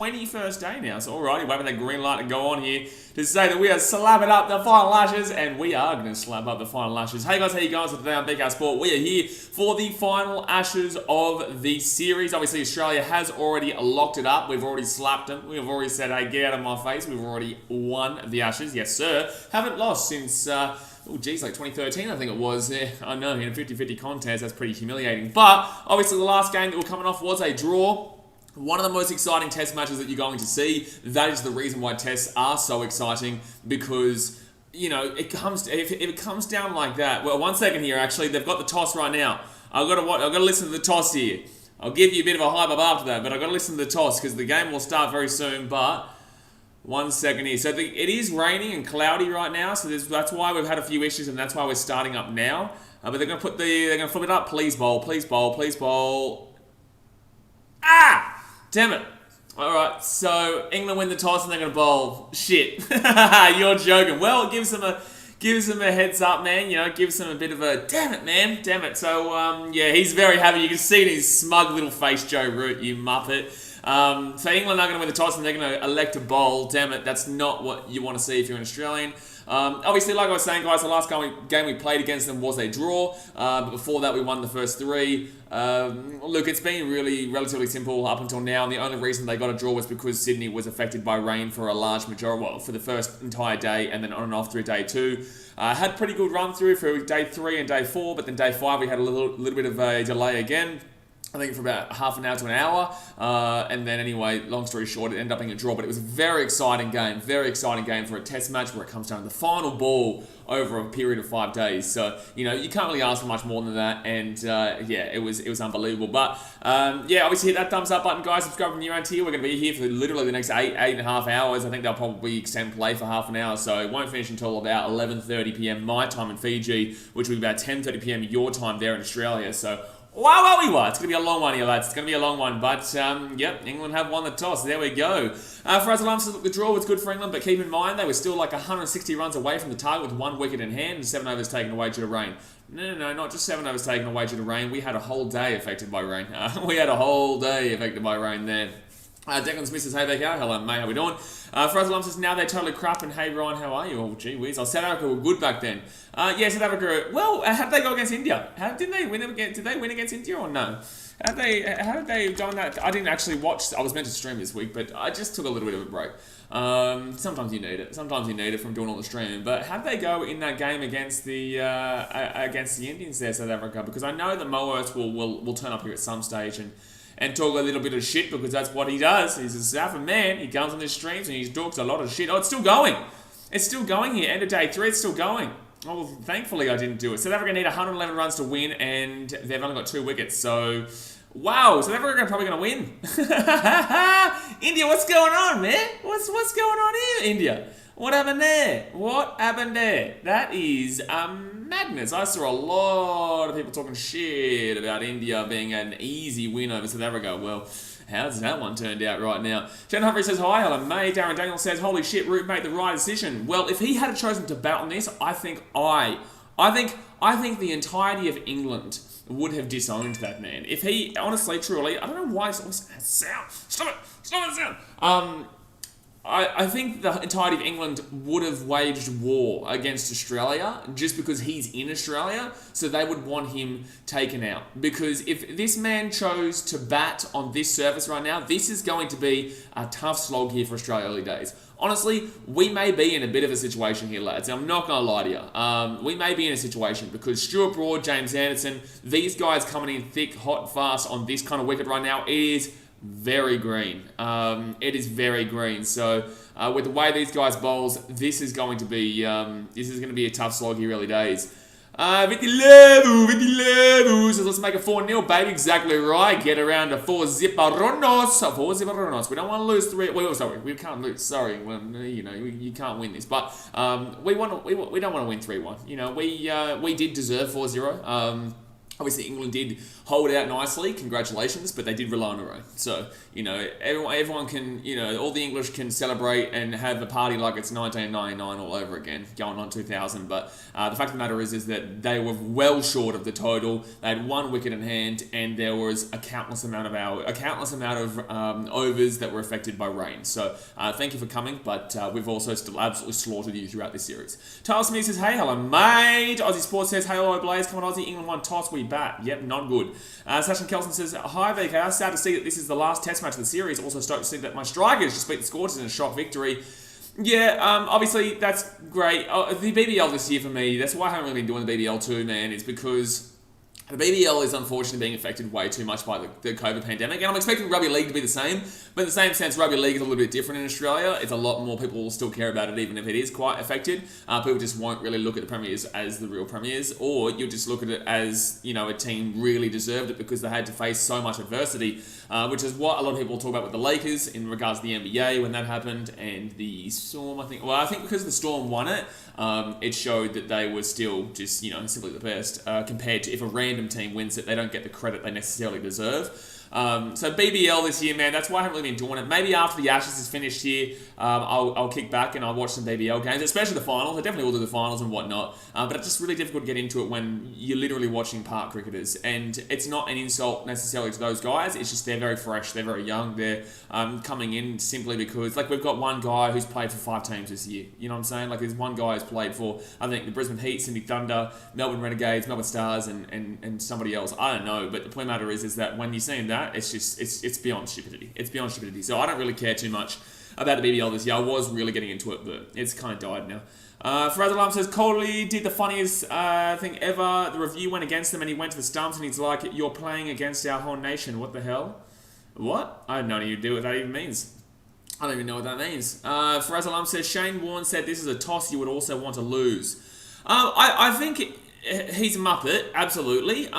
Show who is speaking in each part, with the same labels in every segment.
Speaker 1: 21st day now. So alrighty, waving that green light to go on here to say that we are slapping up the final ashes, and we are going to slap up the final ashes. Hey guys, how you guys? Today on BKR Sport, we are here for the final ashes of the series. Obviously, Australia has already locked it up. We've already slapped them. We've already said, hey, get out of my face. We've already won the ashes. Yes, sir. Haven't lost since... oh geez, like 2013 I think it was. Yeah, I know, in a 50-50 contest, that's pretty humiliating. But, obviously the last game that we're coming off was a draw. One of the most exciting test matches that you're going to see. That is the reason why tests are so exciting, because, you know, if it comes down like that. Well, 1 second here, actually. They've got the toss right now. I've got to listen to the toss here. I'll give you a bit of a hype up after that, but I've got to listen to the toss because the game will start very soon. But 1 second here. So it is raining and cloudy right now, so that's why we've had a few issues, and that's why we're starting up now. But they're going to flip it up. Please bowl, please bowl, please bowl. Ah! Damn it. Alright, so England win the toss and they're going to bowl. Shit. You're joking. Well, it gives them a heads up, man. You know, it gives them a bit of a, damn it, man. Damn it. So, yeah, he's very happy. You can see it in his smug little face, Joe Root, you muppet. So England are going to win the toss and they're going to elect to bowl. Damn it, that's not what you want to see if you're an Australian. Obviously, like I was saying, guys, the last game we played against them was a draw. But before that, we won the first three. Look, it's been relatively simple up until now. And the only reason they got a draw was because Sydney was affected by rain for a large majority, well, for the first entire day, and then on and off through day two. Had pretty good run through for day 3 and day 4, but then day 5 we had a little bit of a delay again. I think for about half an hour to an hour. And then anyway, long story short, it ended up being a draw. But it was a very exciting game for a test match where it comes down to the final ball over a period of 5 days. So, you know, you can't really ask for much more than that. And, yeah, it was unbelievable. But, yeah, obviously hit that thumbs up button, guys. Subscribe from around here. We're going to be here for literally the next eight and a half hours. I think they'll probably extend play for half an hour. So it won't finish until about 11:30 p.m. my time in Fiji, which will be about 10:30 p.m. your time there in Australia. So... wow, it's going to be a long one here, lads. It's going to be a long one, but, yep, England have won the toss. There we go. For us alarms, the draw was good for England, but keep in mind, they were still like 160 runs away from the target with 1 wicket in hand and 7 overs taken away due to rain. No, not just 7 overs taken away due to rain. We had a whole day affected by rain. We had a whole day affected by rain there. Declan Smith says, hey BKR, hello mate, how we doing? Fraser Lump says, now they're totally crap, and hey Ryan, how are you? Oh gee whiz, South Africa were good back then. Yeah, South Africa, well, how did they go against India? Did they win against India or no? How did they done that? I didn't actually watch, I was meant to stream this week, but I just took a little bit of a break. Sometimes you need it from doing all the streaming, but how did they go in that game against the Indians there, South Africa? Because I know that Mo Earth will turn up here at some stage and talk a little bit of shit, because that's what he does. He's a South African man. He comes on the streams and he talks a lot of shit. Oh, it's still going. It's still going here. End of day 3, it's still going. Oh, well, thankfully I didn't do it. South Africa need 111 runs to win, and they've only got 2 wickets. So, wow, South Africa are probably going to win. India, what's going on, man? What's going on here, India? What happened there? That is madness. I saw a lot of people talking shit about India being an easy win over South Africa. Well, how's that one turned out right now? Jen Humphrey says, hi, hello, mate. Darren Daniel says, holy shit, Root made the right decision. Well, if he had chosen to bat on this, I think the entirety of England would have disowned that man. If he, honestly, truly, I don't know why it's always sound. Stop the sound. I think the entirety of England would have waged war against Australia just because he's in Australia, so they would want him taken out. Because if this man chose to bat on this surface right now, this is going to be a tough slog here for Australia early days. Honestly, we may be in a bit of a situation here, lads. I'm not going to lie to you. We may be in a situation because Stuart Broad, James Anderson, these guys coming in thick, hot, fast on this kind of wicket right now, it is very green. It is very green. So with the way these guys bowls, this is going to be a tough slog here early days. 50 level. So let's make it 4-0, baby. Exactly right. Get around to 4 zipperonos. 4 zipperonos. We don't want to lose 3. Well, sorry, we can't lose. Sorry, well, you know, you can't win this. But we don't want to win 3-1. You know, we did deserve 4-0. Obviously, England did hold out nicely, congratulations, but they did rely on their own. So, everyone can, all the English can celebrate and have a party like it's 1999 all over again, going on 2000. But the fact of the matter is that they were well short of the total. They had 1 wicket in hand, and there was a countless amount of overs that were affected by rain. So, thank you for coming, but we've also still absolutely slaughtered you throughout this series. Tyler Smith says, hey, hello, mate. Aussie Sports says, hey, hello, Blaze. Come on, Aussie. England won toss. We bat. Yep, not good. Sasha Kelson says, hi, VK. Sad to see that this is the last test match of the series. Also stoked to see that my strikers just beat the Scorchers in a shock victory. Yeah, obviously, that's great. The BBL this year for me, that's why I haven't really been doing the BBL too, man. It's because the BBL is unfortunately being affected way too much by the COVID pandemic, and I'm expecting Rugby League to be the same, but in the same sense, Rugby League is a little bit different in Australia. It's a lot more people will still care about it, even if it is quite affected. People just won't really look at the premiers as the real premiers, or you'll just look at it as, a team really deserved it because they had to face so much adversity, which is what a lot of people talk about with the Lakers in regards to the NBA when that happened, and the Storm, I think because the Storm won it, it showed that they were still just, simply the best, compared to if a random team wins it, they don't get the credit they necessarily deserve. So BBL this year, man, that's why I haven't really been doing it. Maybe after the Ashes is finished here, I'll kick back and I'll watch some BBL games, especially the finals. I definitely will do the finals and whatnot, but it's just really difficult to get into it when you're literally watching park cricketers, and it's not an insult necessarily to those guys. It's just they're very fresh, they're very young, they're coming in simply because, we've got one guy who's played for 5 teams this year. You know what I'm saying? There's one guy who's played for, I think, the Brisbane Heat, Sydney Thunder, Melbourne Renegades, Melbourne Stars, and somebody else. I don't know, but the point of the matter is that when you're seeing that, it's beyond stupidity. It's beyond stupidity. So I don't really care too much about the BBL this year. I was really getting into it, but it's kind of died now. Faraz Alam says, Coley did the funniest thing ever. The review went against him and he went to the stumps and he's like, you're playing against our whole nation. What the hell? What? I have no idea what that even means. I don't even know what that means. Faraz Alam says, Shane Warne said this is a toss you would also want to lose. I think he's a Muppet, absolutely.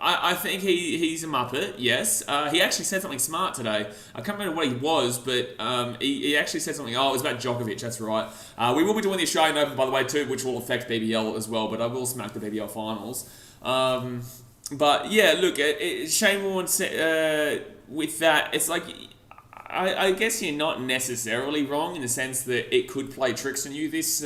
Speaker 1: I think he's a Muppet, yes. He actually said something smart today. I can't remember what he was, but he actually said something. Oh, it was about Djokovic, that's right. We will be doing the Australian Open, by the way, too, which will affect BBL as well, but I will smack the BBL finals. But, yeah, look, Shane Warne said, with that, it's like, I guess you're not necessarily wrong in the sense that it could play tricks on you this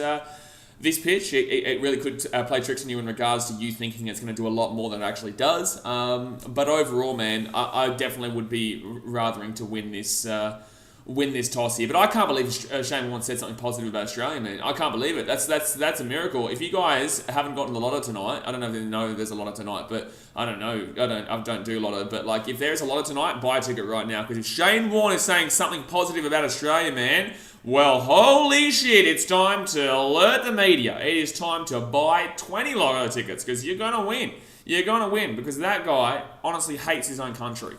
Speaker 1: pitch. It really could play tricks on you in regards to you thinking it's going to do a lot more than it actually does. But overall, man, I definitely would be rathering to win this toss here. But I can't believe Shane Warne said something positive about Australia, man. I can't believe it. That's a miracle. If you guys haven't gotten the lotto tonight, I don't know if you know there's a lotto tonight, but I don't know. I don't do lotto, but if there's a lotto tonight, buy a ticket right now, because if Shane Warne is saying something positive about Australia, man, well, holy shit, it's time to alert the media. It is time to buy 20 lotto tickets, because you're going to win. You're going to win, because that guy honestly hates his own country.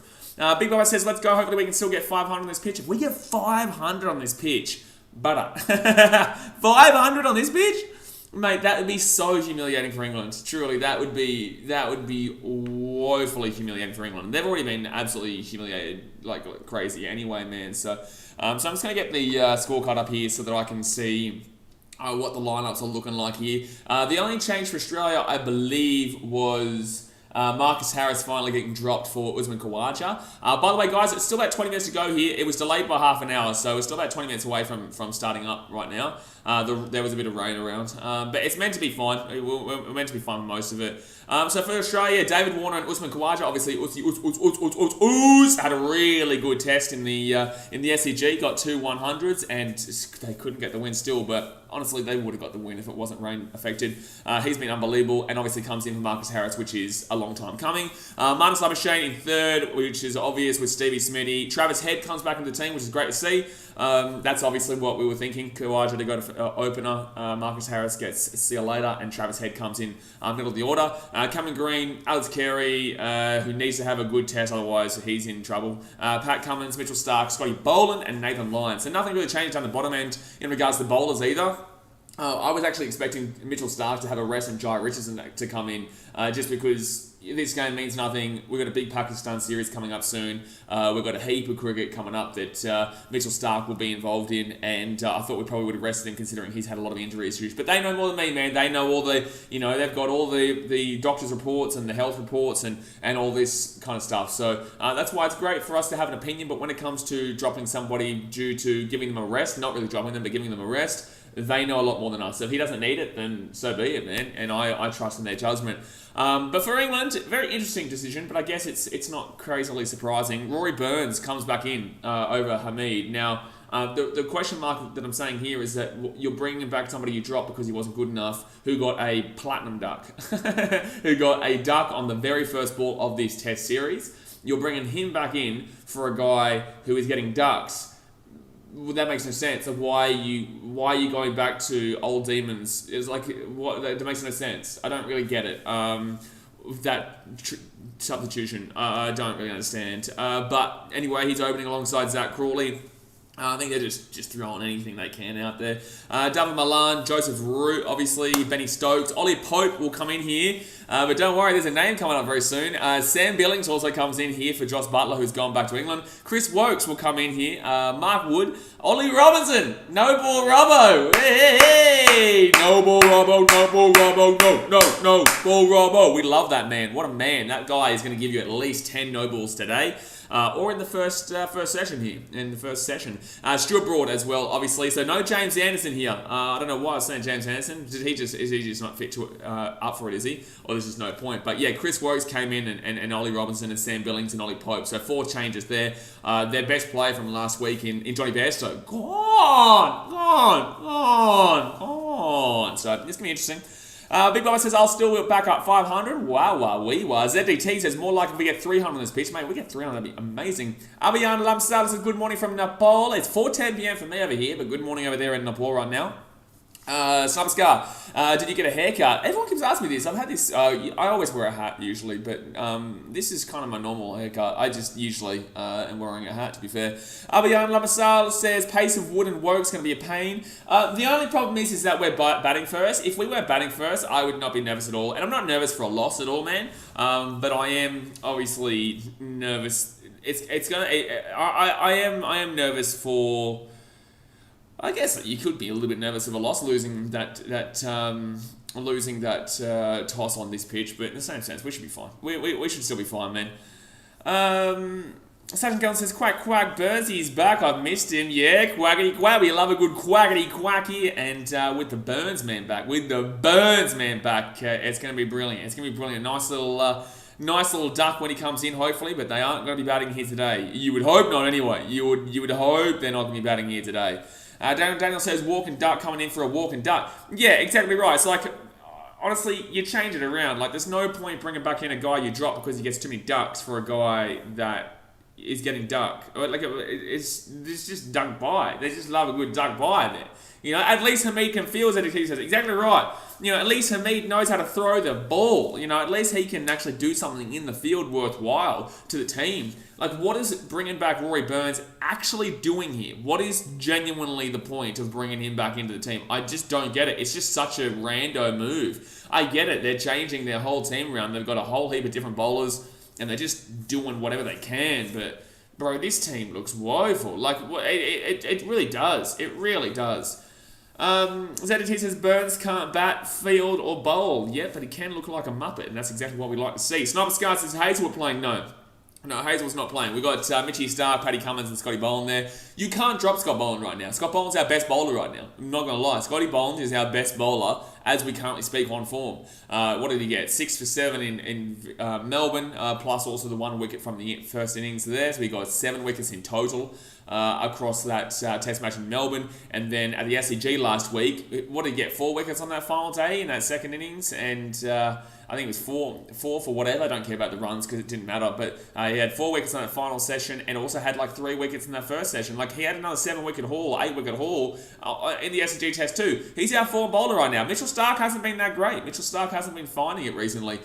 Speaker 1: Big Baba says, let's go. Hopefully we can still get 500 on this pitch. If we get 500 on this pitch, butter. 500 on this pitch? Mate, that would be so humiliating for England. Truly, that would be woefully humiliating for England. They've already been absolutely humiliated like crazy anyway, man. So I'm just going to get the scorecard up here so that I can see what the lineups are looking like here. The only change for Australia, I believe, was Marcus Harris finally getting dropped for Usman Khawaja. By the way, guys, it's still about 20 minutes to go here. It was delayed by half an hour, so it's still about 20 minutes away from starting up right now. There was a bit of rain around, but it's meant to be fine. We're meant to be fine for most of it. So for Australia, David Warner and Usman Khawaja, obviously Uz had a really good test in the SCG, got 2 100s, and they couldn't get the win still, but honestly, they would have got the win if it wasn't rain affected. He's been unbelievable, and obviously comes in for Marcus Harris, which is a long time coming. Marnus Labuschagne in third, which is obvious with Stevie Smitty. Travis Head comes back into the team, which is great to see. That's obviously what we were thinking. Khawaja to go to opener. Marcus Harris gets see you later, and Travis Head comes in middle of the order. Cameron Green, Alex Carey, who needs to have a good test, otherwise he's in trouble. Pat Cummins, Mitchell Starc, Scotty Boland, and Nathan Lyon. So nothing really changed down the bottom end in regards to bowlers either. I was actually expecting Mitchell Starc to have a rest and Jai Richardson to come in, just because this game means nothing. We've got a big Pakistan series coming up soon. We've got a heap of cricket coming up that Mitchell Starc will be involved in, and I thought we probably would have rested him considering he's had a lot of injury issues. But they know more than me, man. They know all the, they've got all the doctor's reports and the health reports and all this kind of stuff. So that's why it's great for us to have an opinion. But when it comes to dropping somebody due to giving them a rest, not really dropping them, but giving them a rest, they know a lot more than us. So if he doesn't need it, then so be it, man. And I trust in their judgment. But for England, very interesting decision, but I guess it's not crazily surprising. Rory Burns comes back in over Hamid. Now, the question mark that I'm saying here is that you're bringing back somebody you dropped because he wasn't good enough, who got a platinum duck, who got a duck on the very first ball of this Test series. You're bringing him back in for a guy who is getting ducks. Well, that makes no sense. Of why are you going back to old demons? It's like what that makes no sense. I don't really get it. Substitution, I don't really understand. But anyway, he's opening alongside Zach Crawley. I think they're just throwing anything they can out there. David Malan, Joseph Root, obviously, Benny Stokes. Ollie Pope will come in here. But don't worry, there's a name coming up very soon. Sam Billings also comes in here for Josh Butler, who's gone back to England. Chris Wokes will come in here. Mark Wood. Ollie Robinson. No ball Robbo. Hey! No ball Robbo, no ball Robbo, no ball Robbo. We love that man. What a man. That guy is going to give you at least 10 no balls today. Or in the first session here, Stuart Broad as well, obviously. So no James Anderson here. I don't know why I was saying James Anderson. Is he just not fit to up for it, is he? Or there's just no point. But yeah, Chris Wokes came in and Ollie Robinson and Sam Billings and Ollie Pope. So 4 changes there. Their best player from last week in Johnny Bairstow. Gone. So it's going to be interesting. Big Bubba says, I'll still back up 500. Wow. ZDT says, more likely we get 300 on this pitch. Mate, we get 300, that'd be amazing. Abiyan Lamsal says, good morning from Nepal. It's 4:10 p.m. for me over here, but good morning over there in Nepal right now. Sniper Scar, did you get a haircut? Everyone keeps asking me this. I've had this, I always wear a hat usually, but this is kind of my normal haircut. I just usually am wearing a hat, to be fair. Abiyan Lamasal says, pace of Wood and Woke's going to be a pain. The only problem is that we're batting first. If we were batting first, I would not be nervous at all. And I'm not nervous for a loss at all, man. But I am obviously nervous. I am nervous for... I guess you could be a little bit nervous of a loss, losing that toss on this pitch, but in the same sense, we should be fine. We should still be fine, man. Satan Gunn says, quack, Burnsy back. I've missed him. Yeah, quackity, quack. We love a good quackity, quacky. And with the Burns man back, it's going to be brilliant. Nice little duck when he comes in, hopefully, but they aren't going to be batting here today. You would hope not, anyway. You would hope they're not going to be batting here today. Daniel says, walk and duck, coming in for a walk and duck. Yeah, exactly right. It's like, honestly, you change it around. Like, there's no point bringing back in a guy you drop because he gets too many ducks for a guy that is getting duck. Like, it's just duck by. They just love a good duck by there. At least Hamid can feel, as he says. Exactly right. At least Hamid knows how to throw the ball. At least he can actually do something in the field worthwhile to the team. Like, what is bringing back Rory Burns actually doing here? What is genuinely the point of bringing him back into the team? I just don't get it. It's just such a rando move. I get it. They're changing their whole team around. They've got a whole heap of different bowlers, and they're just doing whatever they can. But, bro, this team looks woeful. Like, it really does. It really does. ZDT says Burns can't bat, field, or bowl. Yeah, but he can look like a muppet, and that's exactly what we like to see. Sniper Scar says Hazel playing. No, Hazel's not playing. We've got Mitchie Starc, Paddy Cummins, and Scotty Boland there. You can't drop Scott Boland right now. Scott Boland's our best bowler right now. I'm not going to lie. Scotty Boland is our best bowler as we currently speak on form. What did he get? 6 for 7 in Melbourne, plus also the 1 wicket from the first innings there. So we got 7 wickets in total across that test match in Melbourne. And then at the SCG last week, what did he get? 4 wickets on that final day in that second innings. And I think it was four for whatever. I don't care about the runs because it didn't matter. But he had 4 wickets on that final session and also had like 3 wickets in that first session. Like, he had another 7-wicket haul, 8-wicket haul in the SCG test too. He's our form bowler right now. Mitchell Starc hasn't been that great. Mitchell Starc hasn't been finding it recently.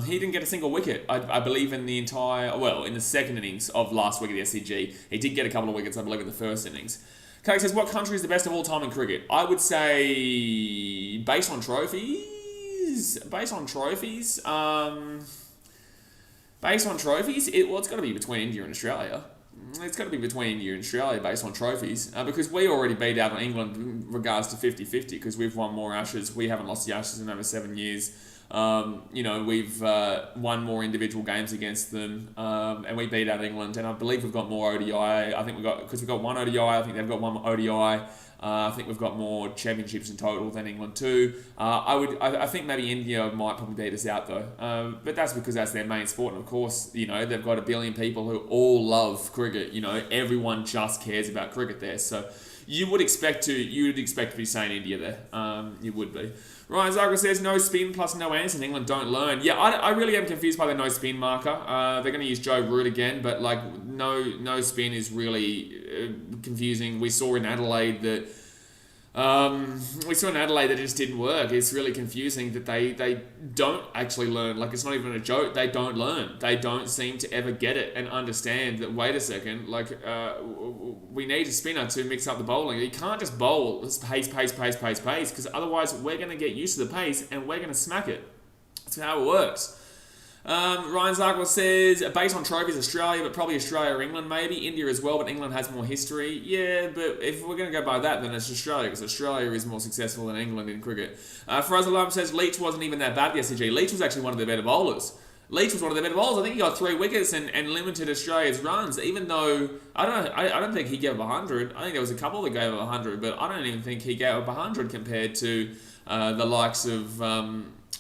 Speaker 1: He didn't get a single wicket, I believe, in the second innings of last week at the SCG. He did get a couple of wickets, I believe, in the first innings. Kate says, what country is the best of all time in cricket? I would say, based on trophies, Based on trophies, it's got to be between India and Australia. It's got to be between India and Australia based on trophies, because we already beat out on England in regards to 50-50, because we've won more Ashes. We haven't lost the Ashes in over 7 years. We've won more individual games against them, and we beat out England. And I believe we've got more ODI. I think we've got one ODI. I think they've got one ODI. I think we've got more championships in total than England too. I think maybe India might probably beat us out though. But that's because that's their main sport, and of course, they've got 1 billion people who all love cricket. Everyone just cares about cricket there. So you would expect to be saying India there. You would be. Ryan Zagra says no spin plus no Anderson. England don't learn. Yeah, I really am confused by the no spin marker. They're going to use Joe Root again, but no spin is really confusing. We saw in Adelaide that it just didn't work. It's really confusing that they don't actually learn. It's not even a joke. They don't learn. They don't seem to ever get it and understand that, wait a second, we need a spinner to mix up the bowling. You can't just bowl pace, because otherwise we're going to get used to the pace and we're going to smack it. That's how it works. Ryan Zarkwa says, based on trophies, Australia, but probably Australia or England, maybe. India as well, but England has more history. Yeah, but if we're going to go by that, then it's Australia, because Australia is more successful than England in cricket. Faraz Alam says, Leach wasn't even that bad yesterday. Leach was actually one of their better bowlers. I think he got 3 wickets and limited Australia's runs, even though, I don't think he gave up 100. I think there was a couple that gave up 100, but I don't even think he gave up 100 compared to the likes of...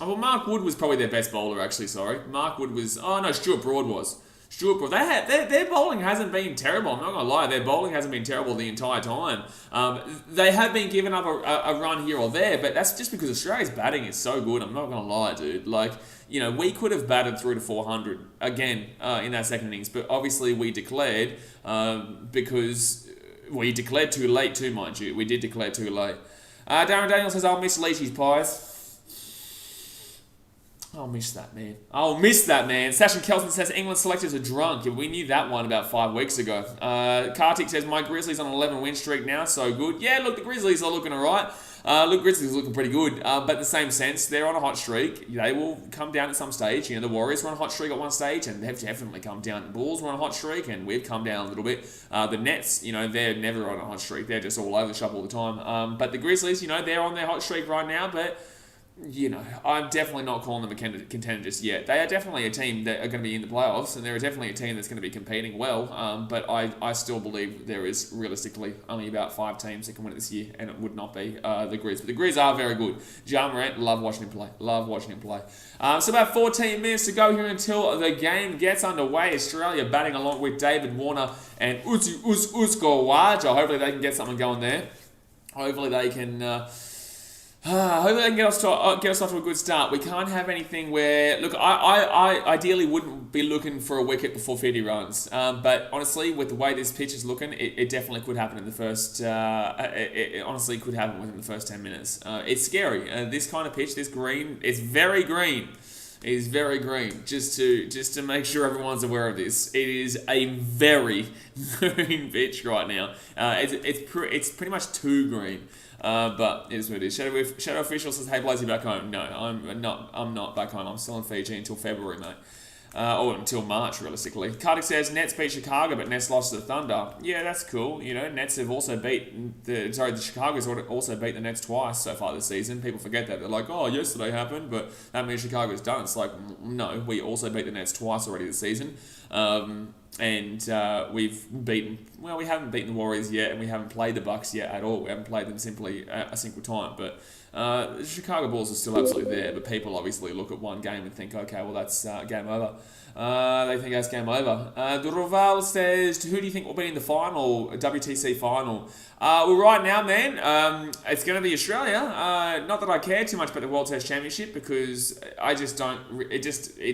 Speaker 1: Mark Wood was probably their best bowler, actually, sorry. Mark Wood was... Oh, no, Stuart Broad was. Their bowling hasn't been terrible. I'm not going to lie. Their bowling hasn't been terrible the entire time. They have been giving up a run here or there, but that's just because Australia's batting is so good. I'm not going to lie, dude. We could have batted through to 400 again in that second innings, but obviously we declared because we declared too late too, mind you. We did declare too late. Darren Daniels says, I'll miss Leachy's pies. I'll miss that, man. Sasha Kelson says, England selectors are drunk. Yeah, we knew that one about 5 weeks ago. Kartik says, my Grizzlies on an 11-win streak now, so good. Yeah, look, the Grizzlies are looking alright. Grizzlies are looking pretty good. But in the same sense, they're on a hot streak. They will come down at some stage. The Warriors were on a hot streak at one stage, and they've definitely come down. The Bulls were on a hot streak, and we've come down a little bit. The Nets, they're never on a hot streak. They're just all over the shop all the time. But the Grizzlies, they're on their hot streak right now, but... I'm definitely not calling them a contender just yet. They are definitely a team that are going to be in the playoffs, and they're definitely a team that's going to be competing well. But I still believe there is realistically only about 5 teams that can win it this year, and it would not be the Grizz. But the Grizz are very good. Ja Morant, love watching him play. So about 14 minutes to go here until the game gets underway. Australia batting along with David Warner and Usko Waja. Hopefully they can get something going there. Hopefully they can get us off to a good start. We can't have anything where... Look, I ideally wouldn't be looking for a wicket before 50 runs. But honestly, with the way this pitch is looking, it definitely could happen in the first... it honestly could happen within the first 10 minutes. It's scary. This kind of pitch, this green, it's very green. It is very green. Just to make sure everyone's aware of this, it is a very green pitch right now. It's pretty much too green. But it is what it is. Shadow Official says, hey, Blazy, back home. No, I'm not back home. I'm still in Fiji until February, mate. Or until March, realistically. Kartik says, Nets beat Chicago, but Nets lost to the Thunder. Yeah, that's cool. Nets have also beat... the Chicago's also beat the Nets twice so far this season. People forget that. They're like, oh, yesterday happened, but that means Chicago's done. It's like, no, we also beat the Nets twice already this season. And we've beaten... Well, we haven't beaten the Warriors yet, and we haven't played the Bucks yet at all. We haven't played them simply a single time, but... the Chicago Bulls are still absolutely there, but people obviously look at one game and think, okay, well, that's game over. They think that's game over. Durval says, who do you think will be in the final, WTC final? Well, right now, man, it's going to be Australia. Not that I care too much about the World Test Championship, because I just don't, it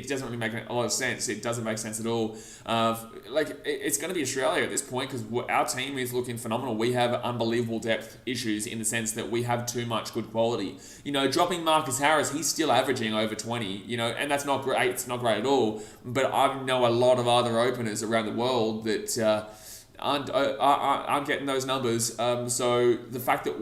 Speaker 1: doesn't really make a lot of sense. It doesn't make sense at all. It's going to be Australia at this point, because our team is looking phenomenal. We have unbelievable depth issues in the sense that we have too much good quality. Dropping Marcus Harris, he's still averaging over 20, and that's not great. It's not great at all. But I know a lot of other openers around the world that aren't getting those numbers. So the fact that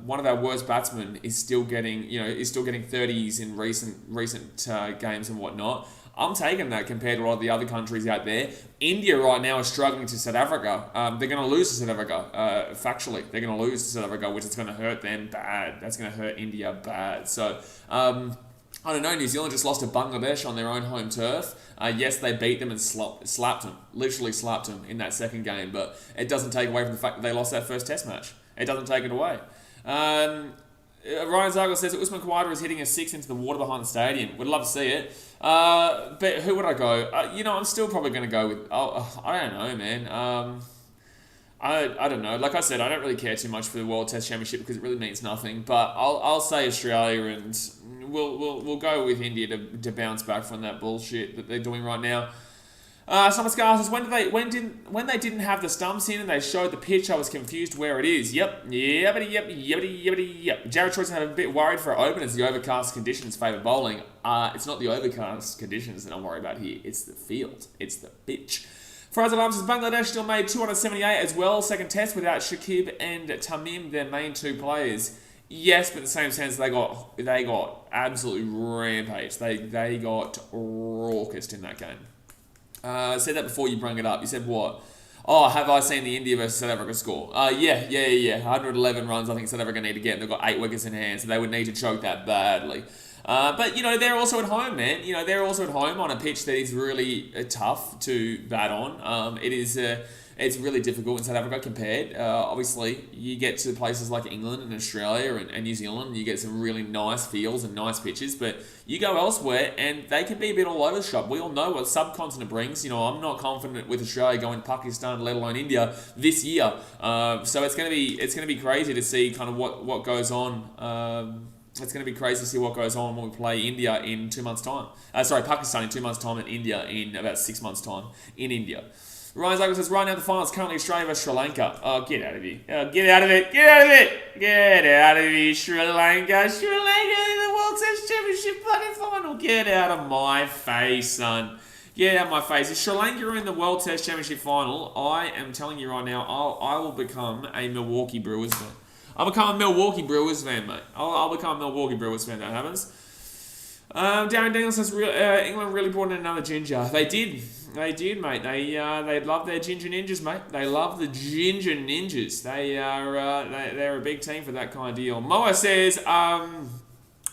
Speaker 1: one of our worst batsmen is still getting 30s in recent games and whatnot, I'm taking that compared to a lot of the other countries out there. India right now is struggling to South Africa. They're going to lose to South Africa. Factually, they're going to lose to South Africa, which is going to hurt them bad. That's going to hurt India bad. So, I don't know, New Zealand just lost to Bangladesh on their own home turf. Yes, they beat them and slapped them. Literally slapped them in that second game. But it doesn't take away from the fact that they lost that first test match. It doesn't take it away. Ryan Zargle says Usman Khawaja is hitting a 6 into the water behind the stadium. Would love to see it. But who would I go? I'm still probably going to go with... I don't know, man. I don't know. Like I said, I don't really care too much for the World Test Championship because it really means nothing. But I'll say Australia, and we'll go with India to bounce back from that bullshit that they're doing right now. Summer Scar says, when they didn't have the stumps in and they showed the pitch, I was confused where it is. Yep. Jared Troy's had a bit worried for openers. The overcast conditions favour bowling. It's not the overcast conditions that I'm worried about here. It's the field. It's the pitch. Faraz Alam says, Bangladesh still made 278 as well. Second test without Shakib and Tamim, their main two players. Yes, but in the same sense, they got absolutely rampaged. They got raucous in that game. Said that before you bring it up. You said what? Oh, have I seen the India versus South Africa score? Yeah. 111 runs I think South Africa need to get. And they've got 8 wickets in hand, so they would need to choke that badly. But, they're also at home, man. They're also at home on a pitch that is really tough to bat on. It's really difficult in South Africa compared. Obviously, you get to places like England and Australia and New Zealand, you get some really nice fields and nice pitches, but you go elsewhere and they can be a bit all over the shop. We all know what subcontinent brings. I'm not confident with Australia going to Pakistan, let alone India, this year. So it's going to be crazy to see kind of what goes on. It's going to be crazy to see what goes on when we play India in 2 months' time. Pakistan in 2 months' time and India in about 6 months' time in India. Ryan Zago says, right now the final is currently Australia versus Sri Lanka. Oh, get out of here. Get out of it. Get out of here, Sri Lanka. Sri Lanka in the World Test Championship bloody final. Get out of my face, son. Get out of my face. If Sri Lanka are in the World Test Championship final, I am telling you right now, I will become a Milwaukee Brewers fan. I'll become a Milwaukee Brewers fan, mate. I'll become a Milwaukee Brewers fan. That happens. Darren Daniels says England really brought in another ginger. They did, mate. They love their ginger ninjas, mate. They love the ginger ninjas. They're a big team for that kind of deal. Moa says,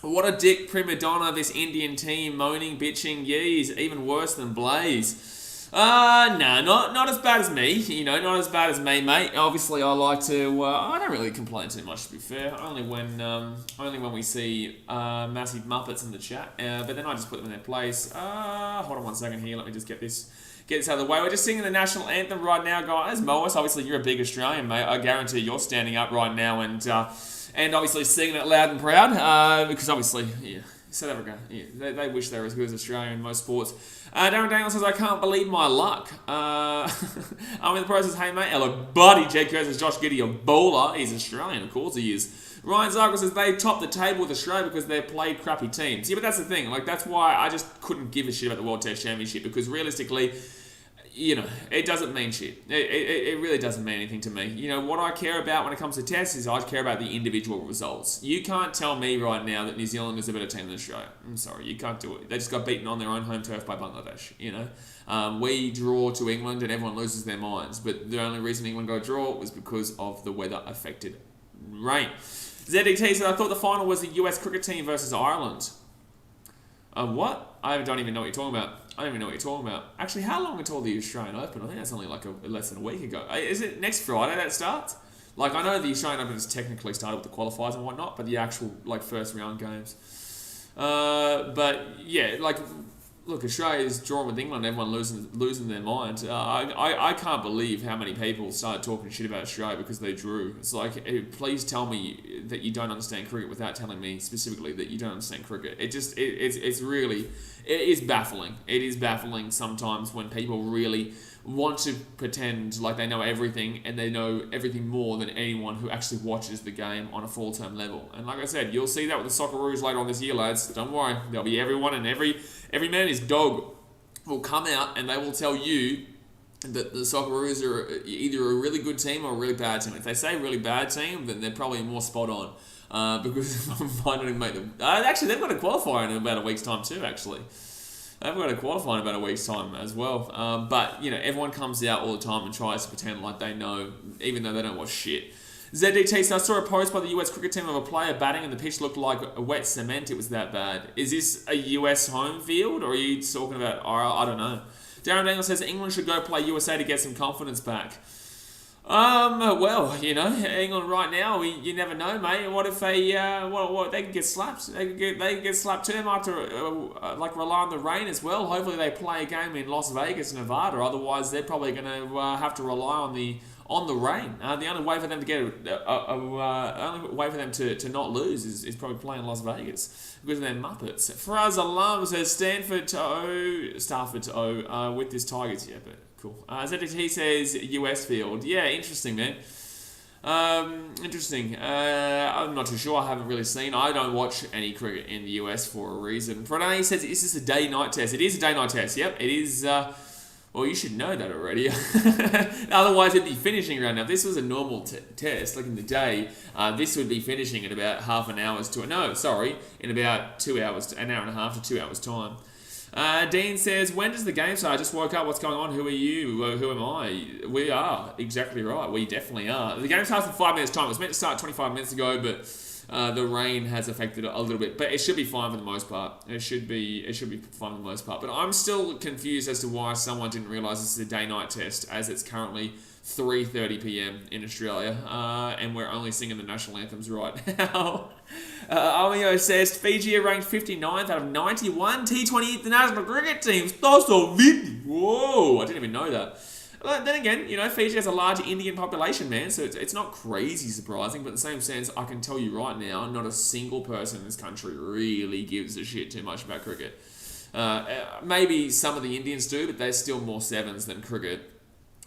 Speaker 1: what a dick prima donna this Indian team, moaning, bitching, yees, even worse than Blaze. Not as bad as me, not as bad as me, mate. Obviously, I like to, I don't really complain too much, to be fair, only when we see, massive Muppets in the chat, but then I just put them in their place. Hold on 1 second here, let me just get this out of the way. We're just singing the national anthem right now, guys. Moas, obviously, you're a big Australian, mate. I guarantee you're standing up right now and obviously singing it loud and proud, because obviously, yeah. South Africa, yeah, they wish they were as good as Australia in most sports. Darren Daniel says, I can't believe my luck. I'm in the process, hey mate, hello buddy. Jake Kerr says, Josh Giddey, a bowler. He's Australian, of course he is. Ryan Zargo says, they topped the table with Australia because they played crappy teams. Yeah, but that's the thing. That's why I just couldn't give a shit about the World Test Championship, because realistically, it doesn't mean shit. It really doesn't mean anything to me. What I care about when it comes to tests is I care about the individual results. You can't tell me right now that New Zealand is a better team than Australia. I'm sorry, you can't do it. They just got beaten on their own home turf by Bangladesh, We draw to England and everyone loses their minds. But the only reason England got a draw was because of the weather-affected rain. ZDT said, I thought the final was the US cricket team versus Ireland. What? I don't even know what you're talking about. Actually, how long until the Australian Open? I think that's only less than a week ago. Is it next Friday that starts? I know the Australian Open has technically started with the qualifiers and whatnot, but the actual first round games. But yeah, look, Australia's drawn with England, everyone losing their mind. I can't believe how many people started talking shit about Australia because they drew. It's please tell me that you don't understand cricket without telling me specifically that you don't understand cricket. It is baffling. It is baffling sometimes when people really want to pretend like they know everything and they know everything more than anyone who actually watches the game on a full-time level. And like I said, you'll see that with the Socceroos later on this year, lads. Don't worry. There'll be everyone and every man and his dog will come out and they will tell you that the Socceroos are either a really good team or a really bad team. If they say really bad team, then they're probably more spot on. Because I don't even make them. Actually, they've got a qualifier in about a week's time too, actually. They've got to qualify in about a week's time as well. But, everyone comes out all the time and tries to pretend like they know, even though they don't watch shit. ZDT, so I saw a post by the US cricket team of a player batting and the pitch looked like a wet cement. It was that bad. Is this a US home field or are you talking about, I don't know. Darren Daniel says England should go play USA to get some confidence back. Well, England right now, you never know, mate. What if they, they could get slapped? They could get slapped too. They might have to, rely on the rain as well. Hopefully they play a game in Las Vegas, Nevada. Otherwise, they're probably going to have to rely on the rain. The only way for them to get only way for them to not lose is probably playing Las Vegas because of their Muppets. Faraz Alam says Stafford to O with this Tigers. Yeah, but cool. ZDT says US field. Yeah, interesting, man. Interesting. I'm not too sure. I haven't really seen. I don't watch any cricket in the US for a reason. Pranay says, is this a day-night test? It is a day-night test. Yep, it is. Well, you should know that already. Otherwise, it'd be finishing around now. If this was a normal test, like in the day, this would be finishing in about half an hour's in about 2 hours, an hour and a half to 2 hours time. Dean says, when does the game start? I just woke up. What's going on? Who are you? Who am I? We are. Exactly right. We definitely are. The game starts in 5 minutes time. It was meant to start 25 minutes ago, but the rain has affected it a little bit. But it should be fine for the most part. It should be fine for the most part. But I'm still confused as to why someone didn't realise this is a day-night test, as it's currently 3:30 p.m. in Australia, and we're only singing the national anthems right now. Amio says Fiji are ranked 59th out of 91 T20 international cricket teams. That's so vinny. Whoa, I didn't even know that. But then again, Fiji has a large Indian population, man, so it's not crazy surprising, but in the same sense, I can tell you right now, not a single person in this country really gives a shit too much about cricket. Maybe some of the Indians do, but they're still more sevens than cricket.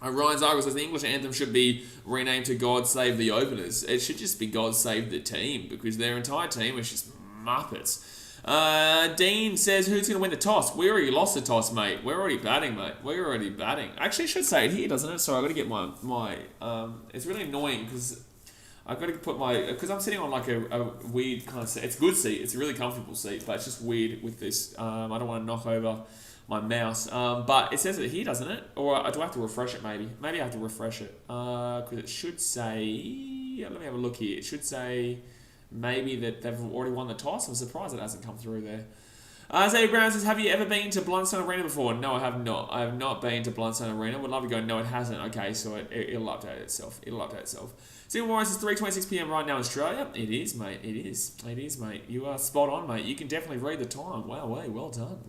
Speaker 1: Ryan Zargo says the English anthem should be renamed to God Save the Openers. It should just be God Save the Team, because their entire team is just Muppets. Dean says, who's going to win the toss? We already lost the toss, mate. We're already batting, mate. We're already batting. Actually, it should say it here, doesn't it? Sorry, I've got to get my it's really annoying because I've got to put because I'm sitting on like a weird kind of seat. It's a good seat. It's a really comfortable seat, but it's just weird with this. I don't want to knock over my mouse. But it says it here, doesn't it? Or do I have to refresh it, maybe? Maybe I have to refresh it. Because it should say... let me have a look here. It should say maybe that they've already won the toss. I'm surprised it hasn't come through there. Zay Brown says, have you ever been to Blundstone Arena before? No, I have not. I have not been to Blundstone Arena. Would love to go. No, it hasn't. Okay, so it'll update itself. Stephen Warren says 3:26 p.m. right now in Australia. It is, mate. It is, mate. You are spot on, mate. You can definitely read the time. Wow, well done.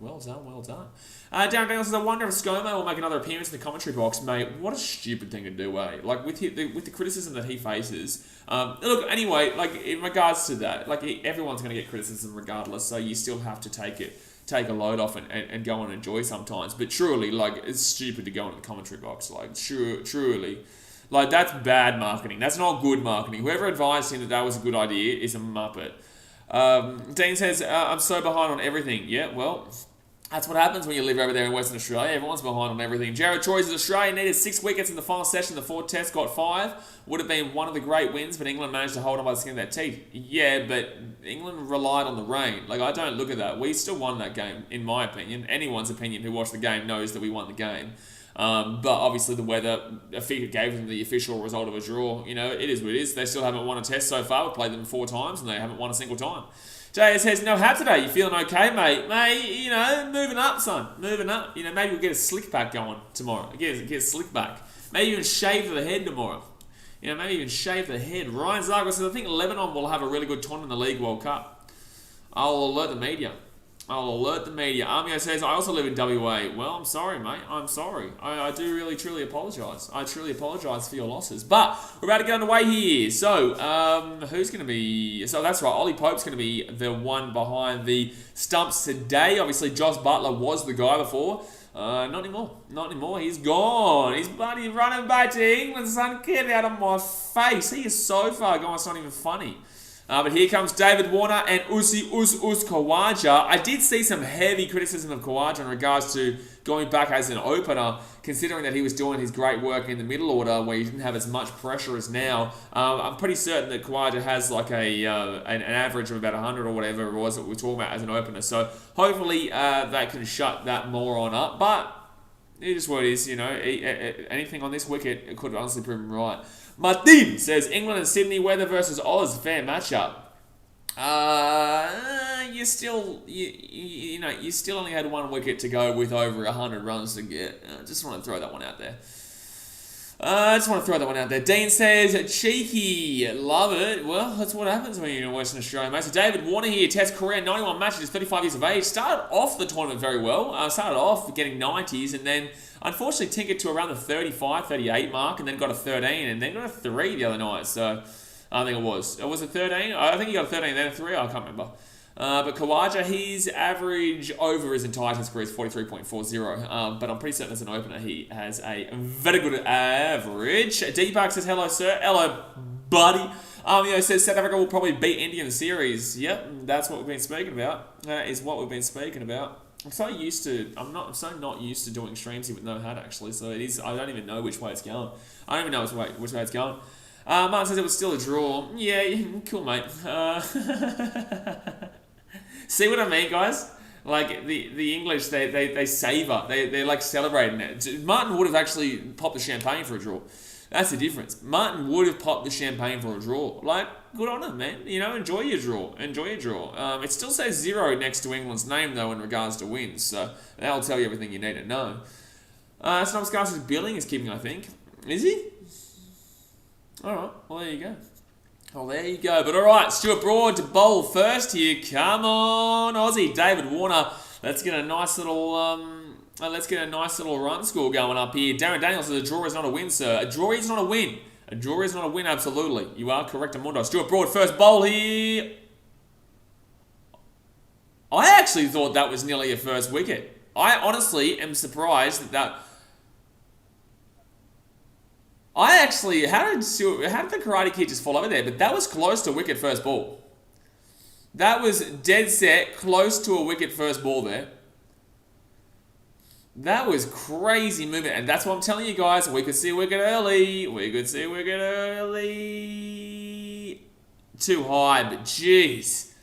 Speaker 1: Darren Daniel says, I wonder if ScoMo will make another appearance in the commentary box, mate. What a stupid thing to do, eh? Like, with the criticism that he faces. Look, anyway, like, in regards to that, like, everyone's going to get criticism regardless, so you still have to take a load off and go and enjoy sometimes. But truly, like, it's stupid to go in the commentary box. Like, truly. Like, that's bad marketing. That's not good marketing. Whoever advised him that was a good idea is a muppet. Dean says, I'm so behind on everything. Yeah, well, that's what happens when you live over there in Western Australia. Everyone's behind on everything. Jared Troy says, Australia needed 6 wickets in the final session. The 4th test got 5. Would have been one of the great wins, but England managed to hold on by the skin of their teeth. Yeah, but England relied on the rain. Like, I don't look at that. We still won that game, in my opinion. Anyone's opinion who watched the game knows that we won the game. But obviously the weather gave them the official result of a draw. It is what it is. They still haven't won a test so far. We've played them 4 times and they haven't won a single time. JS says, no hat today. You feeling okay, mate? Mate, moving up, son. Moving up. Maybe we'll get a slick back going tomorrow. Get a slick back. Maybe even shave the head tomorrow. Maybe even shave the head. Ryan Zargo says, I think Lebanon will have a really good tournament in the League World Cup. I'll alert the media. Armio says, I also live in WA. Well, I'm sorry, mate. I'm sorry. I do really, truly apologise. I truly apologise for your losses. But we're about to get underway here. So, who's going to be... So, that's right. Ollie Pope's going to be the one behind the stumps today. Obviously, Josh Butler was the guy before. Not anymore. He's gone. He's bloody running back to England, son. Get out of my face. He is so far gone, it's not even funny. But here comes David Warner and Usi Khawaja. I did see some heavy criticism of Khawaja in regards to going back as an opener, considering that he was doing his great work in the middle order where he didn't have as much pressure as now. I'm pretty certain that Khawaja has like an average of about 100 or whatever it was that we're talking about as an opener. So hopefully that can shut that moron up. But it is what it is, you know. Anything on this wicket, it could honestly prove him right. Martin says England and Sydney weather versus Oz, fair matchup. You still only had one wicket to go with over 100 runs to get. Just want to throw that one out there. Dean says, cheeky, love it. Well, that's what happens when you're in Western Australia, mate. So David Warner here, Test career, 91 matches, 35 years of age. Started off the tournament very well. Started off getting 90s and then unfortunately tinkered to around the 35, 38 mark and then got a 13 and then got a 3 the other night. So I think it was. Was it 13? I think he got a 13 and then a 3. I can't remember. But Khawaja, his average over his entire Test career is 43.40. But I'm pretty certain as an opener, he has a very good average. Deepak says, hello, sir. Hello, buddy. Says South Africa will probably beat India in the series. Yep, that's what we've been speaking about. I'm so not used to doing streams here with no hat, actually. So it is. I don't even know which way it's going. Martin says it was still a draw. Yeah, cool, mate. See what I mean, guys? Like, the English, they savour. They're like celebrating it. Martin would have actually popped the champagne for a draw. That's the difference. Martin would have popped the champagne for a draw. Like, good on him, man. You know, enjoy your draw. It still says 0 next to England's name, though, in regards to wins. So that'll tell you everything you need to know. Snobscast's billing is keeping, I think. Is he? Alright, well, there you go. But alright, Stuart Broad to bowl first here. Come on, Aussie. David Warner. Let's get a nice little run score going up here. Darren Daniels says a draw is not a win, sir. A draw is not a win. Absolutely. You are correct, Amundo. Stuart Broad, first bowl here. I actually thought that was nearly a first wicket. I honestly am surprised that... how did the Karate Kid just fall over there? But that was close to wicket first ball. That was dead set, close to a wicket first ball there. That was crazy movement. And that's what I'm telling you guys. We could see a wicket early. Too high, but jeez.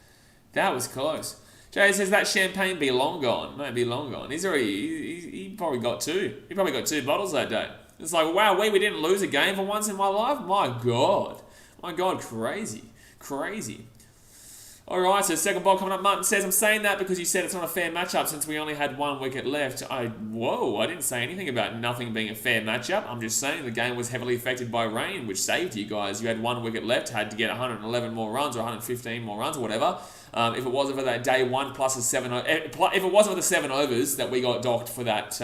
Speaker 1: That was close. Jay says that champagne be long gone. Might be long gone. He probably got 2. He probably got 2 bottles that day. It's like, wow, we didn't lose a game for once in my life? My God, crazy. Alright, so second ball coming up. Martin says, I'm saying that because you said it's not a fair matchup since we only had 1 wicket left. I didn't say anything about nothing being a fair matchup. I'm just saying the game was heavily affected by rain, which saved you guys. You had 1 wicket left, had to get 111 more runs or 115 more runs or whatever. If it wasn't for that day 1 plus a 7... If it wasn't for the 7 overs that we got docked for that...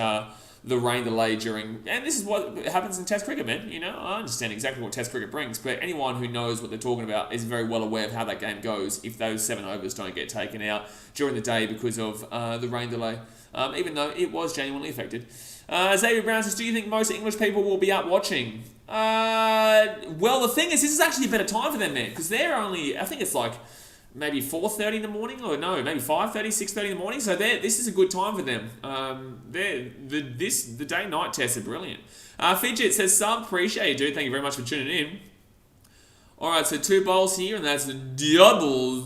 Speaker 1: the rain delay during... And this is what happens in Test cricket, man. You know, I understand exactly what Test cricket brings, but anyone who knows what they're talking about is very well aware of how that game goes if those 7 overs don't get taken out during the day because of the rain delay, even though it was genuinely affected. Xavier Brown says, do you think most English people will be up watching? Well, the thing is, this is actually a better time for them, man, because they're only... I think it's like... maybe 4:30 in the morning, or no, maybe 5:30, 6:30 in the morning. So this is a good time for them. The day-night tests are brilliant. Fidget says, sub, appreciate you, dude. Thank you very much for tuning in. All right, so 2 bowls here, and that's a double.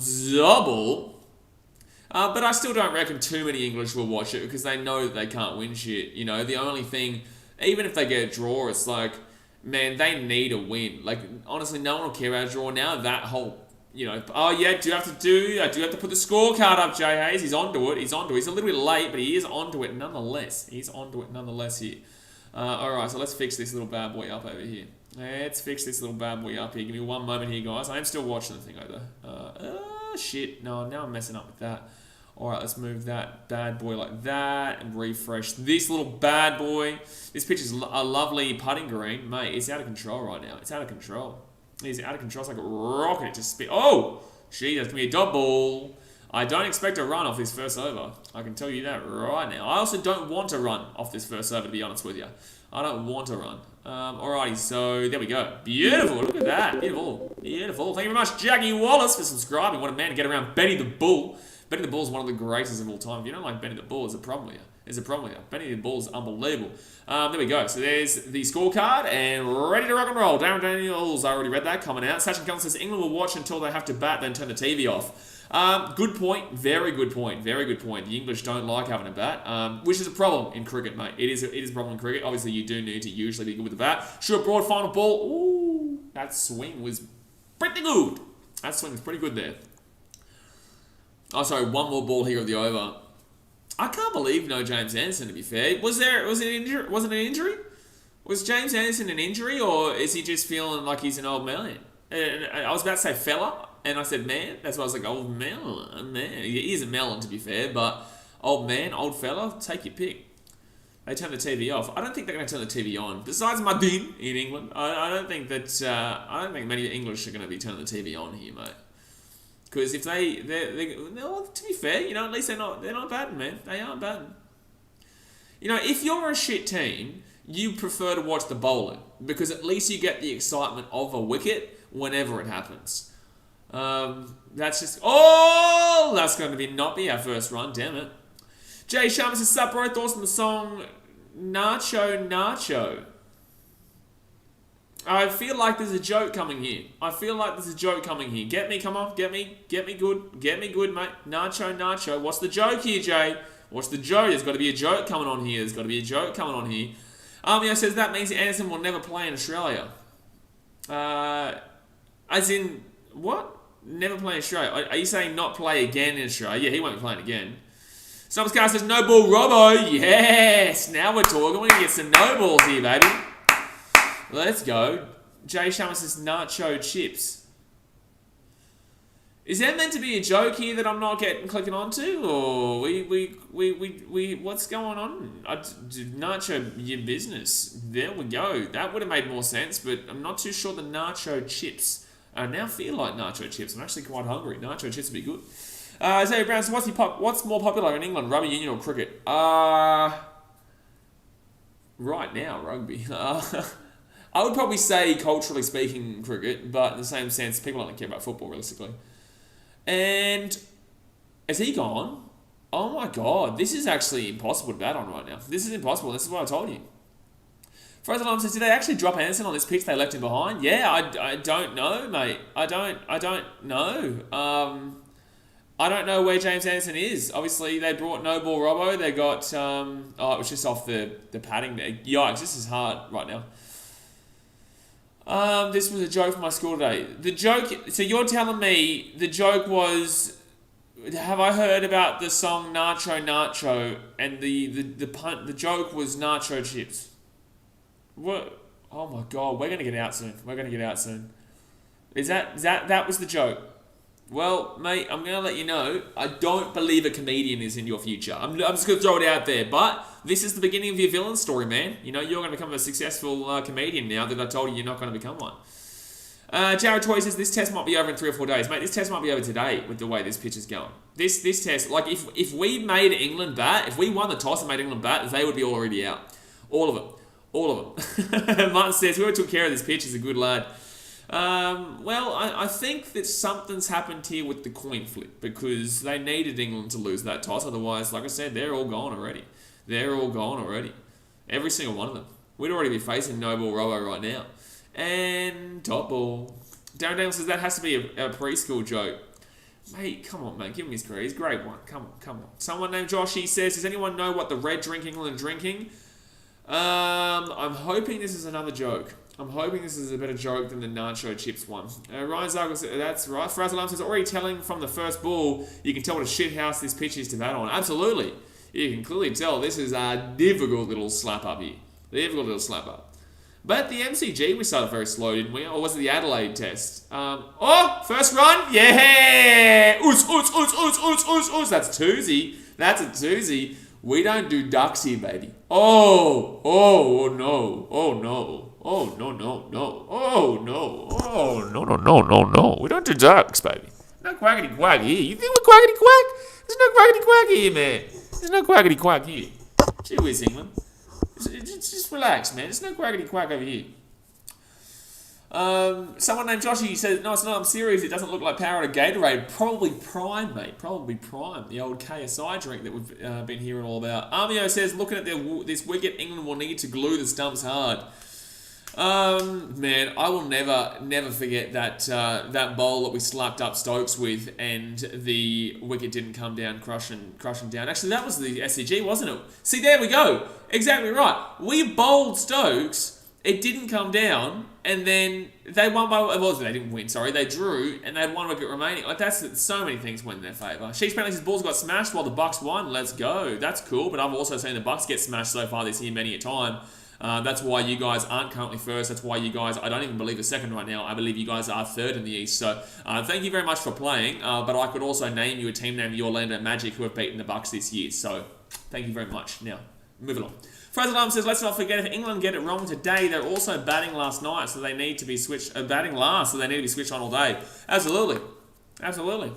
Speaker 1: But I still don't reckon too many English will watch it because they know that they can't win shit. You know, the only thing, even if they get a draw, it's like, man, they need a win. Like, honestly, no one will care about a draw now. That whole... You know, I do have to put the scorecard up, Jay Hayes. He's onto it. He's a little bit late, but he is onto it nonetheless. Here. Alright, so let's fix this little bad boy up over here. Give me 1 moment here, guys. I am still watching the thing over there. Shit. No, now I'm messing up with that. Alright, let's move that bad boy like that and refresh this little bad boy. This pitch is a lovely putting green. Mate, it's out of control right now. He's out of control. It's like a rocket. Just spit. Oh! Gee, that's going to be a double. I don't expect a run off this first over. I can tell you that right now. I also don't want to run off this first over, to be honest with you. I don't want to run. Alrighty, so there we go. Beautiful, look at that. Beautiful, beautiful. Thank you very much, Jackie Wallace, for subscribing. What a man to get around Benny the Bull. Benny the Bull is one of the greatest of all time. If you don't like Benny the Bull, there's a problem with you. There's a problem with you. Benny the Bull is unbelievable. There we go. So there's the scorecard and ready to rock and roll. Darren Daniels, I already read that, coming out. Sachin Cullen says England will watch until they have to bat, then turn the TV off. Good point. Very good point. Very good point. The English don't like having a bat, which is a problem in cricket, mate. It is a problem in cricket. Obviously, you do need to usually be good with the bat. Short, broad, final ball. Ooh, that swing was pretty good. That swing was pretty good there. Oh, sorry. One more ball here of the over. I can't believe no James Anderson, to be fair. Was it an injury? Was James Anderson an injury, or is he just feeling like he's an old man? I was about to say fella, and I said man. That's why I was like, old melon, man. He is a melon, to be fair, but old man, old fella, take your pick. They turn the TV off. I don't think they're going to turn the TV on. Besides Madin in England, I don't think many English are going to be turning the TV on here, mate. Because if well, to be fair, you know, at least they're not batting, man. They aren't batting. You know, if you're a shit team, you prefer to watch the bowling because at least you get the excitement of a wicket whenever it happens. That's just that's going to not be our first run, damn it. Jay Sharma says, "Sup, bro? Thoughts on the song Nacho Nacho?" I feel like there's a joke coming here. Get me, come on, get me good, mate. Nacho. What's the joke here, Jay? What's the joke? There's got to be a joke coming on here. Armio says that means Anderson will never play in Australia. As in, what? Never play in Australia? Are you saying not play again in Australia? Yeah, he won't be playing again. Snubscar says, no ball Robbo. Yes, now we're talking. We're going to get some no balls here, baby. Let's go. Jay Sharma says nacho chips. Is that meant to be a joke here that I'm not clicking onto, or we what's going on? Nacho your business. There we go. That would have made more sense, but I'm not too sure the nacho chips. I now feel like nacho chips. I'm actually quite hungry. Nacho chips would be good. Zay Brown, so what's more popular in England, rugby union or cricket? Right now, rugby. I would probably say, culturally speaking, cricket, but in the same sense, people don't care about football, realistically. And has he gone? Oh my god, this is actually impossible to bat on right now. This is impossible. This is what I told you. Frozen Alarm says, did they actually drop Anderson on this pitch they left him behind? Yeah, I don't know, mate. I don't know. I don't know where James Anderson is. Obviously, they brought No Ball Robbo. They got, it was just off the padding there. Yikes, this is hard right now. This was a joke for my school today. The joke, so you're telling me the joke was, have I heard about the song Nacho Nacho and the joke was nacho chips? What? Oh my god, we're going to get out soon. Is that was the joke? Well, mate, I'm going to let you know, I don't believe a comedian is in your future. I'm just going to throw it out there, but this is the beginning of your villain story, man. You know, you're going to become a successful comedian now that I told you you're not going to become one. Jared Toy says, this test might be over in 3 or 4 days. Mate, this test might be over today with the way this pitch is going. This test, like, if we made England bat, if we won the toss and made England bat, they would be already out. All of them. Martin says, whoever took care of this pitch is a good lad. Well, I think that something's happened here with the coin flip because they needed England to lose that toss. Otherwise, like I said, they're all gone already. Every single one of them. We'd already be facing No Ball Robbo right now. And top ball. Darren Daniel says that has to be a preschool joke. Mate, come on, mate. Give him his credit. He's a great one. Come on. Someone named Joshy says, does anyone know what the red drink England are drinking? I'm hoping this is another joke. I'm hoping this is a better joke than the nacho chips one. Ryan Zargo says, that's right. Faraz Alam says, already telling from the first ball, you can tell what a shit house this pitch is to bat on. Absolutely. You can clearly tell this is a difficult little slap up here. But the MCG, we started very slow, didn't we? Or was it the Adelaide test? First run. Yeah. Oos. That's a twosy. We don't do ducks here, baby. Oh no. We don't do ducks, baby. no quackity quack here. You think we're quackity quack? There's no quackity quack here, man. There's no quackity quack here. Gee whiz, England. Just relax, man. There's no quackity quack over here. Someone named Joshy says, no, it's not. I'm serious. It doesn't look like Power to Gatorade. Probably Prime, mate. Probably Prime. The old KSI drink that we've been hearing all about. Armio says, looking at this wicket, England will need to glue the stumps hard. Man, I will never forget that bowl that we slapped up Stokes with, and the wicket didn't come down crushing down. Actually, that was the SCG, wasn't it? See, there we go. Exactly right. We bowled Stokes. It didn't come down, and then they won by... Well, they didn't win, sorry. They drew, and they had 1 wicket remaining. Like, that's... So many things went in their favour. Sheesh apparently says balls got smashed while the Bucks won. Let's go. That's cool, but I've also seen the Bucks get smashed so far this year many a time. That's why you guys aren't currently first. That's why you guys... I don't even believe are second right now. I believe you guys are third in the East. So, thank you very much for playing. But I could also name you a team named Your Orlando Magic who have beaten the Bucks this year. So, thank you very much. Now, moving on. Fraser Alarm says, let's not forget, if England get it wrong today, they're also batting last night, so they need to be switched, batting last, so they need to be switched on all day. Absolutely. Absolutely.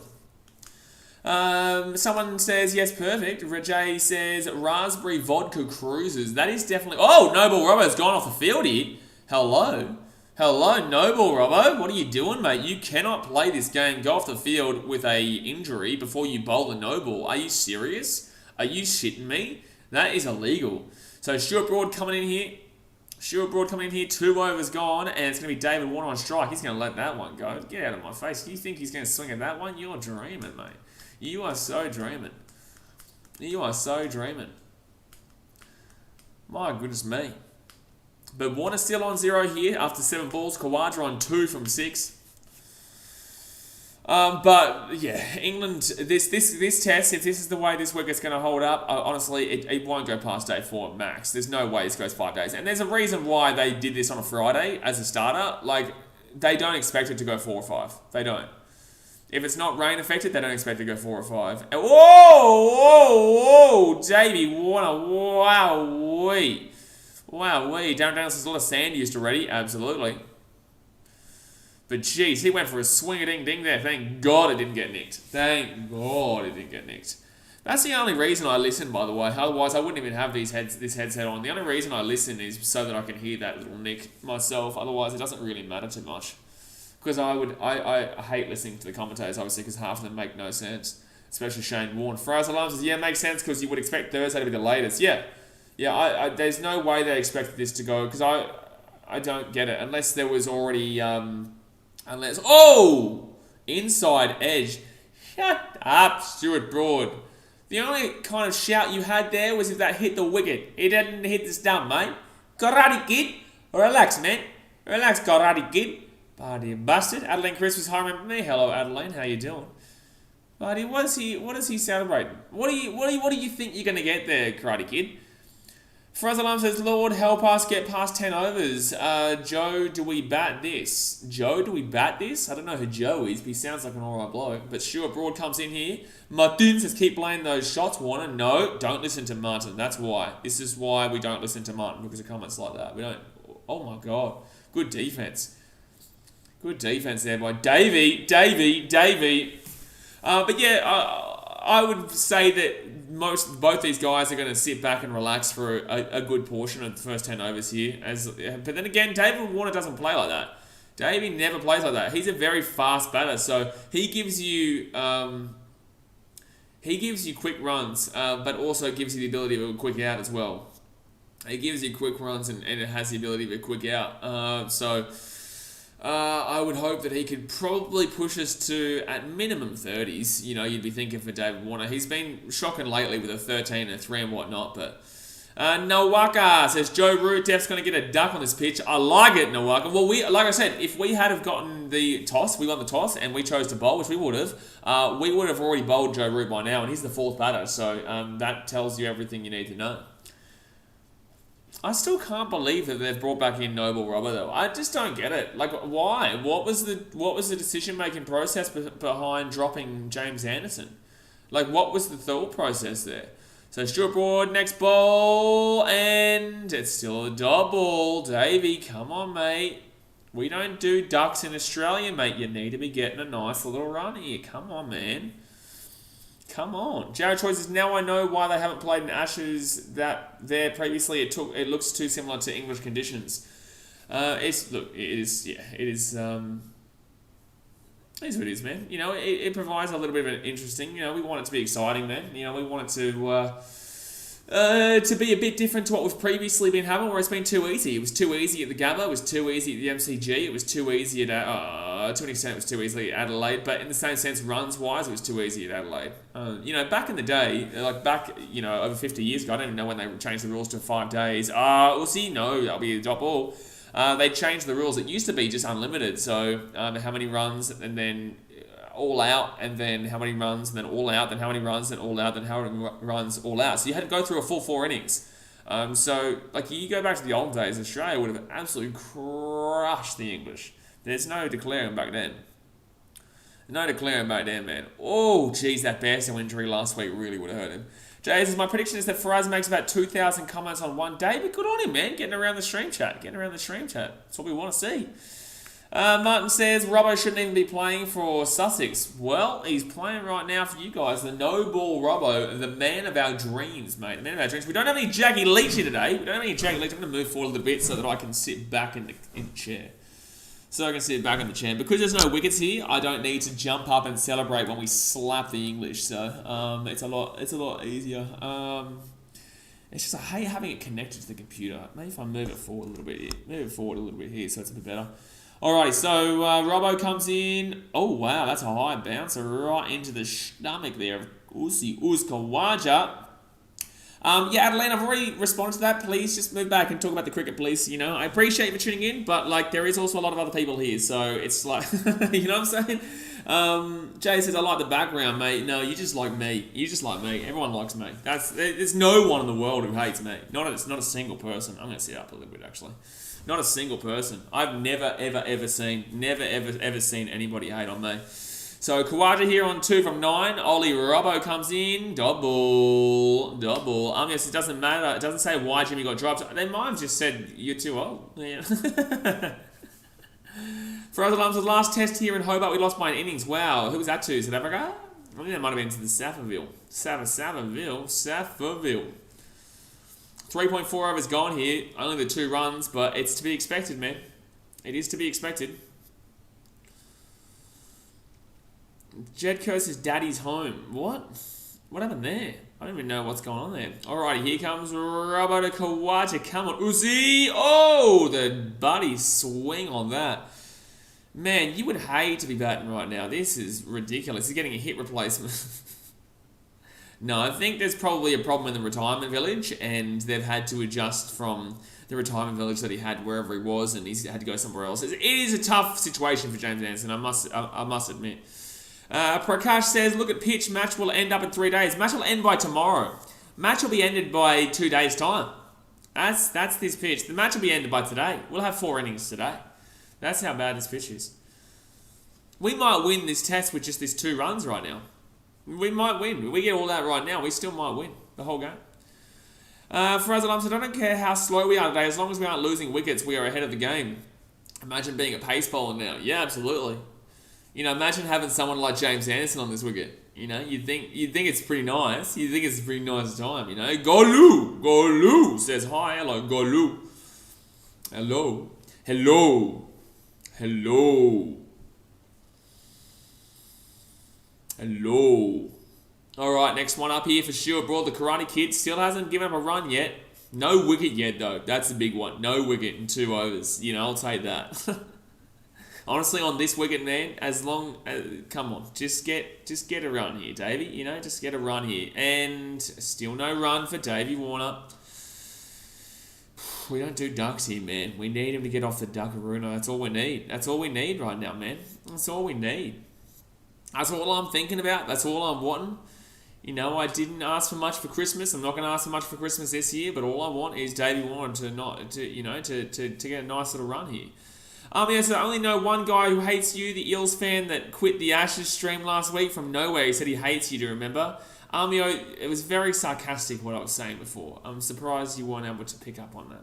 Speaker 1: Someone says, yes, perfect. Rajay says, raspberry vodka cruises. That is definitely... Oh, Noble Robbo's gone off the field here. Hello. Hello, Noble Robbo. What are you doing, mate? You cannot play this game, go off the field with a injury before you bowl a no-ball. Are you serious? Are you shitting me? That is illegal. So Stuart Broad coming in here. 2 overs gone, and it's going to be David Warner on strike. He's going to let that one go. Get out of my face. You think he's going to swing at that one? You're dreaming, mate. You are so dreaming. You are so dreaming. My goodness me. But Warner's still on 0 here after 7 balls. Kawadra on 2 from 6. But yeah, England, this test, if this is the way this wicket's going to hold up, honestly, it won't go past day 4 max. There's no way this goes 5 days. And there's a reason why they did this on a Friday as a starter. Like, they don't expect it to go 4 or 5. They don't. If it's not rain affected, they don't expect it to go 4 or 5. And whoa, Davey Warner, wow-wee. Wow-wee. Darren Daniels says a lot of sand used already. Absolutely. But geez, he went for a swing-a-ding-ding there. Thank God it didn't get nicked. Thank God it didn't get nicked. That's the only reason I listen, by the way. Otherwise, I wouldn't even have this headset on. The only reason I listen is so that I can hear that little nick myself. Otherwise, it doesn't really matter too much. Because I hate listening to the commentators, obviously, because half of them make no sense. Especially Shane Warne. Fraser Alarm says, yeah, makes sense, because you would expect Thursday to be the latest. Yeah. Yeah, there's no way they expected this to go, because I don't get it. Unless there was already... inside edge. Shut up, Stuart Broad. The only kind of shout you had there was if that hit the wicket. It didn't hit the stump, mate. Karate Kid. Relax, man. Relax, Karate Kid. Buddy, busted. Adeline Chris was home with me. Hello, Adeline. How you doing? Buddy, what is he celebrating? What do you think you're gonna get there, Karate Kid? Fraser Alarm says, Lord, help us get past 10 overs. Joe, do we bat this? Joe, do we bat this? I don't know who Joe is, but he sounds like an alright bloke. But Stuart Broad comes in here. Martin says, keep playing those shots, Warner. No, don't listen to Martin. That's why. This is why we don't listen to Martin, because of comments like that. We don't... Oh my God. Good defense. Good defense there by Davey. But yeah, I would say that both these guys are going to sit back and relax for a good portion of the first 10 overs here. But then again, David Warner doesn't play like that. Davey never plays like that. He's a very fast batter, so he gives you quick runs, but also gives you the ability of a quick out as well. He gives you quick runs and it has the ability of a quick out. I would hope that he could probably push us to, at minimum, 30s. You know, you'd be thinking for David Warner. He's been shocking lately with a 13 and a 3 and whatnot, but... Nawaka says, Joe Root, Def's going to get a duck on this pitch. I like it, Nawaka. Well, like I said, if we had have gotten the toss, we won the toss, and we chose to bowl, which we would have already bowled Joe Root by now, and he's the 4th batter, so that tells you everything you need to know. I still can't believe that they've brought back in Noble Robber, though. I just don't get it. Like, why? What was the decision-making process behind dropping James Anderson? Like, what was the thought process there? So, Stuart Broad, next ball, and it's still a double. Davey, come on, mate. We don't do ducks in Australia, mate. You need to be getting a nice little run here. Come on, man. Come on. Jared Choice says, now I know why they haven't played in Ashes that there previously. It looks too similar to English conditions. It is what it is, man. You know, it provides a little bit of an interesting, you know, we want it to be exciting, man. You know, we want it to be a bit different to what we've previously been having, where it's been too easy. It was too easy at the Gabba, it was too easy at the MCG, it was too easy at, to an extent, it was too easy at Adelaide, but in the same sense, runs-wise, it was too easy at Adelaide. You know, back in the day, you know, over 50 years ago, I don't even know when they changed the rules to 5 days. We'll see, no, that'll be a drop all. They changed the rules. It used to be just unlimited, so how many runs, and then all out, and then how many runs, and then all out, then how many runs, then all out, then how many runs, all out. So you had to go through a full 4 innings. So, like, you go back to the old days, Australia would have absolutely crushed the English. There's no declaring back then. No declaring back then, man. Oh, geez, that Bairstow injury last week really would have hurt him. Jay says, my prediction is that Faraz makes about 2,000 comments on one day, but good on him, man. Getting around the stream chat. That's what we want to see. Martin says, Robbo shouldn't even be playing for Sussex. Well, he's playing right now for you guys. The no-ball Robbo, the man of our dreams, mate. The man of our dreams. We don't have any Jackie Leach here today. I'm going to move forward a little bit so that I can sit back in the chair. Because there's no wickets here, I don't need to jump up and celebrate when we slap the English. So it's a lot easier. It's just I hate having it connected to the computer. Maybe if I move it forward a little bit here, so it's a bit better. Alrighty, so Robbo comes in. Oh wow, that's a high bouncer right into the stomach there of Uzi Uzkawaja. Yeah, Adelaide, I've already responded to that. Please just move back and talk about the cricket, please. You know, I appreciate you for tuning in, but like there is also a lot of other people here, so it's like, you know what I'm saying? Jay says, I like the background, mate. No, you just like me. Everyone likes me. There's no one in the world who hates me. Not a single person. I'm going to sit up a little bit, actually. Not a single person. I've never, ever seen anybody hate on me. So, Kawaja here on 2 from 9. Ollie Robbo comes in. Double. Yes, it doesn't matter. It doesn't say why Jimmy got dropped. They might have just said, you're too old. Yeah. For other alarms, the last test here in Hobart, we lost by an innings. Wow. Who was that to? South Africa? I think that might have been to the Saffaville. 3.4 overs gone here. Only the 2 runs, but it's to be expected, man. It is to be expected. Jed Curse is daddy's home. What? What happened there? I don't even know what's going on there. Alrighty, here comes Robbo to Kawaja. Come on, Uzi. Oh, the buddy swing on that. Man, you would hate to be batting right now. This is ridiculous. He's getting a hit replacement. No, I think there's probably a problem in the retirement village, and they've had to adjust from the retirement village that he had wherever he was, and he's had to go somewhere else. It is a tough situation for James Anderson, I must admit. Prakash says, look at pitch. Match will end up in 3 days. Match will end by tomorrow. Match will be ended by 2 days' time. That's this pitch. The match will be ended by today. We'll have 4 innings today. That's how bad this pitch is. We might win this test with just these 2 runs right now. We might win. If we get all that right now, we still might win the whole game. For us, I don't care how slow we are today. As long as we aren't losing wickets, we are ahead of the game. Imagine being a pace bowler now. Yeah, absolutely. You know, imagine having someone like James Anderson on this wicket. You know, you'd think it's pretty nice. You think it's a pretty nice time. You know, Golu says hi, hello, Golu. Hello. Alright, next one up here for sure. Broad, the Karate Kid still hasn't given up a run yet. No wicket yet, though. That's the big one. No wicket in 2 overs. You know, I'll take that. Honestly, on this wicket, man, as long as... Come on, just get a run here, Davey. You know, just get a run here. And still no run for Davey Warner. We don't do ducks here, man. We need him to get off the Duckaroo. That's all we need. That's all we need right now, man. That's all we need. That's all I'm thinking about. That's all I'm wanting. You know, I didn't ask for much for Christmas. I'm not going to ask for much for Christmas this year, but all I want is Davey Warner to get a nice little run here. So I only know one guy who hates you, the Eels fan that quit the Ashes stream last week from nowhere. He said he hates you, do you remember? It was very sarcastic what I was saying before. I'm surprised you weren't able to pick up on that.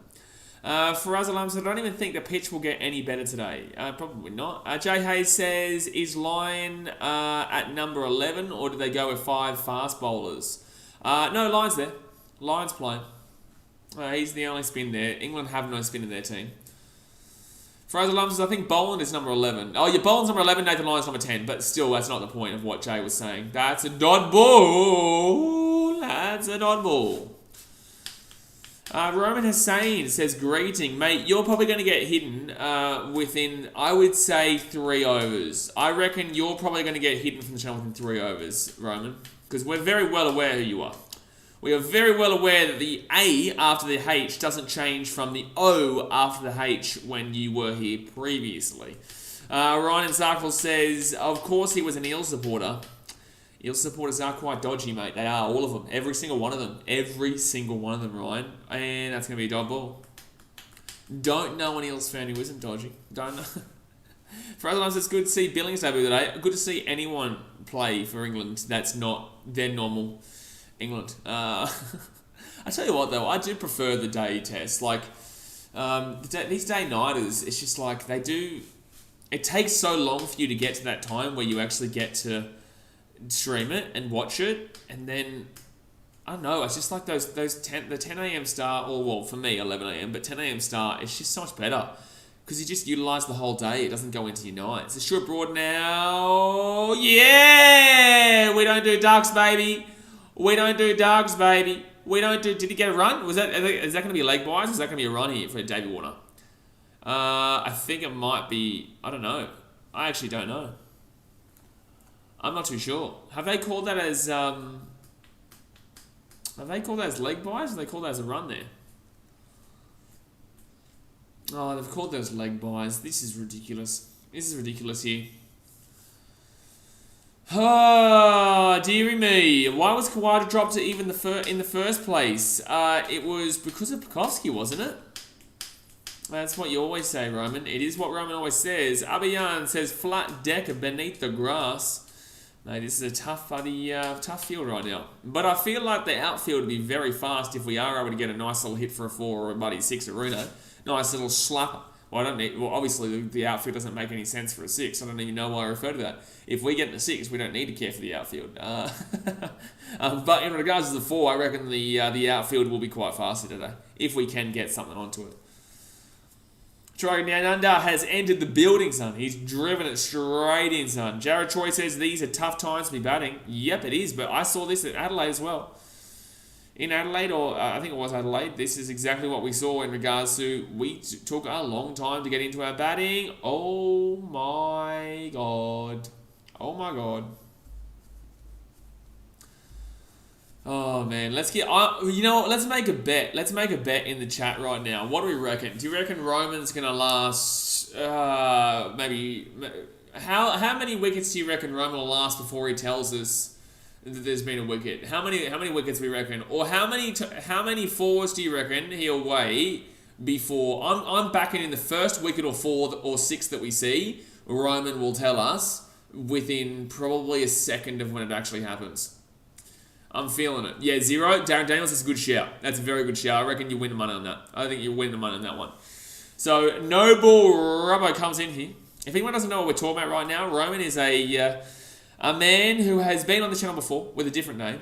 Speaker 1: Faraz said, I don't even think the pitch will get any better today. Probably not. Jay Hayes says, is Lyon at number 11 or do they go with 5 fast bowlers? No, Lyon's there. Lyon's playing. He's the only spin there. England have no spin in their team. Fraser Lum says, I think Boland is number 11. Oh, yeah, Boland's number 11, Nathan Lyon's number 10. But still, that's not the point of what Jay was saying. That's a dot ball. That's a dot ball. Roman Hussain says, greeting. Mate, you're probably going to get hidden within, I would say, 3 overs. I reckon you're probably going to get hidden from the channel within 3 overs, Roman. Because we're very well aware who you are. We are very well aware that the A after the H doesn't change from the O after the H when you were here previously. Ryan Zarkle says, of course he was an Eels supporter. Eels supporters are quite dodgy, mate. They are, all of them. Every single one of them. Every single one of them, Ryan. And that's going to be a dog ball. Don't know an Eels fan who isn't dodgy. Don't know. For other times, it's good to see Billings debut today. Good to see anyone play for England that's not their normal England. I tell you what, though, I do prefer the day test. Like, these day-nighters, it's just like they do... It takes so long for you to get to that time where you actually get to stream it and watch it, and then... I don't know, it's just like the 10 a.m. start, or well, for me, 11 a.m., but 10 a.m. start, it's just so much better. Because you just utilise the whole day. It doesn't go into your nights. It's Stuart Broad now. Yeah! We don't do ducks, baby. We don't do dogs, baby. We don't do... Did he get a run? Is that going to be a leg buys? Or is that going to be a run here for Davey Warner? I think it might be... I don't know. I actually don't know. I'm not too sure. Have they called that as... Have they called that as leg buys? Or have they called that as a run there? Oh, they've called those leg buys. This is ridiculous. This is ridiculous here. Oh, dearie me. Why was Kawhi dropped to even in the first place? It was because of Pekowski, wasn't it? That's what you always say, Roman. It is what Roman always says. Abiyan says, flat deck beneath the grass. Mate, this is a tough field right now. But I feel like the outfield would be very fast if we are able to get a nice little hit for a 4 or a buddy 6 at Runo. Nice little slapper. Well, obviously the outfield doesn't make any sense for a 6. I don't even know why I refer to that. If we get the 6, we don't need to care for the outfield. But in regards to the 4, I reckon the outfield will be quite fast today, if we can get something onto it. Troy Nyananda has entered the building, son. He's driven it straight in, son. Jared Troy says these are tough times to be batting. Yep, it is, but I saw this at Adelaide as well. In Adelaide, or I think it was Adelaide, this is exactly what we saw in regards to we took a long time to get into our batting. Oh my God. Oh my God. Oh man, let's get... you know what, let's make a bet. Let's make a bet in the chat right now. What do we reckon? Do you reckon Roman's going to last maybe... How many wickets do you reckon Roman will last before he tells us that there's been a wicket? How many wickets do we reckon? Or how many 4s do you reckon he'll weigh before... I'm backing in the first wicket or 4 or 6 that we see, Roman will tell us within probably a second of when it actually happens. I'm feeling it. Yeah, 0. Darren Daniels is a good shout. That's a very good shout. I reckon you win the money on that. I think you win the money on that one. So, Noble Rubbo comes in here. If anyone doesn't know what we're talking about right now, Roman is a man who has been on the channel before with a different name.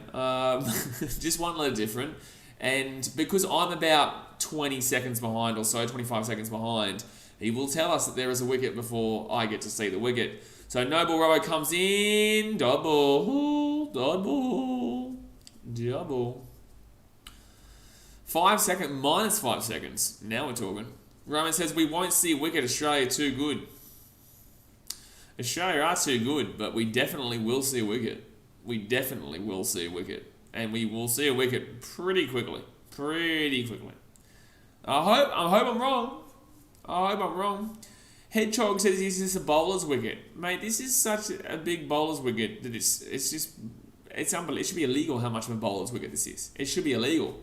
Speaker 1: Just one letter different. And because I'm about 20 seconds behind or so, 25 seconds behind, he will tell us that there is a wicket before I get to see the wicket. So Noble Rubbo comes in. Double. 5 seconds, minus 5 seconds. Now we're talking. Roman says we won't see a wicket. Australia too good. Australia are too good, but we definitely will see a wicket. We definitely will see a wicket. And we will see a wicket pretty quickly. I hope I'm wrong. Hedgehog says, is this a bowler's wicket? Mate, this is such a big bowler's wicket that it's unbelievable. It should be illegal how much of a bowler's wicket this is. It should be illegal.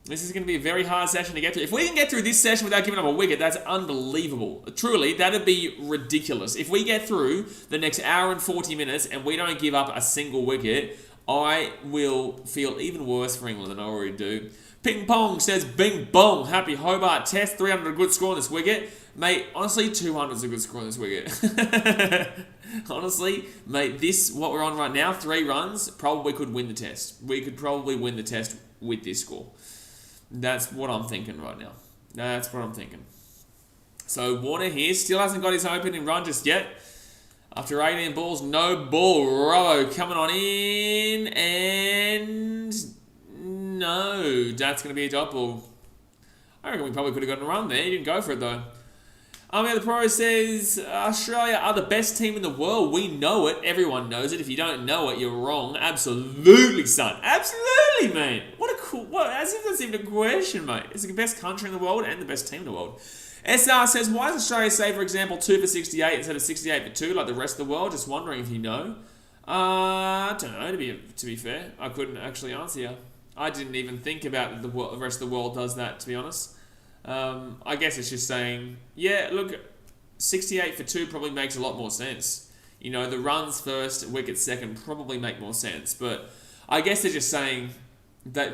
Speaker 1: This is going to be a very hard session to get through. If we can get through this session without giving up a wicket, that's unbelievable. Truly, that'd be ridiculous. If we get through the next hour and 40 minutes and we don't give up a single wicket, I will feel even worse for England than I already do. Ping Pong says, bing bong. Happy Hobart test. 300 a good score on this wicket. Mate, honestly, 200 is a good score on this wicket. Honestly, mate, what we're on right now, 3 runs, probably could win the test. We could probably win the test with this score. That's what I'm thinking right now. That's what I'm thinking. So Warner here still hasn't got his opening run just yet. After 18 balls, no ball. Robbo coming on in, and no, that's going to be a dot ball. I reckon we probably could have gotten a run there. He didn't go for it though. The Pro says, Australia are the best team in the world. We know it. Everyone knows it. If you don't know it, you're wrong. Absolutely, son. Absolutely, mate. As if that's even a question, mate. It's the best country in the world and the best team in the world. SR says, why does Australia say, for example, 2 for 68 instead of 68 for 2 like the rest of the world? Just wondering if you know. I don't know, to be fair. I couldn't actually answer you. I didn't even think about the rest of the world does that, to be honest. I guess it's just saying, yeah, look, 68 for 2 probably makes a lot more sense. You know, the runs first, wickets second probably make more sense. But I guess they're just saying that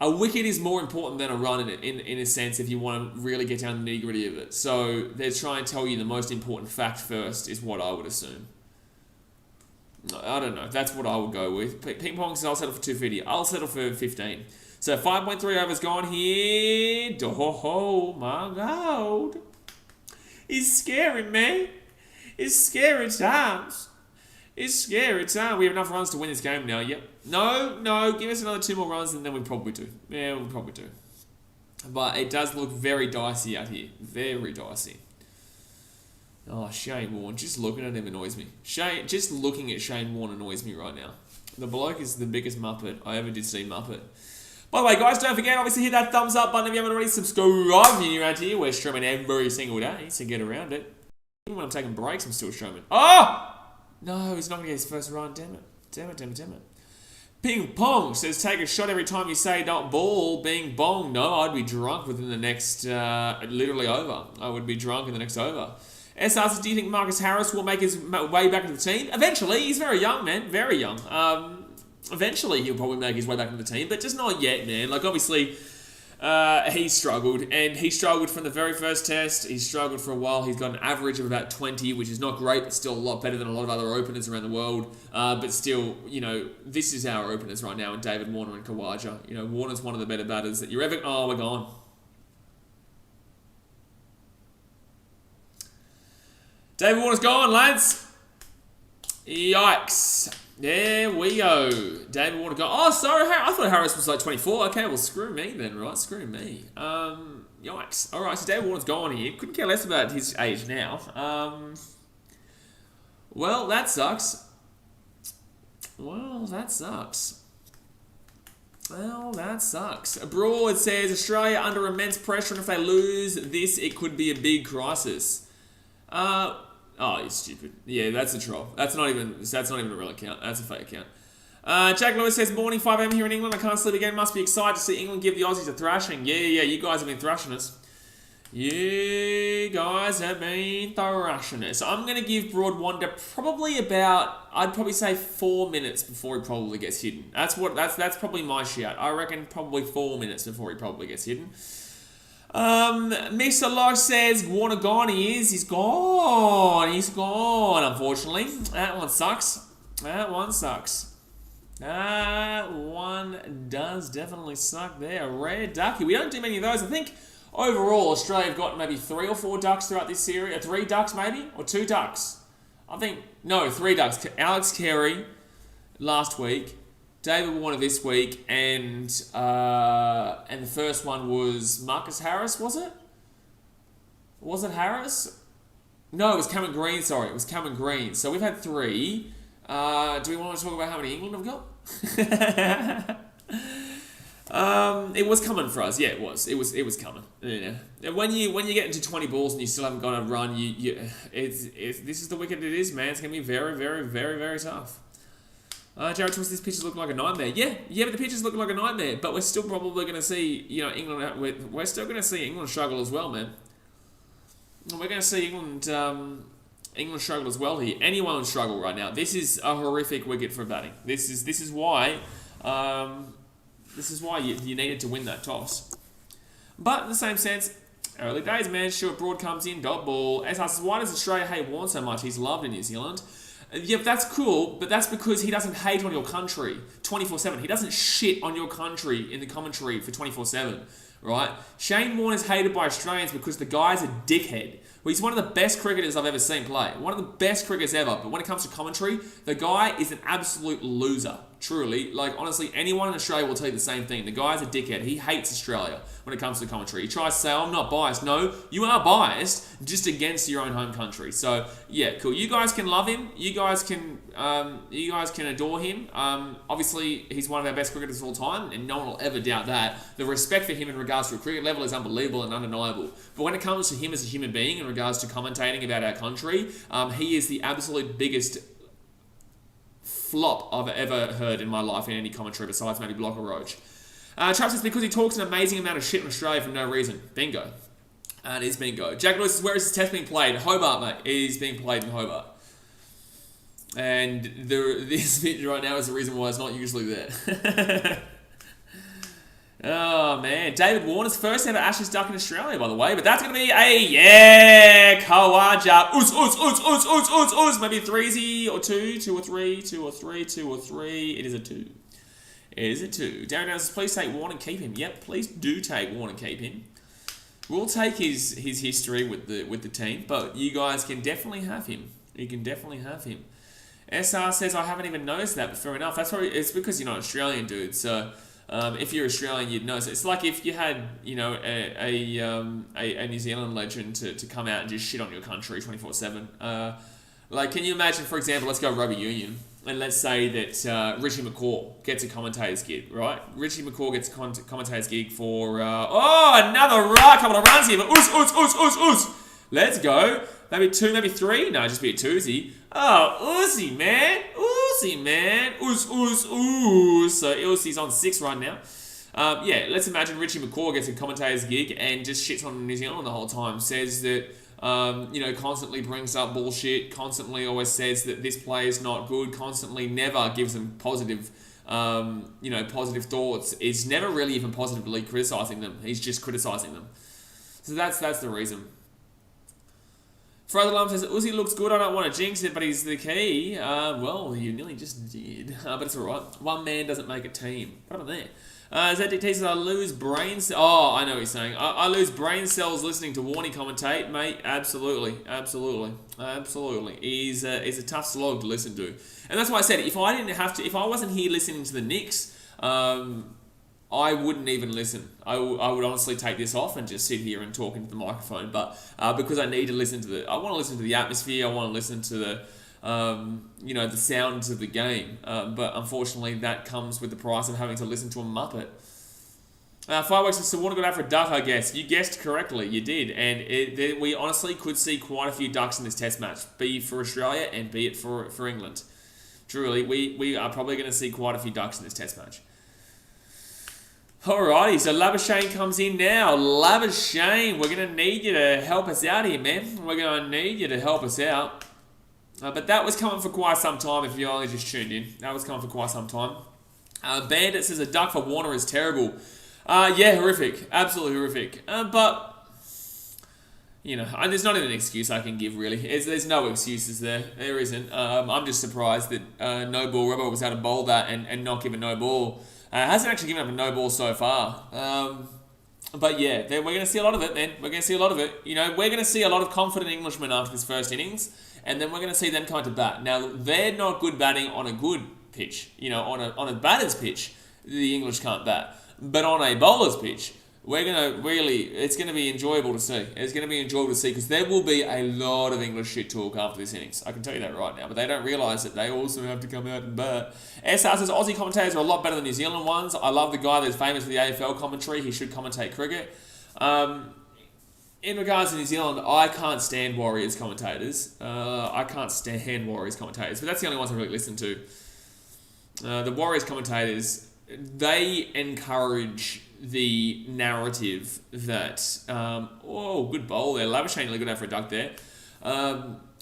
Speaker 1: a wicket is more important than a run in a sense if you want to really get down to the nitty-gritty of it. So they're trying to tell you the most important fact first is what I would assume. I don't know. That's what I would go with. Ping Pong says I'll settle for 250. I'll settle for 15. So 5.3 overs gone here. Oh my God. It's scary, man. It's scary times. It's scary time. We have enough runs to win this game now. Yep. No. Give us another 2 more runs and then we probably do. Yeah, we'll probably do. But it does look very dicey out here. Very dicey. Oh, Shane Warne. Just looking at him annoys me. Just looking at Shane Warne annoys me right now. The bloke is the biggest Muppet I ever did see Muppet. By the way, guys, don't forget, obviously, hit that thumbs up button if you haven't already. Subscribe if you're around here. We're streaming every single day, so get around it. Even when I'm taking breaks, I'm still streaming. Oh! No, he's not going to get his first run. Damn it. Ping Pong says, take a shot every time you say not ball, bing bong. No, I'd be drunk within the next, literally over. I would be drunk in the next over. SR says, do you think Marcus Harris will make his way back into the team? Eventually. He's very young, man. Very young. Eventually, he'll probably make his way back into the team, but just not yet, man. Like, obviously, he struggled, and he struggled from the very first test. He struggled for a while. He's got an average of about 20, which is not great, but still a lot better than a lot of other openers around the world. But still, you know, this is our openers right now, and David Warner and Khawaja. You know, Warner's one of the better batters that you're ever... Oh, we're gone. David Warner's gone, lads. Yikes. There we go. David Warner gone. Oh, sorry, I thought Harris was like 24. Okay, well, screw me then, right? Screw me. Yikes. All right, so David Warner's gone here. Couldn't care less about his age now. Well, that sucks. Abroad says, Australia under immense pressure, and if they lose this, it could be a big crisis. Oh, you're stupid. Yeah, that's a troll. That's not even a real account. That's a fake account. Jack Lewis says, morning, 5 a.m. here in England. I can't sleep again. Must be excited to see England give the Aussies a thrashing. Yeah, you guys have been thrashing us. You guys have been thrashing us. I'm going to give Broadwander probably about, I'd probably say 4 minutes before he probably gets hidden. That's probably my shout. I reckon probably 4 minutes before he probably gets hidden. Mr. Lodge says, Warner gone, he's gone, unfortunately. That one sucks. That one does definitely suck there. Rare ducky. We don't do many of those. I think overall Australia have got maybe 3 or 4 ducks throughout this series. 3 ducks maybe? Or 2 ducks? I think, no, 3 ducks. Alex Carey last week. David Warner this week, and the first one was Marcus Harris, was it? Was it Harris? No, it was Cameron Green, sorry. It was Cameron Green. So we've had 3. Do we want to talk about how many England have got? It was coming for us. Yeah, it was. It was coming. Yeah. And when you get into 20 balls and you still haven't got a run, this is the wicket it is, man. It's going to be very, very, very, very tough. Jared Twist, these pitches look like a nightmare. Yeah, but the pitches look like a nightmare. But we're still probably going to see, England. We're still going to see England struggle as well, man. We're going to see England struggle as well here. Anyone will struggle right now. This is a horrific wicket for batting. This is why This is why you needed to win that toss. But in the same sense, early days, man. Stuart Broad comes in, dot ball. SR says, why does Australia hate Warren so much? He's loved in New Zealand. Yeah, that's cool, but that's because he doesn't hate on your country 24/7. He doesn't shit on your country in the commentary for 24/7, right? Shane Warne is hated by Australians because the guy's a dickhead. Well, he's one of the best cricketers I've ever seen play. One of the best cricketers ever. But when it comes to commentary, the guy is an absolute loser. Truly. Like, honestly, anyone in Australia will tell you the same thing. The guy's a dickhead. He hates Australia when it comes to commentary. He tries to say, oh, I'm not biased. No, you are biased, just against your own home country. So, yeah, cool. You guys can love him. You guys can adore him. Obviously, he's one of our best cricketers of all time, and no one will ever doubt that. The respect for him in regards to a cricket level is unbelievable and undeniable. But when it comes to him as a human being in regards to commentating about our country, he is the absolute biggest flop I've ever heard in my life in any commentary besides maybe Block or Roach. Trap says because he talks an amazing amount of shit in Australia for no reason. Bingo. And it is bingo. Jack Lewis says, where is this test being played? Hobart, mate. It is being played in Hobart. And this picture right now is the reason why it's not usually there. Oh, man. David Warner's first ever Ashes duck in Australia, by the way. But that's going to be a, Kawaja. Us. Maybe a threesy or two or three. It is a 2. It is a 2. Darren Downs says, please take Warner and keep him. Yep, please do take Warner and keep him. We'll take his history with the team, but you guys can definitely have him. You can definitely have him. SR says, I haven't even noticed that, but fair enough. That's probably, it's because you're not Australian, dude. So, if you're Australian, you'd notice it. It's like if you had, a New Zealand legend to come out and just shit on your country 24/7. Like, can you imagine, for example, let's go rugby union, and let's say that Richie McCaw gets a commentator's gig, right? Richie McCaw gets a commentator's gig for, another couple of runs here, but us. Let's go. Maybe 2, maybe 3. No, just be a twosy. Oh, Uzi, man. Us. So Uzi's on 6 right now. Yeah, let's imagine Richie McCaw gets a commentator's gig and just shits on New Zealand the whole time. Says that, constantly brings up bullshit, constantly always says that this player's not good, constantly never gives them positive thoughts. Is never really even positively criticising them. He's just criticising them. So that's the reason. Frozen Alarm says, Uzi looks good, I don't want to jinx it, but he's the key. Well, you nearly just did. But it's alright. One man doesn't make a team. Put him there. ZDT says, I lose brain cells. Oh, I know what he's saying. I lose brain cells listening to Warnie commentate, mate. Absolutely. He's a tough slog to listen to. And that's why I said, if I wasn't here listening to the Knicks, I wouldn't even listen. I would honestly take this off and just sit here and talk into the microphone. But because I need to I want to listen to the atmosphere. I want to listen to the, the sounds of the game. But unfortunately, that comes with the price of having to listen to a Muppet. Fireworks says, so what a good out for a duck, I guess. You guessed correctly. You did. And we honestly could see quite a few ducks in this test match. Be it for Australia and be it for England. Truly, we are probably going to see quite a few ducks in this test match. Alrighty, so Labuschagne comes in now. Labuschagne, we're going to need you to help us out here, man. We're going to need you to help us out. But that was coming for quite some time if you only just tuned in. That was coming for quite some time. Bandit says a duck for Warner is terrible. Yeah, horrific. Absolutely horrific. But, there's not even an excuse I can give, really. There's no excuses there. There isn't. I'm just surprised that No Ball Rubber was able to bowl that and not give a no ball. Hasn't actually given up a no ball so far. But yeah, we're going to see a lot of it, man. We're going to see a lot of it. We're going to see a lot of confident Englishmen after this first innings, and then we're going to see them come to bat. Now, they're not good batting on a good pitch. On a batter's pitch, the English can't bat. But on a bowler's pitch, it's going to be enjoyable to see. It's going to be enjoyable to see because there will be a lot of English shit talk after this innings. I can tell you that right now. But they don't realise that they also have to come out and bat. SR says Aussie commentators are a lot better than New Zealand ones. I love the guy that's famous for the AFL commentary. He should commentate cricket. In regards to New Zealand, I can't stand Warriors commentators. But that's the only ones I really listen to. The Warriors commentators, they encourage the narrative that, good bowl there. Labuschagne really good out for a duck there.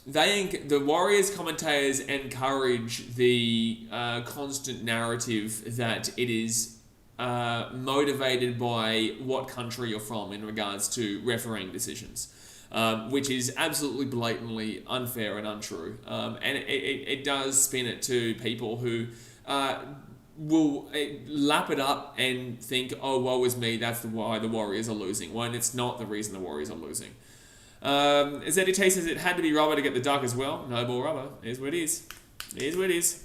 Speaker 1: The Warriors commentators encourage the constant narrative that it is motivated by what country you're from in regards to refereeing decisions, which is absolutely blatantly unfair and untrue. And it does spin it to people who will lap it up and think, oh, woe is me, that's why the Warriors are losing, when it's not the reason the Warriors are losing. ZDT says it had to be rubber to get the duck as well. No ball rubber. Here's what it is. Here's what it is.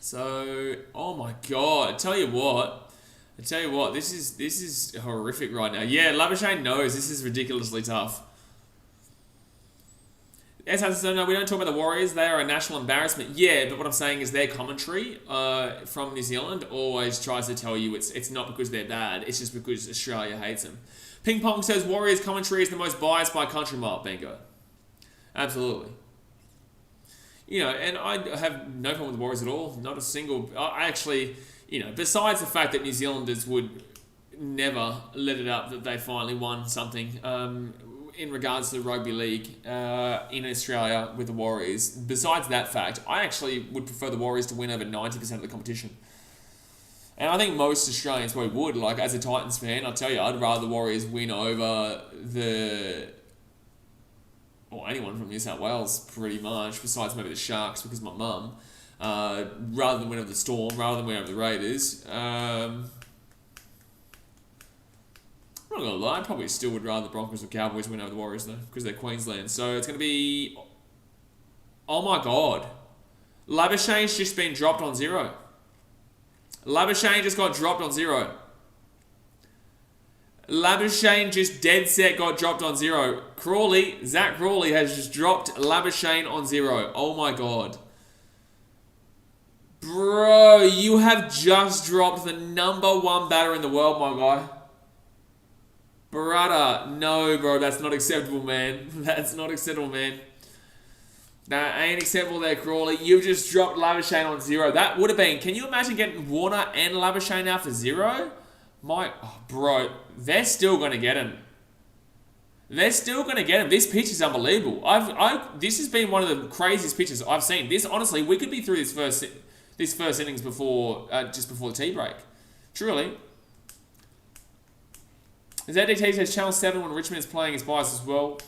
Speaker 1: So, oh my god, I tell you what, this is horrific right now. Yeah, Labuschagne knows this is ridiculously tough. No, we don't talk about the Warriors. They are a national embarrassment. Yeah, but what I'm saying is their commentary from New Zealand always tries to tell you it's not because they're bad. It's just because Australia hates them. Ping Pong says Warriors commentary is the most biased by country mile. Bingo. Absolutely. You know, and I have no problem with the Warriors at all. Not a single... I actually, you know, besides the fact that New Zealanders would never let it up that they finally won something in regards to the rugby league in Australia with the Warriors. Besides that fact, I actually would prefer the Warriors to win over 90% of the competition. And I think most Australians probably would. Like, as a Titans fan, I'll tell you, I'd rather the Warriors win over or anyone from New South Wales, pretty much, besides maybe the Sharks, because my mum, rather than win over the Storm, rather than win over the Raiders. I'm not going to lie, I probably still would rather the Broncos or Cowboys win over the Warriors, though, because they're Queensland. So it's going to be... Oh my god. Labuschagne's just been dropped on 0. Labuschagne just got dropped on 0. Labuschagne just dead set got dropped on 0. Zach Crawley has just dropped Labuschagne on 0. Oh my god. Bro, you have just dropped the #1 batter in the world, my guy. Brother, no, bro, that's not acceptable, man. That's not acceptable, man. That ain't acceptable there, Crawley. You've just dropped Labuschagne on 0. That would have been... Can you imagine getting Warner and Labuschagne out for 0? Bro, they're still going to get him. They're still going to get him. This pitch is unbelievable. This has been one of the craziest pitches I've seen. This, honestly, we could be through this first innings before, just before the tea break. Truly. ZDT says Channel 7 when Richmond is playing is biased as well.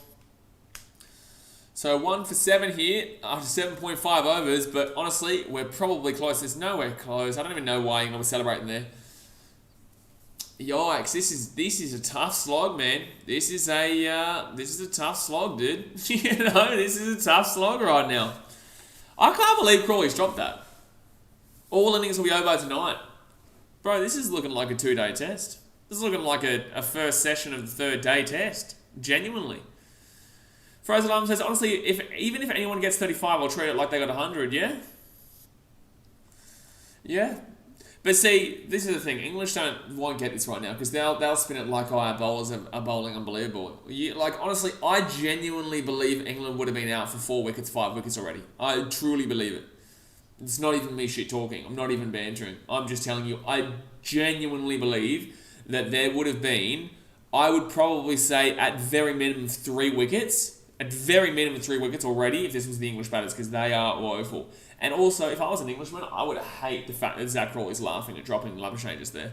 Speaker 1: So 1 for 7 here after 7.5 overs, but honestly, we're probably close. There's nowhere close. I don't even know why England was celebrating there. Yikes! This is a tough slog, man. This is a tough slog, dude. You know, this is a tough slog right now. I can't believe Crawley's dropped that. All innings will be over tonight, bro. This is looking like a 2-day test. This is looking like a first session of the 3rd day test. Genuinely. Frozen Arm says, honestly, even if anyone gets 35, I'll treat it like they got 100, yeah? Yeah. But see, this is the thing. English won't get this right now because they'll spin it like, our bowlers are bowling unbelievable. Honestly, I genuinely believe England would have been out for 4 wickets, 5 wickets already. I truly believe it. It's not even me shit talking. I'm not even bantering. I'm just telling you, I genuinely believe that there would have been, I would probably say, at very minimum 3 wickets. At very minimum 3 wickets already if this was the English batters because they are woeful. And also, if I was an Englishman, I would hate the fact that Zach Crawley's laughing at dropping Labuschagne just there.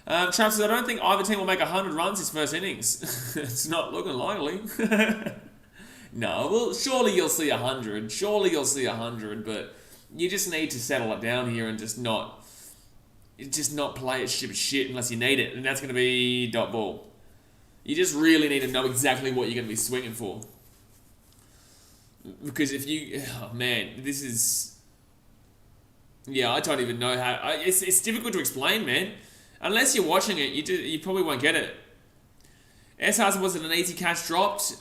Speaker 1: Trav says, I don't think either team will make 100 runs this first innings. It's not looking likely. No, well, surely you'll see 100. Surely you'll see 100, but you just need to settle it down here and just not play it stupid shit unless you need it. And that's going to be dot ball. You just really need to know exactly what you're going to be swinging for. Because if you... Oh, man, this is... Yeah, I don't even know how... It's difficult to explain, man. Unless you're watching it, you probably won't get it. SR was it an easy catch dropped?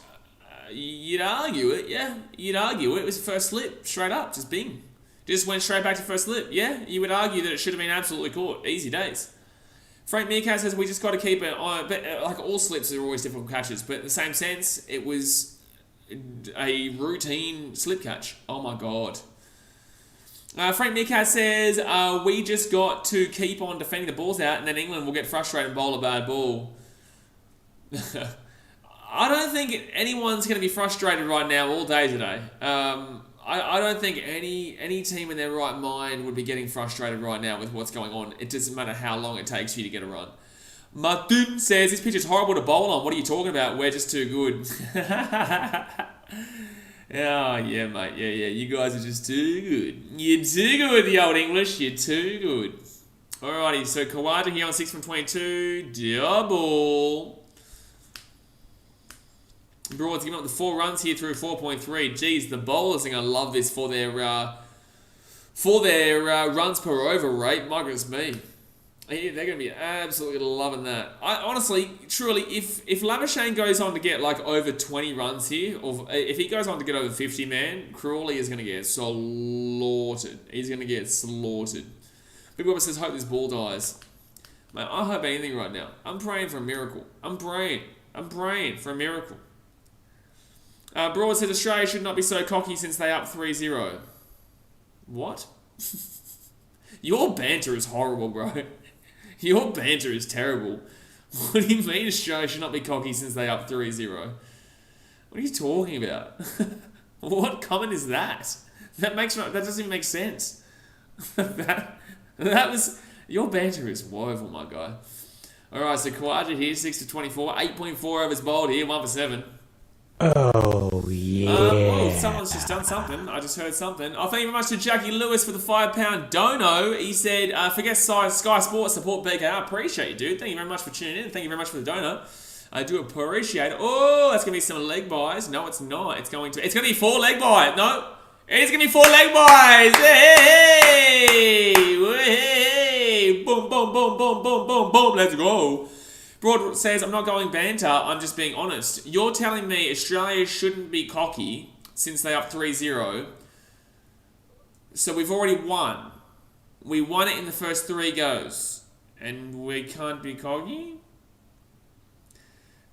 Speaker 1: You'd argue it, yeah. You'd argue it. It was first slip, straight up, just bing. Just went straight back to first slip. Yeah, you would argue that it should have been absolutely caught. Easy days. Frank Meerkat says we just got to keep it on. But like all slips are always difficult catches. But in the same sense, it was a routine slip catch. Oh my god. Frank Meerkat says we just got to keep on defending the balls out, and then England will get frustrated and bowl a bad ball. I don't think anyone's going to be frustrated right now all day today. I don't think any team in their right mind would be getting frustrated right now with what's going on. It doesn't matter how long it takes for you to get a run. Martin says, this pitch is horrible to bowl on. What are you talking about? We're just too good. Oh, yeah, mate. Yeah. You guys are just too good. You're too good with the old English. You're too good. Alrighty, so Kawaja here on 6 from 22. Double. Broad's giving up the 4 runs here through 4.3. Geez, the bowlers are going to love this for their runs per over rate. My goodness me. They're going to be absolutely loving that. Honestly, truly, if Labuschagne goes on to get like over 20 runs here, or if he goes on to get over 50, man, Crawley is going to get slaughtered. He's going to get slaughtered. Big Robert says, hope this ball dies. Man, I hope anything right now. I'm praying for a miracle. I'm praying for a miracle. Broad said, Australia should not be so cocky since they up 3-0. What? Your banter is horrible, bro. Your banter is terrible. What do you mean Australia should not be cocky since they up 3-0? What are you talking about? What comment is that? That doesn't even make sense. that was... Your banter is woeful, my guy. Alright, so Kawaja here, 6 to 24. 8.4 overs bowled here, 1 for 7.
Speaker 2: Oh, yeah.
Speaker 1: Whoa, someone's just done something. I just heard something. Oh, thank you very much to Jackie Lewis for the £5 dono. He said, forget Sky Sports, support BKR. I appreciate you, dude. Thank you very much for tuning in. Thank you very much for the dono. I do appreciate it. Oh, that's going to be some leg buys. No, it's not. It's going to be 4 leg buys. No, it's going to be 4 leg buys. Hey! Hey! Boom, boom, boom, boom, boom, boom, boom. Let's go. Broad says, I'm not going banter, I'm just being honest. You're telling me Australia shouldn't be cocky since they up 3-0. So we've already won. We won it in the first 3 goes. And we can't be cocky?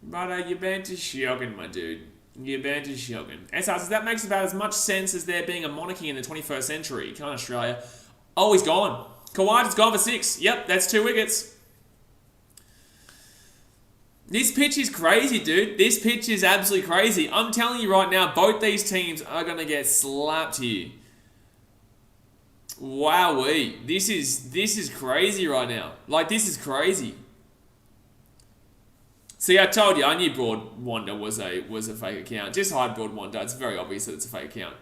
Speaker 1: But your banter's shocking, my dude. Your banter's shocking. SR says, that makes about as much sense as there being a monarchy in the 21st century. Can't Australia? Oh, he's gone. Kawaja's gone for 6. Yep, that's 2 wickets. This pitch is crazy, dude. This pitch is absolutely crazy. I'm telling you right now, both these teams are going to get slapped here. Wowee. This is crazy right now. Like, this is crazy. See, I told you, I knew Broad Wonder was a fake account. Just hide Broad Wonder. It's very obvious that it's a fake account.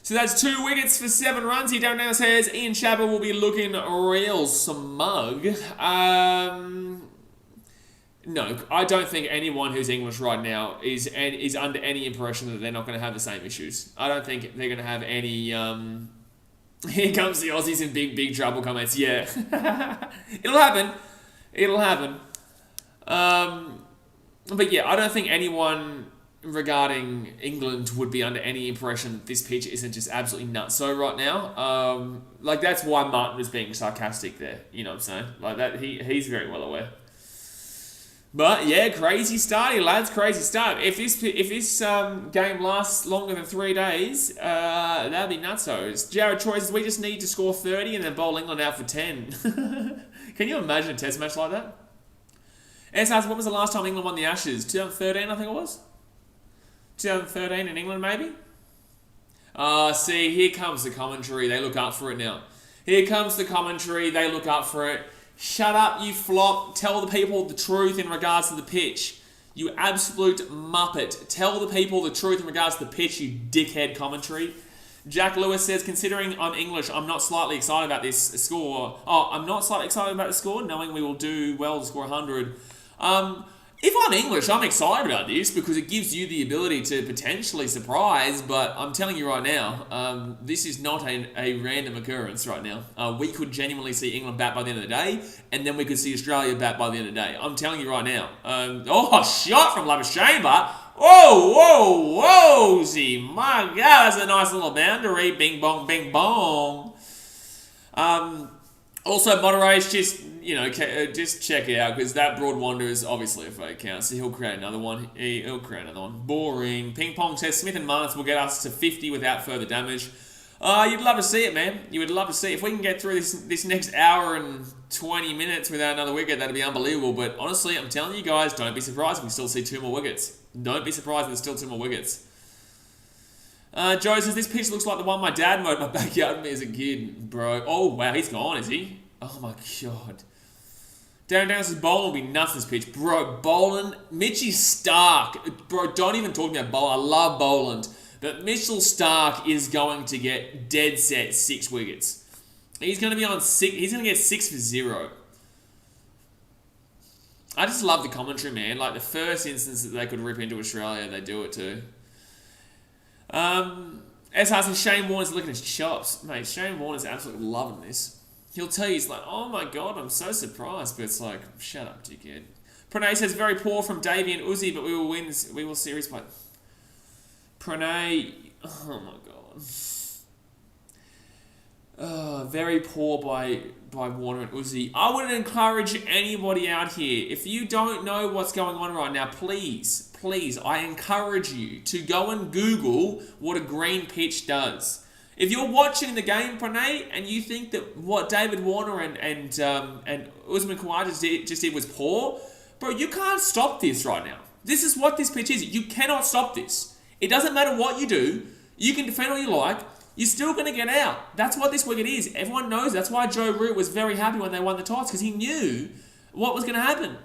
Speaker 1: So that's 2 wickets for 7 runs. He down now says Ian Chabot will be looking real smug. No, I don't think anyone who's English right now is under any impression that they're not going to have the same issues. I don't think they're going to have any... Here comes the Aussies in big trouble comments. Yeah. It'll happen. It'll happen. But yeah, I don't think anyone regarding England would be under any impression that this pitch isn't just absolutely nutso right now. Like, that's why Martin was being sarcastic there. You know what I'm saying? Like, that he's very well aware. But yeah, crazy start, lads. Crazy start. If this game lasts longer than 3 days, that'd be nutsos. Jared Troy says we just need to score 30 and then bowl England out for 10. Can you imagine a test match like that? S when was the last time England won the Ashes? 2013, I think it was. 2013 in England, maybe. See, here comes the commentary. They look up for it now. Here comes the commentary. They look up for it. Shut up, you flop. Tell the people the truth in regards to the pitch. You absolute muppet. Tell the people the truth in regards to the pitch, you dickhead commentary. Jack Lewis says, considering I'm English, I'm not slightly excited about this score. Oh, I'm not slightly excited about the score, knowing we will do well to score 100. If I'm English, I'm excited about this because it gives you the ability to potentially surprise, but I'm telling you right now, this is not a random occurrence right now. We could genuinely see England bat by the end of the day, and then we could see Australia bat by the end of the day. I'm telling you right now. Shot from Labuschagne, but whoa, see, my God, that's a nice little boundary. Bing bong, bing bong. Also, moderation, just check it out, because that Broad Wonder is obviously a fake account, so he'll create another one. Boring. Ping Pong says Smith and Martins will get us to 50 without further damage. You'd love to see it, man. You would love to see it. If we can get through this next hour and 20 minutes without another wicket, that'd be unbelievable. But honestly, I'm telling you guys, don't be surprised if we still see 2 more wickets. Don't be surprised if there's still 2 more wickets. Joe says, this pitch looks like the one my dad mowed my backyard with me as a kid, bro. Oh, wow, he's gone, is he? Oh, my God. Darren Downs says, Boland will be nuts this pitch. Bro, Boland, Mitchie Stark. Bro, don't even talk about Boland. I love Boland. But Mitchell Stark is going to get dead set 6 wickets. He's going to be on 6. He's going to get 6 for 0. I just love the commentary, man. Like, the first instance that they could rip into Australia, they do it too. SR says, Shane Warner's looking at chops. Mate, Shane Warner's absolutely loving this. He'll tell you, he's like, oh my God, I'm so surprised. But it's like, shut up, dickhead. Pranay says, very poor from Davey and Uzi, but we will win. We will series by... Pranay, oh my God. Very poor by Warner and Uzi. I wouldn't encourage anybody out here. If you don't know what's going on right now, please, I encourage you to go and Google what a green pitch does. If you're watching the game, Pranay, and you think that what David Warner and Usman Khawaja just did was poor, bro, you can't stop this right now. This is what this pitch is. You cannot stop this. It doesn't matter what you do. You can defend all you like. You're still going to get out. That's what this wicket is. Everyone knows. That's why Joe Root was very happy when they won the toss, because he knew what was going to happen.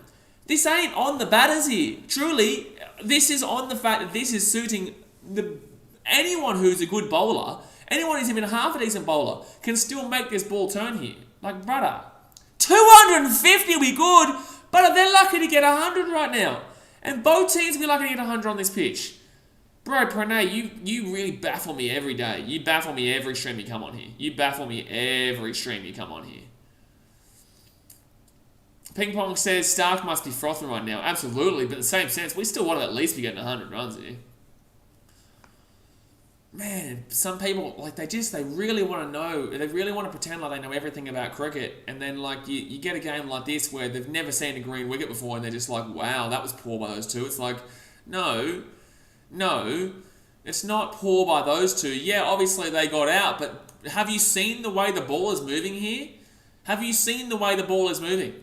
Speaker 1: This ain't on the batters here. Truly, this is on the fact that this is suiting anyone who's a good bowler. Anyone who's even half a decent bowler can still make this ball turn here. Like, brother, 250 will be good, but they're lucky to get 100 right now. And both teams will be lucky to get 100 on this pitch. Bro, Pranay, you really baffle me every day. You baffle me every stream you come on here. You baffle me every stream you come on here. Ping Pong says Stark must be frothing right now. Absolutely, but in the same sense, we still want to at least be getting 100 runs here. Man, some people, like, they really want to know, they really want to pretend like they know everything about cricket, and then, like, you get a game like this where they've never seen a green wicket before, and they're just like, wow, that was poor by those two. It's like, no, it's not poor by those two. Yeah, obviously they got out, but have you seen the way the ball is moving here? Have you seen the way the ball is moving?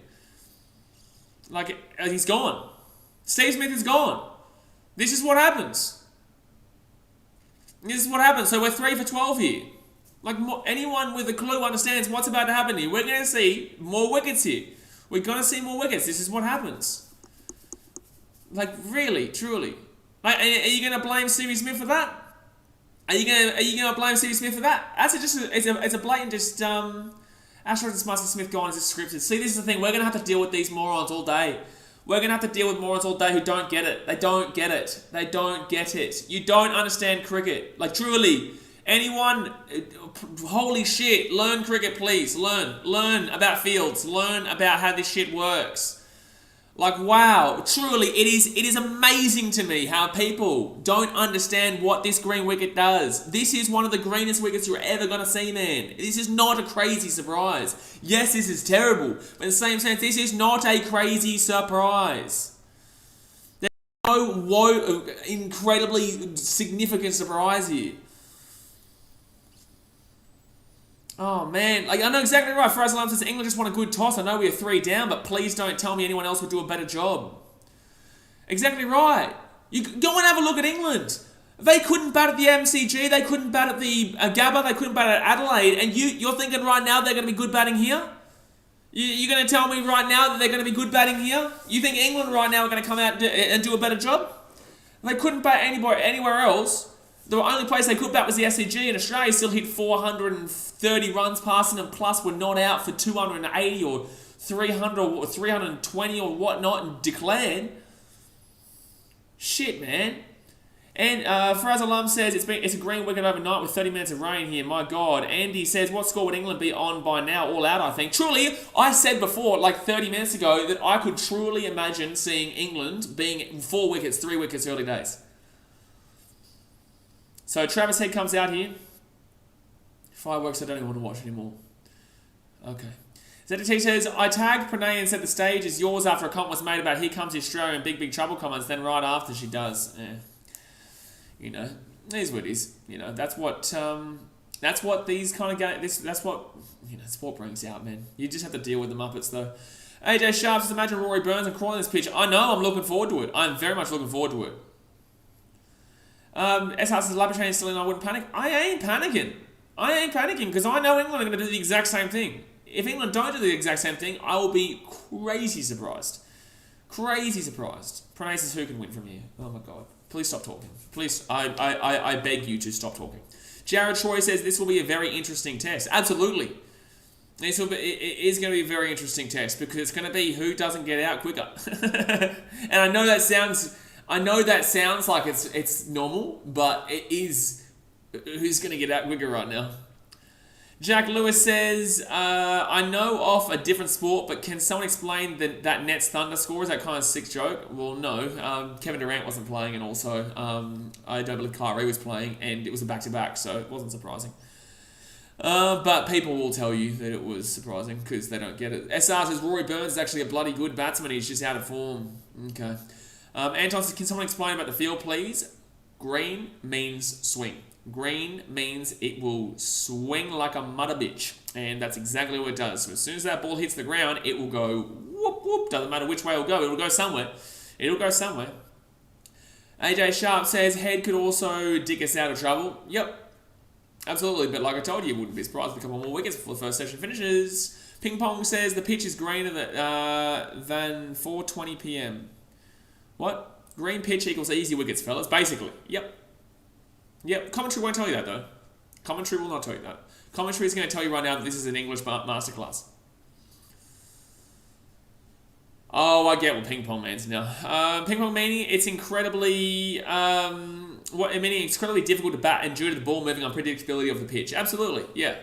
Speaker 1: Like, he's gone. Steve Smith is gone. This is what happens. This is what happens. So we're 3 for 12 here. Like, anyone with a clue understands what's about to happen here. We're going to see more wickets here. We're going to see more wickets. This is what happens. Like, really, truly. Like, are you going to blame Stevie Smith for that? Are you going to blame Stevie Smith for that? It's a blatant just Astros and Smarty Smith gone as a scripted. See, this is the thing. We're going to have to deal with these morons all day. We're going to have to deal with morons all day who don't get it. They don't get it. They don't get it. You don't understand cricket. Like, truly, anyone, holy shit, learn cricket, please. Learn about fields. Learn about how this shit works. Like, wow, truly, it is amazing to me how people don't understand what this green wicket does. This is one of the greenest wickets you're ever going to see, man. This is not a crazy surprise. Yes, this is terrible, but in the same sense, this is not a crazy surprise. There's no incredibly significant surprise here. Oh, man. Like, I know exactly right. Faraz Alam says England just won a good toss. I know we are 3 down, but please don't tell me anyone else would do a better job. Exactly right. You go and have a look at England. They couldn't bat at the MCG. They couldn't bat at the Gabba. They couldn't bat at Adelaide. And you're thinking right now they're going to be good batting here? You're going to tell me right now that they're going to be good batting here? You think England right now are going to come out and do a better job? They couldn't bat anywhere else. The only place they could bat was the SCG, and Australia still hit 430 runs passing them, plus were not out for 280 or 300 or 320 or whatnot and declared. Shit, man. And Faraz Alam says it's a green wicket overnight with 30 minutes of rain here. My God. Andy says, what score would England be on by now? All out, I think. Truly, I said before, like 30 minutes ago, that I could truly imagine seeing England being 4 wickets, 3 wickets early days. So Travis Head comes out here. Fireworks I don't even want to watch anymore. Okay. ZT says, I tagged Pranay and said the stage is yours after a comment was made about here comes Australia and big trouble comments, then right after she does. You know, it is what it is. You know, that's what these kind of games, that's what, you know, sport brings out, man. You just have to deal with the Muppets though. AJ Sharp says, imagine Rory Burns and crawling this pitch. I know, I'm looking forward to it. I'm very much looking forward to it. SR says Labuschagne still in, I wouldn't panic. I ain't panicking because I know England are going to do the exact same thing. If England don't do the exact same thing, I will be crazy surprised. Crazy surprised. Pranay says, who can win from here? Oh my god. Please stop talking. Please, I beg you to stop talking. Jared Troy says, this will be a very interesting test. Absolutely. It is going to be a very interesting test because it's going to be who doesn't get out quicker. And I know that sounds like it's normal, but it is who's going to get out quicker right now. Jack Lewis says, I know off a different sport, but can someone explain that Nets Thunder score? Is that kind of sick joke? Well, no. Kevin Durant wasn't playing, and also I don't believe Kyrie was playing, and it was a back-to-back, so it wasn't surprising. But people will tell you that it was surprising because they don't get it. SR says, Rory Burns is actually a bloody good batsman. He's just out of form. Okay. Anton says, can someone explain about the field, please? Green means swing. Green means it will swing like a mother bitch. And that's exactly what it does. So as soon as that ball hits the ground, it will go whoop whoop. Doesn't matter which way it'll go. It'll go somewhere. It'll go somewhere. AJ Sharp says, head could also dig us out of trouble. Yep. Absolutely. But like I told you, wouldn't be surprised if a couple more wickets before the first session finishes. Ping Pong says, the pitch is greener than 4:20 p.m. What? Green pitch equals easy wickets, fellas. Basically. Yep. Commentary won't tell you that, though. Commentary will not tell you that. Commentary is going to tell you right now that this is an English masterclass. Oh, I get what ping pong means now. Ping pong meaning it's incredibly, incredibly difficult to bat and due to the ball moving unpredictability of the pitch. Absolutely, yeah.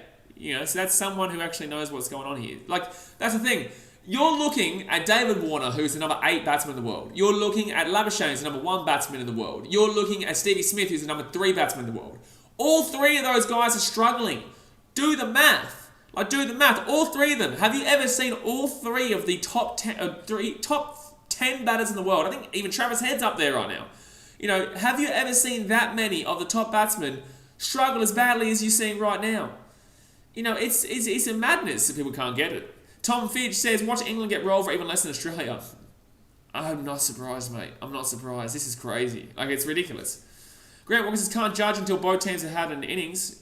Speaker 1: So that's someone who actually knows what's going on here. Like, that's the thing. You're looking at David Warner, who's the number 8 batsman in the world. You're looking at Labuschagne, who's the number 1 batsman in the world. You're looking at Stevie Smith, who's the number 3 batsman in the world. All 3 of those guys are struggling. Do the math. Do the math. All 3 of them. Have you ever seen all 3 of the top 10 batters in the world? I think even Travis Head's up there right now. Have you ever seen that many of the top batsmen struggle as badly as you're seeing right now? It's a madness if people can't get it. Tom Fidge says, watch England get rolled for even less than Australia. I'm not surprised, mate. I'm not surprised. This is crazy. It's ridiculous. Grant Walker says, can't judge until both teams have had an innings.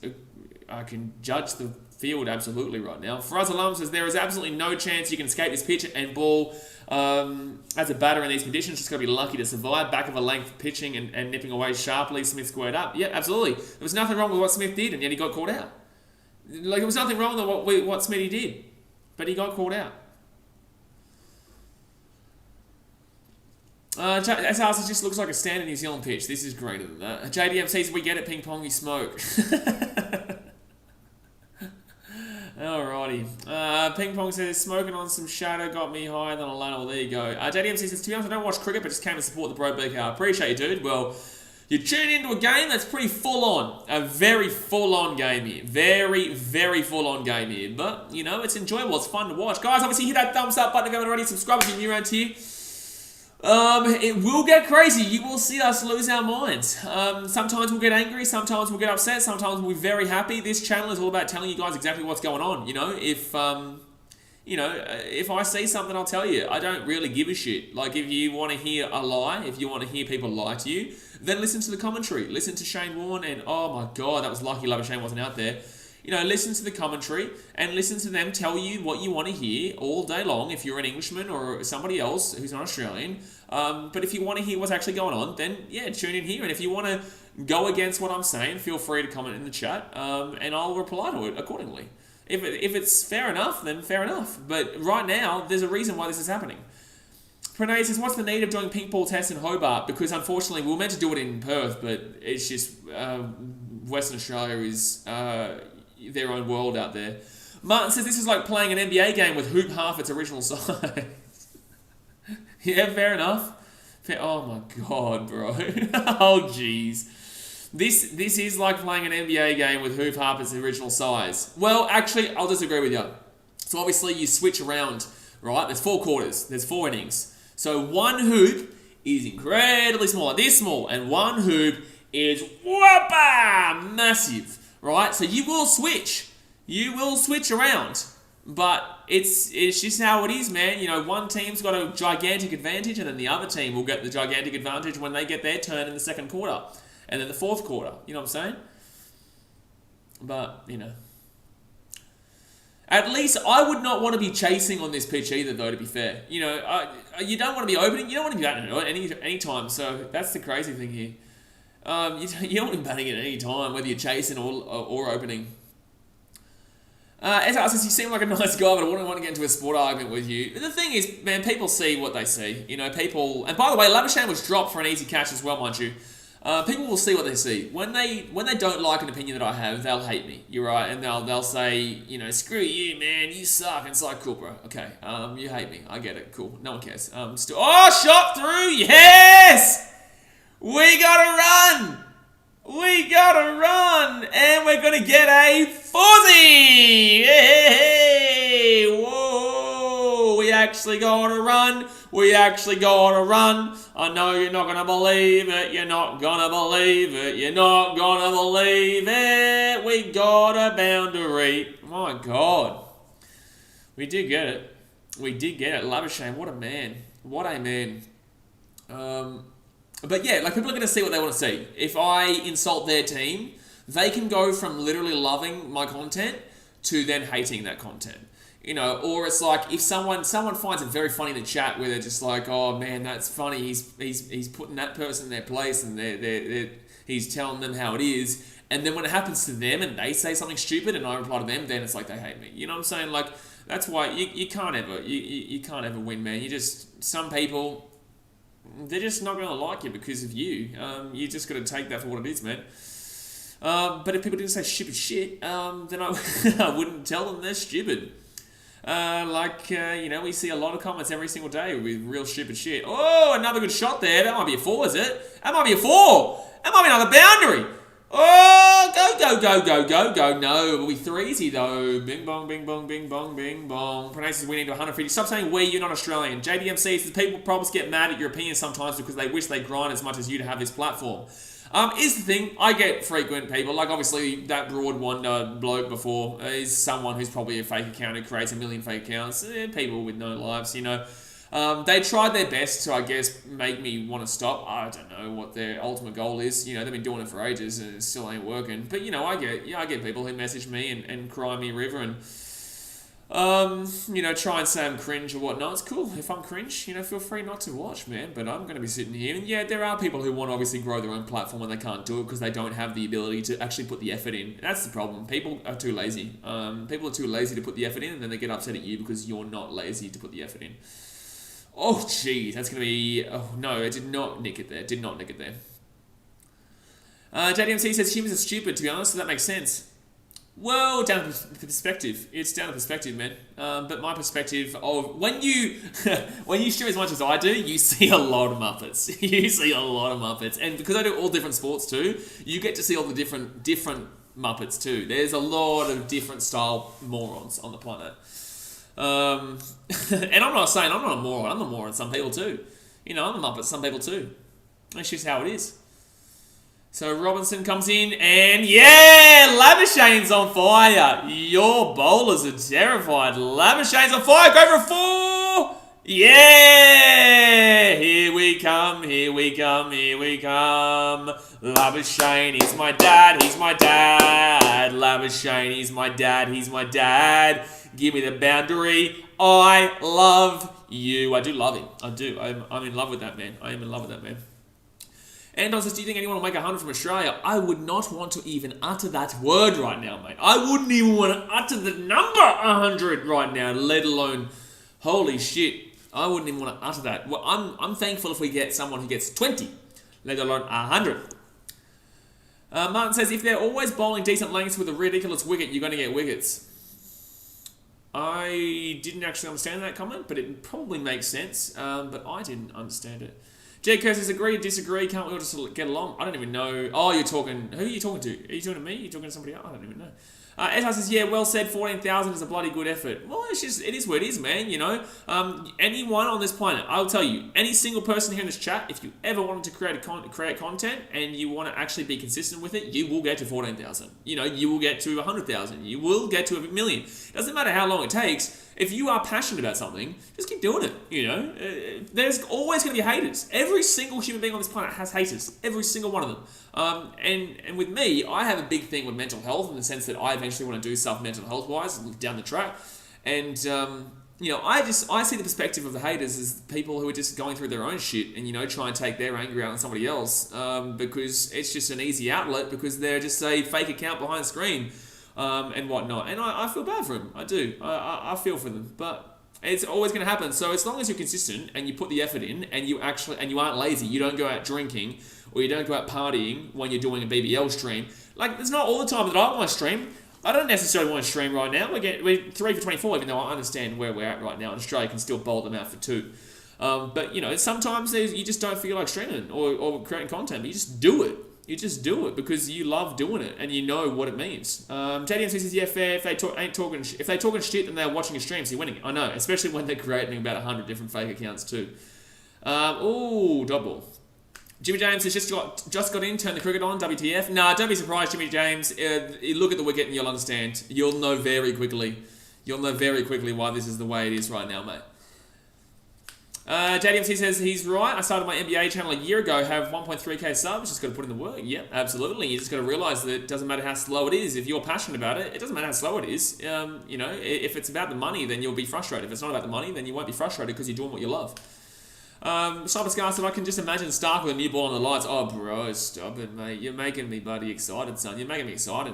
Speaker 1: I can judge the field absolutely right now. Faraz Alam says, there is absolutely no chance you can escape this pitch and ball as a batter in these conditions. Just got to be lucky to survive. Back of a length pitching and nipping away sharply. Smith squared up. Yeah, absolutely. There was nothing wrong with what Smith did, and yet he got caught out. There was nothing wrong with what Smitty did. But he got called out. SR just looks like a standard New Zealand pitch. This is greater than that. JDM says, we get it, ping pong, you smoke. Alrighty. Ping pong says, smoking on some shadow got me higher than a ladder. Well, there you go. JDM says, to be honest, I don't watch cricket, but just came to support the bro BKR. Appreciate you, dude. Well, you tune into a game that's pretty full-on. A very full-on game here. Very, very full-on game here. But, it's enjoyable. It's fun to watch. Guys, obviously hit that thumbs up button if you haven't already. Subscribe if you're new around here. It will get crazy. You will see us lose our minds. Sometimes we'll get angry. Sometimes we'll get upset. Sometimes we'll be very happy. This channel is all about telling you guys exactly what's going on. If I see something, I'll tell you. I don't really give a shit. If you want to hear a lie, if you want to hear people lie to you, then listen to the commentary. Listen to Shane Warne and, oh my God, that was lucky Labuschagne wasn't out there. Listen to the commentary and listen to them tell you what you want to hear all day long if you're an Englishman or somebody else who's not Australian. But if you want to hear what's actually going on, then, yeah, tune in here. And if you want to go against what I'm saying, feel free to comment in the chat and I'll reply to it accordingly. If it's fair enough, then fair enough. But right now, there's a reason why this is happening. Pranay says, what's the need of doing pink ball tests in Hobart? Because unfortunately, we were meant to do it in Perth, but it's just Western Australia is their own world out there. Martin says, this is like playing an NBA game with hoop half its original size. Yeah, fair enough. Oh my God, bro. Oh, jeez. This is like playing an NBA game with hoop half its original size. Well, actually, I'll disagree with you. So obviously, you switch around, right? There's 4 quarters. There's 4 innings. So one hoop is incredibly small, like this small, and one hoop is whoppa massive, right? So you will switch. You will switch around. But it's just how it is, man. One team's got a gigantic advantage, and then the other team will get the gigantic advantage when they get their turn in the second quarter. And then the fourth quarter, you know what I'm saying? But, you know. At least I would not want to be chasing on this pitch either, though, to be fair. You know, you don't want to be opening. You don't want to be batting at any time. So that's the crazy thing here. You don't want to be batting at any time, whether you're chasing or opening. As I says, you seem like a nice guy, but I wouldn't want to get into a sport argument with you. The thing is, man, people see what they see. You know, people... And by the way, Labuschagne was dropped for an easy catch as well, mind you. People will see what they see. When they don't like an opinion that I have, they'll hate me. You're right, and they'll say, you know, screw you, man, you suck. And it's like, cool, bro. Okay, you hate me. I get it. Cool. No one cares. Shot through. Yes, we gotta run. We gotta run, and we're gonna get a fuzzy. Hey, whoa! We actually gotta run. We actually gotta run. I know you're not gonna believe it. You're not gonna believe it. You're not gonna believe it. We got a boundary. My God, we did get it. We did get it. Labuschagne, what a man. What a man. But yeah, like people are going to see what they want to see. If I insult their team, they can go from literally loving my content to then hating that content. You know, or it's like if someone finds it very funny in the chat where they're just like, oh man, that's funny. He's putting that person in their place and he's telling them how it is. And then when it happens to them and they say something stupid and I reply to them, then it's like they hate me. You know what I'm saying? Like that's why you can't ever you can't ever win, man. Some people. They're just not going to like you because of you. You just got to take that for what it is, man. But if people didn't say stupid shit, then I wouldn't tell them they're stupid. You know, we see a lot of comments every single day with real stupid shit. Oh, another good shot there. That might be a 4, is it? That might be a 4. That might be another boundary. Oh, go. No, it'll be 3 easy though. Bing bong, bing bong, bing bong, bing bong. Pronounces winning to 150. Stop saying we, you're not Australian. JDMC says people probably get mad at your opinion sometimes because they wish they grind as much as you to have this platform. Is the thing, I get frequent people, like obviously that Broad Wonder bloke before is someone who's probably a fake account who creates a million fake accounts. People with no lives, you know. They tried their best to, I guess, make me want to stop. I don't know what their ultimate goal is. You know, they've been doing it for ages and it still ain't working. But, you know, I get people who message me and cry me a river and, you know, try and say I'm cringe or whatnot. It's cool. If I'm cringe, you know, feel free not to watch, man. But I'm going to be sitting here. And, yeah, there are people who want to obviously grow their own platform and they can't do it because they don't have the ability to actually put the effort in. That's the problem. People are too lazy. People are too lazy to put the effort in and then they get upset at you because you're not lazy to put the effort in. Oh, jeez, that's going to be... Oh, no, it did not nick it there. JDMC says humans are stupid, to be honest, so that makes sense. Well, down to perspective. It's down to perspective, man. But my perspective of... When you stream as much as I do, you see a lot of Muppets. And because I do all different sports too, you get to see all the different Muppets too. There's a lot of different style morons on the planet. And I'm not saying I'm not a moron. I'm a moron. Some people too. You know, I'm a Muppet. Some people too. That's just how it is. So Robinson comes in and yeah, Labuschagne's on fire. Your bowlers are terrified. Labuschagne's on fire. Go for a 4. Yeah, here we come. Labuschagne is my dad. He's my dad. Labuschagne is my dad. He's my dad. Give me the boundary. I love you. I do love him. I do. I'm in love with that man. I am in love with that man. And I says, do you think anyone will make 100 from Australia? I would not want to even utter that word right now, mate. I wouldn't even want to utter the number 100 right now, let alone, holy shit. I wouldn't even want to utter that. Well, I'm thankful if we get someone who gets 20, let alone 100. Martin says, if they're always bowling decent lengths with a ridiculous wicket, you're going to get wickets. I didn't actually understand that comment, but it probably makes sense. But I didn't understand it. Jay Kerr says, agree, disagree, can't we all just get along? I don't even know. Oh, you're talking... Who are you talking to? Are you talking to me? Are you talking to somebody else? I don't even know. SR says, yeah, well said, 14,000 is a bloody good effort. Well, it is what it is, man, you know. Anyone on this planet, I'll tell you, any single person here in this chat, if you ever wanted to create content and you want to actually be consistent with it, you will get to 14,000. You know, you will get to 100,000. You will get to 1 million. Doesn't matter how long it takes. If you are passionate about something, just keep doing it, you know. There's always going to be haters. Every single human being on this planet has haters. Every single one of them. And with me, I have a big thing with mental health in the sense that I eventually want to do stuff mental health-wise down the track. And, you know, I see the perspective of the haters as people who are just going through their own shit and, you know, try and take their anger out on somebody else because it's just an easy outlet because they're just a fake account behind the screen. And whatnot, and I feel bad for them. I do. I feel for them, but it's always going to happen. So as long as you're consistent and you put the effort in, and you aren't lazy, you don't go out drinking or you don't go out partying when you're doing a BBL stream. Like, it's not all the time that I want to stream. I don't necessarily want to stream right now. We're 3 for 24, even though I understand where we're at right now, and Australia can still bowl them out for 2. But you know, sometimes you just don't feel like streaming or creating content, but you just do it. You just do it because you love doing it and you know what it means. JDMC says, yeah, fair. If they talking shit, then they're watching a stream, so you're winning. I know, especially when they're creating about 100 different fake accounts too. Double. Jimmy James has just got in, turned the cricket on, WTF. Nah, don't be surprised, Jimmy James. Look at the wicket and you'll understand. You'll know very quickly why this is the way it is right now, mate. JDMC says he's right. I started my NBA channel a year ago, have 1.3k subs, just got to put in the work. Yep, absolutely. You just got to realise that it doesn't matter how slow it is. If you're passionate about it, it doesn't matter how slow it is. You know, if it's about the money, then you'll be frustrated. If it's not about the money, then you won't be frustrated because you're doing what you love. Cyberscar said, I can just imagine Stark with a new ball on the lights. Oh, bro, stop it, mate. You're making me bloody excited, son. You're making me excited.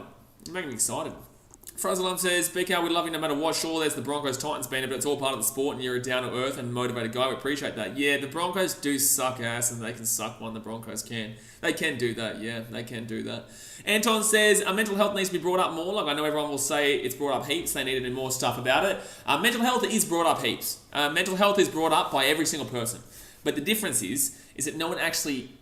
Speaker 1: Frozen Alarm says, BK, we love you no matter what. Sure, there's the Broncos-Titans banner, but it's all part of the sport and you're a down-to-earth and motivated guy. We appreciate that. Yeah, the Broncos do suck ass and they can suck one. The Broncos can. They can do that, yeah. They can do that. Anton says, mental health needs to be brought up more. Like, I know everyone will say it's brought up heaps. They need to do more stuff about it. Mental health is brought up heaps. Mental health is brought up by every single person. But the difference is that no one actually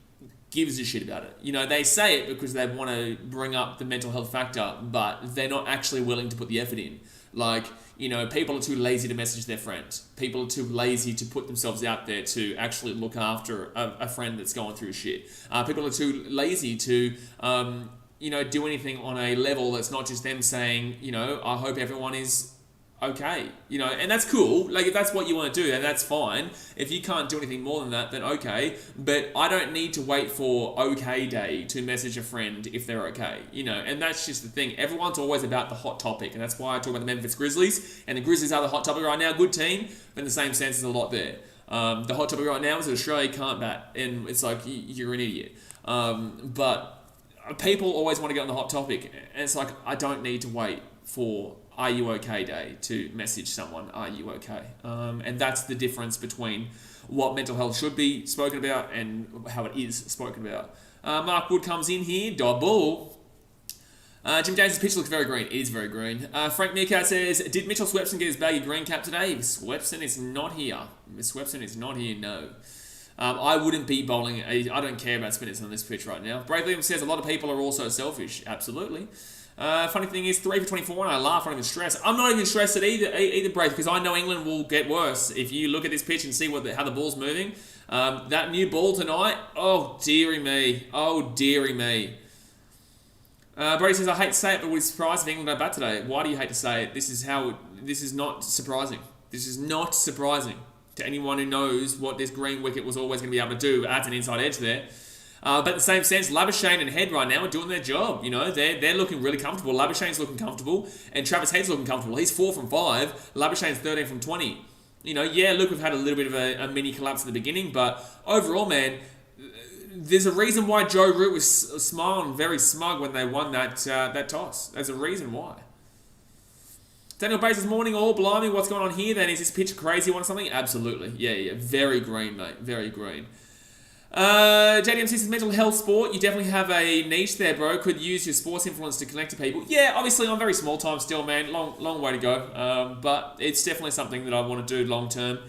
Speaker 1: gives a shit about it. You know, they say it because they want to bring up the mental health factor, but they're not actually willing to put the effort in. Like, you know, people are too lazy to message their friend. People are too lazy to put themselves out there to actually look after a friend that's going through shit. People are too lazy to, you know, do anything on a level that's not just them saying, you know, I hope everyone is okay, you know, and that's cool. Like, if that's what you want to do, then that's fine. If you can't do anything more than that, then okay. But I don't need to wait for okay day to message a friend if they're okay, you know, and that's just the thing. Everyone's always about the hot topic, and that's why I talk about the Memphis Grizzlies, and the Grizzlies are the hot topic right now. Good team, but in the same sense, there's a lot there. The hot topic right now is that Australia can't bat, and it's like, you're an idiot. But people always want to get on the hot topic, and it's like, I don't need to wait for are you okay day to message someone, are you okay? And that's the difference between what mental health should be spoken about and how it is spoken about. Mark Wood comes in here, double. Jim James' pitch looks very green. It is very green. Frank Meerkat says, did Mitchell Swepson get his baggy green cap today? Swepson is not here. Swepson is not here, no. I wouldn't be bowling. I don't care about spinners on this pitch right now. Brave Liam says, a lot of people are also selfish. Absolutely. Funny thing is, 3 for 24, and I laugh, I don't even stress. I'm not even stressed at either Brave, because I know England will get worse. If you look at this pitch and see how the ball's moving, that new ball tonight, oh dearie me, Brady says, I hate to say it, but we're surprised if England are bat today. Why do you hate to say it? This is not surprising. This is not surprising to anyone who knows what this green wicket was always going to be able to do. Adds an inside edge there. But in the same sense, Labuschagne and Head right now are doing their job. You know, they're looking really comfortable. Labuschagne's looking comfortable, and Travis Head's looking comfortable. He's 4 from 5. Labuschagne's 13 from 20. You know, yeah, look, we've had a little bit of a mini collapse at the beginning, but overall, man, there's a reason why Joe Root was smiling very smug when they won that toss. There's a reason why. Daniel Bates, morning all, blimey, what's going on here then? Is this pitch a crazy one or something? Absolutely. Yeah, very green, mate, very green. JDMC says, mental health sport, you definitely have a niche there, bro. Could use your sports influence to connect to people. Yeah, obviously I'm very small time still, man. Long way to go. But it's definitely something that I want to do long term.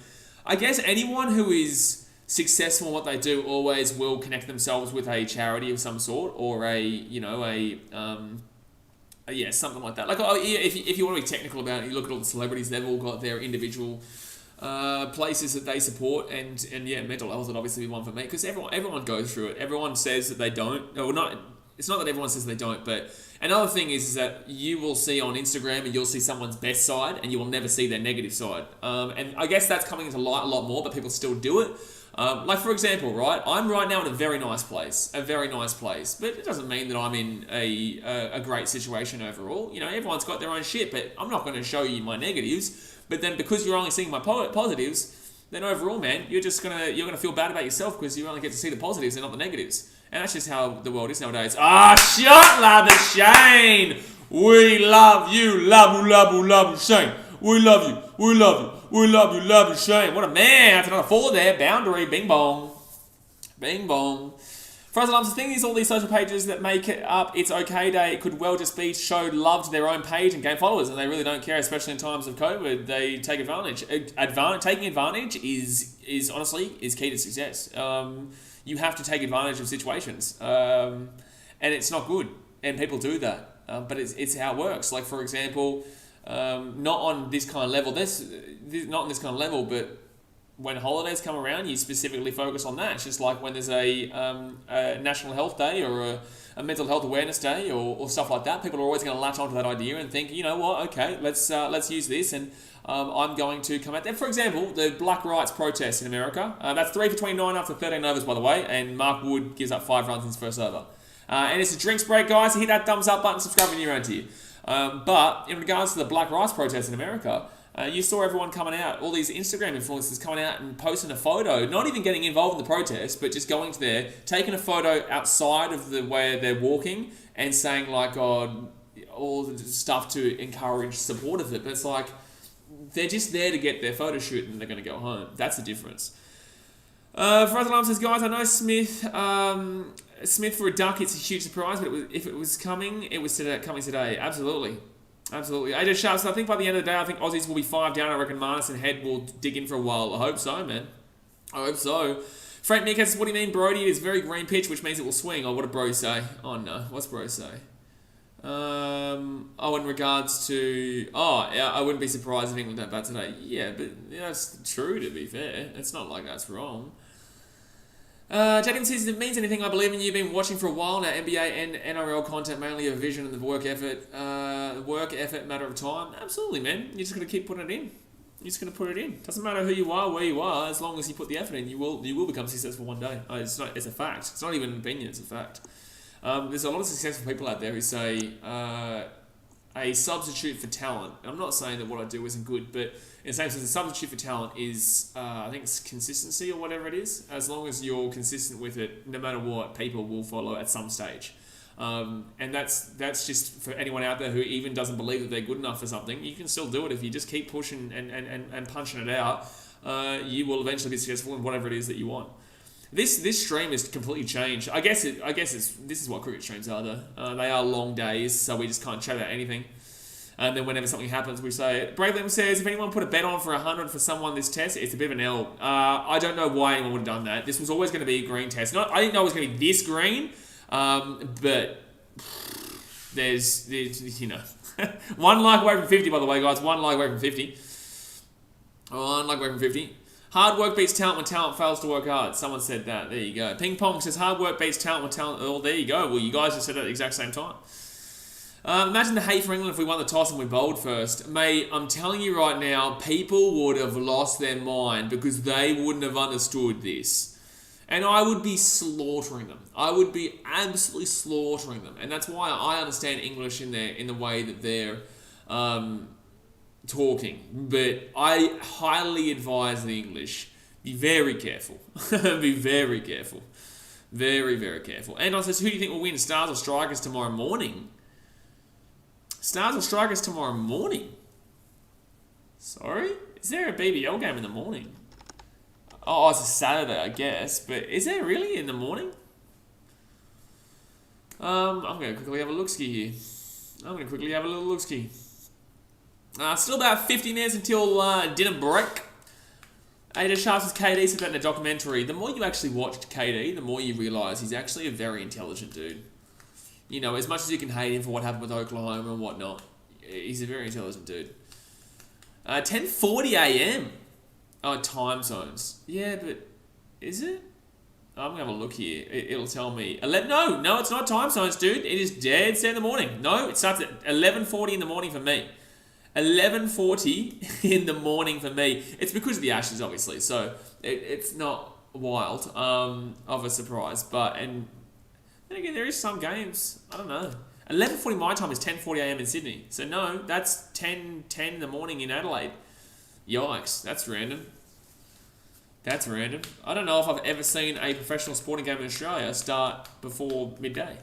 Speaker 1: I guess anyone who is successful in what they do always will connect themselves with a charity of some sort, or something like that. Like, if you want to be technical about it, you look at all the celebrities, they've all got their individual places that they support, and yeah, mental health would obviously be one for me, because everyone goes through it. Everyone says that they don't, or not. it's not that everyone says they don't, but another thing is that you will see on Instagram and you'll see someone's best side and you will never see their negative side. And I guess that's coming into light a lot more, but people still do it. Like, for example, right, I'm right now in a very nice place, but it doesn't mean that I'm in a great situation overall. You know, everyone's got their own shit, but I'm not going to show you my negatives. But then because you're only seeing my positives, then overall, man, you're gonna feel bad about yourself because you only get to see the positives and not the negatives. And that's just how the world is nowadays. Shut up, Shane! We love you, love you, Shane. We love you, Shane. What a man! That's another 4 there. Boundary, bing bong. Bing bong. Frazzle Arms, the thing is, all these social pages that make it up It's Okay Day, it could well just be showed love to their own page and gain followers, and they really don't care, especially in times of COVID. They take advantage. Taking advantage is honestly key to success. You have to take advantage of situations, and it's not good, and people do that. But it's how it works. Like, for example, not on this kind of level. Not on this kind of level, but when holidays come around, you specifically focus on that. It's just like when there's a National Health Day or a Mental Health Awareness Day or stuff like that. People are always going to latch onto that idea and think, you know what, okay, let's use this, and I'm going to come out there. For example, the Black Rights protest in America. That's 3 for 29 after 13 overs, by the way, and Mark Wood gives up 5 runs in his first over. And it's a drinks break, guys. Hit that thumbs up button, subscribe when you're around here. But in regards to the Black Rights protest in America, you saw everyone coming out, all these Instagram influencers coming out and posting a photo, not even getting involved in the protest, but just going to there, taking a photo outside of where they're walking and saying like, all the stuff to encourage support of it. But it's like, they're just there to get their photo shoot and they're going to go home. That's the difference. Frazzle Arm says, guys, I know Smith for a duck, it's a huge surprise, but if it was coming, it was coming today. Absolutely. AJ Sharp, so I think by the end of the day, I think Aussies will be 5 down. I reckon Marnus and Head will dig in for a while. I hope so, man. I hope so. Frank Meeker says, what do you mean, Brody? It is very green pitch, which means it will swing. Oh, what did Bro say? Oh, no. What's Bro say? In regards to... I wouldn't be surprised if England don't bat today. Yeah, but that's true, to be fair. It's not like that's wrong. Jaden says, if it means anything, I believe in you. You've been watching for a while now. NBA and NRL content, mainly a vision and the work effort, matter of time. Absolutely, man. You're just going to keep putting it in. You're just going to put it in. Doesn't matter who you are, where you are, as long as you put the effort in, you will become successful one day. It's a fact. It's not even an opinion, it's a fact. There's a lot of successful people out there who say a substitute for talent. I'm not saying that what I do isn't good, but in the same sense, a substitute for talent is, I think it's consistency or whatever it is. As long as you're consistent with it, no matter what, people will follow at some stage. And that's just for anyone out there who even doesn't believe that they're good enough for something. You can still do it if you just keep pushing and punching it out. You will eventually be successful in whatever it is that you want. This stream is completely changed. I guess this is what cricket streams are though. They are long days, so we just can't chat about anything. And then whenever something happens, we say it. Braylem says, if anyone put a bet on for 100 for someone this test, it's a bit of an L. I don't know why anyone would have done that. This was always going to be a green test. I didn't know it was going to be this green, but there's one like away from 50, by the way, guys. One like away from 50. One like away from 50. Hard work beats talent when talent fails to work hard. Someone said that. There you go. Ping Pong says, hard work beats talent when talent... Oh, there you go. Well, you guys just said it at the exact same time. Imagine the hate for England if we won the toss and we bowled first. Mate, I'm telling you right now, people would have lost their mind because they wouldn't have understood this. And I would be slaughtering them. I would be absolutely slaughtering them. And that's why I understand English in the way that they're talking. But I highly advise the English, be very careful. Be very careful. Very, very careful. And I says, who do you think will win, Stars or Strikers tomorrow morning? Stars or Strikers tomorrow morning? Sorry? Is there a BBL game in the morning? Oh, it's a Saturday, I guess. But is there really in the morning? I'm going to quickly have a look-ski here. I'm going to quickly have a little look-ski. Still about 50 minutes until dinner break. AJ Sharp says KD said that in a documentary. The more you actually watch KD, the more you realise he's actually a very intelligent dude. You know, as much as you can hate him for what happened with Oklahoma and whatnot, he's a very intelligent dude. 10:40 a.m. Oh, time zones. Yeah, but is it? I'm going to have a look here. It'll tell me. No, it's not time zones, dude. It is dead set in the morning. No, it starts at 11:40 in the morning for me. 11:40 in the morning for me. It's because of the Ashes, obviously. So it's not wild of a surprise. But, and then again, there is some games. I don't know. 11:40 my time is 10:40 a.m. in Sydney. So no, that's 10:10 in the morning in Adelaide. Yikes, that's random. That's random. I don't know if I've ever seen a professional sporting game in Australia start before midday.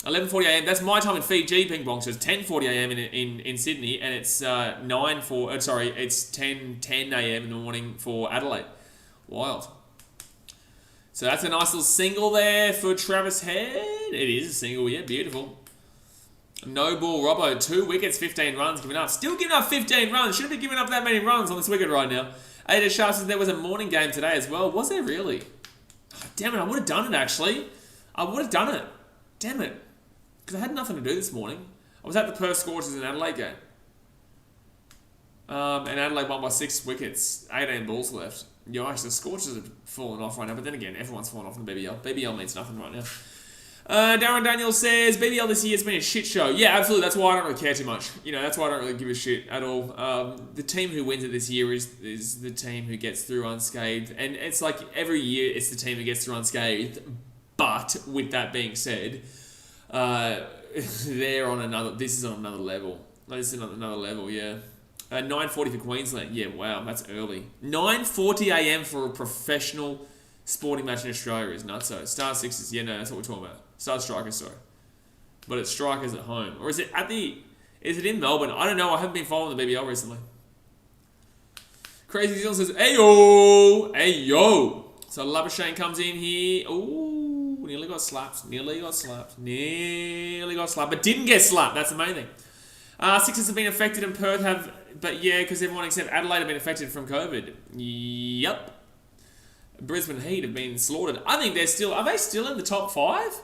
Speaker 1: 11:40 a.m. That's my time in Fiji, ping pong. So it's 10:40 a.m. in Sydney, and it's it's 10:10 a.m. in the morning for Adelaide. Wild. So that's a nice little single there for Travis Head. It is a single, yeah, beautiful. No ball Robbo, 2 wickets, 15 runs given up. Still giving up 15 runs. Shouldn't be giving up that many runs on this wicket right now. Ada Sharp says there was a morning game today as well. Was there really? Oh, damn it, I would have done it actually. I would have done it. Damn it. Because I had nothing to do this morning. I was at the Perth Scorchers in Adelaide game. And Adelaide won by 6 wickets. 18 balls left. Yikes, the Scorchers have fallen off right now. But then again, everyone's fallen off in the BBL. BBL means nothing right now. Darren Daniels says, BBL this year has been a shit show. Yeah, absolutely. That's why I don't really care too much. You know, that's why I don't really give a shit at all. The team who wins it this year is the team who gets through unscathed. And it's like every year it's the team who gets through unscathed. But with that being said, they're on another. This is on another level. This is on another level, yeah. 9:40 for Queensland. Yeah, wow, that's early. 9:40 a.m. for a professional sporting match in Australia is nuts. So Star Sixers, yeah, no, that's what we're talking about. Star Strikers, sorry. But it's Strikers at home. Or is it is it in Melbourne? I don't know. I haven't been following the BBL recently. Crazy Zealand says, Ayo! Ayo! So Labuschagne comes in here. Ooh, nearly got slapped. Nearly got slapped. But didn't get slapped. That's the main thing. Sixers have been affected and Perth have, but yeah, because everyone except Adelaide have been affected from COVID. Yep. Brisbane Heat have been slaughtered. I think are they still in the top 5?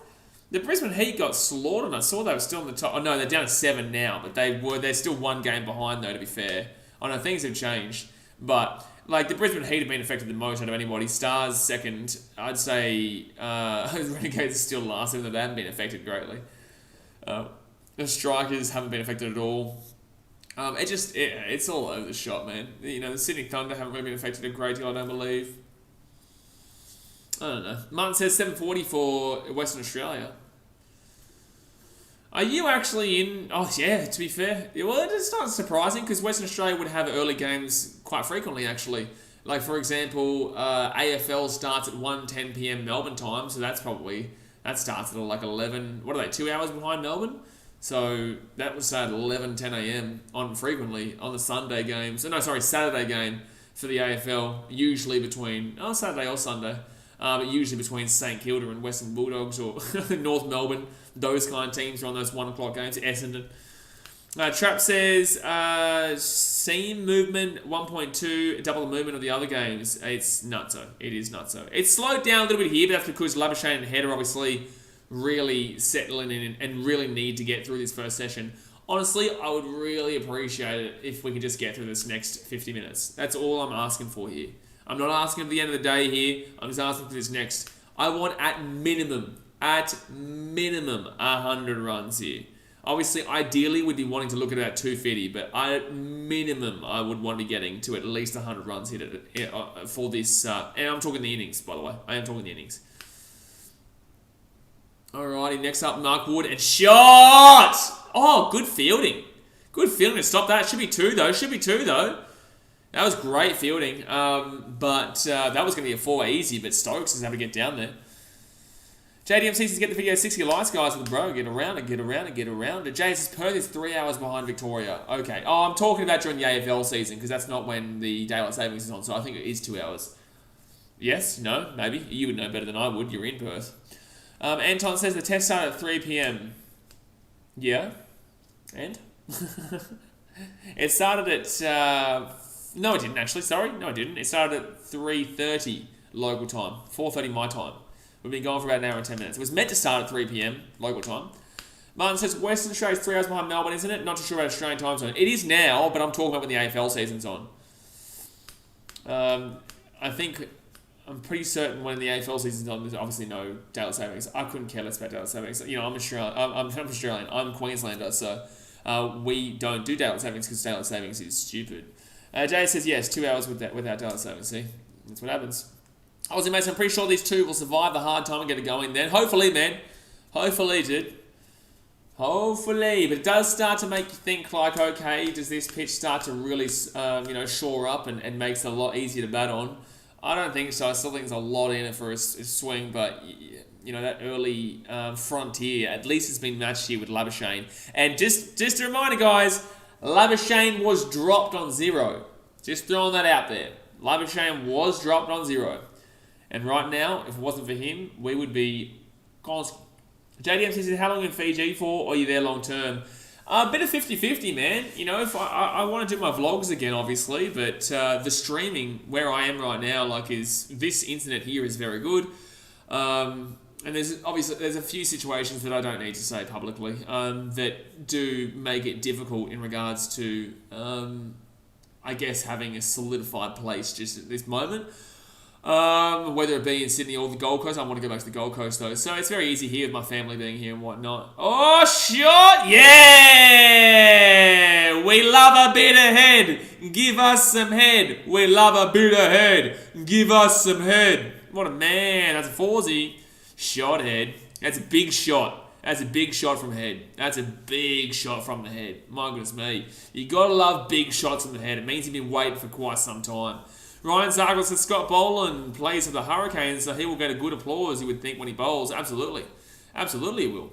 Speaker 1: The Brisbane Heat got slaughtered. I saw they were still in the top. Oh no, they're down to 7 now, but they're still 1 game behind though, to be fair. I know things have changed, but like the Brisbane Heat have been affected the most out of anybody. Stars second. I'd say Renegades are still last, even though they haven't been affected greatly. The Strikers haven't been affected at all. It's all over the shop, man. You know, the Sydney Thunder haven't really been affected a great deal, I don't believe. I don't know. Martin says 7:40 for Western Australia. Are you actually in... Oh, yeah, to be fair. Well, it's not surprising because Western Australia would have early games quite frequently, actually. Like, for example, AFL starts at 1:10 p.m. Melbourne time, so that starts at like 11... What are they, 2 hours behind Melbourne? So that was at 11:10 a.m. frequently on the Sunday games. Saturday game for the AFL, usually between... Saturday or Sunday. But usually between St Kilda and Western Bulldogs or North Melbourne. Those kind of teams are on those 1 o'clock games. Essendon. Trap says, seam movement 1.2, double the movement of the other games. It's nutso. It is nutso. It's slowed down a little bit here, but that's because Labuschagne and Head are obviously really settling in and really need to get through this first session. Honestly, I would really appreciate it if we could just get through this next 50 minutes. That's all I'm asking for here. I'm not asking at the end of the day here. I'm just asking for this next. I want at minimum 100 runs here. Obviously, ideally, we'd be wanting to look at about 250, but at minimum, I would want to be getting to at least 100 runs here for this. And I'm talking the innings, by the way. I am talking the innings. Alrighty, next up, Mark Wood and shot! Oh, good fielding. Good fielding to stop that. Should be 2, though. That was great fielding, but that was going to be a 4 easy, but Stokes is able to get down there. JDMC says get the video 60 lights, guys, with bro. Get around it. Jay says Perth is 3 hours behind Victoria. Okay. Oh, I'm talking about during the AFL season, because that's not when the daylight savings is on, so I think it is 2 hours. Yes? No? Maybe? You would know better than I would. You're in Perth. Anton says the test started at 3 p.m. Yeah? And? It started at... No, it didn't actually. Sorry. No, it didn't. It started at 3:30 local time. 4:30 my time. We've been going for about an hour and 10 minutes. It was meant to start at 3 p.m. local time. Martin says Western Australia is 3 hours behind Melbourne, isn't it? Not too sure about Australian time zone. It is now, but I'm talking about when the AFL season's on. I think I'm pretty certain when the AFL season's on, there's obviously no daylight savings. I couldn't care less about daylight savings. You know, I'm Australian. I'm not Australian. I'm Queenslander, so we don't do daylight savings because daylight savings is stupid. Jay says yes, 2 hours without daylight savings. See, that's what happens. Aussie mates, I'm pretty sure these two will survive the hard time and get it going. Then hopefully, man, hopefully, dude. Hopefully, but it does start to make you think like, okay, does this pitch start to really, shore up and makes it a lot easier to bat on? I don't think so. I still think there's a lot in it for a swing, but you know that early frontier at least has been matched here with Labuschagne. And just a reminder, guys, Labuschagne was dropped on 0. Just throwing that out there. Labuschagne was dropped on 0, and right now, if it wasn't for him, we would be. JDM says, how long in Fiji for, or are you there long term? A bit of 50-50, man. You know, if I want to do my vlogs again, obviously, but the streaming where I am right now, this internet here is very good. And there's a few situations that I don't need to say publicly that do make it difficult in regards to, I guess, having a solidified place just at this moment. Whether it be in Sydney or the Gold Coast. I want to go back to the Gold Coast though, so it's very easy here with my family being here and whatnot. Oh, shot! Yeah! We love a bit of head. Give us some head. We love a bit of head. Give us some head. What a man. That's a 4-0. Shot head. That's a big shot. That's a big shot from head. That's a big shot from the head. My goodness me. You gotta love big shots from the head. It means you've been waiting for quite some time. Ryan Zargle says Scott Boland plays for the Hurricanes, so he will get a good applause, you would think, when he bowls. Absolutely. Absolutely he will.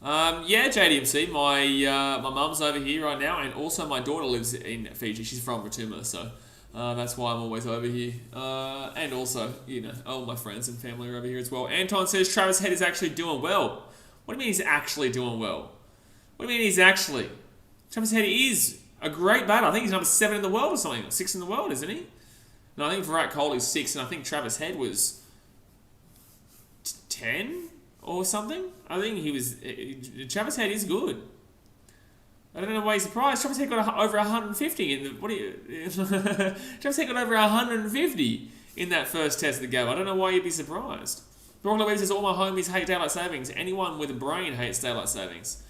Speaker 1: Yeah, JDMC, my mum's over here right now, and also my daughter lives in Fiji. She's from Rotuma, so that's why I'm always over here. And also, you know, all my friends and family are over here as well. Anton says Travis Head is actually doing well. What do you mean he's actually doing well? What do you mean he's actually? Travis Head is a great batter. I think he's number 7 in the world or something. 6 in the world, isn't he? No, I think Virat Kohli's 6, and I think Travis Head was 10 or something. I think he was. Travis Head is good. I don't know why he's surprised. Travis Head got over 150 in the. Travis Head got over 150 in that first test of the game. I don't know why you'd be surprised. Brock Louise says all my homies hate daylight savings. Anyone with a brain hates daylight savings.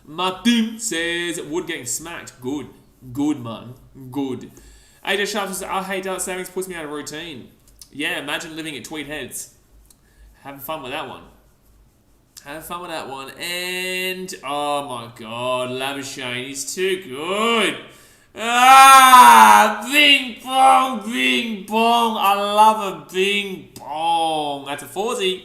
Speaker 1: Martin says Wood getting smacked. Good. Good, man. Good. AJ Sharp says, I hate daylight savings, puts me out of routine. Yeah, imagine living at Tweed Heads. Having fun with that one. Have fun with that one. And, oh my god, Labuschagne, he's too good. Ah, bing bong, bing bong. I love a bing bong. That's a 4-0.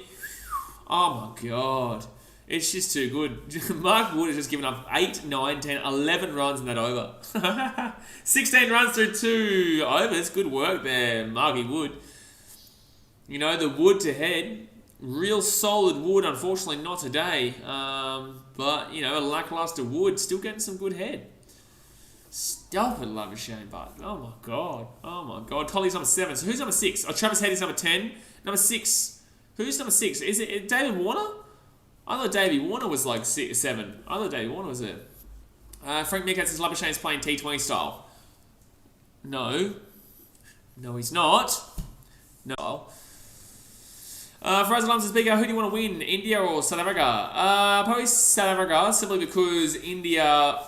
Speaker 1: Oh my god. It's just too good. Mark Wood has just given up 8, 9, 10, 11 runs in that over. 16 runs through 2 overs. Good work there, Marky Wood. You know, the Wood to head. Real solid Wood, unfortunately not today. But, you know, a lackluster Wood. Still getting some good head. Stop it, Labuschagne, but oh my god. Oh my god. Colley's number 7. So who's number 6? Oh, Travis Head is number 10. Number 6. Who's number 6? Is it David Warner? I thought Davey Warner was like 7. I thought Davey Warner was there. Frank Mick says Labuschagne's playing T20 style. No. No, he's not. No. Fraser Lum says, Bigger, who do you want to win? India or South Africa? Probably South Africa, simply because India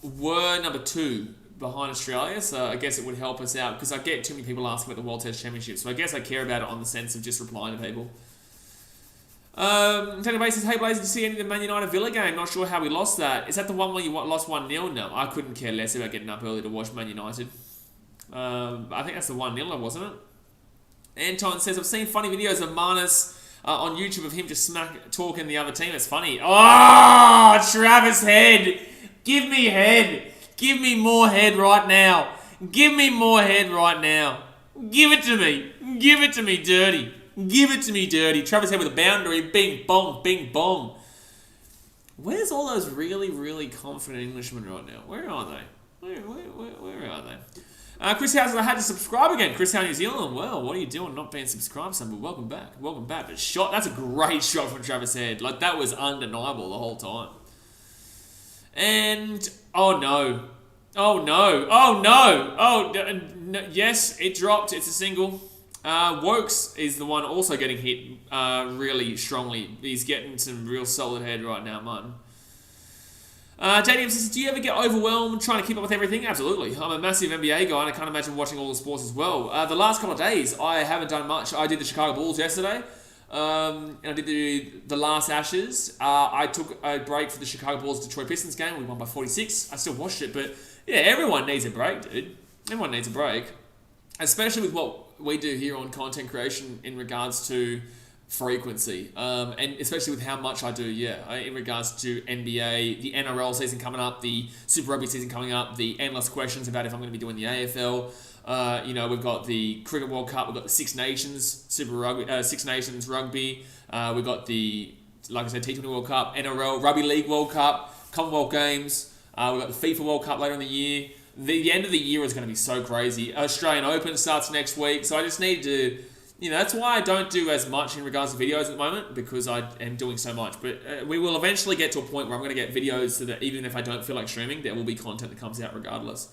Speaker 1: were number 2 behind Australia, so I guess it would help us out, because I get too many people asking about the World Test Championship, so I guess I care about it on the sense of just replying to people. Tony Bay says, hey Blaze, did you see any of the Man United Villa game? Not sure how we lost that. Is that the one where you lost 1-0? No, I couldn't care less about getting up early to watch Man United. I think that's the 1-0, wasn't it? Anton says, I've seen funny videos of Marnus on YouTube of him just talking the other team. It's funny. Oh, Travis Head. Give me head. Give me more head right now. Give me more head right now. Give it to me. Give it to me, dirty. Give it to me, dirty. Travis Head with a boundary. Bing, bong, bing, bong. Where's all those really, really confident Englishmen right now? Where are they? Where are they? Chris Howe says, I had to subscribe again. Chris Howe, New Zealand. Well, what are you doing not being subscribed, son? But welcome back. Welcome back. But shot, that's a great shot from Travis Head. Like, that was undeniable the whole time. And, oh no. Oh no. Oh no. Oh, no. Yes, it dropped. It's a single. Wokes is the one also getting hit really strongly. He's getting some real solid head right now, man. JDM says, do you ever get overwhelmed trying to keep up with everything? Absolutely. I'm a massive NBA guy and I can't imagine watching all the sports as well. The last couple of days, I haven't done much. I did the Chicago Bulls yesterday. And I did the last Ashes. I took a break for the Chicago Bulls-Detroit Pistons game. We won by 46. I still watched it, but yeah, everyone needs a break, dude. Everyone needs a break. Especially with what we do here on content creation in regards to frequency, and especially with how much I do, in regards to NBA, the NRL season coming up, the Super Rugby season coming up, the endless questions about if I'm going to be doing the AFL. We've got the Cricket World Cup, we've got the Six Nations Super Rugby, Six Nations Rugby. We've got the, like I said, T20 World Cup, NRL, Rugby League World Cup, Commonwealth Games. We've got the FIFA World Cup later in the year. The end of the year is going to be so crazy. Australian Open starts next week, so I just need to. That's why I don't do as much in regards to videos at the moment, because I am doing so much. But we will eventually get to a point where I'm going to get videos so that even if I don't feel like streaming, there will be content that comes out regardless.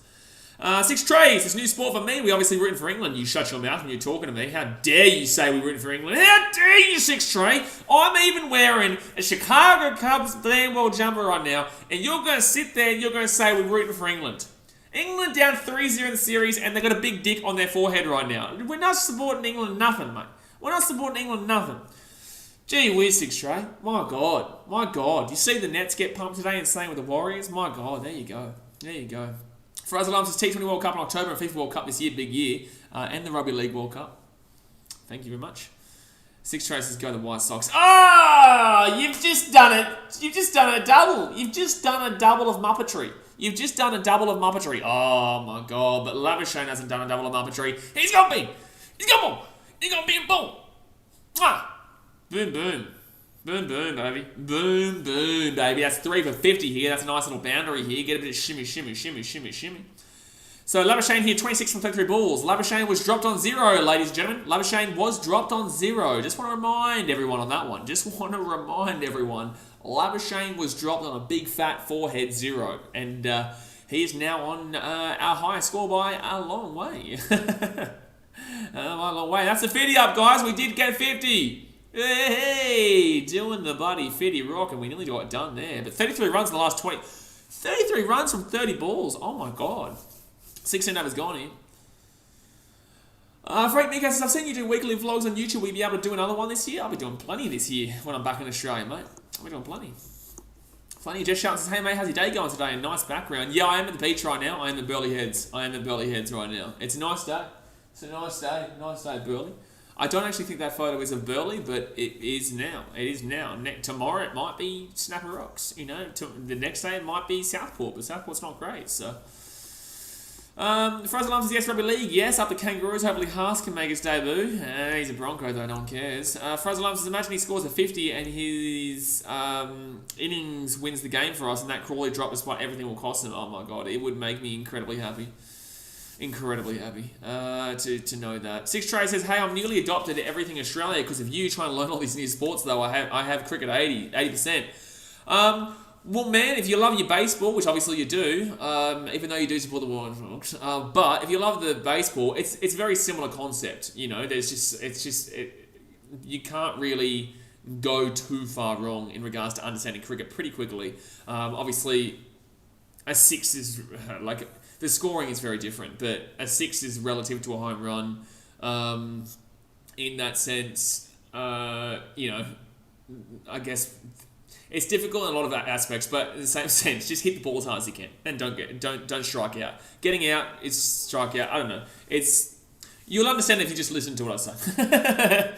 Speaker 1: Six Trays, it's a new sport for me. We obviously rooting for England. You shut your mouth when you're talking to me. How dare you say we're rooting for England? How dare you, Six Tray? I'm even wearing a Chicago Cubs damn well jumper right now, and you're going to sit there and you're going to say we're rooting for England. England down 3-0 in the series, and they've got a big dick on their forehead right now. We're not supporting England nothing, mate. We're not supporting England nothing. Gee whiz, Six Tray. My God. My God. You see the Nets get pumped today and same with the Warriors? My God, there you go. There you go. For us alarms, it's T20 World Cup in October and FIFA World Cup this year, big year, and the Rugby League World Cup. Thank you very much. Six Traces go to the White Sox. Ah! You've just done it. You've just done a double. You've just done a double of Muppetry. You've just done a double of Muppetry. Oh my God. But Labuschagne hasn't done a double of Muppetry. He's got me. He's got ball. He's got me a ball. Ah! Boom, boom. Boom, boom, baby. Boom, boom, baby. That's 3 for 50 here. That's a nice little boundary here. Get a bit of shimmy, shimmy, shimmy, shimmy, shimmy. So Labuschagne here, 26 from 33 balls. Labuschagne was dropped on 0, ladies and gentlemen. Labuschagne was dropped on 0. Just want to remind everyone on that one. Just want to remind everyone. Labuschagne was dropped on a big fat forehead 0. And he is now on our highest score by a long way. By a long way. That's the 50 up, guys. We did get 50. Hey, doing the bloody 50 rock, and we nearly got it done there. But 33 runs in the last 20. 33 runs from 30 balls. Oh my God. 16 overs gone here. Frank Mika says, I've seen you do weekly vlogs on YouTube. Will you be able to do another one this year? I'll be doing plenty this year when I'm back in Australia, mate. I'll be doing plenty. Plenty. Just Shout says, hey mate, how's your day going today? A nice background. Yeah, I am at the beach right now. I am at Burleigh Heads. I am at Burleigh Heads right now. It's a nice day. It's a nice day. Nice day at Burleigh. I don't actually think that photo is of Burleigh, but it is now. It is now. Tomorrow it might be Snapper Rocks. The next day it might be Southport, but Southport's not great, so... Frozen Alarms says yes, Rugby League. Yes, up the Kangaroos. Hopefully Haas can make his debut. He's a Bronco though, no one cares. Frozen Alarms says imagine he scores a 50 and his innings wins the game for us and that Crawley drop despite everything will cost him. Oh my God, it would make me incredibly happy. Incredibly happy to know that. Six Trey says, hey, I'm newly adopted to everything Australia because of you trying to learn all these new sports though. I have cricket 80%. Well, man, if you love your baseball, which obviously you do, even though you do support the Warren Frogs, but if you love the baseball, it's a very similar concept. You can't really go too far wrong in regards to understanding cricket pretty quickly. Obviously, a 6 is like the scoring is very different, but a 6 is relative to a home run. In that sense, I guess. It's difficult in a lot of aspects, but in the same sense, just hit the ball as hard as you can and don't strike out. Getting out is strike out. I don't know. You'll understand if you just listen to what I say.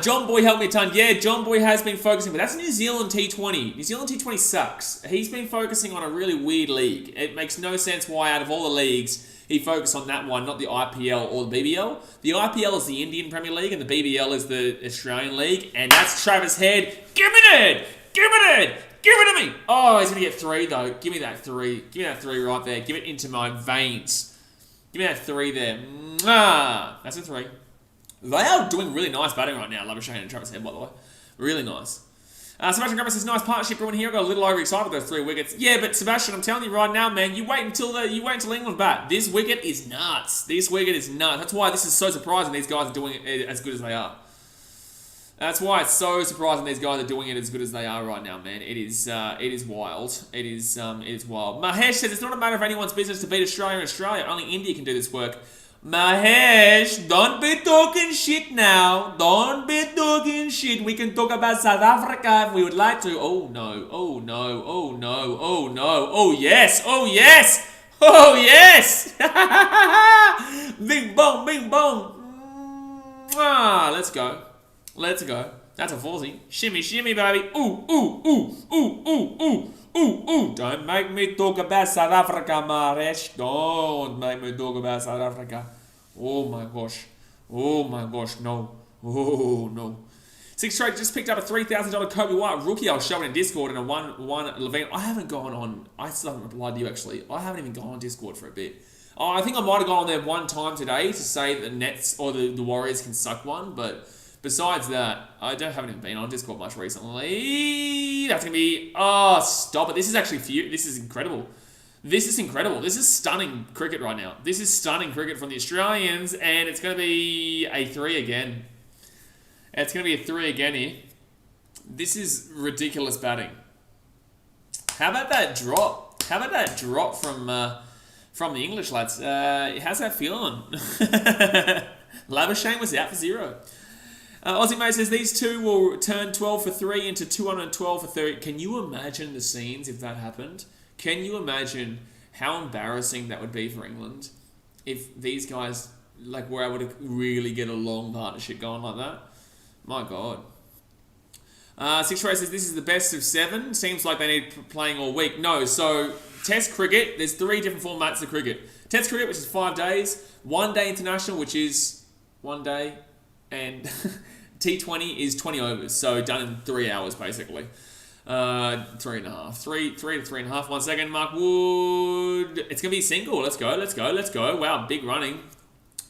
Speaker 1: John Boy helped me a ton. Yeah, John Boy has been focusing, but that's New Zealand T20. New Zealand T20 sucks. He's been focusing on a really weird league. It makes no sense why out of all the leagues he focused on that one, not the IPL or the BBL. The IPL is the Indian Premier League and the BBL is the Australian League, and that's Travis Head. Give me it! Give it! Give it to me! Oh, he's going to get 3 though. Give me that 3. Give me that 3 right there. Give it into my veins. Give me that 3 there. Mwah! That's a 3. They are doing really nice batting right now, Labuschagne and Travis Head, by the way. Really nice. Sebastian Grummer says, nice partnership brewing here. I got a little overexcited with those 3 wickets. Yeah, but Sebastian, I'm telling you right now, man, you wait until England bat. This wicket is nuts. This wicket is nuts. That's why this is so surprising these guys are doing it as good as they are. That's why it's so surprising these guys are doing it as good as they are right now, man. It is wild. It is wild. Mahesh says, it's not a matter of anyone's business to beat Australia in Australia. Only India can do this work. Mahesh, don't be talking shit now. Don't be talking shit. We can talk about South Africa if we would like to. Oh no, oh no, oh no, oh no, oh yes, oh yes, oh yes. Bing bong, bing bong. Let's go. Let's go. That's a foursie. Shimmy, shimmy, baby. Ooh, ooh, ooh, ooh, ooh, ooh. Ooh, ooh, don't make me talk about South Africa, Mahesh. Don't make me talk about South Africa. Oh my gosh. Oh my gosh, no. Oh no. 6 Straight just picked up a $3,000 Kobe White rookie I was showing in Discord and a one Levine. I haven't gone on. I still haven't replied to you actually. I haven't even gone on Discord for a bit. I think I might have gone on there one time today to say that the Nets or the Warriors can suck one, but besides that, I haven't even been on Discord much recently. That's going to be... Oh, stop it. This is actually... This is incredible. This is incredible. This is stunning cricket right now. This is stunning cricket from the Australians, and it's going to be a 3 again. It's going to be a 3 again here. This is ridiculous batting. How about that drop? How about that drop from the English lads? How's that feeling? Labuschagne was out for 0. Aussie Mate says these two will turn 12 for 3 into 212 for 30. Can you imagine the scenes if that happened? Can you imagine how embarrassing that would be for England if these guys were able to really get a long partnership going like that? My God. 6 Ray says this is the best of 7. Seems like they need playing all week. No, so Test cricket, there's 3 different formats of cricket. Test cricket, which is 5 days. 1 day international, which is 1 day. And T20 is 20 overs, so done in 3 hours basically. 3.5. 3 to 3.5. 1 second, Mark Wood. It's going to be single. Let's go, let's go, let's go. Wow, big running.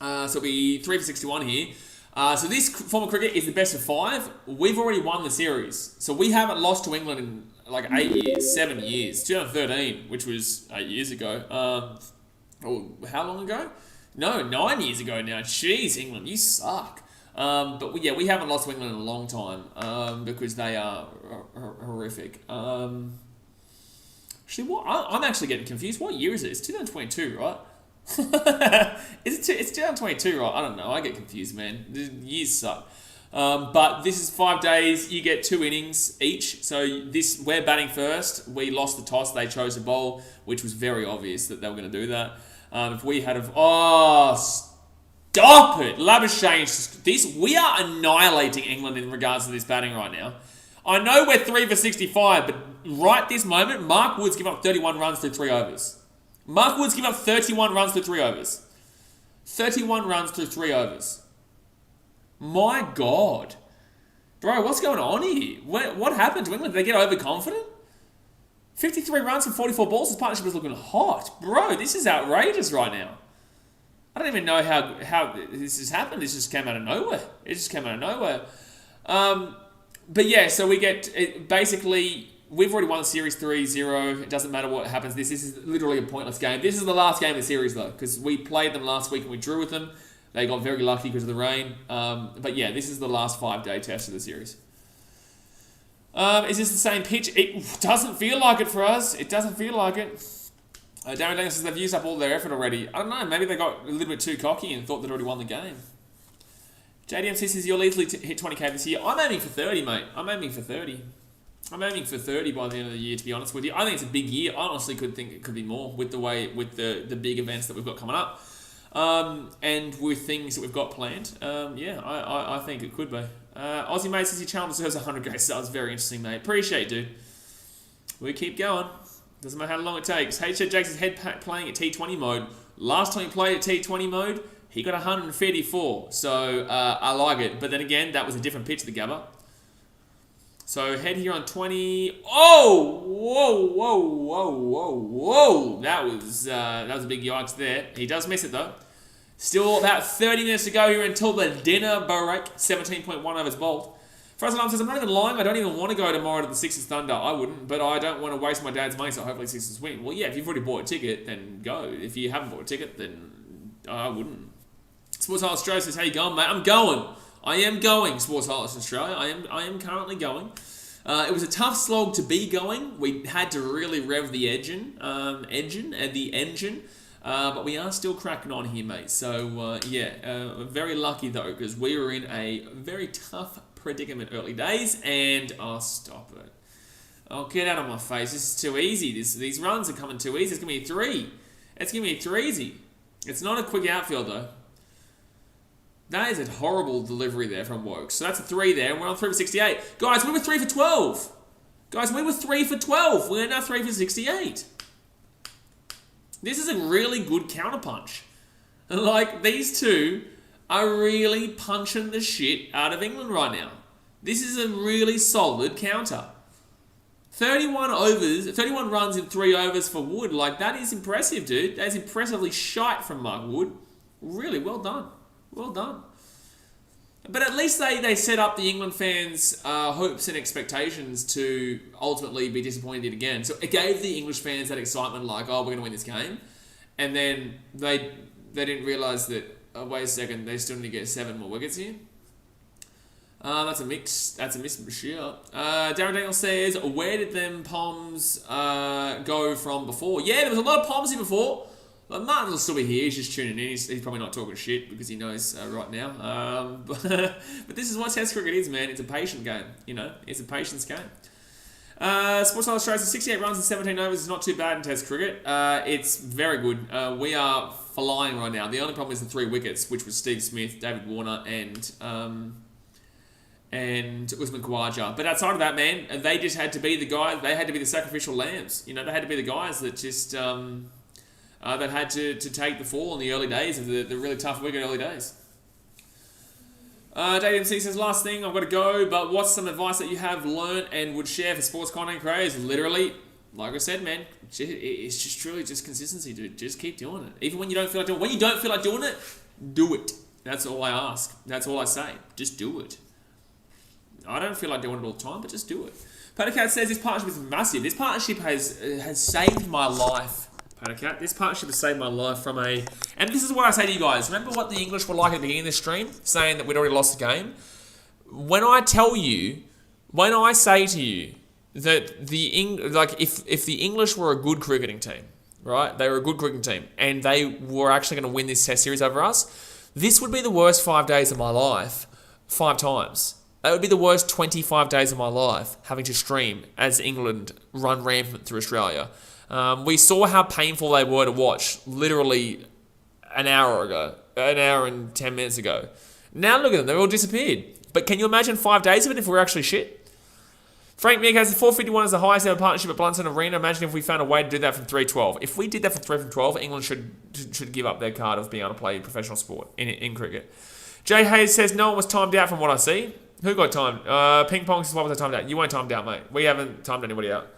Speaker 1: So it'll be 3 for 61 here. So this form of cricket is the best of 5. We've already won the series. So we haven't lost to England in 8 years, 7 years. 2013, which was 8 years ago. How long ago? No, 9 years ago now. Jeez, England, you suck. But yeah, we haven't lost to England in a long time because they are horrific. Actually, I'm actually getting confused. What year is it? It's 2022, right? It's 2022, right? I don't know. I get confused, man. The years suck. But this is 5 days. You get 2 innings each. So we're batting first. We lost the toss. They chose to bowl, which was very obvious that they were going to do that. If we had stop it! Labuschagne, we are annihilating England in regards to this batting right now. I know we're 3 for 65, but right this moment, Mark Wood's given up 31 runs through 3 overs. Mark Wood's given up 31 runs through 3 overs. 31 runs through 3 overs. My God. Bro, what's going on here? What happened to England? Did they get overconfident? 53 runs from 44 balls. This partnership is looking hot. Bro, this is outrageous right now. I don't even know how this has happened. This just came out of nowhere. It just came out of nowhere. But yeah, so we get... basically, we've already won the series 3-0. It doesn't matter what happens. This is literally a pointless game. This is the last game of the series, though, because we played them last week and we drew with them. They got very lucky because of the rain. But yeah, this is the last 5-day test of the series. Is this the same pitch? It doesn't feel like it for us. It doesn't feel like it. Darren Daniels says they've used up all their effort already. I don't know. Maybe they got a little bit too cocky and thought they'd already won the game. JDMC says you'll easily hit 20k this year. I'm aiming for 30, mate. I'm aiming for 30. I'm aiming for 30 by the end of the year, to be honest with you. I think it's a big year. I honestly could think it could be more with the big events that we've got coming up. And with things that we've got planned. Yeah, I think it could be. Aussie Mate says your channel deserves 100k subs. Very interesting, mate. Appreciate it, dude. We keep going. Doesn't matter how long it takes. HJ Jakes is playing at T20 mode. Last time he played at T20 mode, he got 134. So I like it. But then again, that was a different pitch, the Gabba. So head here on 20. Oh! Whoa, whoa, whoa, whoa, whoa. That was a big yikes there. He does miss it though. Still about 30 minutes to go here until the dinner break. 17.1 overs bowled. Fraser Alarm says, I'm not even lying. I don't even want to go tomorrow to the Sixers Thunder. I wouldn't, but I don't want to waste my dad's money, so hopefully Sixers win. Well, yeah, if you've already bought a ticket, then go. If you haven't bought a ticket, then I wouldn't. Sports Highlights Australia says, how you going, mate? I'm going. I am going, Sports Highlights Australia. I am currently going. It was a tough slog to be going. We had to really rev the engine, but we are still cracking on here, mate. So, very lucky, though, because we were in a very tough predicament early days, and I'll stop it. Oh, get out of my face. This is too easy. These runs are coming too easy. It's going to be a 3. It's going to be a 3 easy. It's not a quick outfield, though. That is a horrible delivery there from Wokes. So that's a 3 there, and we're on 3 for 68. Guys, we were 3 for 12. We're now 3 for 68. This is a really good counterpunch. Like, these two are really punching the shit out of England right now. This is a really solid counter. 31 runs in 3 overs for Wood. Like, that is impressive, dude. That is impressively shite from Mark Wood. Really, well done. Well done. But at least they set up the England fans' hopes and expectations to ultimately be disappointed again. So it gave the English fans that excitement, like, oh, we're going to win this game. And then they didn't realise that, wait a second, they still need to get 7 more wickets here. That's a miss for sure. Darren Daniels says, where did them Poms go from before? Yeah, there was a lot of Poms here before. But Martin will still be here. He's just tuning in. He's probably not talking shit because he knows right now. But this is what Test cricket is, man. It's a patient game. You know, it's a patience game. Sports Illustrated 68 runs in 17 overs is not too bad in Test cricket. It's very good. We are flying right now. The only problem is the 3 wickets, which was Steve Smith, David Warner, and Usman Khawaja. But outside of that, man, they just had to be the guys. They had to be the sacrificial lambs. You know, they had to be the guys that just that had to take the fall in the early days of the really tough wicket early days. Dave MC says, last thing, I've got to go, but what's some advice that you have learnt and would share for sports content creators? Literally, like I said, man, it's just truly just consistency, dude. Just keep doing it. Even when you don't feel like doing it. When you don't feel like doing it, do it. That's all I ask. That's all I say. Just do it. I don't feel like doing it all the time, but just do it. Patacat says, this partnership is massive. This partnership has saved my life. Patacat, this partnership has saved my life from a... And this is what I say to you guys. Remember what the English were like at the beginning of this stream? Saying that we'd already lost the game? When I say to you that if the English were a good cricketing team, right? They were a good cricketing team, and they were actually going to win this Test series over us, this would be the worst 5 days of my life 5 times. That would be the worst 25 days of my life having to stream as England run rampant through Australia. We saw how painful they were to watch literally an hour and 10 minutes ago. Now look at them, they've all disappeared. But can you imagine 5 days of it if we're actually shit? Frank Mick has the 451 as the highest ever partnership at Blundstone Arena. Imagine if we found a way to do that from 312. If we did that from 3 from 12, England should give up their card of being able to play professional sport in cricket. Jay Hayes says no one was timed out from what I see. Who got timed? Ping Pong says, what was I timed out? You weren't timed out, mate. We haven't timed anybody out.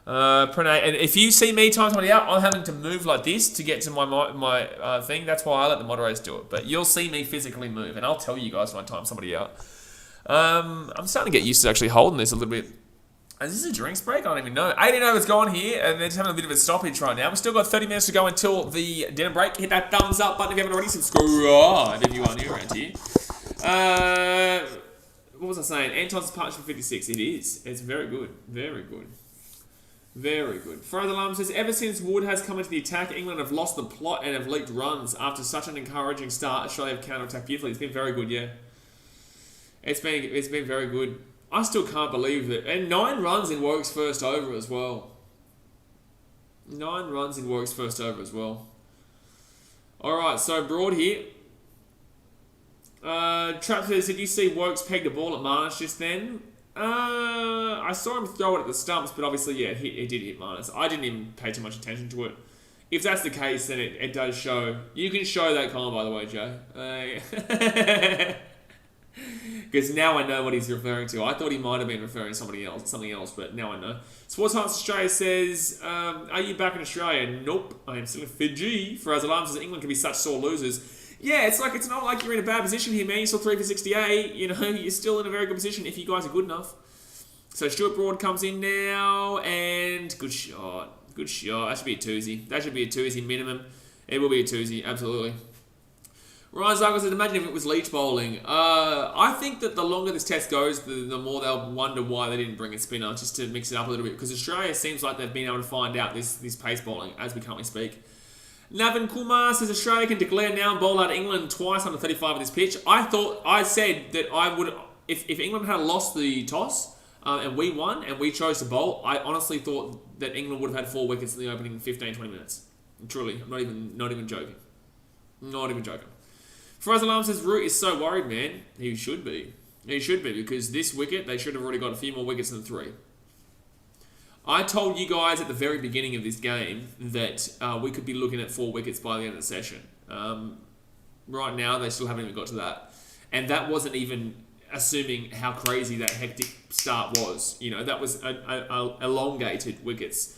Speaker 1: Pranay, and if you see me time somebody out, I'm having to move like this to get to my thing. That's why I let the moderators do it. But you'll see me physically move, and I'll tell you guys when I time somebody out. I'm starting to get used to actually holding this a little bit. Is this a drinks break? I don't even know. 18 overs gone here, and they're just having a bit of a stoppage right now. We've still got 30 minutes to go until the dinner break. Hit that thumbs up button if you haven't already. Subscribe if you are new around here. What was I saying? Anton's partnership 56. It is. It's very good. Very good. Very good. Fraser Alarm says, ever since Wood has come into the attack, England have lost the plot and have leaked runs. After such an encouraging start, Australia have counter-attacked beautifully. It's been very good, yeah. It's been very good. I still can't believe it. And 9 runs in Warwick's first over as well. 9 runs in Warwick's first over as well. Alright, so Broad here. Trap says, did you see Wokes peg the ball at Marnus just then? I saw him throw it at the stumps, but obviously, yeah, it did hit Marnus. I didn't even pay too much attention to it. If that's the case, then it does show. You can show that comment, by the way, Joe. Because now I know what he's referring to. I thought he might have been referring to something else, but now I know. Sports Hearts Australia says, are you back in Australia? Nope, I am still in Fiji. For as alarms as England can be such sore losers. Yeah, it's not like you're in a bad position here, man. You're still 3 for 68. You know, you're still in a very good position if you guys are good enough. So Stuart Broad comes in now, and good shot. Good shot. That should be a twosy. That should be a twosy minimum. It will be a twosy, absolutely. Ryan Zarko said, imagine if it was Leach bowling. I think that the longer this test goes, the more they'll wonder why they didn't bring a spinner, just to mix it up a little bit. Because Australia seems like they've been able to find out this pace bowling as we currently speak. Navin Kumar says Australia can declare now and bowl out England twice under 35 of this pitch. I said that I would, if England had lost the toss and we won and we chose to bowl, I honestly thought that England would have had 4 wickets in the opening 15-20 minutes. Truly, I'm not even joking. Not even joking. Faraz Alam says Root is so worried, man. He should be. He should be, because this wicket, they should have already got a few more wickets than 3. I told you guys at the very beginning of this game that we could be looking at 4 wickets by the end of the session. Right now, they still haven't even got to that. And that wasn't even assuming how crazy that hectic start was. You know, that was a elongated wickets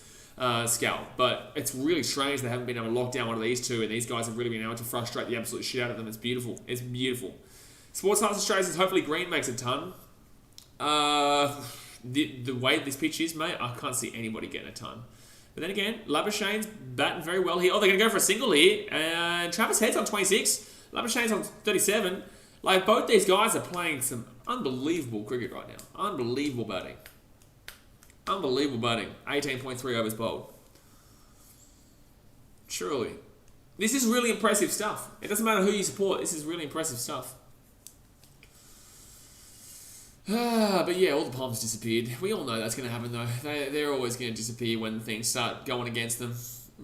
Speaker 1: scale. But it's really strange they haven't been able to lock down one of these two, and these guys have really been able to frustrate the absolute shit out of them. It's beautiful. It's beautiful. Sports Hearts Australia says hopefully Green makes a ton. The way this pitch is, mate, I can't see anybody getting a ton. But then again, Labuschagne's batting very well here. Oh, they're going to go for a single here. And Travis Head's on 26. Labuschagne's on 37. Like, both these guys are playing some unbelievable cricket right now. Unbelievable batting. Unbelievable batting. 18.3 overs bowled. Truly. This is really impressive stuff. It doesn't matter who you support. This is really impressive stuff. But yeah, all the palms disappeared. We all know that's going to happen, though. They're always going to disappear when things start going against them.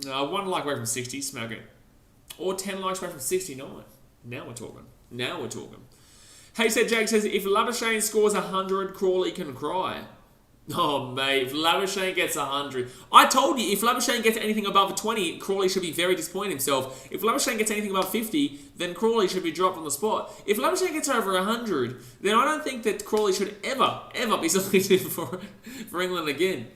Speaker 1: 1 like away from 60, smack it. Or 10 likes away from 69. Now we're talking. Now we're talking. Hey, said Jake says, if Labuschagne scores 100, Crawley can cry. Oh, mate, if Labuschagne gets 100... I told you, if Labuschagne gets anything above a 20, Crawley should be very disappointed in himself. If Labuschagne gets anything above 50, then Crawley should be dropped on the spot. If Labuschagne gets over 100, then I don't think that Crawley should ever be selected for England again.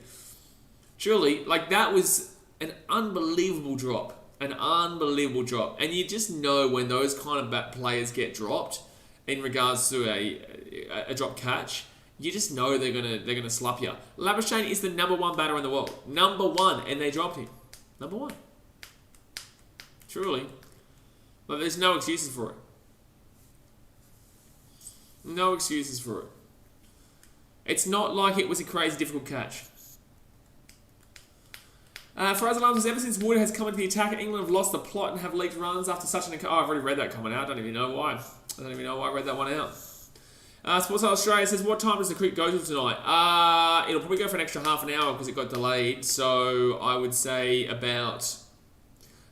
Speaker 1: Surely, like, that was an unbelievable drop. An unbelievable drop. And you just know when those kind of players get dropped in regards to a drop catch, you just know they're gonna slap you. Labuschagne is the #1 batter in the world. #1, and they dropped him. #1. Truly. But there's no excuses for it. No excuses for it. It's not like it was a crazy difficult catch. Faraz Alam says, ever since Wood has come into the attack, England have lost the plot and have leaked runs after such an... Oh, I've already read that coming out. I don't even know why. I don't even know why I read that one out. Sports Australia says, what time does the cricket go to tonight? It'll probably go for an extra half an hour because it got delayed. So I would say about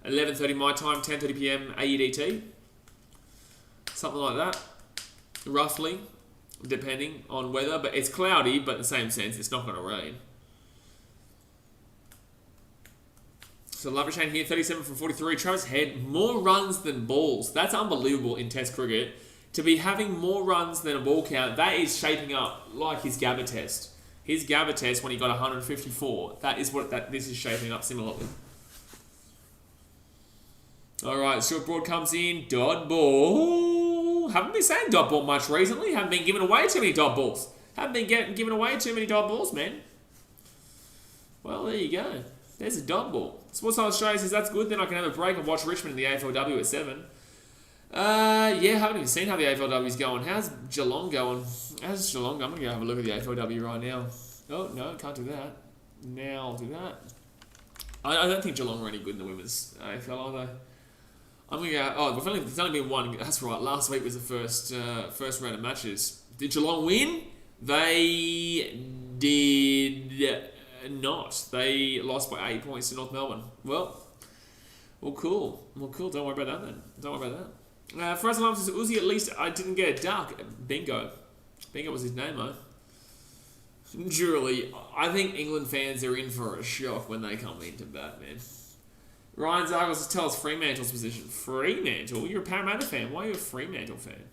Speaker 1: 11:30 my time, 10:30 PM AEDT. Something like that. Roughly. Depending on weather. But it's cloudy, but in the same sense, it's not going to rain. So Labuschagne here, 37 from 43. Travis Head, more runs than balls. That's unbelievable in Test cricket. To be having more runs than a ball count, that is shaping up like his Gabba test. His Gabba test when he got 154. That is what this is shaping up similarly. Alright, short broad comes in. Dot ball. Haven't been saying dot ball much recently. Haven't been giving away too many dot balls. Haven't been giving away too many dot balls, man. Well, there you go. There's a dot ball. Sports Australia says that's good. Then I can have a break and watch Richmond in the AFLW at 7. Yeah, haven't even seen how the AFLW's going. How's Geelong going? How's Geelong going? I'm going to go have a look at the AFLW right now. Oh, no, can't do that. Now I'll do that. I don't think Geelong are any good in the women's AFL, are they? I'm going to go... Oh, there's only been one... That's right, last week was the first round of matches. Did Geelong win? They did not. They lost by 8 points to North Melbourne. Well, cool. Don't worry about that then. Don't worry about that. Faraz Alam says, Uzi, at least I didn't get a duck. Bingo. Bingo was his name, though. Truly, I think England fans are in for a shock when they come into bat, man. Ryan Zargos says, tell us Fremantle's position. Fremantle? You're a Parramatta fan. Why are you a Fremantle fan?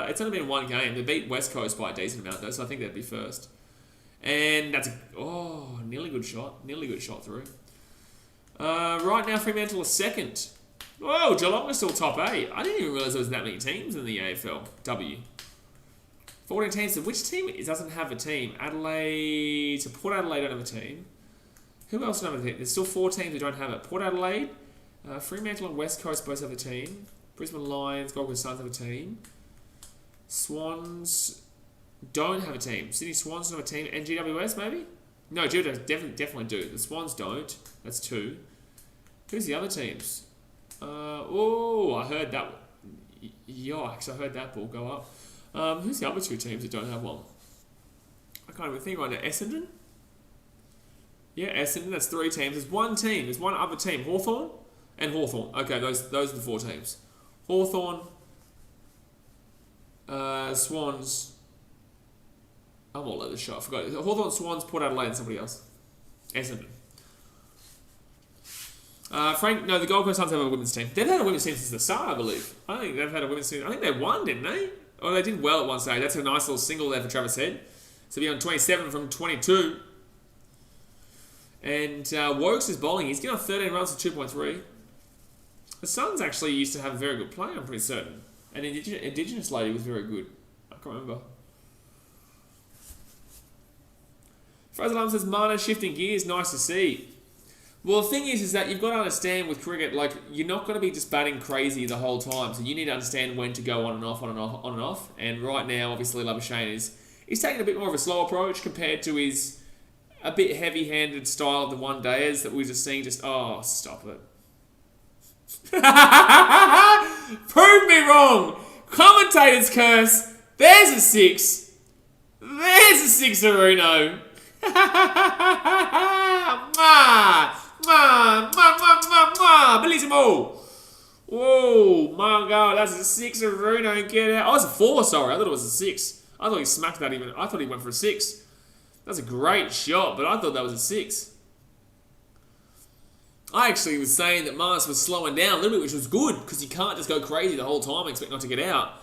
Speaker 1: It's only been one game. They beat West Coast by a decent amount, though, so I think they'd be first. And that's nearly good shot. Nearly good shot through. Right now, Fremantle is second. Oh, Geelong is still top 8. I didn't even realise there was that many teams in the AFLW. 14 teams. So which team doesn't have a team? Adelaide. So Port Adelaide don't have a team. Who else don't have a team? There's still 4 teams who don't have it. Port Adelaide, Fremantle and West Coast both have a team. Brisbane Lions, Gold Coast Suns have a team. Swans don't have a team. Sydney Swans don't have a team. And GWS maybe? No, GWS definitely do. The Swans don't. That's 2. Who's the other teams? I heard that. Yikes, I heard that ball go up. Who's the other 2 teams that don't have one? I can't even think right now. Essendon? Yeah, Essendon, that's 3 teams. There's one team. There's one other team. Hawthorn and Hawthorn. Okay, those are the 4 teams. Hawthorn, Swans. I'm all over the shot. I forgot. Hawthorn, Swans, Port Adelaide, and somebody else. Essendon. The Gold Coast Suns have a women's team. They've had a women's team since the start, I believe. I think they've had a women's team. I think they won, didn't they? Oh, they did well at one stage. That's a nice little single there for Travis Head. So be on 27 from 22. And Wokes is bowling. He's getting on 13 runs for 2.3. The Suns actually used to have a very good play, I'm pretty certain. And Indigenous lady was very good. I can't remember. Fraser Lum says, Mana shifting gears, nice to see. Well, the thing is that you've got to understand with cricket, like, you're not going to be just batting crazy the whole time. So you need to understand when to go on and off, on and off, on and off. And right now, obviously, Labuschagne he's taking a bit more of a slow approach compared to his a bit heavy-handed style of the one-dayers that we're just seeing. Oh, stop it. Prove me wrong. Commentators curse. There's a 6. There's a 6, Aruno. Bellissimo. Whoa, my God, that's a 6, Aruno. Get out. Oh, it's a 4, sorry. I thought it was a 6. I thought he smacked that even. I thought he went for a 6. That's a great shot, but I thought that was a 6. I actually was saying that Mars was slowing down a little bit, which was good, because you can't just go crazy the whole time and expect not to get out.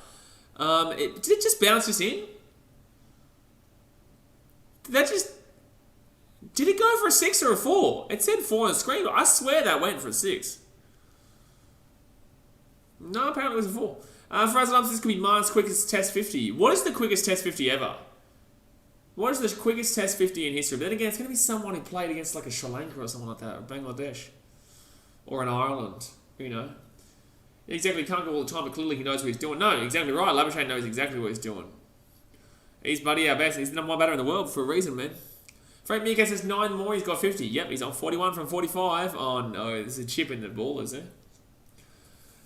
Speaker 1: Did it just bounce this in? Did it go for a 6 or a 4? It said 4 on the screen, but I swear that went for a 6. No, apparently it was a 4. Fraser Lumps, this could be Mars' quickest Test 50. What is the quickest Test 50 ever? What is the quickest Test 50 in history? But then again, it's going to be someone who played against like a Sri Lanka or someone like that, or Bangladesh, or an Ireland, you know. Exactly, he can't go all the time, but clearly he knows what he's doing. No, exactly right. Labuschagne knows exactly what he's doing. He's buddy our best. He's the number 1 batter in the world for a reason, man. Frank Mika says 9 more, he's got 50. Yep, he's on 41 from 45. Oh no, there's a chip in the ball, is there?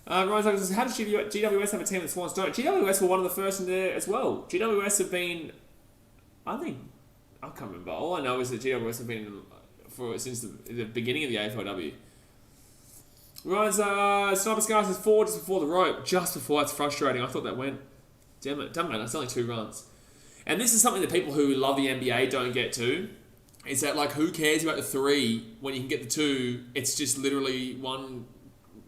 Speaker 1: Ryan Tucker says, how does GWS have a team that Swans don't? GWS were one of the first in there as well. GWS have been... I can't remember. All I know is that GWS have been since the beginning of the AFLW. Ryan's Sniper Scar says 4 just before the rope. Just before, that's frustrating. I thought that went. Damn it. Doesn't matter. It's only 2 runs. And this is something that people who love the NBA don't get to. Is that, like, who cares about the 3 when you can get the 2? It's just literally 1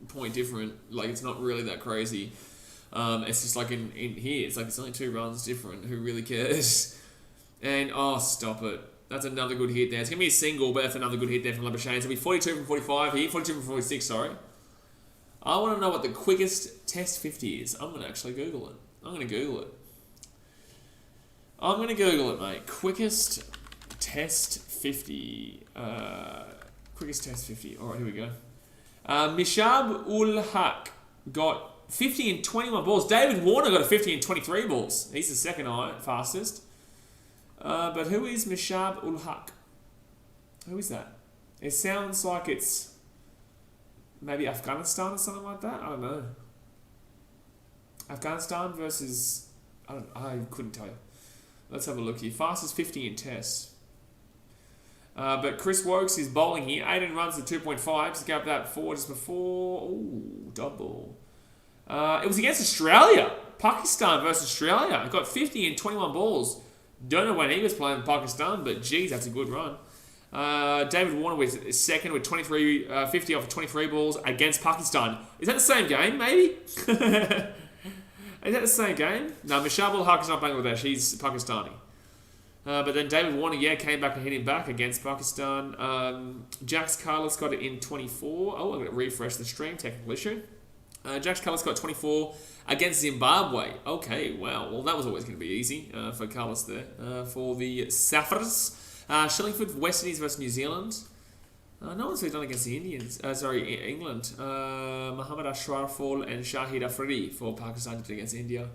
Speaker 1: point different. Like, it's not really that crazy. It's just like in here. It's like it's only 2 runs different. Who really cares? And, oh, stop it. That's another good hit there. It's going to be a single, but that's another good hit there from Labuschagne. So it'll be 42 from 45 here. 42 from 46, sorry. I want to know what the quickest Test 50 is. I'm going to actually Google it. I'm going to Google it, mate. Quickest Test 50. Quickest Test 50. All right, here we go. Mishab ul Haq got 50 and 21 balls. David Warner got a 50 and 23 balls. He's the second fastest. But who is Mishab ul Haq? Who is that? It sounds like it's maybe Afghanistan or something like that. I don't know. Afghanistan versus... I couldn't tell you. Let's have a look here. Fastest 50 in tests. But Chris Wokes is bowling here. 18 runs to 2.5. Just gave up that 4 just before. Ooh, double. It was against Australia. Pakistan versus Australia. Got 50 and 21 balls. Don't know when he was playing in Pakistan, but geez, that's a good run. David Warner was second with 50 off 23 balls against Pakistan. Is that the same game, maybe? Is that the same game? No, Mishab ul Haq is not Bangladesh. He's Pakistani. But then David Warner, came back and hit him back against Pakistan. Jax Carlos got it in 24. Oh, I'm going to refresh the stream, technical issue. Jax Carlos got 24 against Zimbabwe. Okay, wow. Well, that was always going to be easy for Carlos there. For the Saffers. Shillingford, West Indies versus New Zealand. No one's really done against the Indians. England. Muhammad Ashraful and Shahid Afridi for Pakistan did against India.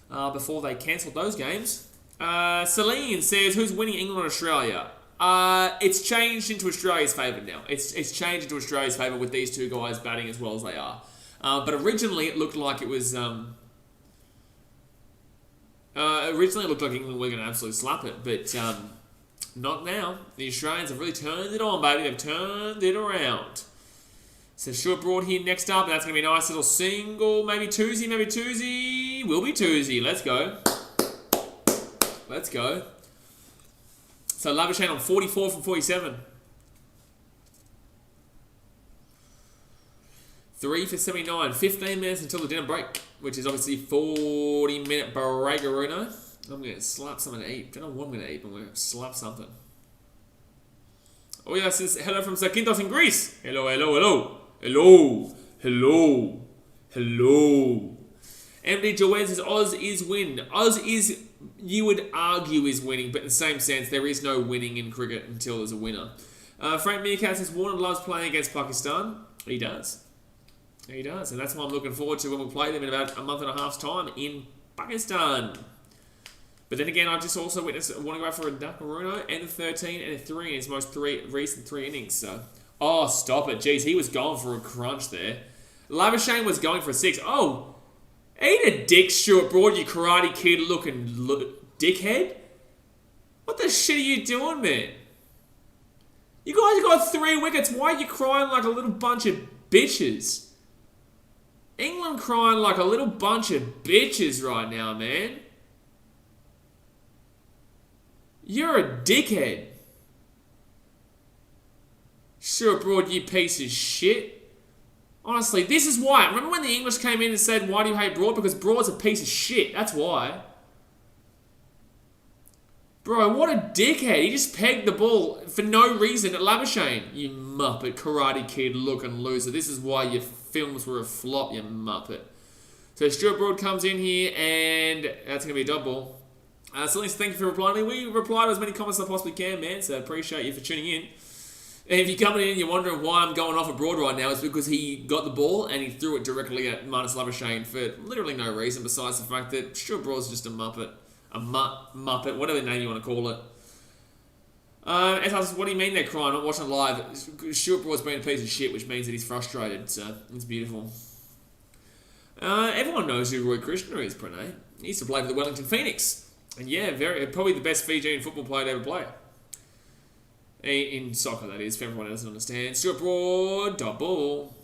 Speaker 1: Before they cancelled those games. Celine says, who's winning England or Australia? It's changed into Australia's favour now. It's changed into Australia's favour with these two guys batting as well as they are. But originally it looked like it was... originally it looked like England were going to absolutely slap it, but not now. The Australians have really turned it on, baby. They've turned it around. So Stuart Broad here next up. That's going to be a nice little single. Maybe twosy, maybe twosy. Will be twosy. Let's go. Let's go. So Labuschagne on 44 from 47. 3 for 79. 15 minutes until the dinner break, which is obviously 40-minute break-a-runo. I'm going to slap something to eat. Don't know what I'm going to eat, but I'm going to slap something. Oh, yes, it's hello from Zakynthos in Greece. Hello, hello, hello. Hello, hello, hello. MD Joel says Oz is win. Oz is, you would argue, is winning, but in the same sense, there is no winning in cricket until there's a winner. Frank Meerkat says Warner loves playing against Pakistan. He does. He does, and that's what I'm looking forward to when we play them in about a month and a half's time in Pakistan. But then again, I just also want to go out for a Dakaruno and a 13 and a 3 in his most recent 3 innings. So, oh, stop it. Jeez, he was going for a crunch there. Labuschagne was going for a 6. Oh, eat a dick, Stuart Broad, you Karate Kid looking dickhead. What the shit are you doing, man? You guys got 3 wickets. Why are you crying like a little bunch of bitches? England crying like a little bunch of bitches right now, man. You're a dickhead. Stuart Broad, you piece of shit. Honestly, this is why. Remember when the English came in and said, why do you hate Broad? Because Broad's a piece of shit. That's why. Bro, what a dickhead. He just pegged the ball for no reason at Labuschagne. You muppet, Karate Kid looking loser. This is why your films were a flop, you muppet. So Stuart Broad comes in here and that's going to be a dot ball. So Lisa, thank you for replying to me. We reply to as many comments as I possibly can, man. So I appreciate you for tuning in. And if you're coming in and you're wondering why I'm going off abroad right now, it's because he got the ball and he threw it directly at Marnus Labuschagne for literally no reason besides the fact that Stuart Broad's just a muppet. A muppet, whatever name you want to call it. As I said, what do you mean they're crying? I'm not watching live. Stuart Broad's been a piece of shit, which means that he's frustrated. So it's beautiful. Everyone knows who Roy Krishna is, Pranay. He used to play for the Wellington Phoenix. And yeah, probably the best Fijian football player to ever play. In soccer, that is, for everyone who doesn't understand. Stuart Broad, double.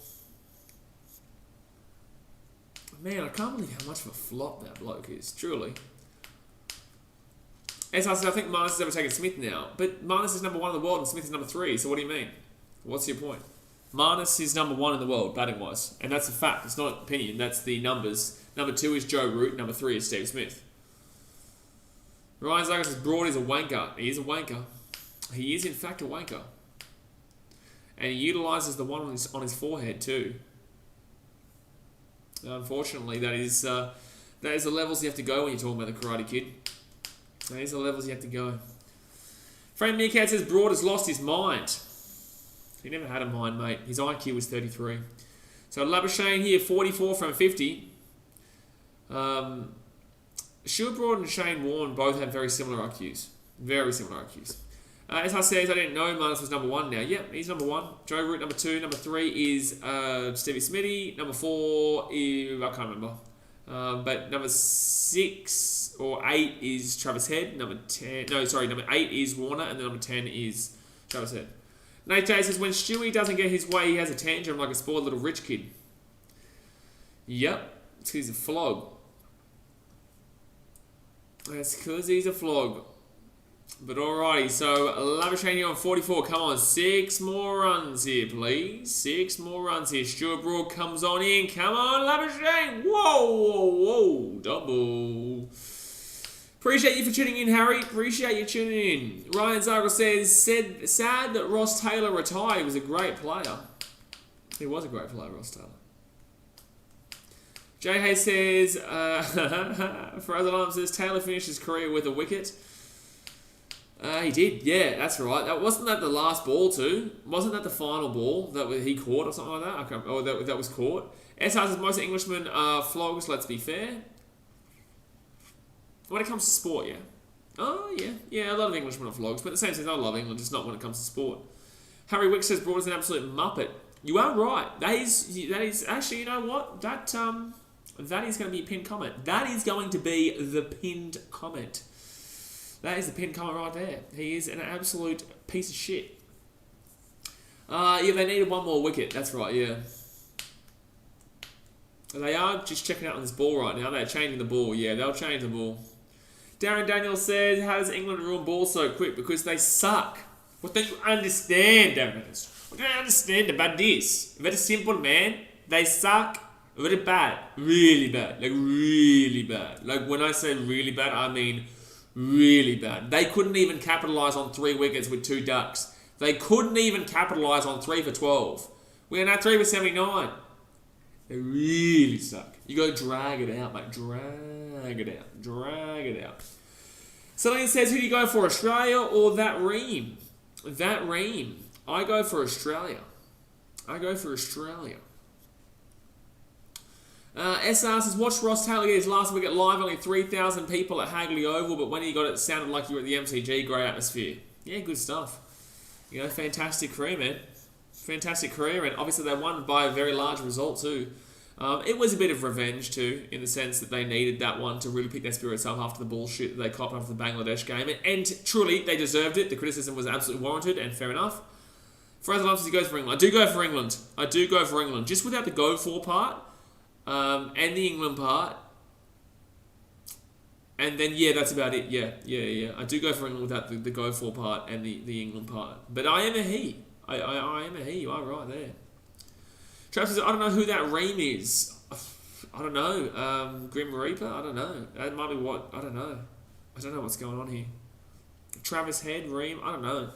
Speaker 1: Man, I can't believe how much of a flop that bloke is, truly. As I said, I think Marnus has overtaken Smith now. But Marnus is number 1 in the world and Smith is number 3. So what do you mean? What's your point? Marnus is number 1 in the world, batting-wise. And that's a fact. It's not an opinion. That's the numbers. Number 2 is Joe Root. Number 3 is Steve Smith. Ryan Zaga says Broad is a wanker. He is a wanker. He is, in fact, a wanker. And he utilises the one on his forehead, too. Unfortunately, that is the levels you have to go when you're talking about the Karate Kid. These are the levels you have to go. Frank Meerkat says Broad has lost his mind. He never had a mind, mate. His IQ was 33. So Labuschagne here, 44 from 50. Stuart Broad and Shane Warne both have very similar IQs. Very similar IQs. As I said, I didn't know Marnus was number 1 now. Yep, he's number 1. Joe Root, number 2. Number 3 is Stevie Smitty. Number 4 is... I can't remember. But number 6 or 8 is Travis Head. Number 8 is Warner. And then number 10 is Travis Head. Nate J says, when Stewie doesn't get his way, he has a tantrum like a spoiled little rich kid. Yep, it's because he's a flog. That's because he's a flog. But alrighty, so Labuschagne here on 44. Come on, 6 more runs here, please. 6 more runs here. Stuart Broad comes on in. Come on, Labuschagne. Whoa, whoa, whoa. Double. Appreciate you for tuning in, Harry. Appreciate you tuning in. Ryan Zargle said, sad that Ross Taylor retired. He was a great player. He was a great player, Ross Taylor. Jay Hay says, Faraz Alam says, Taylor finished his career with a wicket. He did, yeah, that's right. Wasn't that the last ball too? Wasn't that the final ball that he caught or something like that? Or that was caught? SR says, most Englishmen are flogs, let's be fair. When it comes to sport, yeah. Oh, yeah. Yeah, a lot of Englishmen are flogs, but in the same sense, I love England, just not when it comes to sport. Harry Wick says, Broad is an absolute muppet. You are right. That is actually, you know what? That is going to be a pinned comment. That is going to be the pinned comment. That is the pinned comment right there. He is an absolute piece of shit. Yeah, they needed one more wicket. That's right, yeah. They are just checking out on this ball right now. They're changing the ball. Yeah, they'll change the ball. Darren Daniels says, how does England ruin ball so quick? Because they suck. What don't you understand, Darren? What do you understand about this? Very simple, man. They suck very bad. Really bad. Like, really bad. Like, when I say really bad, I mean really bad. They couldn't even capitalise on 3 wickets with 2 ducks. They couldn't even capitalise on 3 for 12. We're now 3 for 79. They really suck. You go drag it out, mate. Drag it out. Drag it out. Celine says, who do you go for, Australia or that Ream? That Ream. I go for Australia. I go for Australia. SR says, watch Ross Taylor get his last wicket live. Only 3,000 people at Hagley Oval, but when he got it, it sounded like you were at the MCG. Great atmosphere. Yeah, good stuff. You know, fantastic career, man. Fantastic career, and obviously they won by a very large result too. It was a bit of revenge too, in the sense that they needed that one to really pick their spirits up after the bullshit that they copped after the Bangladesh game. And truly, they deserved it. The criticism was absolutely warranted and fair enough. Fraser Love says he goes for England. I do go for England. I do go for England. Just without the go for part and the England part. And then, yeah, that's about it. Yeah. I do go for England without the go for part and the England part. But I am a he. I am a he. You are right there. Travis says, I don't know who that Ream is. I don't know. Grim Reaper? I don't know. That might be what? I don't know. I don't know what's going on here. Travis Head, Ream? I don't know.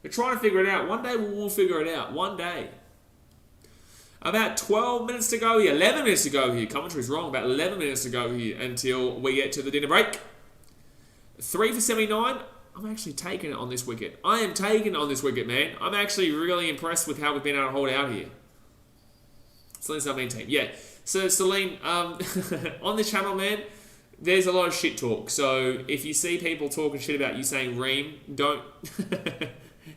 Speaker 1: We're trying to figure it out. One day we'll figure it out. One day. About 12 minutes to go here. 11 minutes to go here. Commentary's wrong. About 11 minutes to go here until we get to the dinner break. 3 for 79. I'm actually taking it on this wicket. I am taking it on this wicket, man. I'm actually really impressed with how we've been able to hold out here. Celine's our main team. Yeah. So, Celine, on this channel, man, there's a lot of shit talk. So, if you see people talking shit about you saying Ream, don't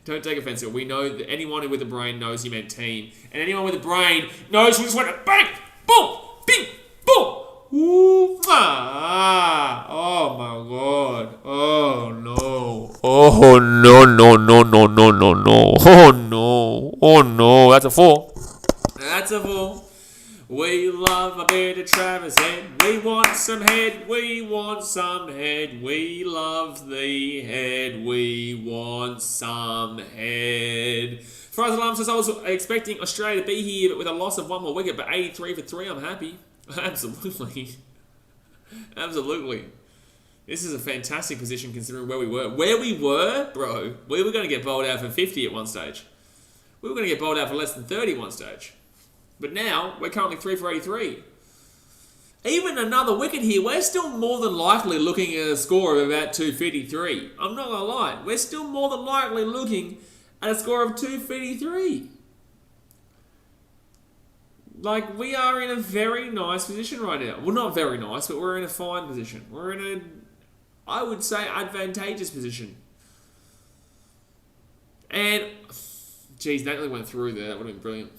Speaker 1: don't take offense to it. We know that anyone with a brain knows you meant team. And anyone with a brain knows we just went to bang, boom, bing, boom. Ooh, ah. Oh, my God. Oh, no. Oh, no. Oh, no. That's a 4. That's a 4. We love a bit of Travis Head. We want some head. We want some head. We love the head. We want some head. Faraz Alam says, I was expecting Australia to be here, but with a loss of 1 more wicket, but 83 for 3, I'm happy. Absolutely. Absolutely. This is a fantastic position considering where we were. Where we were, bro, we were going to get bowled out for 50 at one stage. We were going to get bowled out for less than 30 at one stage. But now, we're currently 3 for 83. Even another wicket here, we're still more than likely looking at a score of about 253. I'm not going to lie. We're still more than likely looking at a score of 253. Like, we are in a very nice position right now. Well, not very nice, but we're in a fine position. We're in a, I would say, advantageous position. And, geez, Natalie went through there. That would have been brilliant.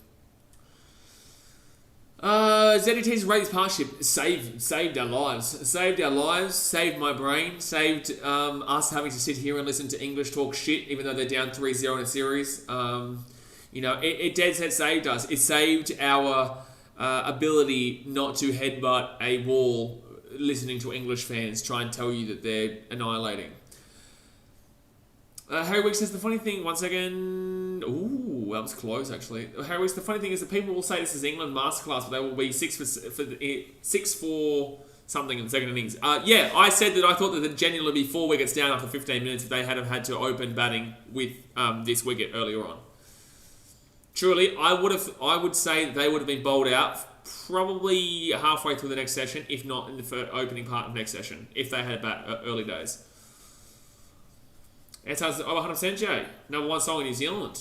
Speaker 1: ZDT's Rates Partnership saved our lives. Saved our lives, saved my brain, saved us having to sit here and listen to English talk shit, even though they're down 3-0 in a series. You know, it dead set saved us. It saved our ability not to headbutt a wall listening to English fans try and tell you that they're annihilating. Harry Weeks says, the funny thing, once again... Ooh, that was close, actually. Harry Weeks, the funny thing is that people will say this is England masterclass, but they will be 6 for something in the second innings. Yeah, I said that I thought that the genuinely be 4 wickets down after 15 minutes if they had have had to open batting with this wicket earlier on. Truly, I would say that they would have been bowled out probably halfway through the next session, if not in the opening part of next session, if they had bat early days. It says, 100% Jay. Number 1 song in New Zealand.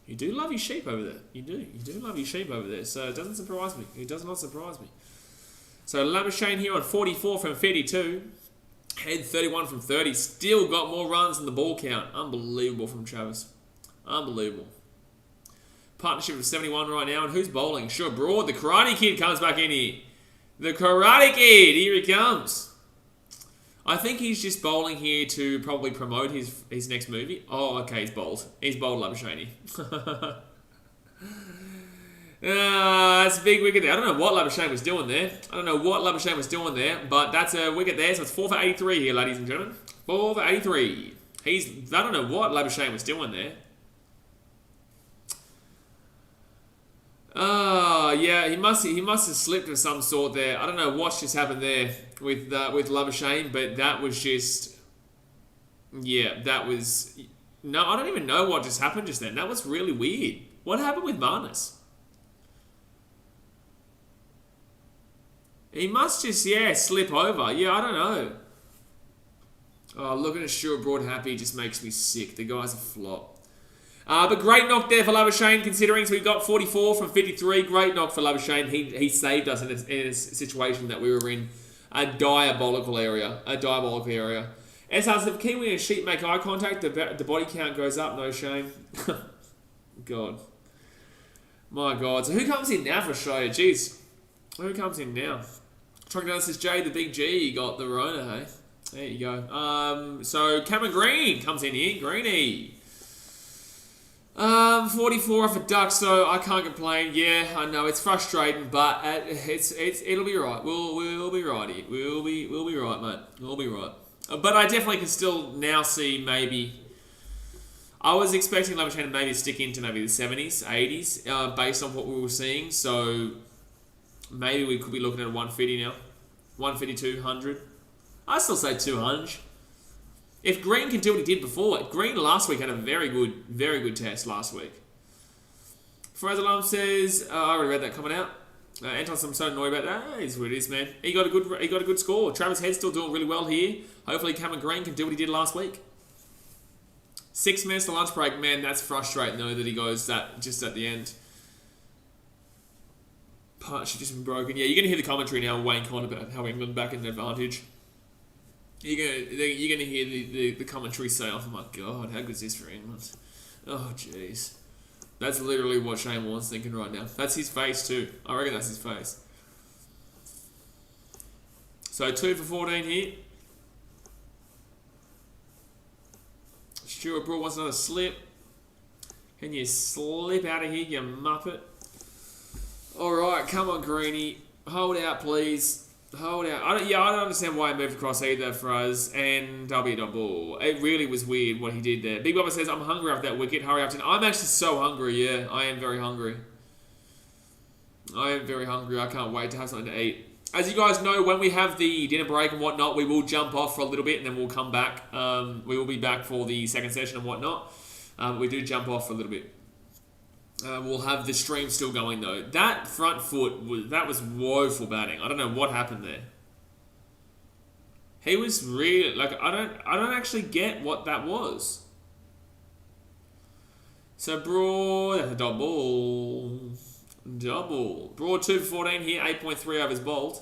Speaker 1: You do love your sheep over there. You do love your sheep over there. So it doesn't surprise me. It does not surprise me. So Labuschagne here on 44 from 52. Head 31 from 30. Still got more runs than the ball count. Unbelievable from Travis. Unbelievable. Partnership of 71 right now. And who's bowling? Sure, Broad. The Karate Kid comes back in here. The Karate Kid. Here he comes. I think he's just bowling here to probably promote his next movie. Oh, okay, he's bowled. He's bowled Labuschagne. That's a big wicket there. I don't know what Labuschagne was doing there. But that's a wicket there. So it's 4 for 83 here, ladies and gentlemen. 4 for 83. I don't know what Labuschagne was doing there. Yeah, he must have slipped of some sort there. I don't know what's just happened there with Labuschagne, but that was just, yeah, that was, no, I don't even know what just happened just then. That was really weird. What happened with Marnus? He must just, yeah, slip over. Yeah, I don't know. Oh, looking at Stuart Broad happy just makes me sick. The guy's a flop. But great knock there for Labuschagne, considering. So we got 44 from 53. Great knock for Labuschagne. He saved us in a situation that we were in a diabolical area. S asks, if Kiwi and Sheep make eye contact, the body count goes up. No shame. God. My God. So who comes in now for Australia? Jeez. Who comes in now? Truck down says, Jay, the big G, got the Rona, hey? There you go. So Cameron Green comes in here. Greenie. 44 off a duck, so I can't complain. Yeah, I know it's frustrating, but it'll be right. We'll be right here. We'll be right, mate. We'll be right. But I definitely can still now see maybe. I was expecting Labuschagne to maybe stick into maybe the 70s, 80s, based on what we were seeing. So maybe we could be looking at 150 now, 150, 200. I still say 200. If Green can do what he did before, Green last week had a very good test last week. Fraser Alarm says, I already read that coming out. Anton's, I'm so annoyed about that. It's what it is, man. He got a good score. Travis Head's still doing really well here. Hopefully Cameron Green can do what he did last week. 6 minutes to lunch break, man. That's frustrating though that he goes that just at the end. Partnership just been broken. Yeah, you're gonna hear the commentary now, Wayne Conn, about how England back in advantage. You're gonna hear the commentary say, "Oh my God, how good is this for England?" Oh jeez, that's literally what Shane Warne's thinking right now. That's his face too. I reckon that's his face. So 2 for 14 here. Stuart Broad wants another slip. Can you slip out of here, you muppet? All right, come on, Greenie, hold out, please. Hold out. I don't understand why he moved across either for us and double. It really was weird what he did there. Big Bubba says, I'm hungry after that wicket. Hurry up. I'm actually so hungry, yeah. I am very hungry. I can't wait to have something to eat. As you guys know, when we have the dinner break and whatnot, we will jump off for a little bit and then we'll come back. We will be back for the second session and whatnot. We do jump off for a little bit. We'll have the stream still going though. That front foot was woeful batting. I don't know what happened there. He was really I don't actually get what that was. So Broad, that's a double. Broad 2 for 14 here, 8.3 overs bowled.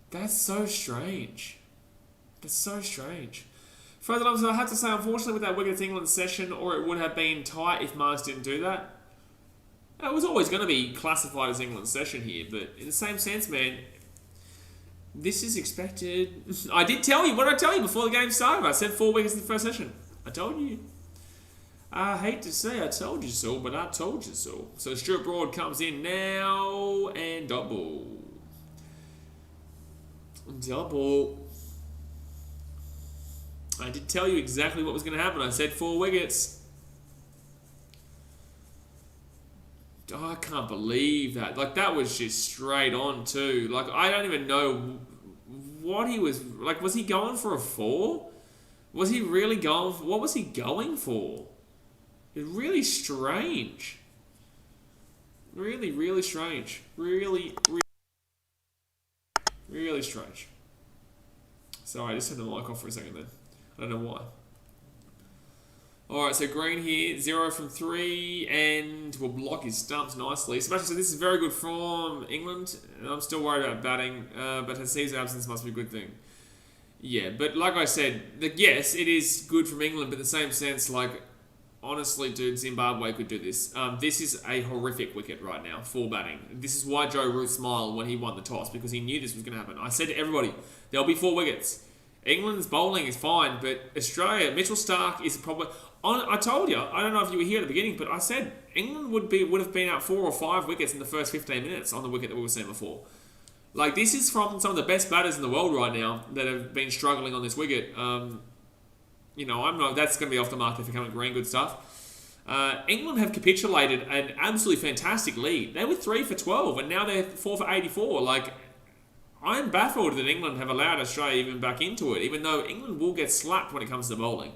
Speaker 1: That's so strange. Further on, so I have to say, unfortunately, with that Wickets England session, or it would have been tight if Mars didn't do that. It was always going to be classified as England session here, but in the same sense, man, this is expected. I did tell you, what did I tell you before the game started? I said 4 wickets in the first session. I told you. I hate to say I told you so, but I told you so. So Stuart Broad comes in now, and double. I did tell you exactly what was going to happen. I said 4 wickets. I can't believe that. Like, that was just straight on too. Like, I don't even know what he was... Like, was he going for a 4? Was he really going for... What was he going for? It's really strange. Really, really strange. Really strange. Sorry, I just turned the mic off for a second then. I don't know why. Alright, so green here, 0 from 3, and will block his stumps nicely. Sebastian said, this is very good form, England. I'm still worried about batting, but Hassib's absence must be a good thing. Yeah, but like I said, yes, it is good from England, but in the same sense, like, honestly, dude, Zimbabwe could do this. This is a horrific wicket right now for batting. This is why Joe Root smiled when he won the toss, because he knew this was going to happen. I said to everybody, there'll be 4 wickets. England's bowling is fine, but Australia, Mitchell Starc is probably... I told you, I don't know if you were here at the beginning, but I said England would have been out 4 or 5 wickets in the first 15 minutes on the wicket that we were seeing before. Like, this is from some of the best batters in the world right now that have been struggling on this wicket. You know, I'm not. That's going to be off the mark if you're coming green, good stuff. England have capitulated an absolutely fantastic lead. They were 3 for 12, and now they're 4 for 84. Like, I'm baffled that England have allowed Australia even back into it, even though England will get slapped when it comes to bowling.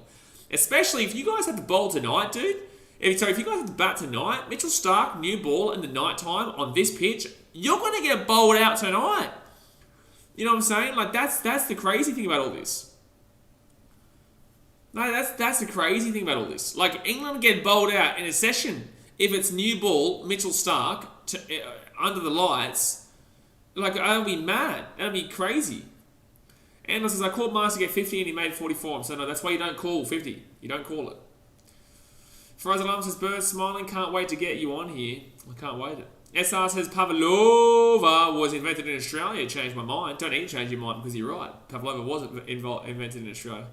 Speaker 1: Especially if you guys have to bowl tonight, dude. If you guys have to bat tonight, Mitchell Starc, new ball in the night time on this pitch, you're going to get bowled out tonight. You know what I'm saying? Like, that's the crazy thing about all this. No, that's the crazy thing about all this. Like, England get bowled out in a session if it's new ball, Mitchell Starc, under the lights. Like, I'll be mad. That'll be crazy. Andrew says, I called Mars to get 50 and he made 44. So no, that's why you don't call 50. You don't call it. Faraz Alam says, Bird smiling, can't wait to get you on here. I can't wait it. SR says, Pavlova was invented in Australia. Changed my mind. Don't need to change your mind because you're right. Pavlova was invented in Australia.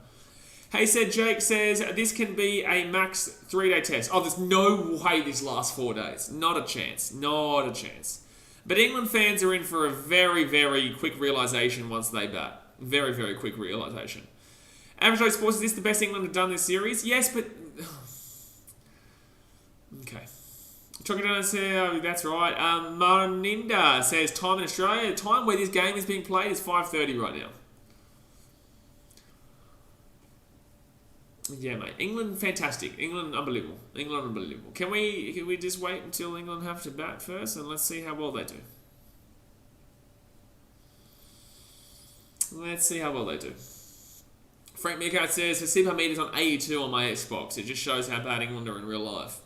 Speaker 1: Hey, said Jake says, this can be a max 3-day test. Oh, there's no way this lasts 4 days. Not a chance. Not a chance. But England fans are in for a very, very quick realisation once they bat. Very, very quick realisation. Average Joe Sports, is this the best England have done this series? Yes, but... Okay. Chocodona says, that's right. Marninda says, time in Australia, the time where this game is being played is 5:30 right now. Yeah, mate. England, fantastic. England, unbelievable. England, unbelievable. Can we just wait until England have to bat first and let's see how well they do? Let's see how well they do. Frank Meerkat says, Hassib Hamid is on 82 on my Xbox. It just shows how bad England are in real life.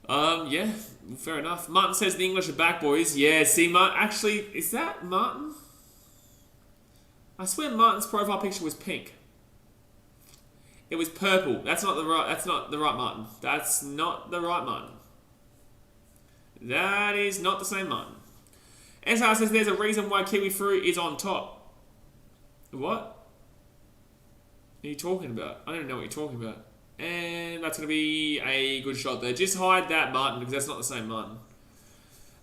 Speaker 1: Yeah, fair enough. Martin says the English are back, boys. Yeah, see, Martin, actually, is that Martin? I swear Martin's profile picture was pink. It was purple. That's not the right Martin. That's not the right Martin. That is not the same Martin. SR says there's a reason why kiwi fruit is on top. What are you talking about? I don't know what you're talking about. And that's going to be a good shot there. Just hide that Martin because that's not the same Martin.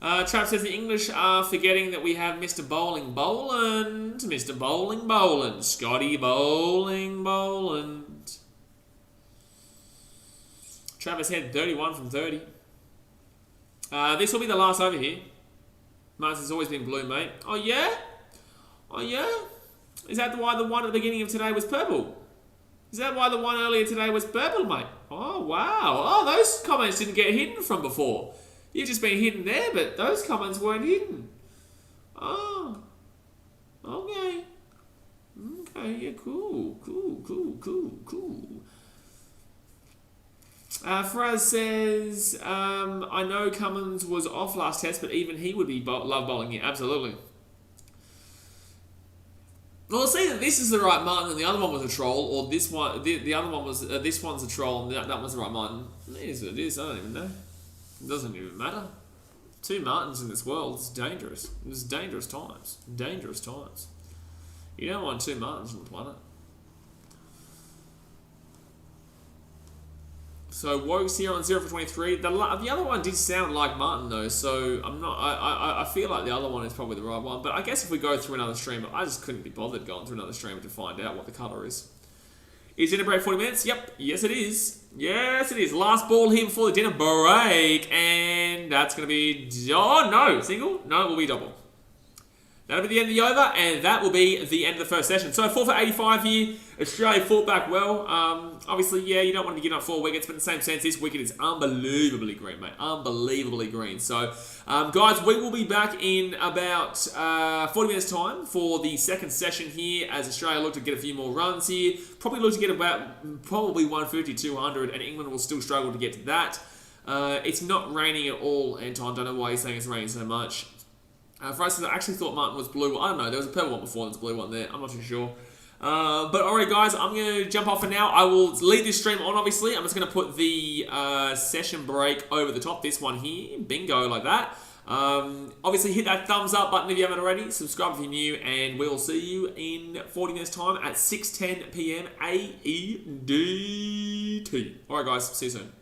Speaker 1: Trap says the English are forgetting that we have Mr. Bowling Boland. Mr. Bowling Boland. Scotty Bowling Boland. Travis Head 31 from 30. This will be the last over here. Mars has always been blue, mate. Oh, yeah? Oh, yeah? Is that why the one at the beginning of today was purple? Is that why the one earlier today was purple, mate? Oh, wow. Oh, those comments didn't get hidden from before. You've just been hidden there, but those comments weren't hidden. Oh. Okay. Okay, yeah, cool. Fraz says, I know Cummins was off last test, but even he would be love bowling here. Absolutely. Well, see that this is the right Martin and the other one was a troll, or this one, the other one was, this one's a troll and that one's the right Martin. It is what it is, I don't even know. It doesn't even matter. 2 Martins in this world, it's dangerous. It's dangerous times. Dangerous times. You don't want 2 Martins on the planet. So Woke's here on 0 for 23. The other one did sound like Martin though, so I'm not. I feel like the other one is probably the right one. But I guess if we go through another stream, I just couldn't be bothered going through another stream to find out what the colour is. Is it a break 40 minutes? Yep. Yes, it is. Yes, it is. Last ball here before the dinner break. And that's going to be... Oh, no. Single? No, it will be double. That'll be the end of the over, and that will be the end of the first session. So 4 for 85 here. Australia fought back well. Obviously, yeah, you don't want to be giving up 4 wickets, but in the same sense, this wicket is unbelievably green, mate. Unbelievably green. So, guys, we will be back in about 40 minutes' time for the second session here, as Australia look to get a few more runs here. Probably look to get about probably 150, 200, and England will still struggle to get to that. It's not raining at all, Anton. Don't know why you're saying it's raining so much. For us, I actually thought Martin was blue. I don't know. There was a purple one before. There's a blue one there. I'm not too sure. But alright, guys, I'm going to jump off for now. I will leave this stream on, obviously. I'm just going to put the session break over the top. This one here. Bingo, like that. Obviously, hit that thumbs up button if you haven't already. Subscribe if you're new. And we'll see you in 40 minutes' time at 6:10 p.m. AEDT. Alright, guys. See you soon.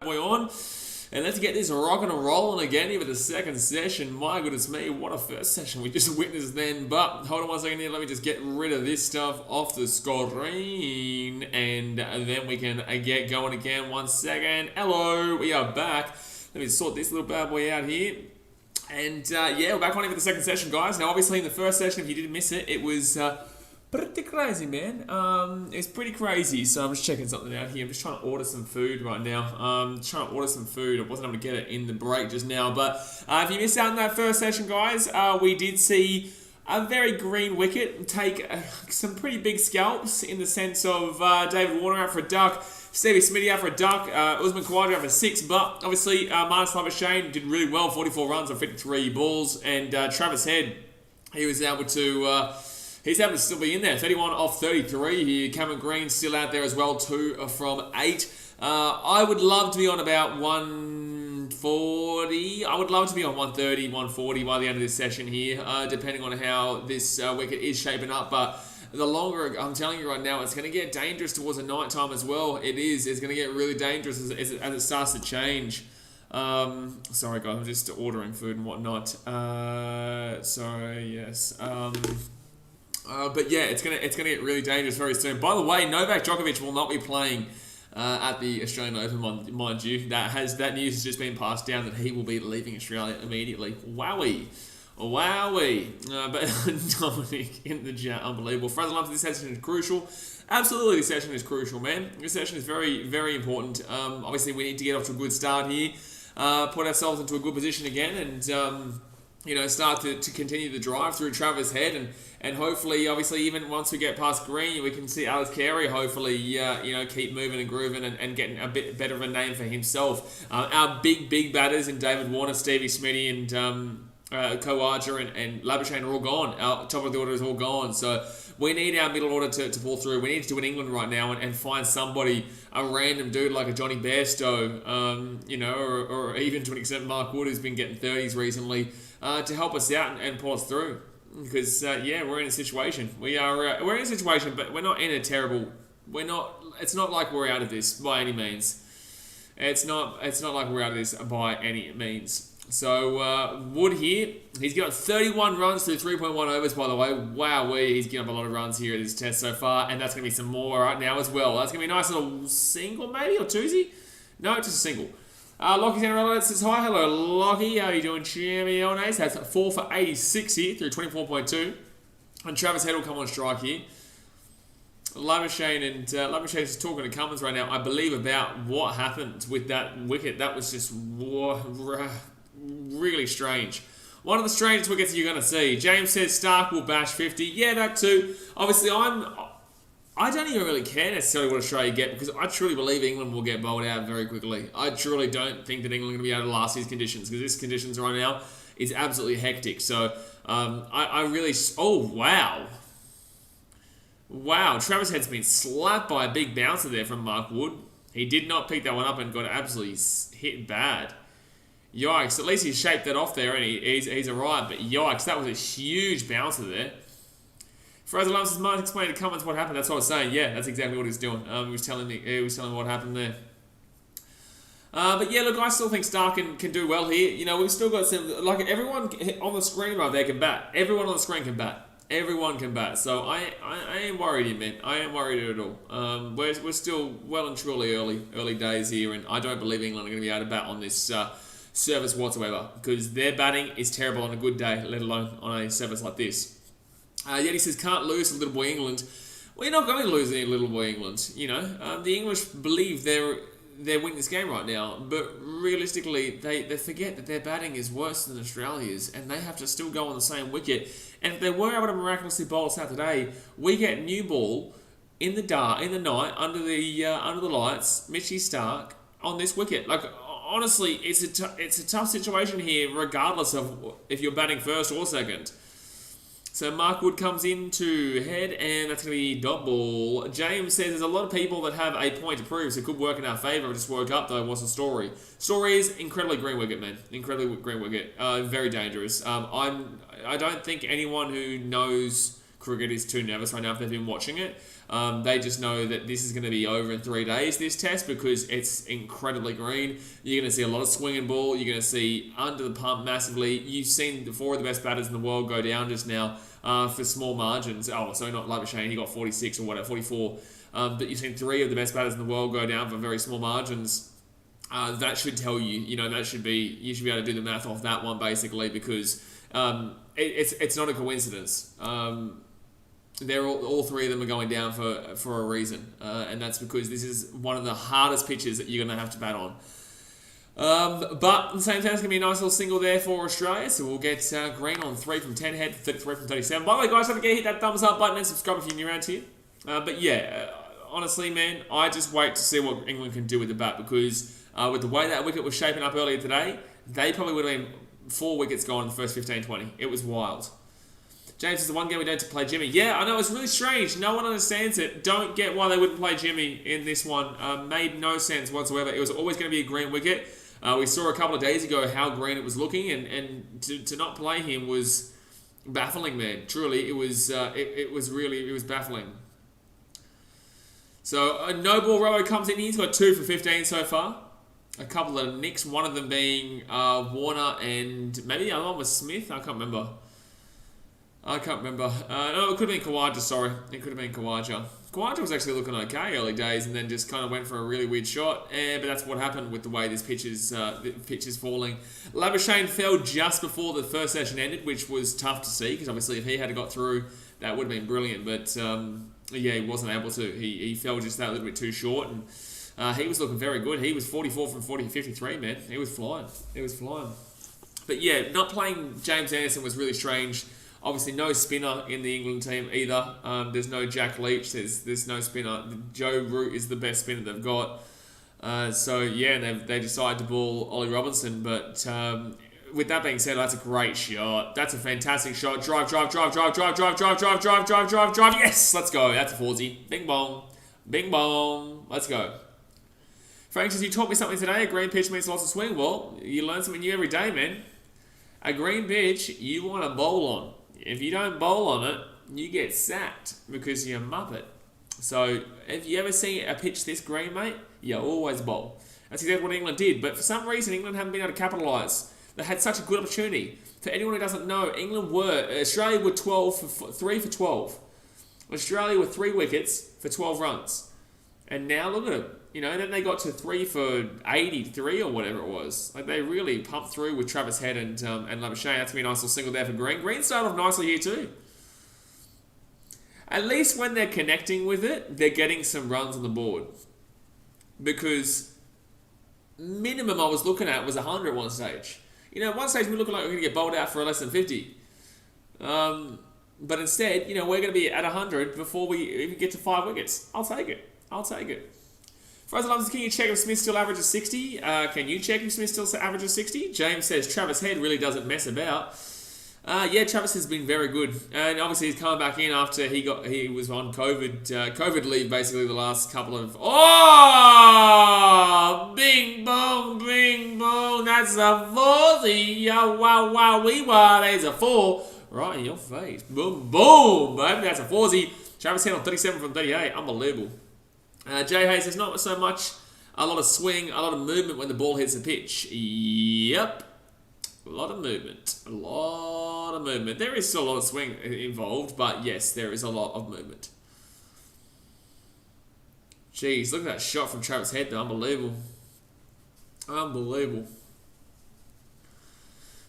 Speaker 1: boy on. And let's get this rocking and rolling again here with the second session. My goodness me, what a first session we just witnessed then. But hold on one second here, let me just get rid of this stuff off the screen. And then we can get going again. 1 second. Hello, we are back. Let me sort this little bad boy out here. And yeah, we're back on here for the second session, guys. Now, obviously, in the first session, if you didn't miss it, it was pretty crazy, man. It's pretty crazy. So I'm just checking something out here. I'm just trying to order some food right now. I wasn't able to get it in the break just now. But if you missed out on that first session, guys, we did see a very green wicket take some pretty big scalps in the sense of David Warner out for a duck, Stevie Smithy out for a duck, Usman Khawaja out for 6, but obviously Marnus Labuschagne did really well, 44 runs on 53 balls, and Travis Head, he was able to... he's able to still be in there. 31 off 33 here. Cameron Green still out there as well, 2 from 8. I would love to be on about 140. I would love to be on 130, 140 by the end of this session here, depending on how this wicket is shaping up. But the longer, I'm telling you right now, it's going to get dangerous towards the night time as well. It is. It's going to get really dangerous as it starts to change. Sorry guys, I'm just ordering food and whatnot. Sorry, yes. But yeah, it's gonna get really dangerous very soon. By the way, Novak Djokovic will not be playing at the Australian Open, mind you. That news has just been passed down that he will be leaving Australia immediately. Wowie. But Dominic in the chat, unbelievable. Fraser Lumps, this session is crucial. Absolutely, this session is crucial, man. This session is very, very important. Obviously, we need to get off to a good start here, put ourselves into a good position again, and start to continue the drive through Travis Head, and hopefully, obviously, even once we get past green, we can see Alex Carey hopefully, keep moving and grooving and getting a bit better of a name for himself. Our big batters in David Warner, Stevie Smithy, and Khawaja and Labuschagne are all gone. Our top of the order is all gone. So we need our middle order to pull through. We need to do in England right now and find somebody, a random dude like a Johnny Bairstow, or even to an extent Mark Wood, who's been getting 30s recently, to help us out and pull us through. Because we're in a situation. We're in a situation, but we're not in a terrible. It's not like we're out of this by any means. It's not like we're out of this by any means. So Wood here, he's got 31 runs through 3.1 overs, by the way. Wow, he's getting up a lot of runs here at this test so far, and that's going to be some more right now as well. That's going to be a nice little single, maybe, or twosie? No, just a single. Lockie's in says hi. Hello, Lockie. How are you doing, champion? That's 4 for 86 here through 24.2. And Travis Head will come on strike here. Labuschagne is talking to Cummins right now, I believe, about what happened with that wicket. That was just really strange. One of the strangest wickets you're going to see. James says Stark will bash 50. Yeah, that too. Obviously, I don't even really care necessarily what Australia get, because I truly believe England will get bowled out very quickly. I truly don't think that England are going to be able to last these conditions, because this conditions right now is absolutely hectic. So I really... Oh, wow. Wow, Travis Head's been slapped by a big bouncer there from Mark Wood. He did not pick that one up and got absolutely hit bad. Yikes, at least he shaped that off there and he's alright, but yikes, that was a huge bouncer there. Fraser Lumps says, Mark explained to Cummins what happened. That's what I was saying. Yeah, that's exactly what he was doing. He was telling me what happened there. But yeah, look, I still think Stark can do well here. We've still got some, like, everyone on the screen right there can bat. Everyone on the screen can bat. Everyone can bat. So I ain't worried here, man. I ain't worried at all. We're still well and truly early days here, and I don't believe England are going to be able to bat on this service whatsoever, because their batting is terrible on a good day, let alone on a service like this. Yet he says, can't lose to little boy England. Well, you're not going to lose to little boy England. The English believe they're winning this game right now, but realistically, they forget that their batting is worse than Australia's, and they have to still go on the same wicket. And if they were able to miraculously bowl us out today, we get new ball in the night, under the lights, Mitchie Stark on this wicket. Like, honestly, it's a tough situation here, regardless of if you're batting first or second. So Mark Wood comes into head, and that's going to be dot ball. James says there's a lot of people that have a point to prove, so it could work in our favour. I just woke up, though. What's the story? Story is incredibly green wicket, man. Incredibly green wicket. Very dangerous. I don't think anyone who knows cricket is too nervous right now if they've been watching it. They just know that this is going to be over in 3 days, this test, because it's incredibly green. You're going to see a lot of swinging ball. You're going to see under the pump massively. You've seen the 4 of the best batters in the world go down just now for small margins. Oh, so not Labuschagne, he got 46 or whatever, 44. But you've seen 3 of the best batters in the world go down for very small margins. That should tell you, you should be able to do the math off that one basically, because it's not a coincidence. They're all 3 of them are going down for a reason, and that's because this is one of the hardest pitches that you're going to have to bat on. But at the same time, it's going to be a nice little single there for Australia, so we'll get green on 3 from 10 head, 33 from 37. By the way, guys, don't forget to hit that thumbs up button and subscribe if you're new around here. But yeah, honestly, man, I just wait to see what England can do with the bat, because with the way that wicket was shaping up earlier today, they probably would have been 4 wickets gone in the first 15-20. It was wild. James is the one game we don't to play Jimmy. Yeah, I know, it's really strange. No one understands it. Don't get why they wouldn't play Jimmy in this one. Made no sense whatsoever. It was always going to be a green wicket. We saw a couple of days ago how green it was looking, and to not play him was baffling, man. Truly, it was baffling. So, no ball Robo comes in. He's got 2 for 15 so far. A couple of nicks, one of them being Warner, and maybe the other one was Smith. I can't remember. No, it could have been Kawaja, sorry. It could have been Kawaja. Kawaja was actually looking okay early days and then just kind of went for a really weird shot. But that's what happened with the way this pitch is falling. Labuschagne fell just before the first session ended, which was tough to see, because obviously if he had got through, that would have been brilliant. But yeah, he wasn't able to. He fell just that little bit too short, and he was looking very good. He was 44 from 53, man. He was flying. But yeah, not playing James Anderson was really strange. Obviously, no spinner in the England team either. There's no Jack Leach. There's no spinner. Joe Root is the best spinner they've got. So yeah, they decided to ball Ollie Robinson. But with that being said, that's a great shot. That's a fantastic shot. Drive. Yes, let's go. That's a 40. Bing bong. Let's go. Frank says, you taught me something today. A green pitch means lots of swing. Well, you learn something new every day, man. A green pitch, you want to bowl on. If you don't bowl on it, you get sacked because you're a muppet. So if you ever see a pitch this green, mate, you always bowl. That's exactly what England did. But for some reason, England haven't been able to capitalise. They had such a good opportunity. For anyone who doesn't know, Australia were 3 for 12. Australia were 3 wickets for 12 runs. And now look at them. Then they got to 3 for 83 or whatever it was. Like, they really pumped through with Travis Head and Labuschagne. That's going to be a nice little single there for Green. Green started off nicely here too. At least when they're connecting with it, they're getting some runs on the board. Because minimum I was looking at was 100 at one stage. At one stage we were looking like we're going to get bowled out for less than 50. But instead, we're going to be at 100 before we even get to 5 wickets. I'll take it. Frozen Loves, can you check if Smith still averages 60? Can you check if Smith still averages 60? James says Travis Head really doesn't mess about. Yeah, Travis has been very good, and obviously he's coming back in after he was on COVID leave basically the last couple of. Oh, bing bong, that's a 40. Wow, wee wow, there's a 4 right in your face. Boom, baby, that's a 40. Travis Head on 37 from 38, unbelievable. Jay Hayes says, not so much a lot of swing, a lot of movement when the ball hits the pitch. Yep. A lot of movement. There is still a lot of swing involved, but yes, there is a lot of movement. Jeez, look at that shot from Travis Head, though. Unbelievable.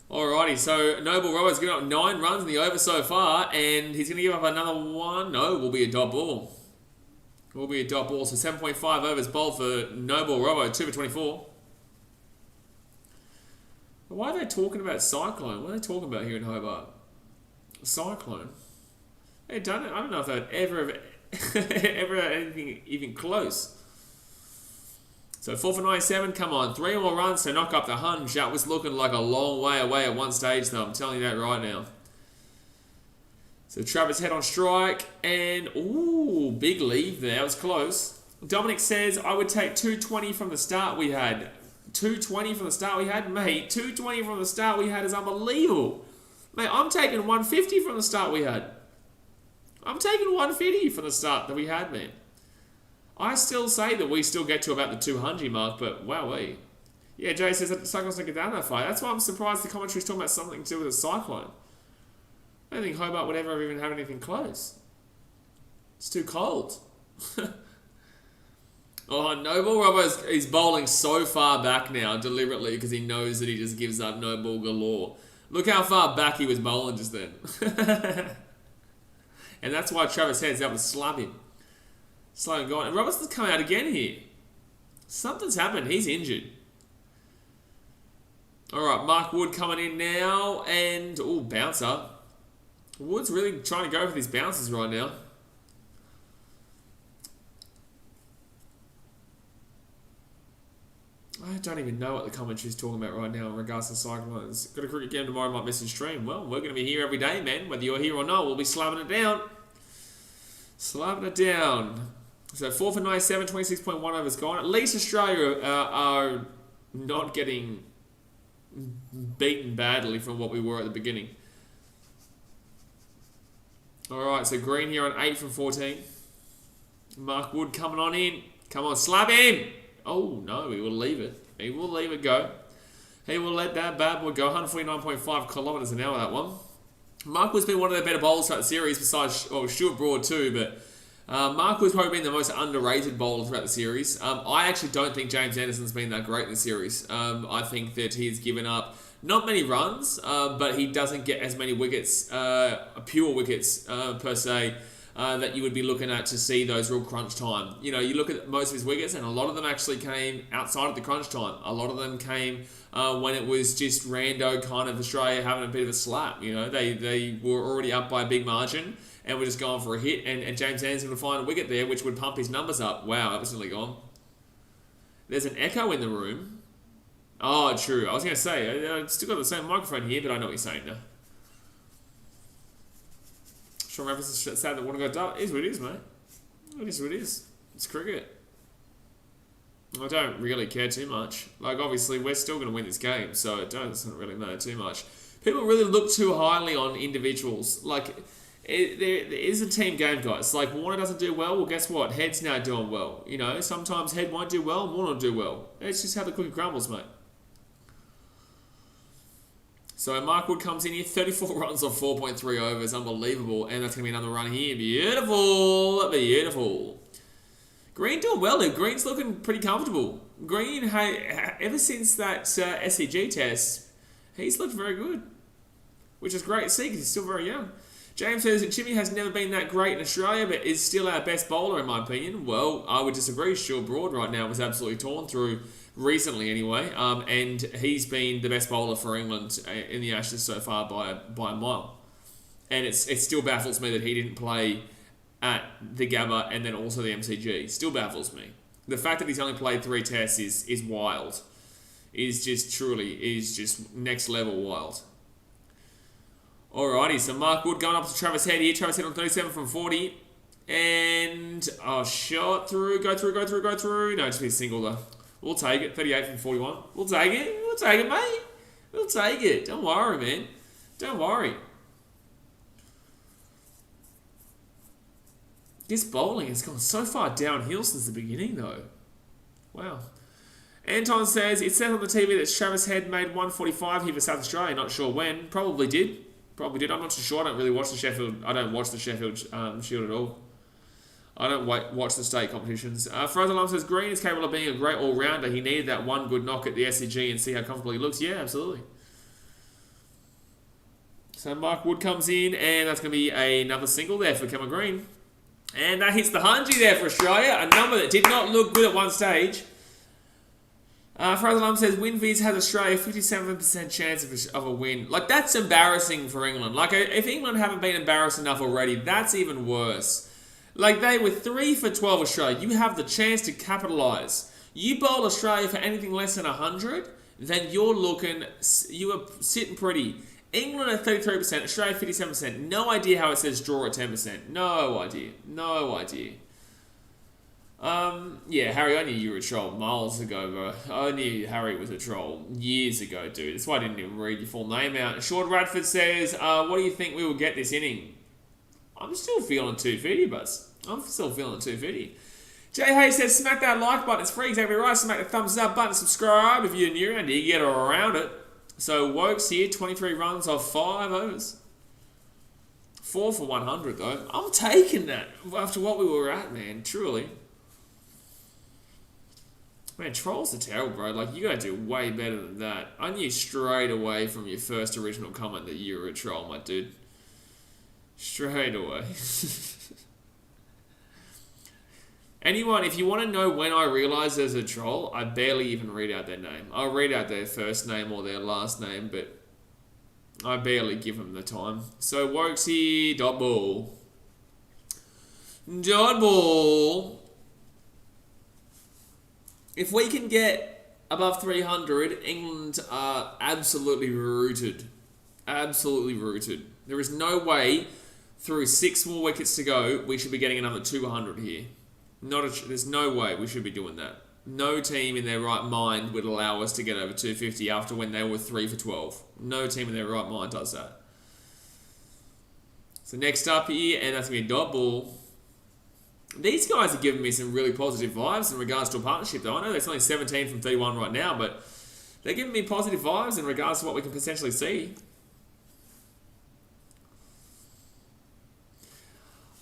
Speaker 1: Alrighty, so Noble Roberts given up 9 runs in the over so far, and he's going to give up another one. No, will be a dot ball. So 7.5 overs bowled for Noble Robo, 2 for 24. Why are they talking about Cyclone? What are they talking about here in Hobart? Cyclone? They done it. I don't know if they'd ever had anything even close. So 4 for 97, come on. 3 more runs to knock up the hunch. That was looking like a long way away at one stage, though. I'm telling you that right now. So Travis Head on strike, and ooh, big leave there. That was close. Dominic says, I would take 220 from the start we had. 220 from the start we had? Mate, 220 from the start we had is unbelievable. Mate, I'm taking 150 from the start we had. I'm taking 150 for the start that we had, man. I still say that we still get to about the 200 mark, but wowee. Yeah, Jay says that the Cyclones don't get down that far. That's why I'm surprised the commentary's talking about something to do with a cyclone. I don't think Hobart would ever even have anything close. It's too cold. Oh, Noble Robbo is bowling so far back now, deliberately, because he knows that he just gives up no ball galore. Look how far back he was bowling just then. And that's why Travis Head's able to slap him. Slow and gone. And Robertson's come out again here. Something's happened. He's injured. Alright, Mark Wood coming in now. And, oh, bouncer. Wood's really trying to go for these bounces right now. I don't even know what the commentary's talking about right now in regards to Cyclones. Got a cricket game tomorrow, might miss a stream. Well, we're going to be here every day, man. Whether you're here or not, we'll be slapping it down. Slapping it down. So 4 for 97, 26.1 overs gone. At least Australia are not getting beaten badly from what we were at the beginning. Alright, so Green here on 8 from 14. Mark Wood coming on in. Come on, slap him! Oh, no, he will leave it. He will leave it go. He will let that bad boy go. 149.5 kilometres an hour, that one. Mark Wood's been one of their better bowlers throughout the series, besides Stuart Broad too, but Mark Wood's probably been the most underrated bowler throughout the series. I actually don't think James Anderson's been that great in the series. I think that he's given up not many runs, but he doesn't get as many wickets, pure wickets per se, that you would be looking at to see those real crunch time. You know, you look at most of his wickets, and a lot of them actually came outside of the crunch time. A lot of them came when it was just rando kind of Australia having a bit of a slap. You know, they were already up by a big margin and were just going for a hit, and James Anderson would find a wicket there which would pump his numbers up. Wow, absolutely gone. There's an echo in the room. Oh, true. I was going to say, I still got the same microphone here, but I know what you're saying now. Sean Reference is sad that want to go dark. It is what it is, mate. It is what it is. It's cricket. I don't really care too much. Like, obviously, we're still going to win this game, so it doesn't really matter too much. People really look too highly on individuals. Like, there is a team game, guys. Like, Warner doesn't do well. Well, guess what? Head's now doing well. You know, sometimes Head won't do well, Warner will do well. It's just how the cookie crumbles, mate. So Mark Wood comes in here, 34 runs off 4.3 overs, unbelievable, and that's going to be another run here. Beautiful, beautiful. Green doing well there. Green's looking pretty comfortable. Green, hey, ever since that SCG test, he's looked very good, which is great to see because he's still very young. James says that Jimmy has never been that great in Australia, but is still our best bowler in my opinion. Well, I would disagree. Stuart Broad right now was absolutely torn through recently anyway, and he's been the best bowler for England in the Ashes so far by a mile. And it still baffles me that he didn't play at the Gabba and then also the MCG. Still baffles me. The fact that he's only played 3 tests is wild. Is just next level wild. Alrighty, so Mark Wood going up to Travis Head here. Travis Head on 37 from 40. And, shot through, go through. No, just be a single though. We'll take it. 38 from 41. We'll take it, mate. We'll take it. Don't worry, man. Don't worry. This bowling has gone so far downhill since the beginning, though. Wow. Anton says, it said on the TV that Travis Head made 145 here for South Australia. Not sure when. Probably did. I'm not too sure. I don't really watch the Sheffield. I don't watch the Sheffield Shield at all. I don't watch the state competitions. Frozen Alarm says, Green is capable of being a great all-rounder. He needed that one good knock at the SCG and see how comfortable he looks. Yeah, absolutely. So Mark Wood comes in, and that's going to be another single there for Cameron Green. And that hits the 100 there for Australia, a number that did not look good at one stage. Frozen Alarm says, WinViz has Australia 57% chance of a win. Like, that's embarrassing for England. Like, if England haven't been embarrassed enough already, that's even worse. Like, they were 3 for 12 Australia. You have the chance to capitalise. You bowl Australia for anything less than 100, then you are sitting pretty. England at 33%, Australia 57%. No idea how it says draw at 10%. No idea. Yeah, Harry, I knew you were a troll miles ago, bro. I knew Harry was a troll years ago, dude. That's why I didn't even read your full name out. Short Radford says, what do you think we will get this inning? I'm still feeling 250, buzz. I'm still feeling 250. Jay Hay says, smack that like button. It's free, exactly right. Smack the thumbs up button, subscribe if you're new and you get around it. So Wokes here, 23 runs off 5 overs. 4 for 100 though. I'm taking that after what we were at, man. Truly. Man, trolls are terrible, bro. Like, you gotta do way better than that. I knew straight away from your first original comment that you were a troll, my dude. Straight away. Anyone, if you want to know when I realise there's a troll, I barely even read out their name. I'll read out their first name or their last name, but I barely give them the time. So, Wokes here, dot ball. Dot ball. If we can get above 300, England are absolutely rooted. Absolutely rooted. There is no way through 6 more wickets to go we should be getting another 200 here. There's no way we should be doing that. No team in their right mind would allow us to get over 250 after when they were 3 for 12. No team in their right mind does that. So next up here, and that's going to be a dot ball. These guys are giving me some really positive vibes in regards to a partnership, though. I know there's only 17 from 31 right now, but they're giving me positive vibes in regards to what we can potentially see.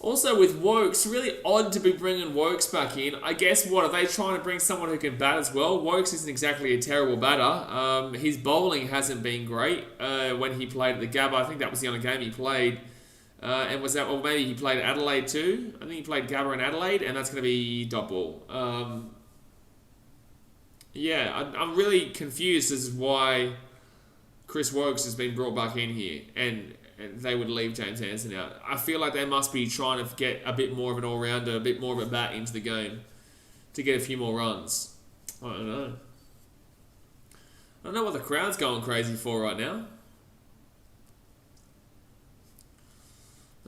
Speaker 1: Also with Wokes, really odd to be bringing Wokes back in. I guess, what, are they trying to bring someone who can bat as well? Wokes isn't exactly a terrible batter. His bowling hasn't been great when he played at the Gabba. I think that was the only game he played. And was that, or maybe he played Adelaide too. I think he played Gabba in Adelaide, and that's going to be dot ball. Yeah, I'm really confused as to why Chris Wokes has been brought back in here, and they would leave James Hansen out. I feel like they must be trying to get a bit more of an all-rounder, a bit more of a bat into the game to get a few more runs. I don't know. I don't know what the crowd's going crazy for right now.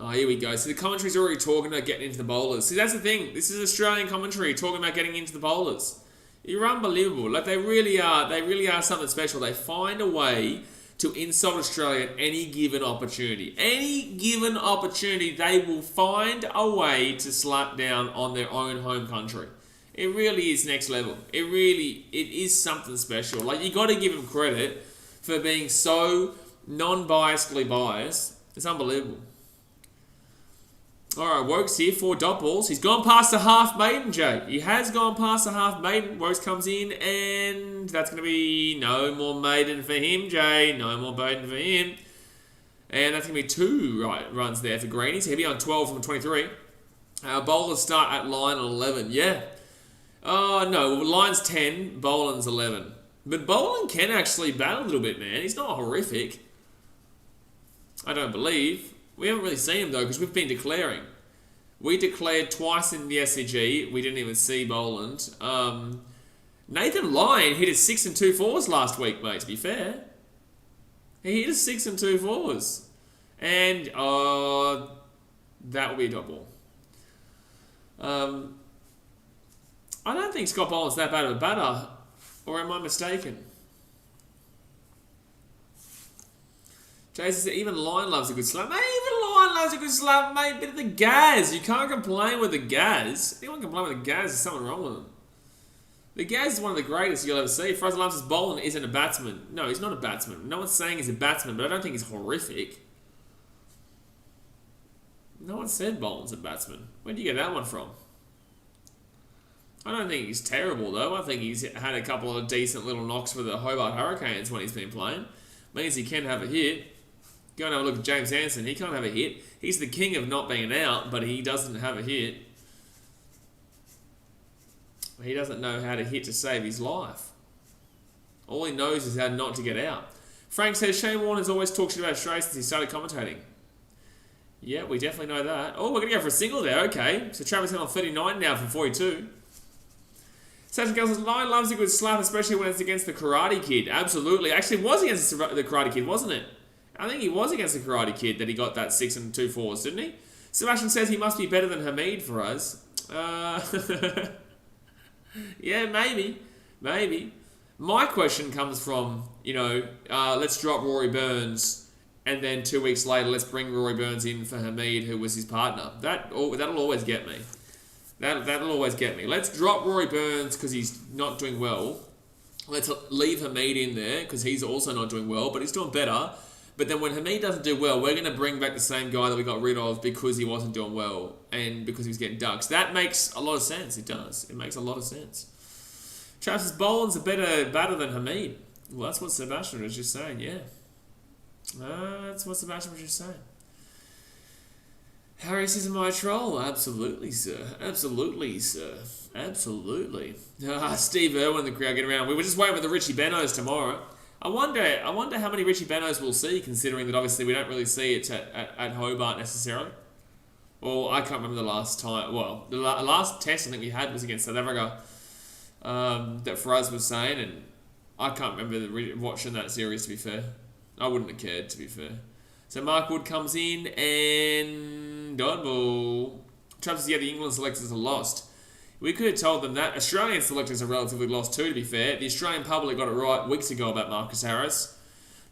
Speaker 1: Oh, here we go. So the commentary's already talking about getting into the bowlers. See, that's the thing. This is Australian commentary talking about getting into the bowlers. You're unbelievable. Like, they really are. They really are something special. They find a way to insult Australia at any given opportunity. Any given opportunity, they will find a way to slap down on their own home country. It really is next level. It is something special. Like, you got to give them credit for being so non-biasedly biased. It's unbelievable. Alright, Wokes here, 4 dot balls. He's gone past the half maiden, Jay. He has gone past the half maiden. Wokes comes in, and that's going to be no more maiden for him, Jay. No more maiden for him. And that's going to be 2 runs there for Greenies. He'll be on 12 from 23. Bowlers start at line 11. Yeah. No, line's 10, Boland's 11. But Boland can actually bat a little bit, man. He's not horrific. I don't believe. We haven't really seen him, though, because we've been declaring. We declared twice in the SCG. We didn't even see Boland. Nathan Lyon hit his 6 and 2 fours last week, mate, to be fair. He hit his 6 and 2 fours. And that will be a dot ball. I don't think Scott Boland's that bad of a batter. Or am I mistaken? Jason said, even Lyon loves a good slap. Mate, even Lyon loves a good slap, mate. Bit of the gas. You can't complain with the gas. Anyone complain with the gas, there's something wrong with them. The gas is one of the greatest you'll ever see. Fraser Lumps' Boland isn't a batsman. No, he's not a batsman. No one's saying he's a batsman, but I don't think he's horrific. No one said Boland's a batsman. Where do you get that one from? I don't think he's terrible, though. I think he's had a couple of decent little knocks for the Hobart Hurricanes when he's been playing. Means he can have a hit. Go and have a look at James Hansen. He can't have a hit. He's the king of not being out, but he doesn't have a hit. He doesn't know how to hit to save his life. All he knows is how not to get out. Frank says, Shane Warner's always talked shit about Australia since he started commentating. Yeah, we definitely know that. Oh, we're going to go for a single there. Okay. So Travis Hill on 39 now from 42. Sasha Girl says, Lyon loves a good slap, especially when it's against the Karate Kid. Absolutely. Actually, it was against the Karate Kid, wasn't it? I think he was against the Karate Kid that he got that 6 and 2 fours, didn't he? Sebastian says he must be better than Hamid for us. Yeah, maybe. Maybe. My question comes from, let's drop Rory Burns And then 2 weeks later, let's bring Rory Burns in for Hamid, who was his partner. That'll always get me. That'll always get me. Let's drop Rory Burns because he's not doing well. Let's leave Hamid in there because he's also not doing well, but he's doing better. But then when Hamid doesn't do well, we're going to bring back the same guy that we got rid of because he wasn't doing well and because he was getting ducks. That makes a lot of sense. It does. It makes a lot of sense. Travis Boland's a better batter than Hamid. Well, that's what Sebastian was just saying, yeah. That's what Sebastian was just saying. Harry says, am I a troll? Absolutely, sir. Absolutely, sir. Absolutely. Steve Irwin, the crowd, get around. We were just waiting for the Richie Benos tomorrow. I wonder how many Richie Benos we'll see, considering that obviously we don't really see it at Hobart necessarily. Well, I can't remember the last time. Well, the last test I think we had was against South Africa. That Faraz was saying, and I can't remember watching that series, to be fair. I wouldn't have cared, to be fair. So Mark Wood comes in and dodgeball. Travis says, yeah, the England selectors are lost. We could have told them that. Australian selectors are relatively lost too, to be fair. The Australian public got it right weeks ago about Marcus Harris.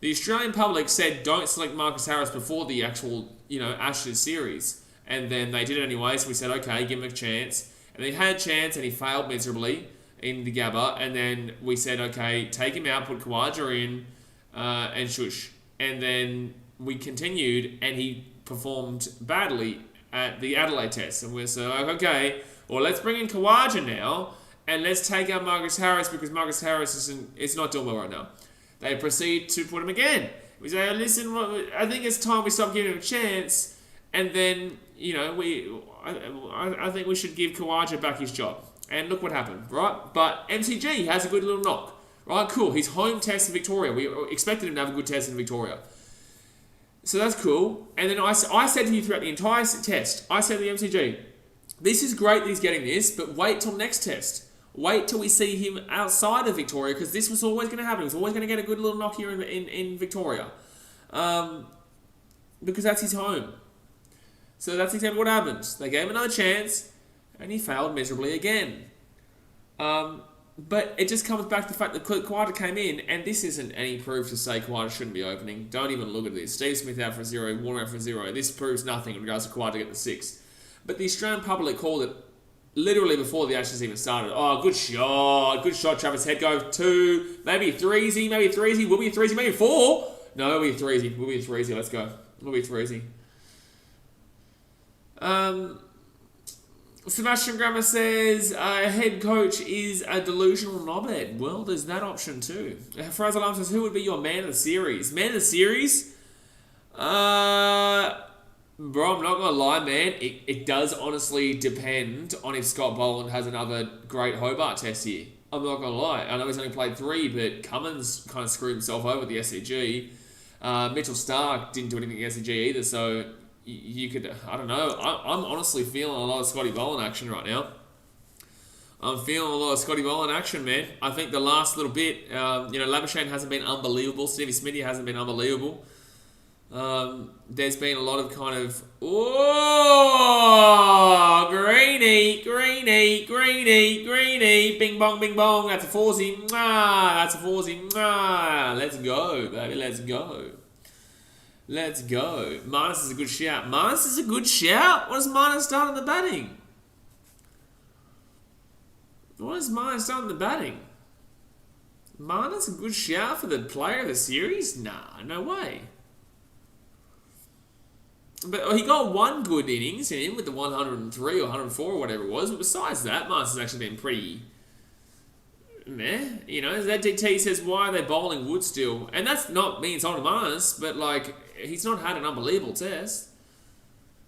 Speaker 1: The Australian public said don't select Marcus Harris before the actual, Ashes series. And then they did it anyway, so we said, okay, give him a chance. And they had a chance and he failed miserably in the Gabba. And then we said, okay, take him out, put Khawaja in, and shush. And then we continued and he performed badly at the Adelaide test. And we're so like, okay, well, let's bring in Khawaja now and let's take out Marcus Harris because Marcus Harris is not doing well right now. They proceed to put him again. We say, listen, I think it's time we stop giving him a chance. And then, I think we should give Khawaja back his job. And look what happened, right? But MCG has a good little knock. Right, cool. His home test in Victoria. We expected him to have a good test in Victoria. So that's cool. And then I said to you throughout the entire test, I said to the MCG, this is great that he's getting this, but wait till next test. Wait till we see him outside of Victoria, because this was always going to happen. He was always going to get a good little knock here in Victoria. Because that's his home. So that's exactly what happened. They gave him another chance, and he failed miserably again. But it just comes back to the fact that Khawaja came in, and this isn't any proof to say Khawaja shouldn't be opening. Don't even look at this. Steve Smith out for 0, Warner out for 0. This proves nothing in regards to Khawaja getting the 6. But the Australian public called it literally before the Ashes even started. Oh, good shot, Travis. Head go 2, maybe 3-easy, maybe 3-easy, will be a 3-easy, maybe 4. No, it'll be a 3-easy, will be a 3-easy, let's go. It'll be a 3-easy. Sebastian Grammer says, head coach is a delusional knobhead. Well, there's that option too. Fraser Alarm says, who would be your man of the series? Man of the series? Bro, I'm not going to lie, man. It does honestly depend on if Scott Boland has another great Hobart test here. I'm not going to lie. I know he's only played 3, but Cummins kind of screwed himself over with the SCG. Mitchell Starc didn't do anything in the SCG either, so you could, I don't know. I'm honestly feeling a lot of Scotty Boland action right now. I'm feeling a lot of Scotty Boland action, man. I think the last little bit, Labuschagne hasn't been unbelievable. Stevie Smithy hasn't been unbelievable. There's been a lot of kind of, greeny, bing bong, that's a foursy, that's a foursy, let's go, baby, let's go. Let's go. Marnus is a good shout. Marnus is a good shout? What has Marnus done in the batting? What has Marnus done in the batting? Marnus a good shout for the player of the series? Nah, no way. But he got one good innings in him with the 103 or 104 or whatever it was. But besides that, Marnus has actually been pretty meh. ZDT says, why are they bowling Wood still? And that's not me, it's on Marnus, but he's not had an unbelievable test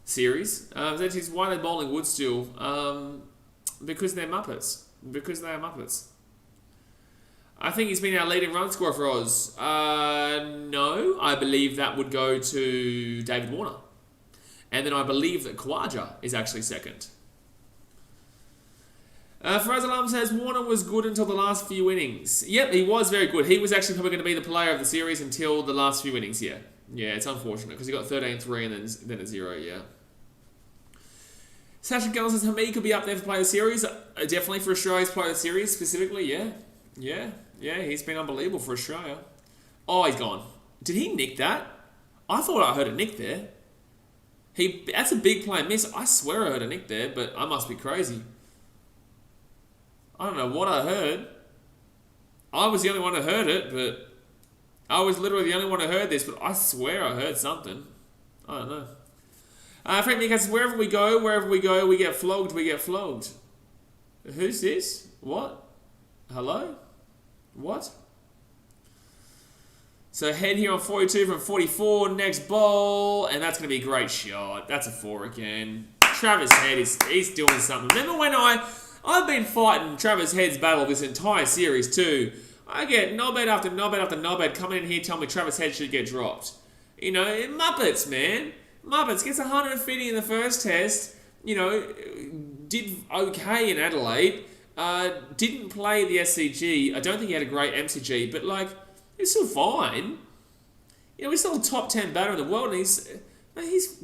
Speaker 1: series. ZDT says, why are they bowling Wood still? Because they're Muppets. Because they are Muppets. I think he's been our leading run scorer for Oz. No, I believe that would go to David Warner. And then I believe that Khawaja is actually second. Faraz Alam says, Warner was good until the last few innings. Yep, he was very good. He was actually probably going to be the player of the series until the last few innings, yeah. Yeah, it's unfortunate because he got 13-3 and then a 0, yeah. Sasha Gell says, Hamid could be up there for player of the series. Definitely for Australia's player of the series, specifically, yeah. Yeah, he's been unbelievable for Australia. Oh, he's gone. Did he nick that? I thought I heard a nick there. That's a big play miss. I swear I heard a nick there, but I must be crazy. I don't know what I heard. I was the only one who heard it, but I was literally the only one who heard this, but I swear I heard something. I don't know. Frank Mick says, wherever we go, we get flogged, Who's this? What? Hello? What? So head here on 42 from 44, next ball, and that's going to be a great shot. That's a 4 again. Travis Head, he's doing something. Remember when I've been fighting Travis Head's battle this entire series too. I get knobhead after knobhead after knobhead coming in here telling me Travis Head should get dropped. You know, Muppets, man. Muppets gets 150 in the first test. You know, did okay in Adelaide. Didn't play the SCG. I don't think he had a great MCG, but like, he's still fine. You know, he's still a top 10 batter in the world, and he's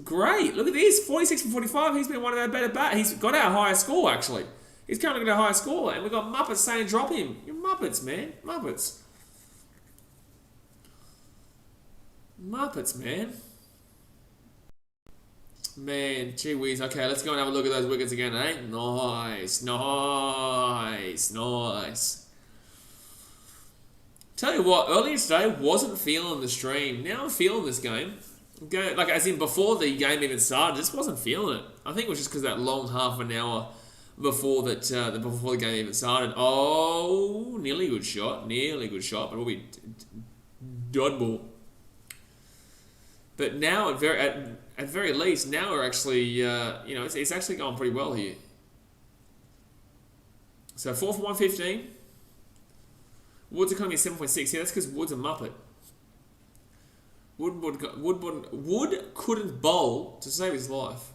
Speaker 1: great. Look at this, 46 from 45. He's been one of our better batters. He's got our highest score, actually. He's currently got our highest score, and we've got Muppets saying drop him. You're Muppets, man. Muppets. Muppets, man. Man, gee whiz. Okay, let's go and have a look at those wickets again, eh? Nice. Tell you what, earlier today, wasn't feeling the stream. Now I'm feeling this game. Like, as in before the game even started, just wasn't feeling it. I think it was just because that long half an hour before the game even started. Oh, nearly good shot, but it'll be dud ball. But now, at very least, now we're actually, it's actually going pretty well here. So 4 for 115. Wood's economy is 7.6. Yeah, that's because Wood's a Muppet. Wood couldn't bowl to save his life.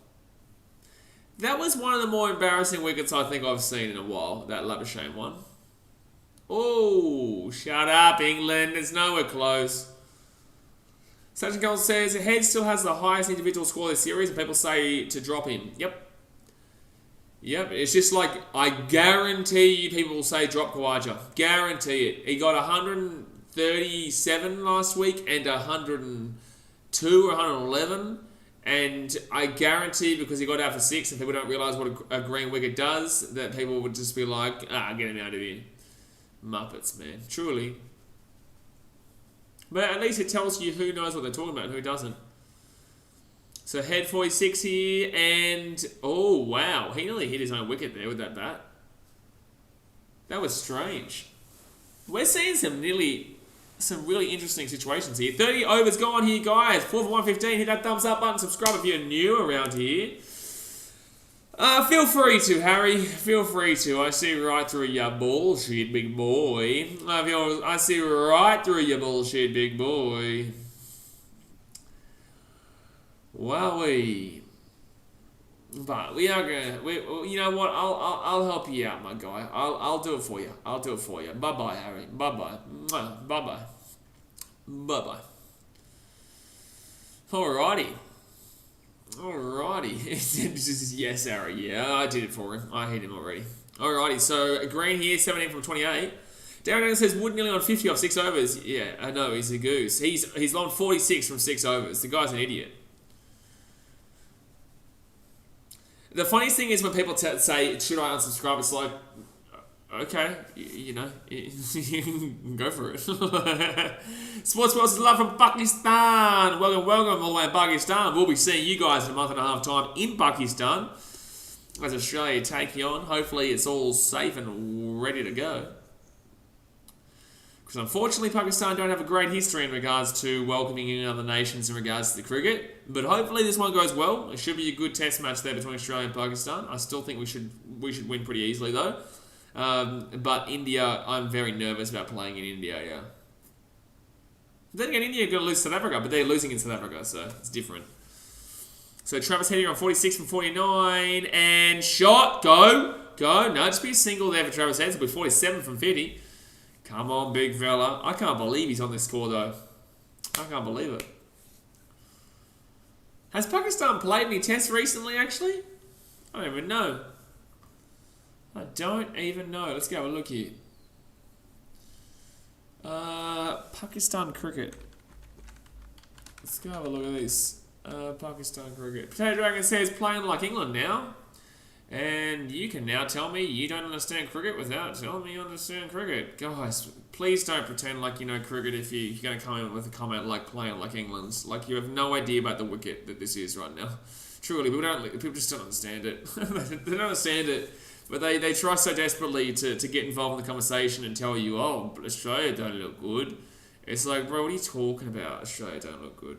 Speaker 1: That was one of the more embarrassing wickets I think I've seen in a while, that Labuschagne one. Oh, shut up, England. It's nowhere close. Sergeant Gold says, Head still has the highest individual score this series, and people say to drop him. Yep, it's just like, I guarantee you people will say drop Kawaja. Guarantee it. He got 137 last week and 102 or 111. And I guarantee, because he got out for 6 and people don't realise what a green wicket does, that people would just be like, get him out of here. Muppets, man. Truly. But at least it tells you who knows what they're talking about and who doesn't. So Head 46 here, and oh wow, he nearly hit his own wicket there with that bat. That was strange. We're seeing some really interesting situations here. 30 overs gone here, guys. 4 for 115. Hit that thumbs up button. Subscribe if you're new around here. Feel free to, Harry. Feel free to. I see right through your bullshit, big boy. I see right through your bullshit, big boy. Wowee. But we are gonna. You know what? I'll help you out, my guy. I'll do it for you. Bye bye, Harry. Bye bye. Alrighty. Yes, Harry. Yeah, I did it for him. I hit him already. Alrighty. So green here, 17 from 28. Darren says Wood nearly on 50 off 6 overs. Yeah, I know he's a goose. He's on 46 from 6 overs. The guy's an idiot. The funniest thing is when people say, should I unsubscribe? It's like, okay, go for it. Sports World is love from Pakistan. Welcome all the way to Pakistan. We'll be seeing you guys in a month and a half time in Pakistan as Australia take you on. Hopefully it's all safe and ready to go. Because unfortunately Pakistan don't have a great history in regards to welcoming in other nations in regards to the cricket. But hopefully this one goes well. It should be a good test match there between Australia and Pakistan. I still think we should win pretty easily though. But India, I'm very nervous about playing in India, yeah. Then again, India are going to lose South Africa, but they're losing in South Africa, so it's different. So Travis Head on 46 from 49, and shot, go. No, just be a single there for Travis Head. It'll be 47 from 50. Come on, big fella. I can't believe he's on this score, though. I can't believe it. Has Pakistan played any tests recently, actually? I don't even know. Let's go have a look here. Pakistan cricket. Let's go have a look at this. Pakistan cricket. Potato Dragon says playing like England now. And you can now tell me you don't understand cricket without telling me you understand cricket. Guys, please don't pretend like you know cricket if you're going to come in with a comment like playing like England's. Like you have no idea about the wicket that this is right now. Truly, people just don't understand it. They don't understand it. But they try so desperately to get involved in the conversation and tell you, oh, but Australia don't look good. It's like, bro, what are you talking about? Australia don't look good.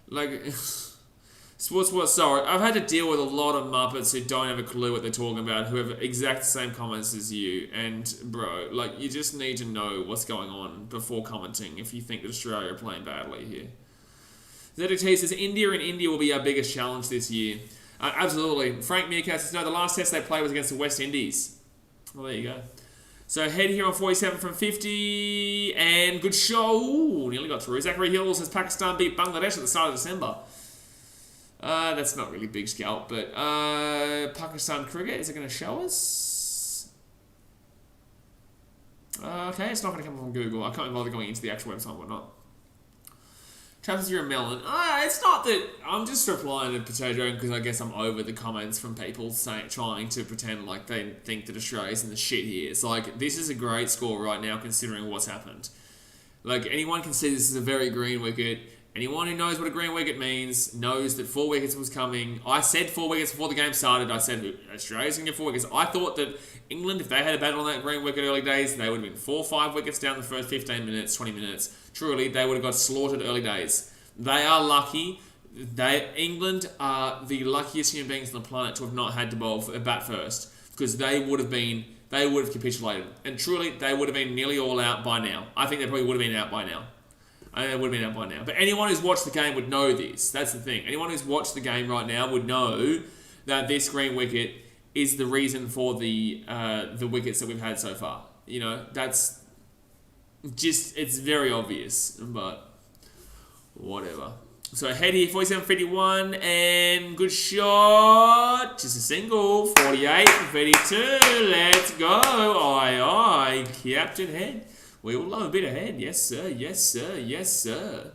Speaker 1: Like... Sorry, I've had to deal with a lot of Muppets who don't have a clue what they're talking about, who have exact same comments as you, and bro, like, you just need to know what's going on before commenting if you think that Australia are playing badly here. ZDT says, India will be our biggest challenge this year. Absolutely. Frank Meerkat says, no, the last test they played was against the West Indies. Well, there you go. So head here on 47 from 50, and good show. Ooh, nearly got through. Zachary Hill says, Pakistan beat Bangladesh at the start of December. That's not really big scalp, but Pakistan cricket, is it going to show us? Okay, it's not going to come from Google. I can't bother going into the actual website or whatnot. Travis, you're a melon. It's not that... I'm just replying to Potato because I guess I'm over the comments from people trying to pretend like they think that Australia's in the shit here. It's like, this is a great score right now considering what's happened. Like, anyone can see this is a very green wicket. Anyone who knows what a green wicket means knows that 4 wickets was coming. I said 4 wickets before the game started. I said Australia's going to get 4 wickets. I thought that England, if they had a battle on that green wicket early days, they would have been 4 or 5 wickets down the first 15 minutes, 20 minutes. Truly, they would have got slaughtered early days. They are lucky. England are the luckiest human beings on the planet to have not had to bowl at bat first, because they would have capitulated. And truly, they would have been nearly all out by now. I think they probably would have been out by now. It would have been out by now. But anyone who's watched the game would know this. That's the thing. Anyone who's watched the game right now would know that this green wicket is the reason for the wickets that we've had so far. You know, that's just, it's very obvious. But whatever. So head here, 47-51, and good shot. Just a single, 48-52. Let's go. Aye, Captain Head. We all love a bit of head. Yes, sir. Yes, sir. Yes, sir.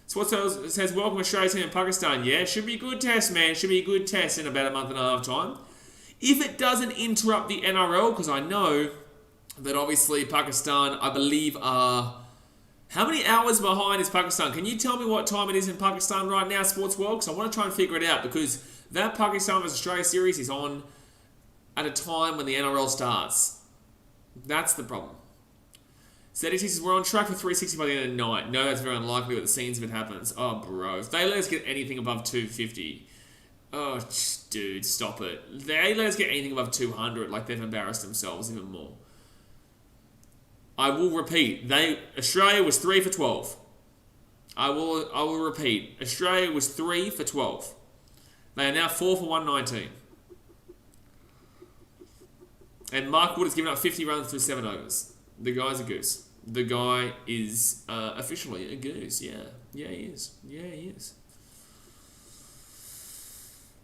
Speaker 1: So what says, welcome Australia team in Pakistan. Yeah, it should be a good test, man. It should be a good test in about a month and a half time. If it doesn't interrupt the NRL, because I know that obviously Pakistan, I believe, are... How many hours behind is Pakistan? Can you tell me what time it is in Pakistan right now, Sports World? Because I want to try and figure it out, because that Pakistan vs Australia series is on at a time when the NRL starts. That's the problem. ZDT says, we're on track for 360 by the end of the night. No, that's very unlikely, but the scenes of it happens. Oh, bro. If they let us get anything above 250... Oh, dude, stop it. They let us get anything above 200, like they've embarrassed themselves even more. I will repeat. Australia was 3 for 12. I will repeat. Australia was 3 for 12. They are now 4 for 119. And Mark Wood has given up 50 runs through 7 overs. The guy's a goose. The guy is officially a goose. Yeah. Yeah, he is. Yeah, he is.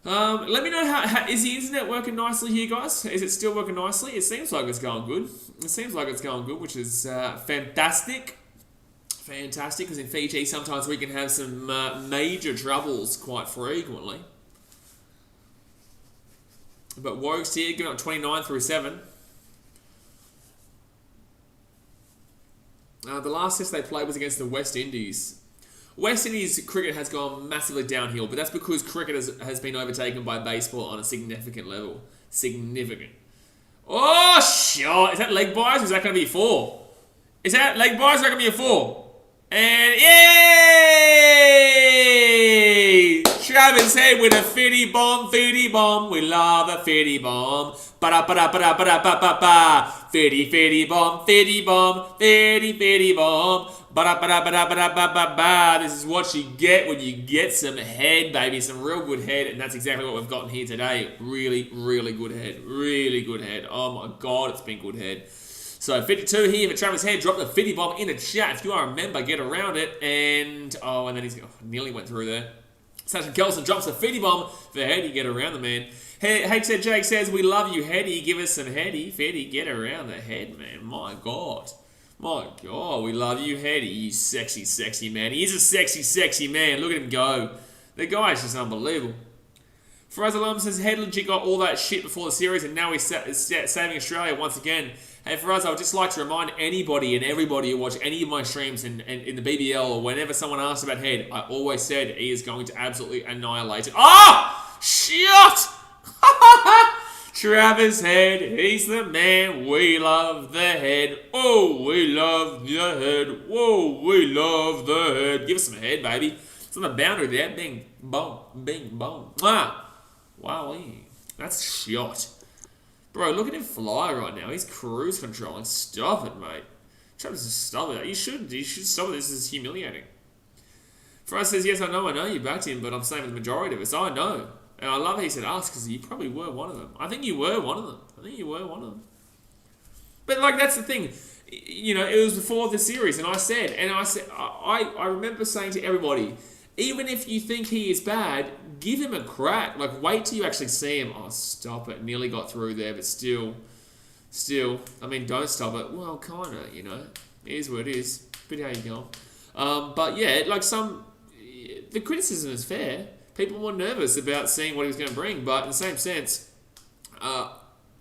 Speaker 1: Let me know how is the internet working nicely here, guys? Is it still working nicely? It seems like it's going good. It seems like it's going good, which is fantastic. Fantastic, because in Fiji sometimes we can have some major troubles quite frequently. But Wogs here, giving up 29 through 7. The last test they played was against the West Indies. West Indies cricket has gone massively downhill, but that's because cricket has been overtaken by baseball on a significant level. Significant. Oh, shot! Is that leg bias or is that going to be a 4? Is that leg bias or is that going to be a 4? And yay! Travis Head with a fitty bomb. We love a fitty bomb. Ba-da-ba-da-ba-da-ba-da-ba-ba. Fitty bomb. Fitty bomb. Ba-da-ba-da-ba-da-ba-da-ba-ba. This is what you get when you get some head, baby. Some real good head. And that's exactly what we've gotten here today. Really, really good head. Really good head. Oh my God, it's been good head. So 52 here for Travis Head. Drop the 50 bomb in the chat. If you are a member, get around it. And then he's nearly went through there. Sachin Kelson drops the 50 bomb for Heady. Get around the man. HZ Jake says, we love you, Heady. Give us some Heady. Fetty, get around the head, man. My God. My God, we love you, Head. You sexy, sexy man. He is a sexy, sexy man. Look at him go. The guy is just unbelievable. Faraz Alam says, Head legit got all that shit before the series and now he's saving Australia once again. Hey Faraz, I would just like to remind anybody and everybody who watch any of my streams in the BBL or whenever someone asks about Head, I always said he is going to absolutely annihilate it. Ah! Shit! Travis Head, he's the man. We love the Head. Oh, we love the Head. Whoa, we love the Head. Give us some Head, baby. It's on the boundary there. Bing, boom, bing, boom. Ah! Wow, that's shot. Bro, look at him fly right now. He's cruise controlling. Stop it, mate. Travis, just stop it. You should stop it. This is humiliating. Fry says, yes, I know you backed him, but I'm saying with the majority of us. I know. And I love how he said us, because you probably were one of them. I think you were one of them. But, like, that's the thing. You know, it was before the series, and I remember saying to everybody, even if you think he is bad, give him a crack. Like, wait till you actually see him. Oh, stop it. Nearly got through there, but still, I mean, don't stop it. Well, kind of, you know. It is what it is. Bit how you go. But, yeah, like the criticism is fair. People were nervous about seeing what he was going to bring, but in the same sense,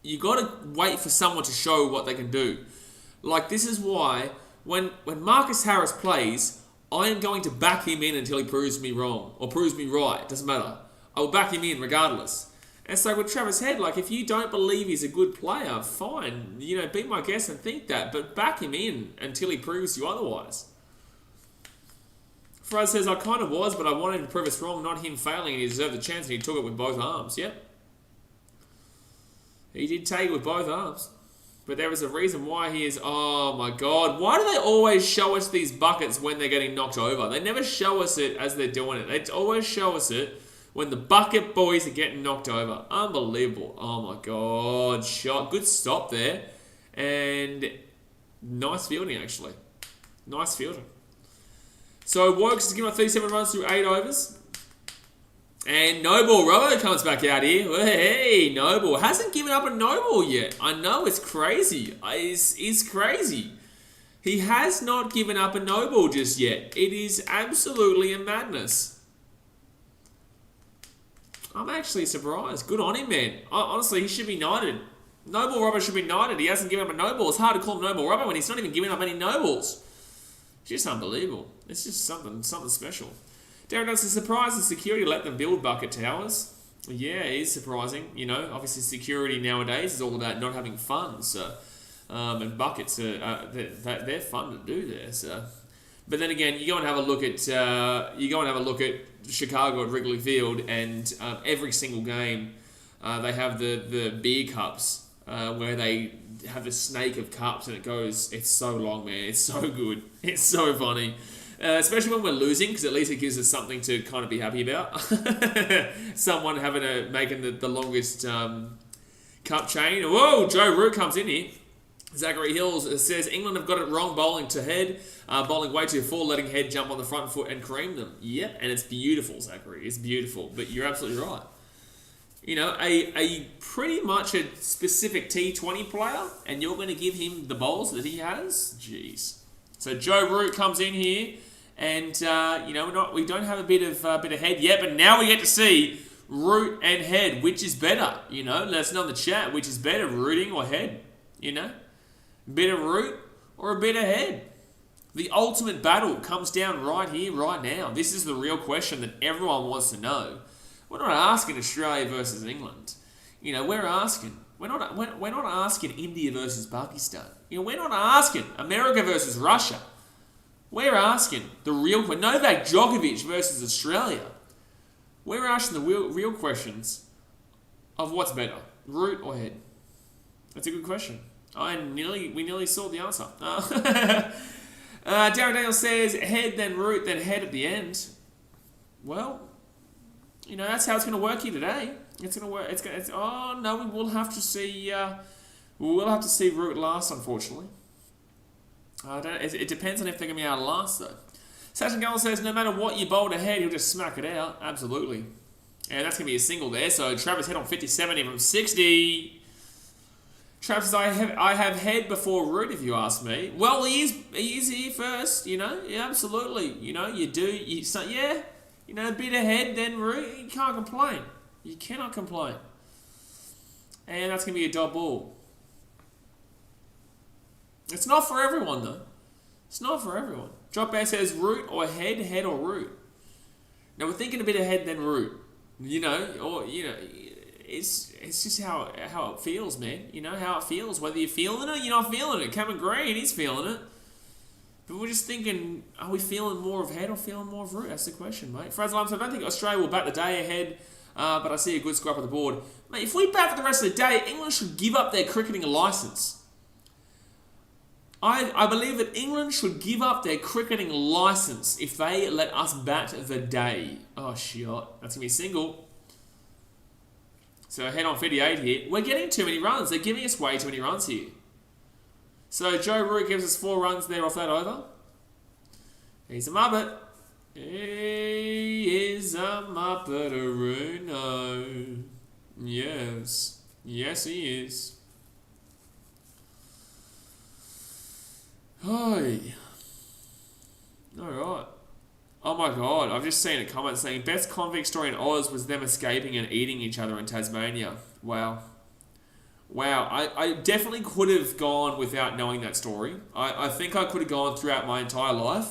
Speaker 1: you got to wait for someone to show what they can do. Like, this is why when Marcus Harris plays, I am going to back him in until he proves me wrong or proves me right. Doesn't matter. I will back him in regardless. And so with Travis Head, like, if you don't believe he's a good player, fine. You know, be my guest and think that, but back him in until he proves you otherwise. Fraz says, I kind of was, but I wanted him to prove us wrong, not him failing, and he deserved the chance, and he took it with both arms. Yep. He did take it with both arms. But there is a reason why he is... Oh, my God. Why do they always show us these buckets when they're getting knocked over? They never show us it as they're doing it. They always show us it when the bucket boys are getting knocked over. Unbelievable. Oh, my God. Shot. Good stop there. And nice fielding, actually. Nice fielding. So, Wokes has given up 37 runs through 8 overs. And Noble Robbo comes back out here. Hey, Noble. Hasn't given up a no-ball yet. I know, it's crazy. It's crazy. He has not given up a no-ball just yet. It is absolutely a madness. I'm actually surprised. Good on him, man. Honestly, he should be knighted. Noble Robbo should be knighted. He hasn't given up a no-ball. It's hard to call him Noble Robbo when he's not even giving up any no-balls. Just unbelievable. It's just something special. Darren Dunn's surprised the security let them build bucket towers. Yeah, it is surprising. You know, obviously security nowadays is all about not having fun. So, and buckets they're fun to do there. So, but then again, you go and have a look at Chicago at Wrigley Field, and every single game they have the beer cups where they have a snake of cups, and it's so long, man. It's so good. It's so funny. Especially when we're losing, because at least it gives us something to kind of be happy about. Someone making the longest cup chain. Whoa, Joe Root comes in here. Zachary Hills says, England have got it wrong bowling to Head. Bowling way too full, letting Head jump on the front foot and cream them. Yep, and it's beautiful, Zachary. It's beautiful. But you're absolutely right. You know, a pretty much a specific T20 player, and you're going to give him the bowls that he has? Jeez. So Joe Root comes in here, and you know, we don't have a bit of Head yet, but now we get to see Root and Head, which is better. You know, let us know in the chat which is better, Rooting or Head. You know, bit of Root or a bit of Head. The ultimate battle comes down right here, right now. This is the real question that everyone wants to know. We're not asking Australia versus England. You know, we're asking. We're not asking India versus Pakistan. You know, we're not asking America versus Russia. We're asking the real question. Novak Djokovic versus Australia. We're asking the real questions of what's better, Root or Head. That's a good question. We nearly saw the answer. Darren Daniel says Head, then Root, then Head at the end. Well, you know, that's how it's going to work here today. It's going to work. Oh no, we will have to see. Root last, unfortunately. It depends on if they're going to be able to last though. Sachin Gullah says no matter what you bowl to Head, he'll just smack it out. Absolutely, and that's going to be a single there. So Travis Head on 57 here from 60. Trav says, I have head before root, if you ask me. Well, he is here first, you know. Yeah, absolutely. You know, a bit of head, then root. You can't complain. You cannot complain. And that's going to be a dot ball. It's not for everyone, though. It's not for everyone. Drop Bear says root or head or root. Now, we're thinking a bit of head, then root. You know, or, you know, it's just how it feels, man. You know, how it feels. Whether you're feeling it or you're not feeling it. Cameron Green, he's feeling it. But we're just thinking, are we feeling more of head or feeling more of root? That's the question, mate. Frazzle Arms, I don't think Australia will bat the day ahead, but I see a good scrap of the board. Mate, if we bat for the rest of the day, England should give up their cricketing licence. I believe that England should give up their cricketing licence if they let us bat the day. Oh, shot. That's going to be a single. So head on 58 here. We're getting too many runs. They're giving us way too many runs here. So Joe Root gives us 4 runs there off that over. He's a Muppet. He is a Muppet-a-roo-no. Yes. Yes, he is. Hi. Alright. Oh my god, I've just seen a comment saying best convict story in Oz was them escaping and eating each other in Tasmania. Wow. Wow, I definitely could have gone without knowing that story. I think I could have gone throughout my entire life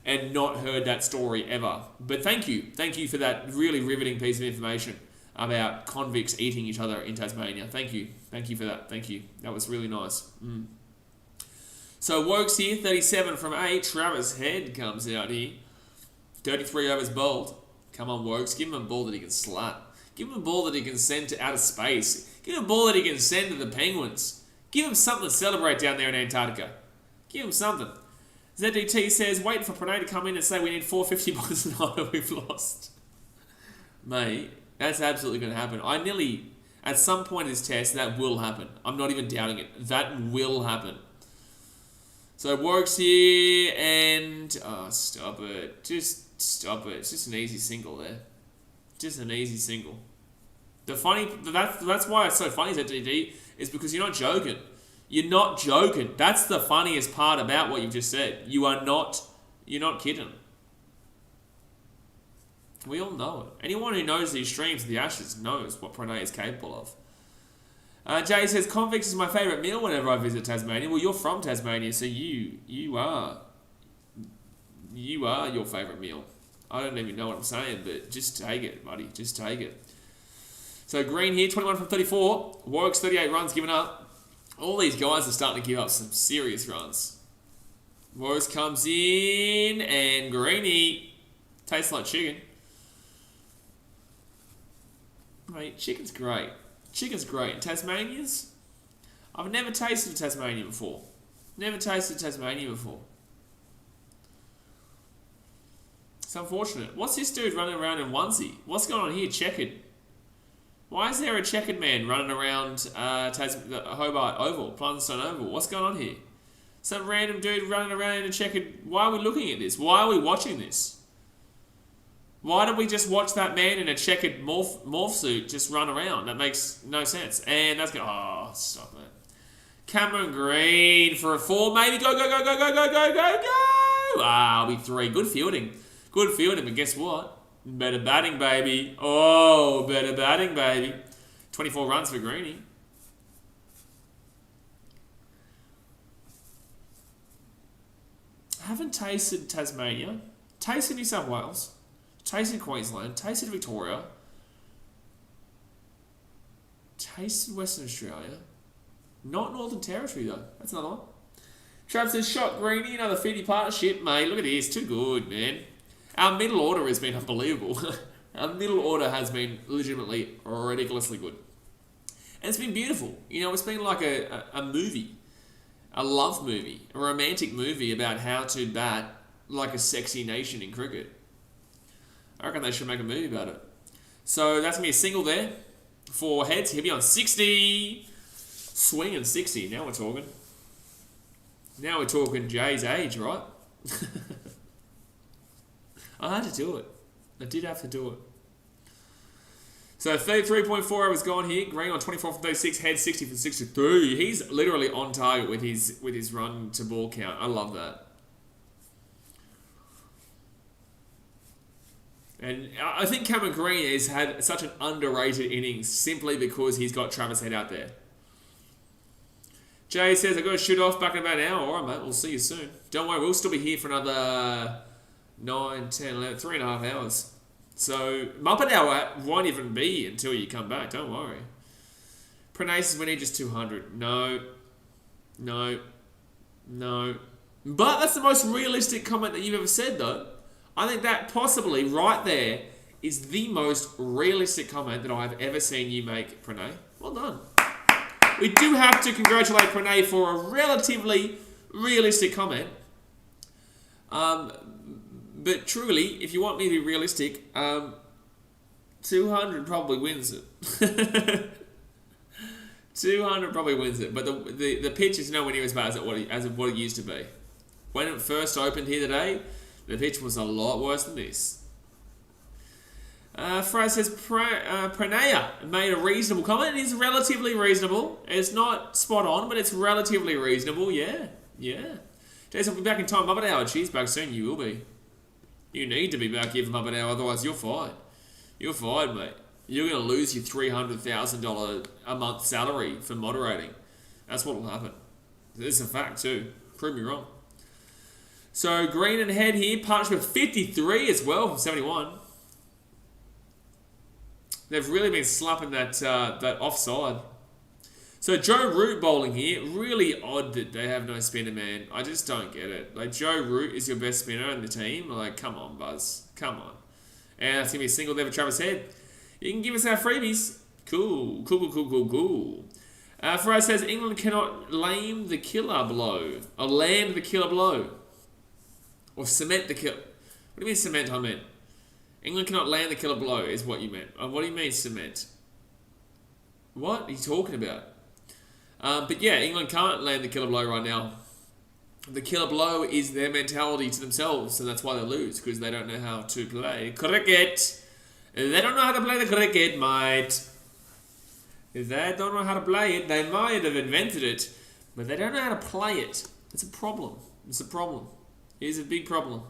Speaker 1: and not heard that story ever. But thank you. Thank you for that really riveting piece of information about convicts eating each other in Tasmania. Thank you. Thank you for that. Thank you. That was really nice. So Wokes here, 37 from 8. Travis Head comes out here. 33 overs bowled. Come on, Wokes. Give him a ball that he can slap. Give him a ball that he can send to outer space. Give him a ball that he can send to the Penguins. Give him something to celebrate down there in Antarctica. Give him something. ZDT says, waiting for Pranay to come in and say we need 450 balls tonight or we've lost. Mate, that's absolutely going to happen. At some point in this test, that will happen. I'm not even doubting it. That will happen. So it works here, and... Oh, stop it. Just stop it. It's just an easy single there. Just an easy single. That's why it's so funny, ZDD, is because you're not joking. You're not joking. That's the funniest part about what you've just said. You're not kidding. We all know it. Anyone who knows these streams of the Ashes knows what Pranay is capable of. Jay says, convicts is my favourite meal whenever I visit Tasmania. Well, you're from Tasmania, so you are your favourite meal. I don't even know what I'm saying, but just take it, buddy. Just take it. So Green here, 21 from 34. Warwick's 38 runs given up. All these guys are starting to give up some serious runs. Warwick's comes in, and Greenie tastes like chicken. Mate, chicken's great. Chicken's great. Tasmanians? I've never tasted Tasmania before. Never tasted Tasmania before. It's unfortunate. What's this dude running around in onesie? What's going on here? Checkered. Why is there a checkered man running around the Hobart Oval, Plunstone Oval? What's going on here? Some random dude running around in a checkered... Why are we looking at this? Why are we watching this? Why did we just watch that man in a checkered morph suit just run around? That makes no sense. And that's going... Oh, stop it. Cameron Green for a 4, maybe. Go, go, go, go, go, go, go, go, go. Ah, we 3. Good fielding. Good fielding, but guess what? Better batting, baby. Oh, better batting, baby. 24 runs for Greenie. I haven't tasted Tasmania. Tasted New South Wales. Tasted Queensland. Tasted Victoria. Tasted Western Australia. Not Northern Territory, though. That's another one. Trav says, shot Greenie, another 50 partnership. Mate, look at this. Too good, man. Our middle order has been unbelievable. Our middle order has been legitimately ridiculously good. And it's been beautiful. You know, it's been like a movie. A love movie. A romantic movie about how to bat like a sexy nation in cricket. I reckon they should make a movie about it. So that's going to be a single there. For heads, he'll be on 60. Swinging 60. Now we're talking. Now we're talking Jay's age, right? I had to do it. I did have to do it. So 33.4 hours gone here. Green on 24 from 36, head 60 from 63. He's literally on target with his run to ball count. I love that. And I think Cameron Green has had such an underrated innings simply because he's got Travis Head out there. Jay says, I've got to shoot off back in about an hour. All right, mate. We'll see you soon. Don't worry. We'll still be here for another 9, 10, 11, 3.5 hours. So, Muppet Hour won't even be until you come back. Don't worry. Pranay says we need just 200. No. But that's the most realistic comment that you've ever said, though. I think that possibly right there is the most realistic comment that I've ever seen you make, Pranay. Well done. We do have to congratulate Pranay for a relatively realistic comment. But truly, if you want me to be realistic, 200 probably wins it. 200 probably wins it. But the pitch is nowhere near as bad as what it used to be. When it first opened here today, the pitch was a lot worse than this. Fraz says Pranaya made a reasonable comment. It is relatively reasonable. It's not spot on, but it's relatively reasonable. Yeah. Jason will be back in time. Muppet Hour. Cheers, back soon. You will be. You need to be back here for Muppet Hour, otherwise you're fired. You're fired, mate. You're going to lose your $300,000 a month salary for moderating. That's what will happen. This is a fact too. Prove me wrong. So Green and Head here, partnership with 53 as well from 71. They've really been slapping that offside. So Joe Root bowling here, really odd that they have no spinner, man. I just don't get it. Like, Joe Root is your best spinner in the team. Like, come on, Buzz. Come on. And that's going to be a single there for Travis Head. You can give us our freebies. Cool. Faraz says England cannot lame the killer blow. Or land the killer blow. Or cement the kill. What do you mean cement, I meant? England cannot land the killer blow is what you meant. What do you mean cement? What are you talking about? But yeah, England can't land the killer blow right now. The killer blow is their mentality to themselves, and that's why they lose, because they don't know how to play cricket. They don't know how to play the cricket, mate. If they don't know how to play it, they might have invented it, but they don't know how to play it. It's a problem. It's a problem. It is a big problem.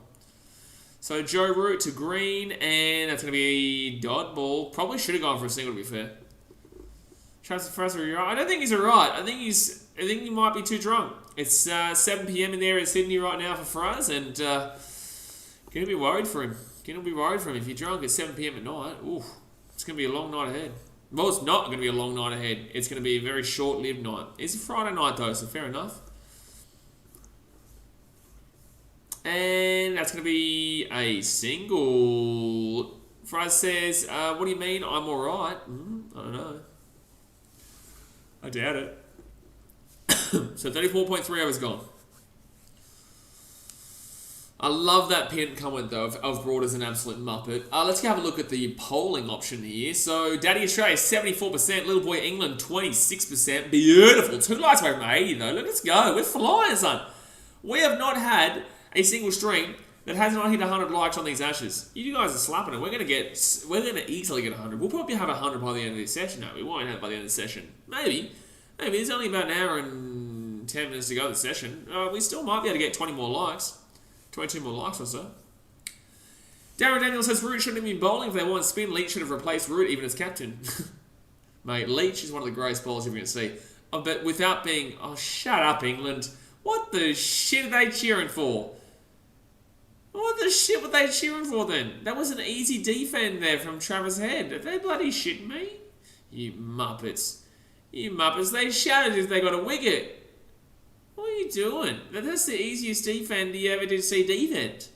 Speaker 1: So Joe Root to Green, and that's going to be dot ball. Probably should have gone for a single, to be fair. Travis Fraser, you're right. I don't think he's alright. I think he might be too drunk. It's 7 p.m. in there in Sydney right now for Fraz, and gonna be worried for him. If you're drunk at 7 p.m. at night. Ooh, it's gonna be a long night ahead. Well, it's not gonna be a long night ahead. It's gonna be a very short-lived night. It's a Friday night though, so fair enough. And that's going to be a single. Fraz says, what do you mean I'm alright? I don't know. I doubt it. So 34.3 hours gone. I love that pin comment though of Broad as an absolute muppet. Let's have a look at the polling option here. So Daddy Australia 74%, Little Boy England 26%. Beautiful. 2 likes away from 80 though. Let's go. We're flying, son. We have not had a single stream that has not hit 100 likes on these Ashes. You guys are slapping it. We're going to easily get 100. We'll probably have 100 by the end of this session. No, we won't have it by the end of the session. Maybe. There's only about an hour and 10 minutes to go the session. We still might be able to get 20 more likes. 22 more likes or so. Darren Daniel says Root shouldn't have been bowling if they want spin. Leach should have replaced Root even as captain. Mate, Leach is one of the greatest bowlers you're going to see. But without being... Oh, shut up, England. What the shit are they cheering for? What the shit were they cheering for then? That was an easy defend there from Travis Head. Are they bloody shitting me? You muppets. They shouted if they got a wicket. What are you doing? That's the easiest defend you ever did see defend.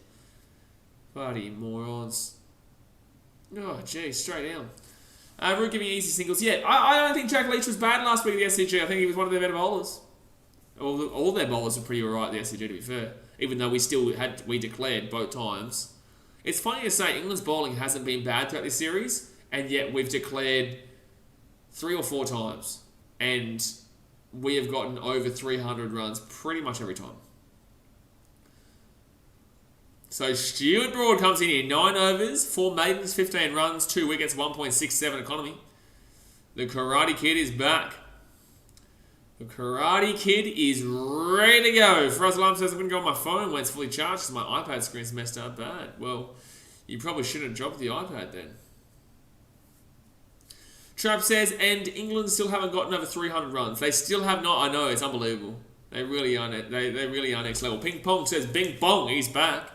Speaker 1: Bloody morons. Oh, geez, straight down. Root giving easy singles. Yeah, I don't think Jack Leach was bad last week at the SCG. I think he was one of their better bowlers. All their bowlers were pretty alright at the SCG, to be fair. Even though we declared both times. It's funny to say England's bowling hasn't been bad throughout this series, and yet we've declared 3 or 4 times. And we have gotten over 300 runs pretty much every time. So Stuart Broad comes in here. 9 overs, 4 maidens, 15 runs, 2 wickets, 1.67 economy. The Karate Kid is back. The Karate Kid is ready to go. Faraz Alarm says I'm going to go on my phone when it's fully charged because my iPad screen's messed up bad. Well, you probably shouldn't have dropped the iPad then. Trap says, and England still haven't gotten over 300 runs. They still have not. I know, it's unbelievable. They really are. They really are next level. Ping Pong says, Bing Bong, he's back.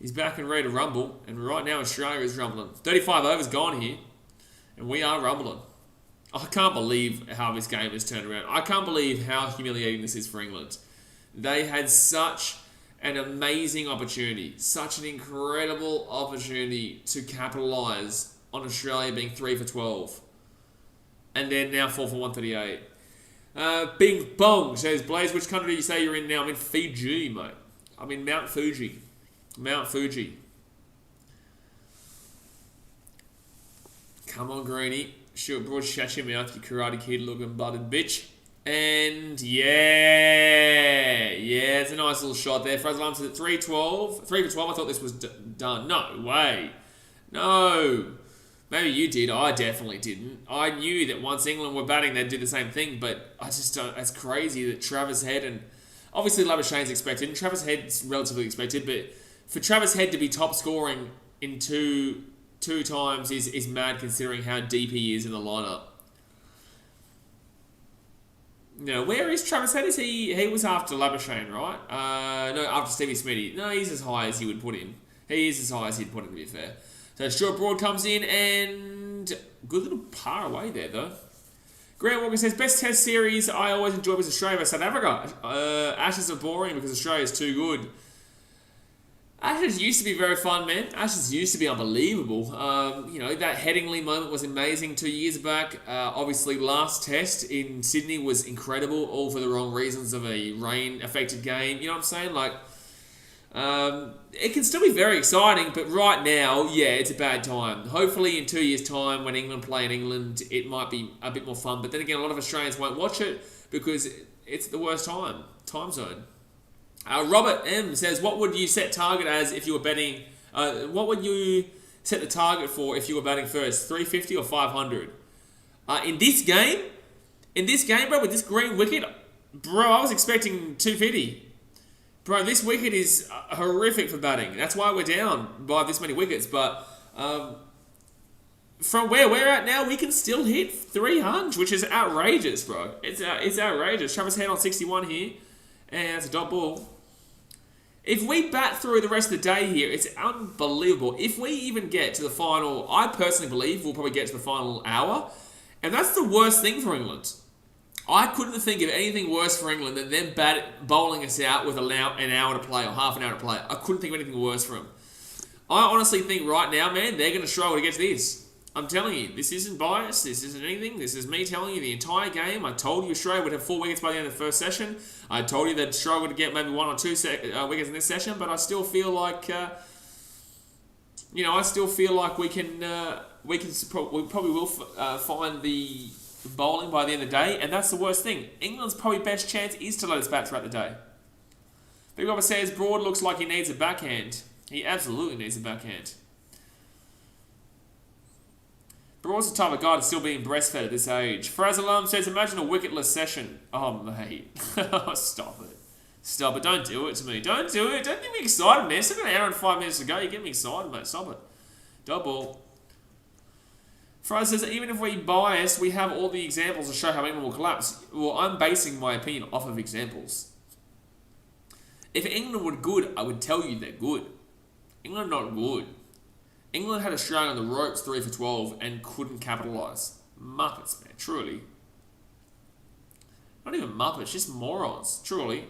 Speaker 1: He's back and ready to rumble. And right now Australia is rumbling. 35 overs gone here. And we are rumbling. I can't believe how this game has turned around. I can't believe how humiliating this is for England. They had such an amazing opportunity. Such an incredible opportunity to capitalise on Australia being 3 for 12. And they're now 4 for 138. Bing Bong says, Blaze, which country do you say you're in now? I'm in Fiji, mate. I'm in Mount Fuji. Mount Fuji. Come on, Greenie. Stuart Broad, shut your mouth, you Karate Kid looking butted bitch. And yeah, it's a nice little shot there. Fraser Alarm says at 3-12. 3 for 12, I thought this was done. No way. No. Maybe you did. I definitely didn't. I knew that once England were batting, they'd do the same thing, but I just don't. It's crazy that Travis Head and obviously Labuschagne's expected, and Travis Head's relatively expected, but for Travis Head to be top scoring in two times is mad considering how deep he is in the lineup. No, where is Travis Head? Is he was after Labuschagne, right? No, after Stevie Smitty. No, he's as high as you would put him. He is as high as he'd put him, to be fair. So Stuart Broad comes in and good little par away there though. Grant Walker says, best test series I always enjoyed was Australia versus South Africa. Ashes are boring because Australia's too good. Ashes used to be very fun, man. Ashes used to be unbelievable. That Headingley moment was amazing 2 years back. Obviously, last test in Sydney was incredible, all for the wrong reasons of a rain-affected game. You know what I'm saying? It can still be very exciting, but right now, yeah, it's a bad time. Hopefully, in 2 years' time, when England play in England, it might be a bit more fun. But then again, a lot of Australians won't watch it because it's the worst time zone. Robert M says, what would you set target as if you were betting? What would you set the target for if you were batting first? 350 or 500? In this game, bro, with this green wicket, bro, I was expecting 250. Bro, this wicket is horrific for batting. That's why we're down by this many wickets. But from where we're at now, we can still hit 300, which is outrageous, bro. It's outrageous. Travis Head on 61 here. And that's a dot ball. If we bat through the rest of the day here, it's unbelievable. If we even get to the final, I personally believe we'll probably get to the final hour. And that's the worst thing for England. I couldn't think of anything worse for England than them bowling us out with an hour to play or half an hour to play. I couldn't think of anything worse for them. I honestly think right now, man, they're going to struggle to get to this. I'm telling you, this isn't bias, this isn't anything. This is me telling you the entire game. I told you Australia would have 4 wickets by the end of the first session. I told you they'd struggle to get maybe 1 or 2 wickets in this session, but I still feel like, we probably will find the bowling by the end of the day, and that's the worst thing. England's probably best chance is to let us bat throughout the day. Big Robert says, Broad looks like he needs a backhand. He absolutely needs a backhand. Broad's the type of guy to still being breastfed at this age. Faraz Alarm says, imagine a wicketless session. Oh, mate. Stop it. Stop it. Don't do it to me. Don't do it. Don't get me excited, man. Still got an hour and 5 minutes to go. You get me excited, mate. Stop it. Double. Faraz says, even if we bias, we have all the examples to show how England will collapse. Well, I'm basing my opinion off of examples. If England were good, I would tell you they're good. England are not good. England had Australia on the ropes 3 for 12 and couldn't capitalise. Muppets, man, truly. Not even Muppets, just morons, truly.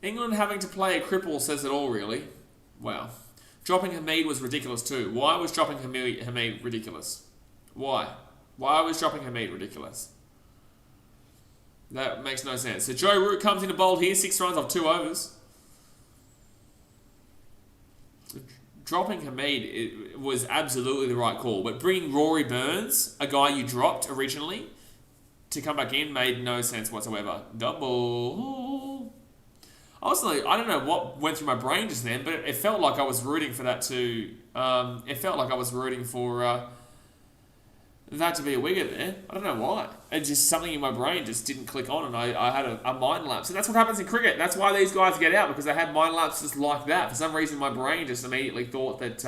Speaker 1: England having to play a cripple says it all, really. Wow. Dropping Hamid was ridiculous too. Why was dropping Hamid ridiculous? Why? Why was dropping Hamid ridiculous? That makes no sense. So Joe Root comes into bold here, 6 runs off 2 overs. Dropping Hamid was absolutely the right call, but bringing Rory Burns, a guy you dropped originally, to come back in made no sense whatsoever. Double. Honestly, I don't know what went through my brain just then, but it felt like I was rooting for that to. It felt like I was rooting for that to be a wicket there. I don't know why. It just something in my brain just didn't click on, and I had a mind lapse. And that's what happens in cricket. That's why these guys get out, because they had mind lapses like that. For some reason, my brain just immediately thought that.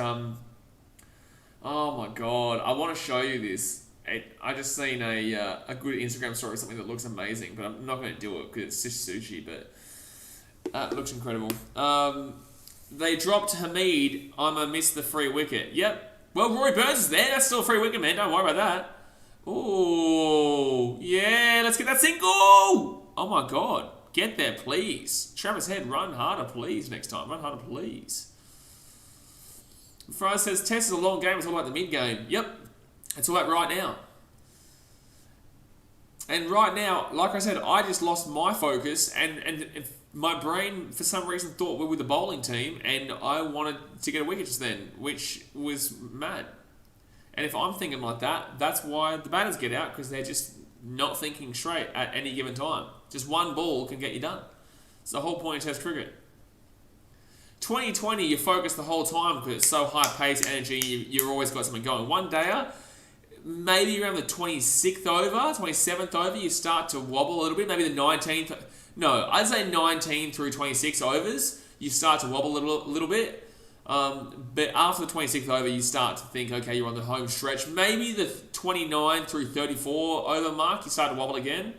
Speaker 1: Oh my god! I want to show you this. I just seen a good Instagram story of something that looks amazing, but I'm not going to do it because it's just sushi. But it looks incredible. They dropped Hamid. I'ma miss the free wicket. Yep. Well, Roy Burns is there. That's still a free wicket, man. Don't worry about that. Oh, yeah. Let's get that single. Oh, my God. Get there, please. Travis Head, run harder, please, next time. Run harder, please. Fry says, Test is a long game. It's all about the mid-game. Yep. It's all about right now. And right now, like I said, I just lost my focus, and my brain, for some reason, thought we were the bowling team, and I wanted to get a wicket just then, which was mad. And if I'm thinking like that, that's why the batters get out, because they're just not thinking straight at any given time. Just one ball can get you done. It's the whole point of Test cricket. 2020, you focus the whole time because it's so high pace, energy, you've always got something going. One dayer, maybe around the 26th over, 27th over, you start to wobble a little bit. Maybe the 19th. No, I'd say 19 through 26 overs, you start to wobble a little bit. But after the 26th over, you start to think, okay, you're on the home stretch. Maybe the 29 through 34 over mark, you start to wobble again.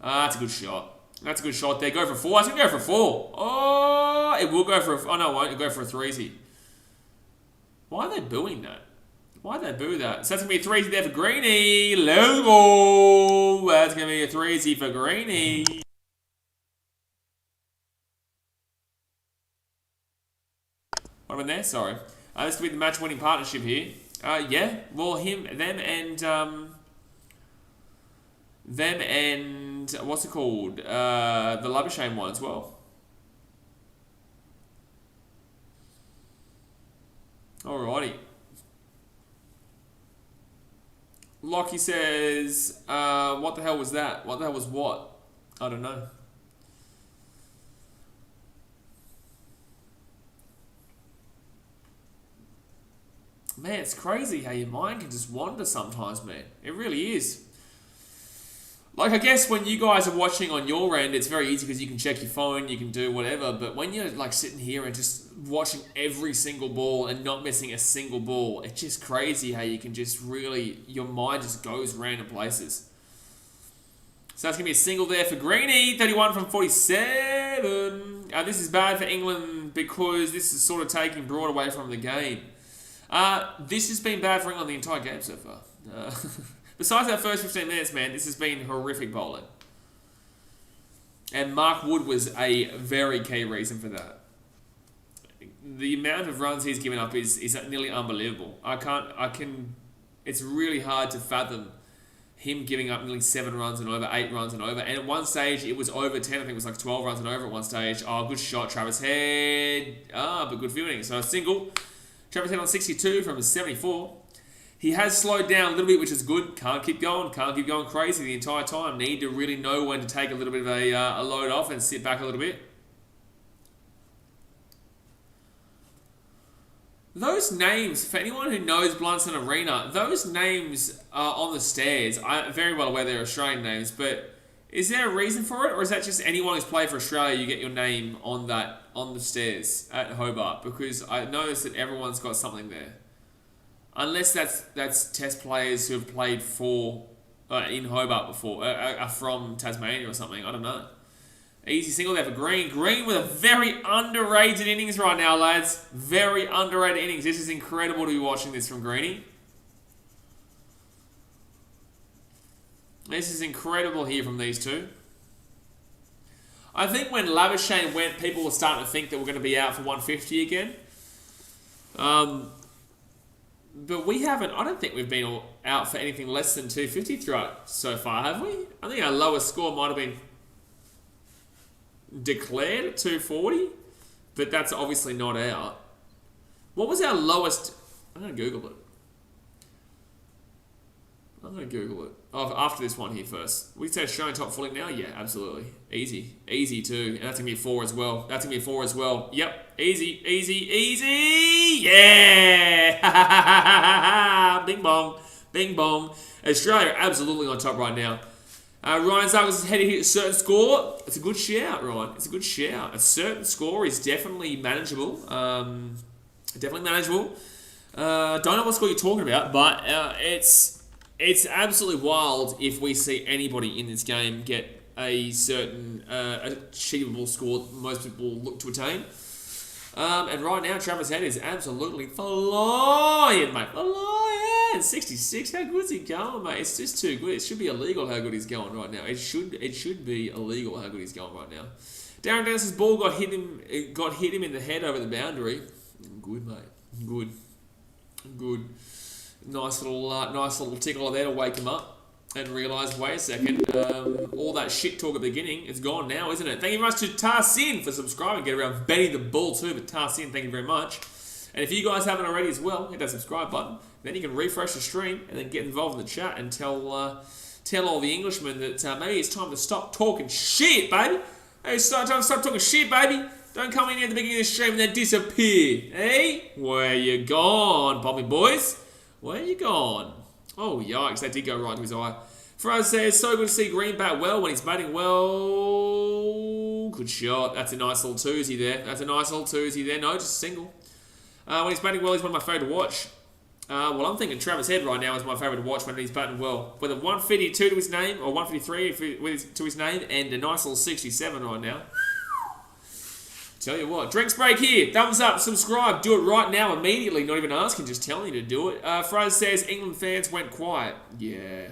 Speaker 1: That's a good shot. That's a good shot there. Go for 4. I was going to go for 4. Oh, it will go for a... Oh, no, it won't. It'll go for a 3-0. Why are they booing that? Why'd they boo that? So that's going to be a 3-0 there for Greeny. Let's go. That's going to be a 3-0 for Greeny. What happened there? Sorry. This could be the match-winning partnership here. Yeah. Well, them and what's it called? The Labuschagne one as well. Alrighty. Lockie says, what the hell was that? What the hell was what? I don't know. Man, it's crazy how your mind can just wander sometimes, man. It really is. Like, I guess when you guys are watching on your end, it's very easy because you can check your phone, you can do whatever. But when you're, like, sitting here and just watching every single ball and not missing a single ball, it's just crazy how you can just really... Your mind just goes random places. So that's going to be a single there for Greeny. 31 from 47. This is bad for England because this is sort of taking Broad away from the game. This has been bad for England the entire game so far. Besides our first 15 minutes, man, this has been horrific bowling. And Mark Wood was a very key reason for that. The amount of runs he's given up is nearly unbelievable. It's really hard to fathom him giving up nearly 7 runs and over, 8 runs and over. And at one stage, it was over 10. I think it was like 12 runs and over at one stage. Oh, good shot, Travis Head. But good fielding. So a single. Travis Head on 62 from 74. He has slowed down a little bit, which is good. Can't keep going crazy the entire time. Need to really know when to take a little bit of a load off and sit back a little bit. Those names, for anyone who knows Blundstone Arena, those names are on the stairs. I'm very well aware they're Australian names, but is there a reason for it? Or is that just anyone who's played for Australia, you get your name on the stairs at Hobart? Because I noticed that everyone's got something there. Unless that's Test players who have played for in Hobart before, are from Tasmania or something. I don't know. Easy single there for Green. Green with a very underrated innings right now, lads. Very underrated innings. This is incredible to be watching this from Greeny. This is incredible here from these two. I think when Labuschagne went, people were starting to think that we're going to be out for 150 again. But we haven't. I don't think we've been out for anything less than 250 throughout so far, have we? I think our lowest score might have been declared at 240, but that's obviously not out. What was our lowest? I'm going to Google it. after this one here first. We say Australian top footing now? Yeah, absolutely. Easy. Easy too. And that's going to be 4 as well. That's going to be 4 as well. Yep. Easy, easy, easy. Yeah! Bing bong. Bing bong. Australia are absolutely on top right now. Ryan Douglas is heading to hit a certain score. It's a good shout, Ryan. It's a good shout. A certain score is definitely manageable. Definitely manageable. Don't know what score you're talking about, but it's absolutely wild if we see anybody in this game get a certain achievable score that most people look to attain. And right now, Travis Head is absolutely flying, mate. Flying! 66. How good's he going, mate? It's just too good. It should be illegal how good he's going right now. It should be illegal how good he's going right now. Darren Dennis's ball got hit him in the head over the boundary. Good, mate. Good. Nice little tickle there to wake him up and realise, wait a second, all that shit talk at the beginning is gone now, isn't it? Thank you very much to Tarsin for subscribing. Get around betting the ball too, but Tarsin, thank you very much. And if you guys haven't already as well, hit that subscribe button. Then you can refresh the stream and then get involved in the chat and tell all the Englishmen that maybe it's time to stop talking shit, baby. Hey, it's time to stop talking shit, baby. Don't come in here at the beginning of the stream and then disappear. Hey, where you gone, Bobby boys? Where you gone? Oh, yikes, that did go right to his eye. Fraz says, so good to see Green bat well when he's batting well. Good shot. That's a nice little twosy there. No, just a single. When he's batting well, he's one of my favourite to watch. Well, I'm thinking Travis Head right now is my favourite to watch when he's batting well. With a 152 to his name, or 153 to his name, and a nice little 67 right now. Tell you what, drinks break here. Thumbs up, subscribe, do it right now, immediately, not even asking, just telling you to do it. Fraz says England fans went quiet. Yeah,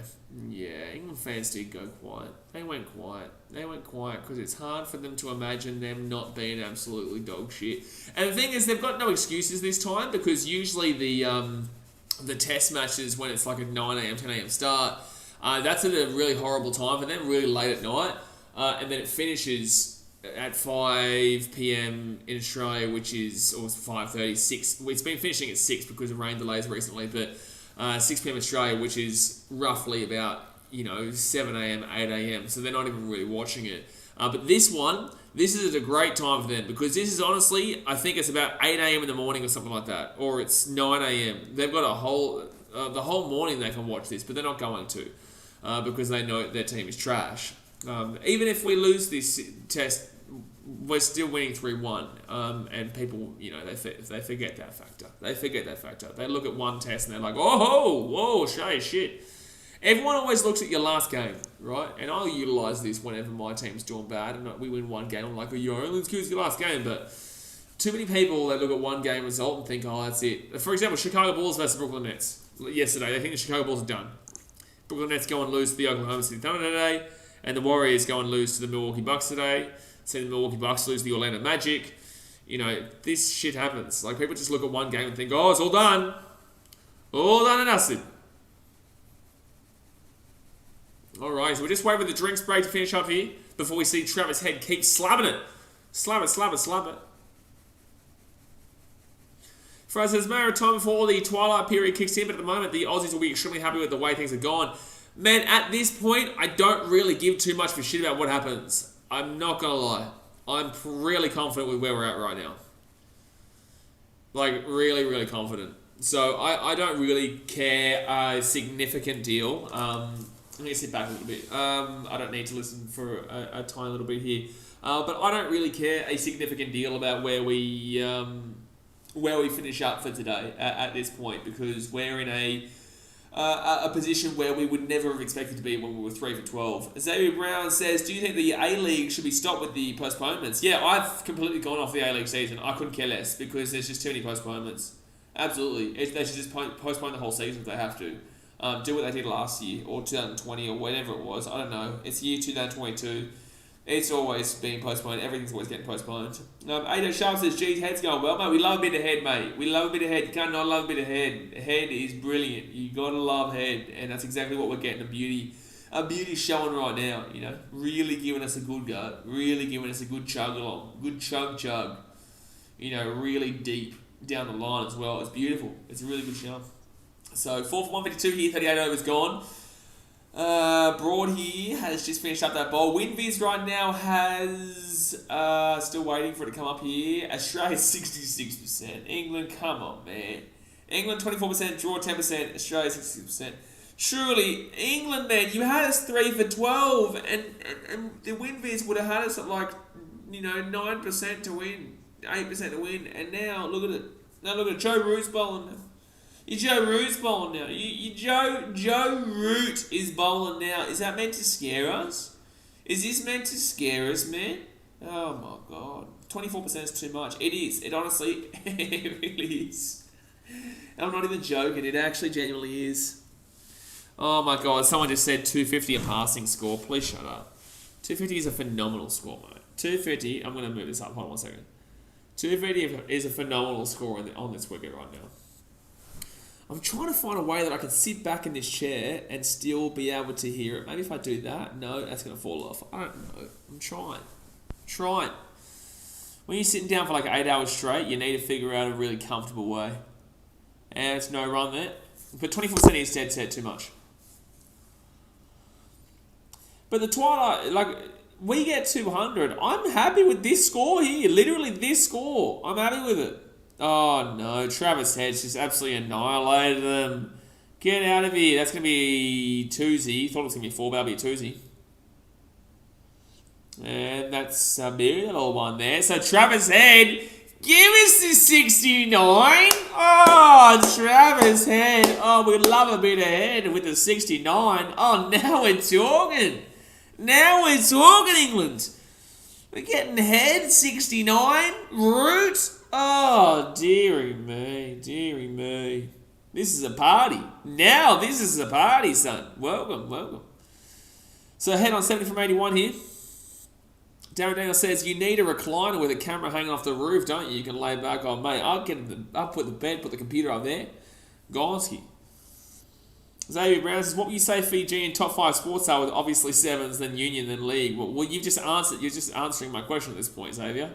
Speaker 1: England fans did go quiet. They went quiet because it's hard for them to imagine them not being absolutely dog shit. And the thing is, they've got no excuses this time because usually the test matches when it's like a 9 a.m, 10 a.m. start, that's at a really horrible time for them, really late at night, and then it finishes at 5 p.m. in Australia, which is almost 5:30, 6. It's been finishing at 6 because of rain delays recently, but 6 p.m. Australia, which is roughly about 7 a.m, 8 a.m. So they're not even really watching it. But this is a great time for them because this is honestly, I think it's about 8 a.m. in the morning or something like that, or it's 9 a.m. They've got the whole morning they can watch this, but they're not going to because they know their team is trash. Even if we lose this test, we're still winning 3-1, and people, they forget that factor. They look at one test and they're like, whoa, shit. Everyone always looks at your last game, right? And I'll utilise this whenever my team's doing bad and we win one game. I'm like, you're only as good as your last game, but too many people, they look at one game result and think, that's it. For example, Chicago Bulls versus Brooklyn Nets yesterday. They think the Chicago Bulls are done. Brooklyn Nets go and lose to the Oklahoma City Thunder today, and the Warriors go and lose to the Milwaukee Bucks today. See the Milwaukee Bucks lose to the Orlando Magic. This shit happens. Like, people just look at one game and think, it's all done. All done and dusted. Alright, so we're just waiting for the drinks break to finish up here before we see Travis Head keep slapping it. Slap it. For us, there's a matter of time before the twilight period kicks in, but at the moment, the Aussies will be extremely happy with the way things are gone. Man, at this point, I don't really give too much of a shit about what happens. I'm not going to lie. I'm really confident with where we're at right now. Like, really, really confident. So, I don't really care a significant deal. Let me sit back a little bit. I don't need to listen for a tiny little bit here. But I don't really care a significant deal about where we finish up for today at this point, because we're in a position where we would never have expected to be when we were 3 for 12. Xavier Brown says, do you think the A-League should be stopped with the postponements? Yeah, I've completely gone off the A-League season. I couldn't care less because there's just too many postponements. Absolutely. They should just postpone the whole season if they have to. Do what they did last year, or 2020, or whatever it was. I don't know. It's year 2022. It's always being postponed. Everything's always getting postponed. Ada Sharp says, geez, Head's going well, mate. We love a bit of Head, mate. We love a bit of Head. You can't not love a bit of Head. Head is brilliant. You gotta love Head. And that's exactly what we're getting. A beauty showing right now, Really giving us a good go. Really giving us a good chug along. Good chug. Really deep down the line as well. It's beautiful. It's a really good show. So 4 for 152 here, 38 overs gone. Broad here has just finished up that bowl. Winviz right now has still waiting for it to come up here. Australia 66%. England, come on, man. England 24%, draw 10%, Australia 66%. Surely, England, man, you had us 3 for 12, and the Winviz would have had us at 9% to win, 8% to win, and now look at it. Now look at it. Joe Root's bowling now. Joe Root's bowling now. Joe Root is bowling now. Is that meant to scare us? Is this meant to scare us, man? Oh my god. 24% is too much. It is. It honestly, it really is. I'm not even joking. It actually genuinely is. Oh my god. Someone just said 250 a passing score. Please shut up. 250 is a phenomenal score, mate. 250. I'm going to move this up. Hold on 1 second. 250 is a phenomenal score on this wicket right now. I'm trying to find a way that I can sit back in this chair and still be able to hear it. Maybe if I do that, no, that's going to fall off. I don't know. I'm trying. When you're sitting down for like 8 hours straight, you need to figure out a really comfortable way. And it's no run there. But 24% is dead set too much. But the Twilight, we get 200. I'm happy with this score here. Literally this score. I'm happy with it. Oh no, Travis Head's just absolutely annihilated them. Get out of here. That's going to be Toosie. Thought it was going to be 4, but that'll be a Toosie. And that's a big little one there. So Travis Head, give us the 69. Oh, Travis Head. Oh, we love a bit of head with the 69. Oh, now we're talking. Now we're talking, England. We're getting head 69. Root. Oh, dearie me. This is a party. Now this is a party, son. Welcome. So head on 70 from 81 here. Darren Daniel says, you need a recliner with a camera hanging off the roof, don't you? You can lay back on, mate. I'll put the bed, put the computer up there. Gonski. Xavier Brown says, what would you say Fiji in top 5 sports are with obviously sevens, then union, then league? Well, you've just answered. You're just answering my question at this point, Xavier.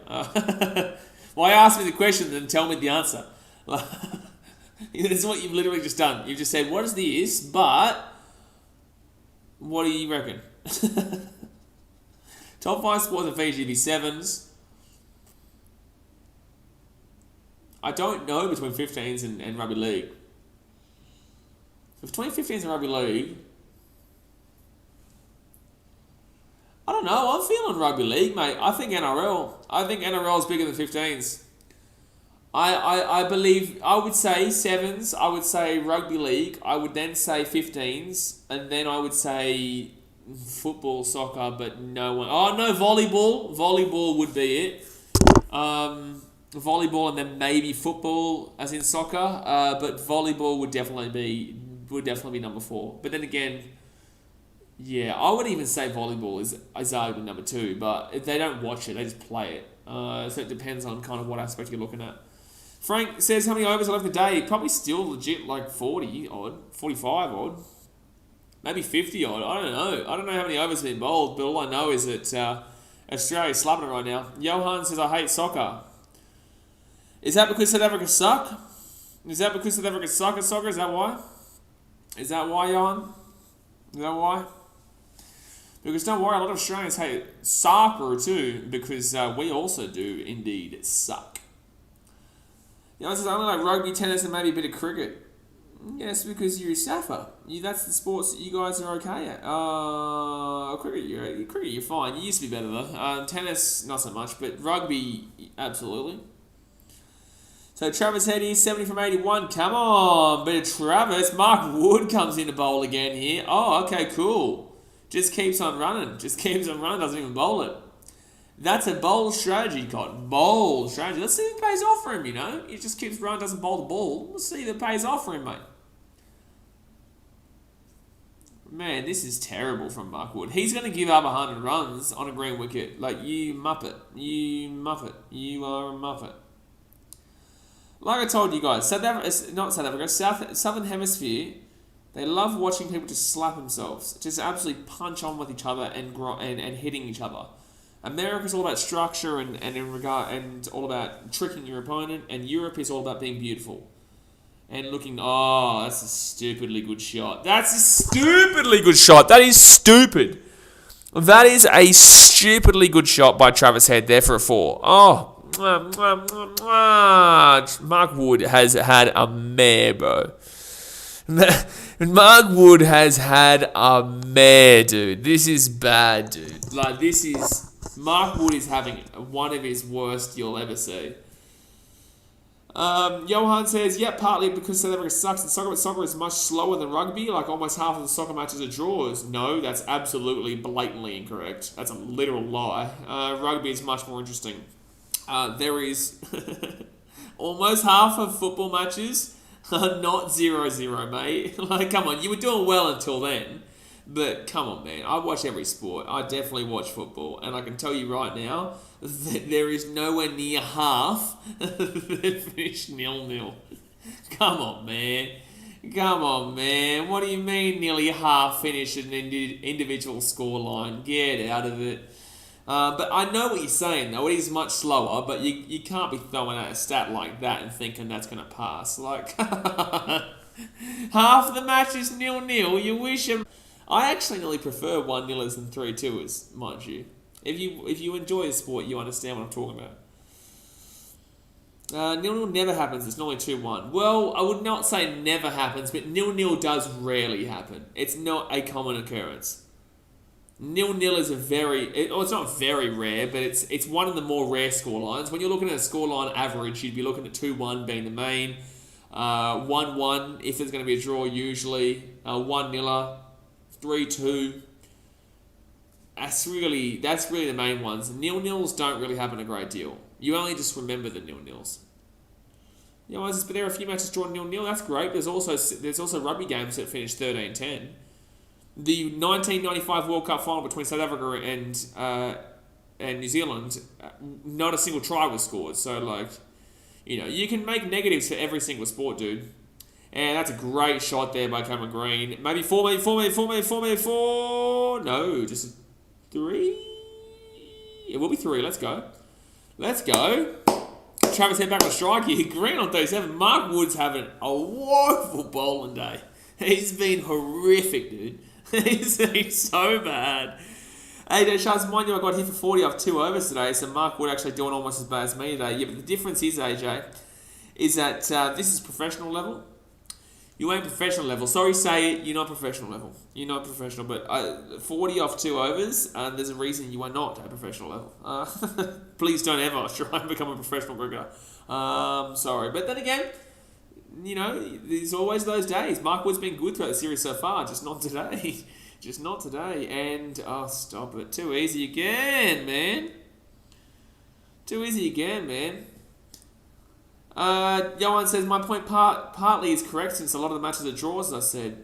Speaker 1: Why ask me the question and then tell me the answer? This is what you've literally just done. You've just said, what is this, but what do you reckon? Top 5 sports in Fiji be sevens. I don't know between 15s and rugby league. Between 15s and rugby league, I don't know. I'm feeling rugby league, mate. I think NRL. I think NRL is bigger than 15s. I believe, I would say sevens, I would say rugby league, I would then say 15s, and then I would say football, soccer, but no one. Oh, no, volleyball. Volleyball would be it. Volleyball and then maybe football, as in soccer, but volleyball would definitely be number 4. But then again, yeah, I would even say volleyball is arguably number 2, but if they don't watch it, they just play it. So it depends on kind of what aspect you're looking at. Frank says, how many overs are left a day? Probably still legit like 40 odd, 45 odd, maybe 50 odd. I don't know. I don't know how many overs have been bowled, but all I know is that Australia's slapping it right now. Johan says, I hate soccer. Is that because South Africa suck? Is that because South Africa suck at soccer? Is that why? Is that why, Johan? Is that why? Because don't worry, a lot of Australians hate soccer too, because we also do indeed suck. You know, it says, I only like rugby, tennis, and maybe a bit of cricket. Yes, because you're a Safa. That's the sports that you guys are okay at. Cricket, you're fine. You used to be better though. Tennis, not so much, but rugby, absolutely. So Travis Heady, 70 from 81. Come on, bit of Travis. Mark Wood comes in to bowl again here. Oh, okay, cool. Just keeps on running. Doesn't even bowl it. That's a bold strategy, Cotton. Bold strategy. Let's see if it pays off for him, you know. He just keeps running, doesn't bowl the ball. Let's see if it pays off for him, mate. Man, this is terrible from Mark Wood. He's going to give up 100 runs on a green wicket. Like, you muppet. You are a muppet. Like I told you guys, Southern Hemisphere, they love watching people just slap themselves, just absolutely punch on with each other and hitting each other. America's all about structure and all about tricking your opponent, and Europe is all about being beautiful. And looking, oh, that's a stupidly good shot. That's a stupidly good shot. That is stupid. That is a stupidly good shot by Travis Head there for a 4. Oh, Mark Wood has had a mare, bro. Mark Wood has had a mare, dude. This is bad, dude. Like, this is... Mark Wood is having one of his worst you'll ever see. Johan says, yeah, partly because South Africa sucks in soccer, but soccer is much slower than rugby. Like, almost half of the soccer matches are draws. No, that's absolutely blatantly incorrect. That's a literal lie. Rugby is much more interesting. There is almost half of football matches are not 0-0, mate. Like, come on, you were doing well until then. But come on, man. I watch every sport. I definitely watch football. And I can tell you right now that there is nowhere near half that finish 0-0. Come on, man. Come on, man. What do you mean nearly half finish an individual scoreline? Get out of it. But I know what you're saying, though. It is much slower, but you can't be throwing out a stat like that and thinking that's going to pass. Like, half the match is 0-0. You wish him... I actually nearly prefer 1-0ers than 3-2ers, mind you. If you enjoy the sport, you understand what I'm talking about. 0-0 never happens. It's normally 2-1. Well, I would not say never happens, but 0-0 does rarely happen. It's not a common occurrence. 0-0 is it's not very rare, but it's one of the more rare scorelines. When you're looking at a scoreline average, you'd be looking at 2-1 being the main, 1-1 if there's going to be a draw usually, 1-0. 3-2. That's really the main ones. 0-0s don't really happen a great deal. You only just remember the 0-0s. But there are a few matches drawn 0-0. That's great. There's also rugby games that finish 13-10. The 1995 World Cup final between South Africa and New Zealand, not a single try was scored. So, like, you can make negatives for every single sport, dude. And that's a great shot there by Cameron Green. Maybe 4. No, just 3. It will be 3. Let's go. Travis Head back on strike here. Green on 37. Mark Wood's having a woeful bowling day. He's been horrific, dude. He's been so bad. AJ Sharps, mind you, I got hit for 40 off 2 overs today, so Mark Wood actually doing almost as bad as me today. Yeah, but the difference is, AJ, is that this is professional level. You ain't professional level. Sorry, say it. You're not professional level. You're not professional. But 40 off 2 overs, there's a reason you are not at professional level. Please don't ever try and become a professional cricketer. Sorry. But then again, there's always those days. Mark Wood's been good throughout the series so far, just not today. Just not today. And, stop it. Too easy again, man. Johan says, my point partly is correct since a lot of the matches are draws, as I said.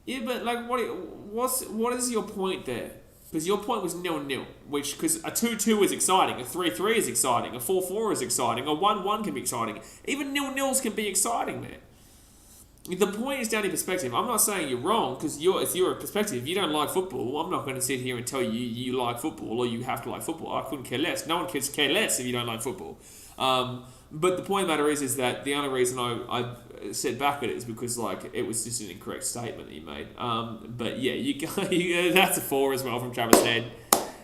Speaker 1: Yeah, but like, what is your point there? Because your point was 0-0, because a 2-2 is exciting, a 3-3 is exciting, a 4-4 is exciting, a 1-1 can be exciting. Even 0-0s can be exciting, man. The point is down in perspective. I'm not saying you're wrong, because it's your perspective. If you don't like football, I'm not going to sit here and tell you you like football or you have to like football. I couldn't care less. No one can care less if you don't like football. But the point of the matter is that the only reason I said back at it is because it was just an incorrect statement that you made. But yeah, that's a 4 as well from Travis Head.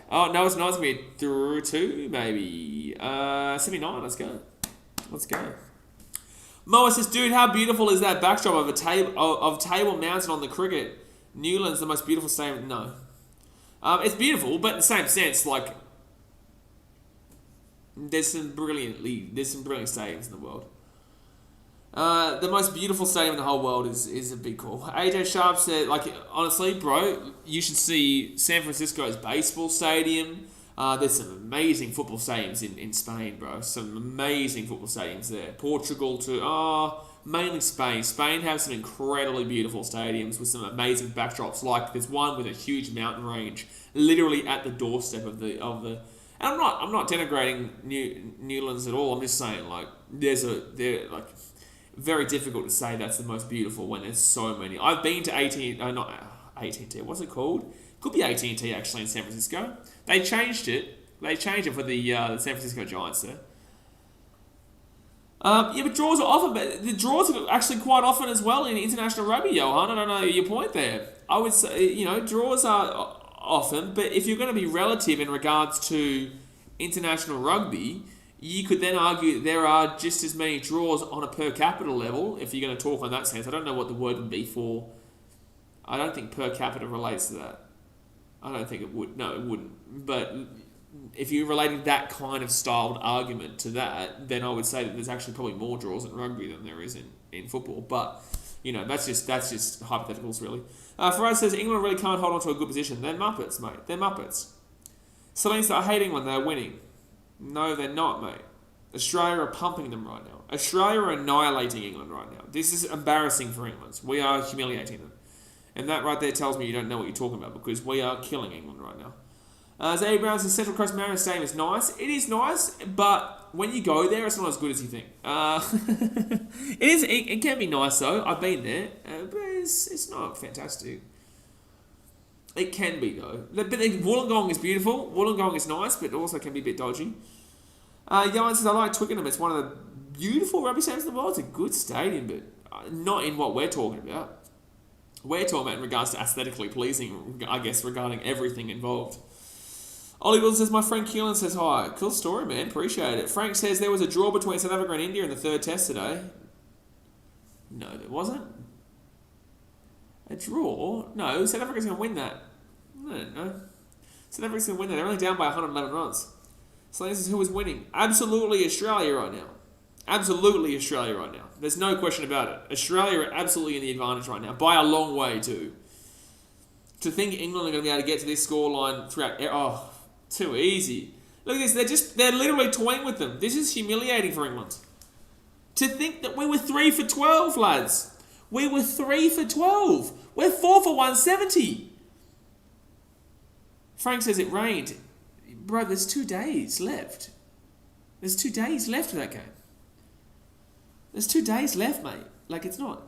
Speaker 1: Oh no, it's not. It's gonna be a 2 maybe. 79. Let's go. Moa says, dude, how beautiful is that backdrop of table mounted on the cricket? Newland's the most beautiful stadium. No, it's beautiful, but in the same sense, there's some brilliant stadiums in the world. The most beautiful stadium in the whole world is a big call. AJ Sharp said, honestly, bro, you should see San Francisco's baseball stadium. There's some amazing football stadiums in Spain, bro. Some amazing football stadiums there. Portugal too. Mainly Spain. Spain has some incredibly beautiful stadiums with some amazing backdrops. There's one with a huge mountain range, literally at the doorstep of the. And I'm not denigrating Newlands at all. I'm just saying they're very difficult to say that's the most beautiful when there's so many. I've been to not AT&T. What's it called? Could be AT&T actually in San Francisco. They changed it. For the San Francisco Giants there. Yeah, but draws are often, but the draws are actually quite often as well in international rugby, Johan. I don't know your point there. I would say, draws are often, but if you're going to be relative in regards to international rugby, you could then argue that there are just as many draws on a per capita level, if you're going to talk on that sense. I don't know what the word would be for. I don't think per capita relates to that. I don't think it would. No, it wouldn't. But if you're relating that kind of styled argument to that, then I would say that there's actually probably more draws in rugby than there is in football. But, that's just hypotheticals, really. Faraz says, England really can't hold on to a good position. They're Muppets, mate. They're Muppets. Celine says, I hate England. They're winning. No, they're not, mate. Australia are pumping them right now. Australia are annihilating England right now. This is embarrassing for England. We are humiliating them. And that right there tells me you don't know what you're talking about, because we are killing England right now. Zay Brown says, Central Coast Mariners Stadium is nice. It is nice, but when you go there, it's not as good as you think. It can be nice, though. I've been there, but it's not fantastic. It can be, though. But Wollongong is beautiful. Wollongong is nice, but it also can be a bit dodgy. Yohan says, I like Twickenham. It's one of the beautiful rugby stadiums in the world. It's a good stadium, but not in what we're talking about. We're talking about in regards to aesthetically pleasing, I guess, regarding everything involved. Ollie Wilson says, my friend Keelan says, hi. Cool story, man. Appreciate it. Frank says, there was a draw between South Africa and India in the third test today. No, there wasn't. A draw? No, South Africa's going to win that. No. South Africa's going to win that. They're only down by 111 runs. So this is who is winning. Absolutely Australia right now. Absolutely Australia right now. There's no question about it. Australia are absolutely in the advantage right now. By a long way, too. To think England are going to be able to get to this scoreline throughout... Oh, too easy. Look at this. They're literally toying with them. This is humiliating for England. To think that we were 3 for 12, lads. We were 3 for 12. We're 4 for 170. Frank says it rained. Bro, there's 2 days left. There's 2 days left of that game. There's 2 days left, mate. Like, it's not.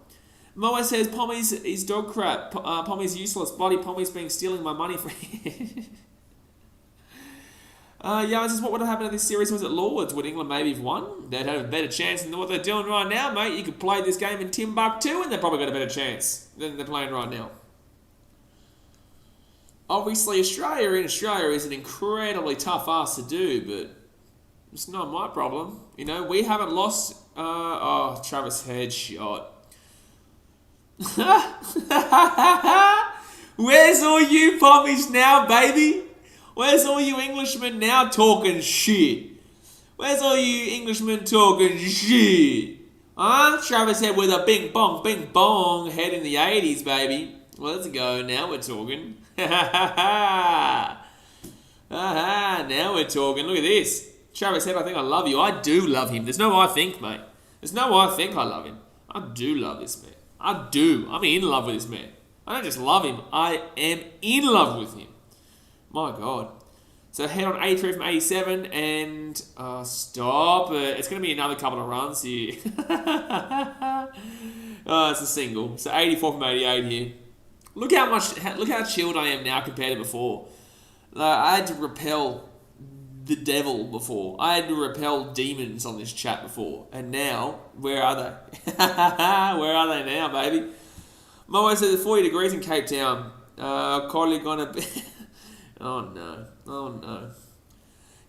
Speaker 1: Moa says, Pommy's is dog crap. Pommy's useless. Bloody Pommy's been stealing my money for Yohan says, what would have happened in this series was at Lords? Would England maybe have won? They'd have a better chance than what they're doing right now, mate. You could play this game in Timbuktu and they've probably got a better chance than they're playing right now. Obviously, Australia is an incredibly tough ask to do, but it's not my problem. We haven't lost... Travis headshot. Where's all you Pommies now, baby? Where's all you Englishmen now talking shit? Where's all you Englishmen talking shit? Huh? Travis Head with a bing bong head in the 80s, baby. Well, let's go. Now we're talking. Now we're talking. Look at this. Travis Head, I think I love you. I do love him. There's no I think, mate. There's no I think I love him. I do love this man. I do. I'm in love with this man. I don't just love him. I am in love with him. My God. So head on 83 from 87 and... stop it. It's going to be another couple of runs here. It's a single. So 84 from 88 here. Look how chilled I am now compared to before. I had to repel the devil before. I had to repel demons on this chat before. And now, where are they? Where are they now, baby? Moa says it's 40 degrees in Cape Town. Probably gonna be... Oh no.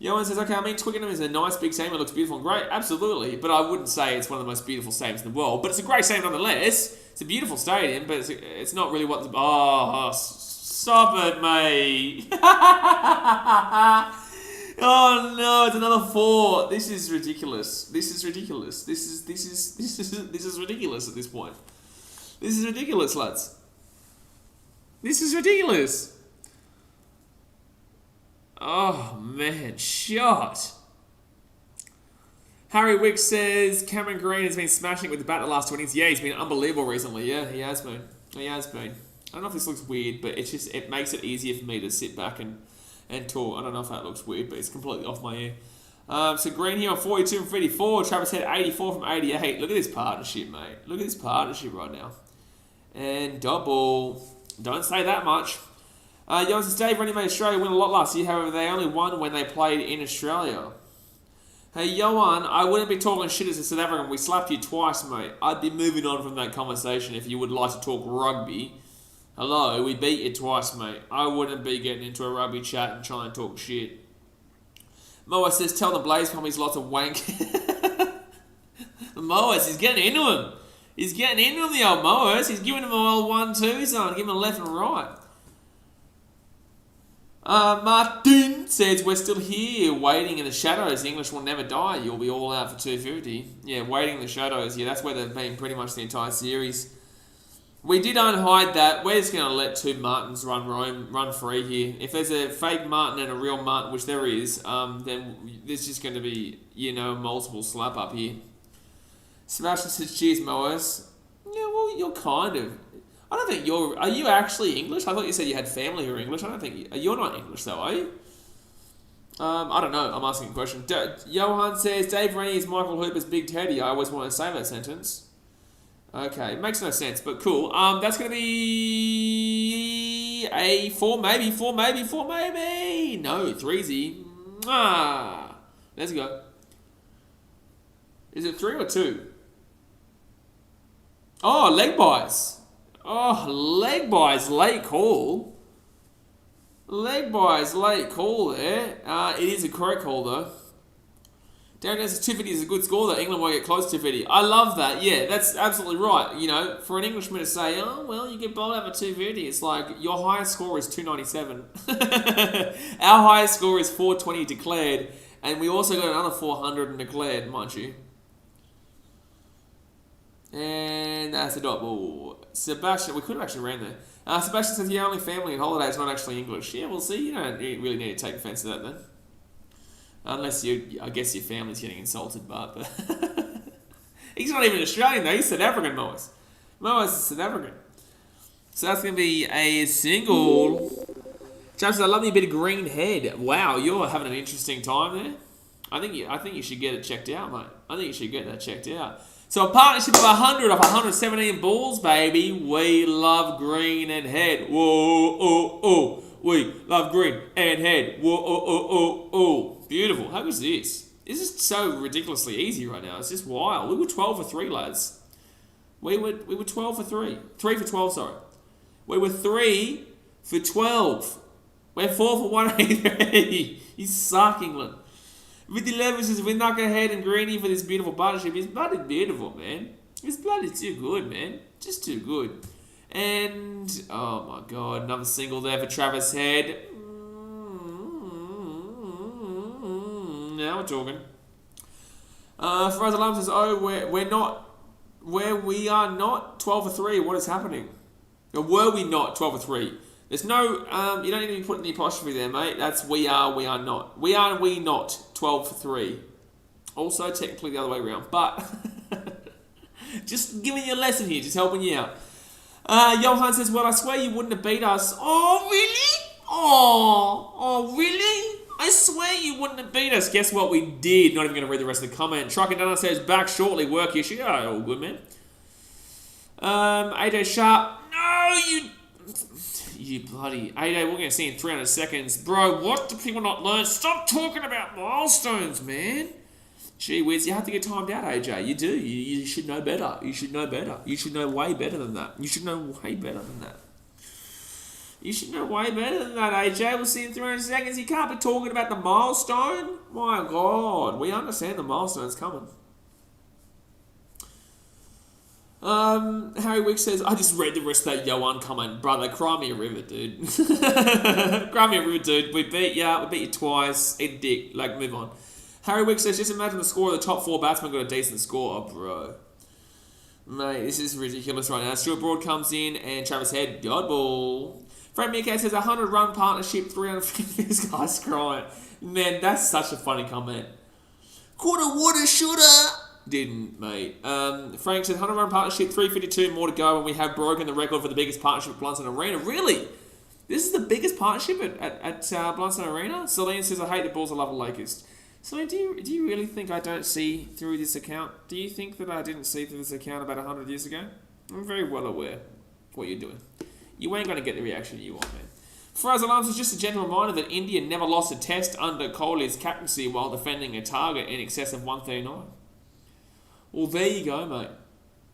Speaker 1: Yohan says, okay, Twickenham is a nice big stadium. It looks beautiful and great. Absolutely. But I wouldn't say it's one of the most beautiful stadiums in the world. But it's a great stadium nonetheless. It's a beautiful stadium, but it's not really what... Stop it, mate. Oh no, it's another 4. This is ridiculous. This is ridiculous at this point. This is ridiculous, lads. This is ridiculous. Oh man, shot. Harry Wick says Cameron Green has been smashing it with the bat the last 20s. Yeah, he's been unbelievable recently. Yeah, he has been. I don't know if this looks weird, but it makes it easier for me to sit back and talk. I don't know if that looks weird, but it's completely off my ear. So Green here on 42 from 54. Travis Head 84 from 88. Look at this partnership, mate. Look at this partnership right now. And double. Don't say that much. Yohan says, Dave Rennie made Australia win a lot last year. However, they only won when they played in Australia. Hey, Johan, I wouldn't be talking shit as a South African. We slapped you twice, mate. I'd be moving on from that conversation if you would like to talk rugby. Hello, we beat you twice, mate. I wouldn't be getting into a rugby chat and trying to talk shit. Moa says, tell the Blaze Pump he's lots of wank. Moas, he's getting into him. He's getting into him, the old Moas. He's giving him an old 1-2 zone, giving him a left and right. Martin says, we're still here, waiting in the shadows. The English will never die. You'll be all out for 250. Yeah, waiting in the shadows. Yeah, that's where they've been pretty much the entire series. We did unhide that. We're just going to let two Martins run free here. If there's a fake Martin and a real Martin, which there is, then there's just going to be, a multiple slap up here. Sebastian says, cheers, Moas. Yeah, well, you're kind of... I don't think you're... Are you actually English? I thought you said you had family who are English. I don't think... You're not English, though, are you? I don't know. I'm asking a question. Johan says, Dave Rennie is Michael Hooper's Big Teddy. I always want to say that sentence. Okay. Makes no sense, but cool. That's going to be... a 4 maybe. No, 3-zy. Let's go. Is it 3 or 2? Oh, leg buys. Oh, leg buys, late call. Leg buys, late call there. It is a correct call, though. Darren says 250 is a good score, though. England won't get close to 250. I love that. Yeah, that's absolutely right. For an Englishman to say, oh, well, you get bowled out for 250. It's like, your highest score is 297. Our highest score is 420 declared. And we also got another 400 declared, mind you. And that's a dot ball. Sebastian, we could have actually ran there. Sebastian says, yeah, only family and holiday is not actually English. Yeah, we'll see. You don't really need to take offence to that then. Unless I guess your family's getting insulted, but he's not even Australian though. He's South African, Moas. Moas is South African. So that's going to be a single. James, I love me a bit of green head. Wow, you're having an interesting time there. I think you should get it checked out, mate. I think you should get that checked out. So a partnership of 100 off 117 balls, baby. We love green and head. Whoa, oh, oh. We love green and head. Whoa, oh, oh, oh, oh. Beautiful. How is this? This is so ridiculously easy right now. It's just wild. We were 12 for 3, lads. We were 12 for 3. 3 for 12, sorry. We were 3 for 12. We're 4 for 183. You suck, England. With the levels, we knock ahead and greeny for this beautiful partnership. It's bloody beautiful, man. It's bloody too good, man. Just too good. And, oh my God, another single there for Travis Head. Now we're talking. Faraz Alam says, we are not 12 for 3. What is happening? Or were we not 12 for 3? There's no, you don't need to be putting the apostrophe there, mate. That's we are not. We are and we not 12 for 3. Also, technically the other way around. But, just giving you a lesson here, just helping you out. Johan says, well, I swear you wouldn't have beat us. Oh, really? Oh, really? I swear you wouldn't have beat us. Guess what? We did. Not even going to read the rest of the comment. Trucking Dunner says, back shortly, work issue. Oh, all good, man. AJ Sharp. No, you bloody... AJ, we're going to see in 300 seconds. Bro, what do people not learn? Stop talking about milestones, man. Gee whiz, you have to get timed out, AJ. You do. You should know better. You should know better. You should know way better than that. You should know way better than that. You should know way better than that, AJ. We'll see in 300 seconds. You can't be talking about the milestone. My God. We understand the milestone's coming. Harry Wick says, I just read the rest of that Johan comment. Brother, cry me a river, dude. Cry me a river, dude. We beat you twice. Eat dick. Move on. Harry Wick says, just imagine the score of the top 4 batsmen got a decent score. Oh, bro. Mate, this is ridiculous right now. Stuart Broad comes in and Travis Head, dodgeball. Fred Meerkat says, 100-run partnership, 350. This guy's crying. Man, that's such a funny comment. Coulda, woulda, shoulda. Didn't, mate. Frank says, 100-run partnership, 352 more to go, and we have broken the record for the biggest partnership at Blundstone Arena. Really? This is the biggest partnership at Blundstone Arena? Celine says, I hate the Bulls, I love the Lakers. Celine, do you really think I don't see through this account? Do you think that I didn't see through this account about 100 years ago? I'm very well aware of what you're doing. You ain't going to get the reaction you want, man. Fraser Arms is just a gentle reminder that India never lost a test under Kohli's captaincy while defending a target in excess of 139. Well, there you go, mate.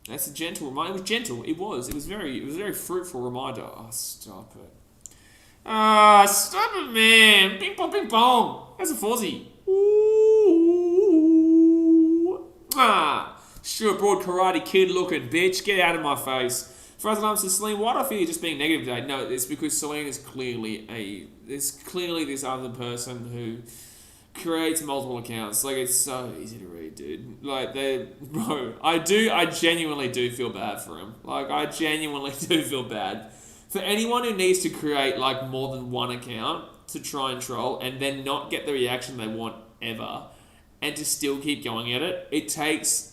Speaker 1: That's a gentle reminder. It was gentle. It was a very fruitful reminder. Oh, stop it. Stop it, man. Ping pong, ping pong. That's a fuzzy. Ooh. Stuart Broad karate kid looking bitch. Get out of my face. Fraser Arms says, Celine, why do I feel you're just being negative today? No, it's because Celine is clearly this other person who creates multiple accounts. Like, it's so easy to read, dude. Like, I genuinely do feel bad for him. Like, I genuinely do feel bad. For anyone who needs to create, like, more than one account to try and troll and then not get the reaction they want ever and to still keep going at it, it takes...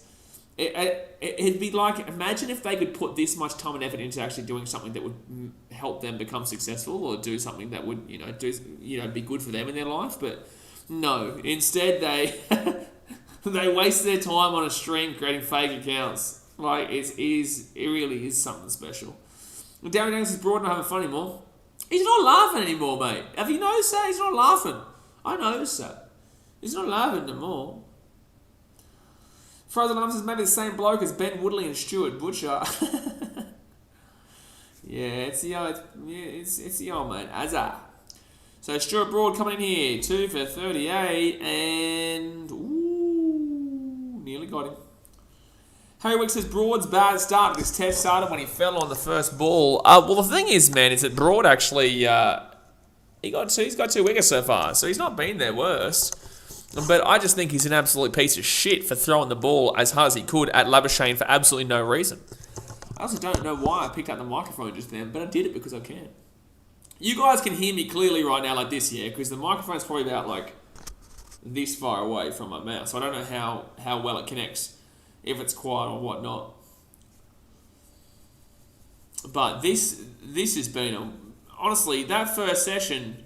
Speaker 1: It'd be like, imagine if they could put this much time and effort into actually doing something that would help them become successful or do something that would, be good for them in their life. But no, instead they waste their time on a stream creating fake accounts. Like, it really is something special. Darren Daniels is Broad not having fun anymore. He's not laughing anymore, mate. Have you noticed that? He's not laughing. I noticed that. He's not laughing anymore. Frozen Arms is maybe the same bloke as Ben Woodley and Stuart Butcher. It's the old mate. Azza. So Stuart Broad coming in here, 2 for 38, and nearly got him. Harry Wick says Broad's bad start. This test started when he fell on the first ball. Well, the thing is, man, is that Broad actually he's got 2 wickets so far, so he's not been their worst. But I just think he's an absolute piece of shit for throwing the ball as hard as he could at Labuschagne for absolutely no reason. I also don't know why I picked up the microphone just then, but I did it because I can. You guys can hear me clearly right now like this, yeah? Because the microphone's probably about, like, this far away from my mouth. So I don't know how well it connects, if it's quiet or whatnot. But this has been honestly, that first session...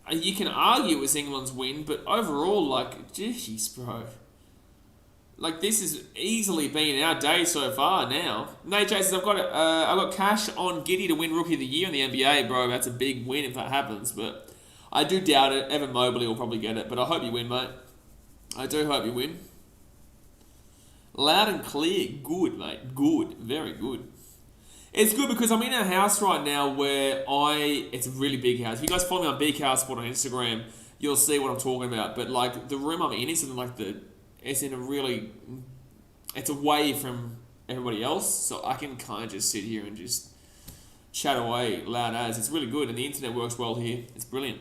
Speaker 1: You can argue it was England's win, but overall, like, jeez, bro. Like, this has easily been our day so far now. Nate J says, I've got cash on Giddy to win Rookie of the Year in the NBA, bro. That's a big win if that happens, but I do doubt it. Evan Mobley will probably get it, but I hope you win, mate. I do hope you win. Loud and clear. Good, mate. Good. Very good. It's good because I'm in a house right now where it's a really big house. If you guys follow me on BKRsport on Instagram, you'll see what I'm talking about. But, like, the room I'm in is in, like, it's away from everybody else. So I can kind of just sit here and just chat away loud as. It's really good. And the internet works well here. It's brilliant.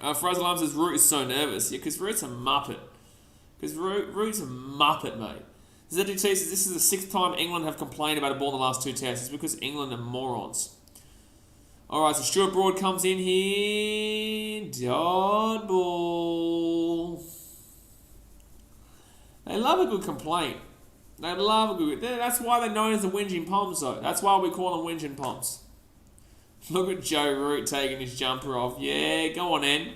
Speaker 1: Fraser Alarm says Root is so nervous. Yeah, because Root's a muppet. Root's a muppet, mate. ZDT says this is the 6th time England have complained about a ball in the last 2 tests. It's because England are morons. Alright, so Stuart Broad comes in here. Dot ball. They love a good complaint. They love a good... That's why they're known as the whinging Poms, though. That's why we call them whinging Poms. Look at Joe Root taking his jumper off. Yeah, go on, N.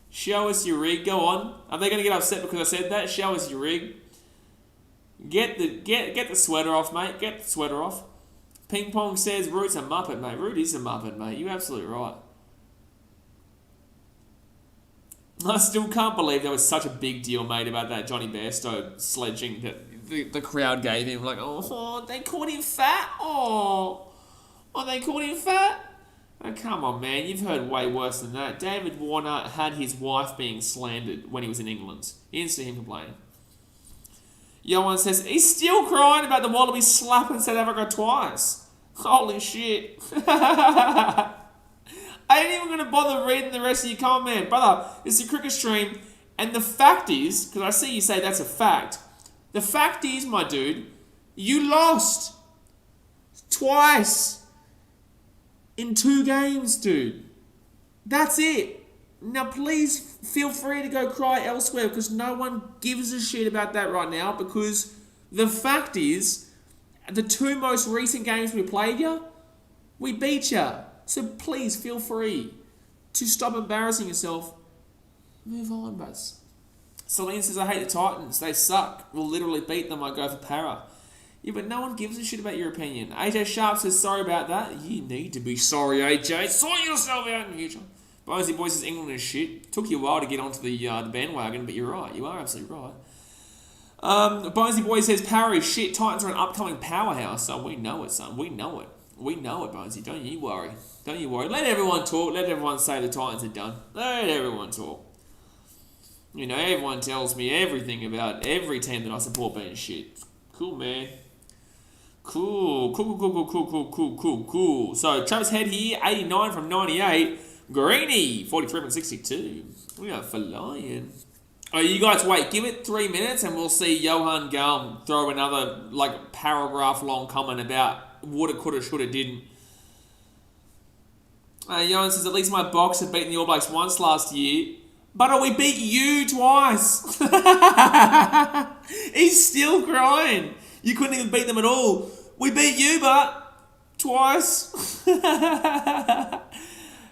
Speaker 1: Show us your rig. Go on. Are they going to get upset because I said that? Show us your rig. Get the sweater off, mate. Get the sweater off. Ping Pong says Root's a muppet, mate. Root is a muppet, mate. You're absolutely right. I still can't believe there was such a big deal made about that Johnny Bairstow sledging that the crowd gave him. Like, oh, they called him fat. Oh, they called him fat. Oh, come on, man. You've heard way worse than that. David Warner had his wife being slandered when he was in England. You didn't see him complaining. Yohan says, he's still crying about the Wallabies slapping South Africa twice. Holy shit. I ain't even going to bother reading the rest of your comment. Brother, it's a cricket stream. And the fact is, because I see you say that's a fact. The fact is, my dude, you lost. Twice. In 2 games, dude. That's it. Now, please feel free to go cry elsewhere because no one gives a shit about that right now because the fact is, the 2 most recent games we played you, we beat you. So please feel free to stop embarrassing yourself. Move on, buzz. Celine says, I hate the Titans. They suck. We'll literally beat them. I go for para. Yeah, but no one gives a shit about your opinion. AJ Sharp says, sorry about that. You need to be sorry, AJ. Sort yourself out in the future. Bonesy Boy says, England is shit. Took you a while to get onto the bandwagon, but you're right. You are absolutely right. Bonesy Boy says, Parry, shit, Titans are an upcoming powerhouse. So we know it, son. We know it. We know it, Bonesy. Don't you worry. Don't you worry. Let everyone talk. Let everyone say the Titans are done. Let everyone talk. You know, everyone tells me everything about every team that I support being shit. Cool, man. Cool. So, Travis Head here, 89 from 98. Greeny, 43 from 62. We are flying. Oh, you guys wait. Give it 3 minutes and we'll see Johan Galm throw another, paragraph-long comment about woulda, coulda, shoulda, didn't. Johan says, at least my Box have beaten the All Blacks once last year. But we beat you twice. He's still crying. You couldn't even beat them at all. We beat you, but twice.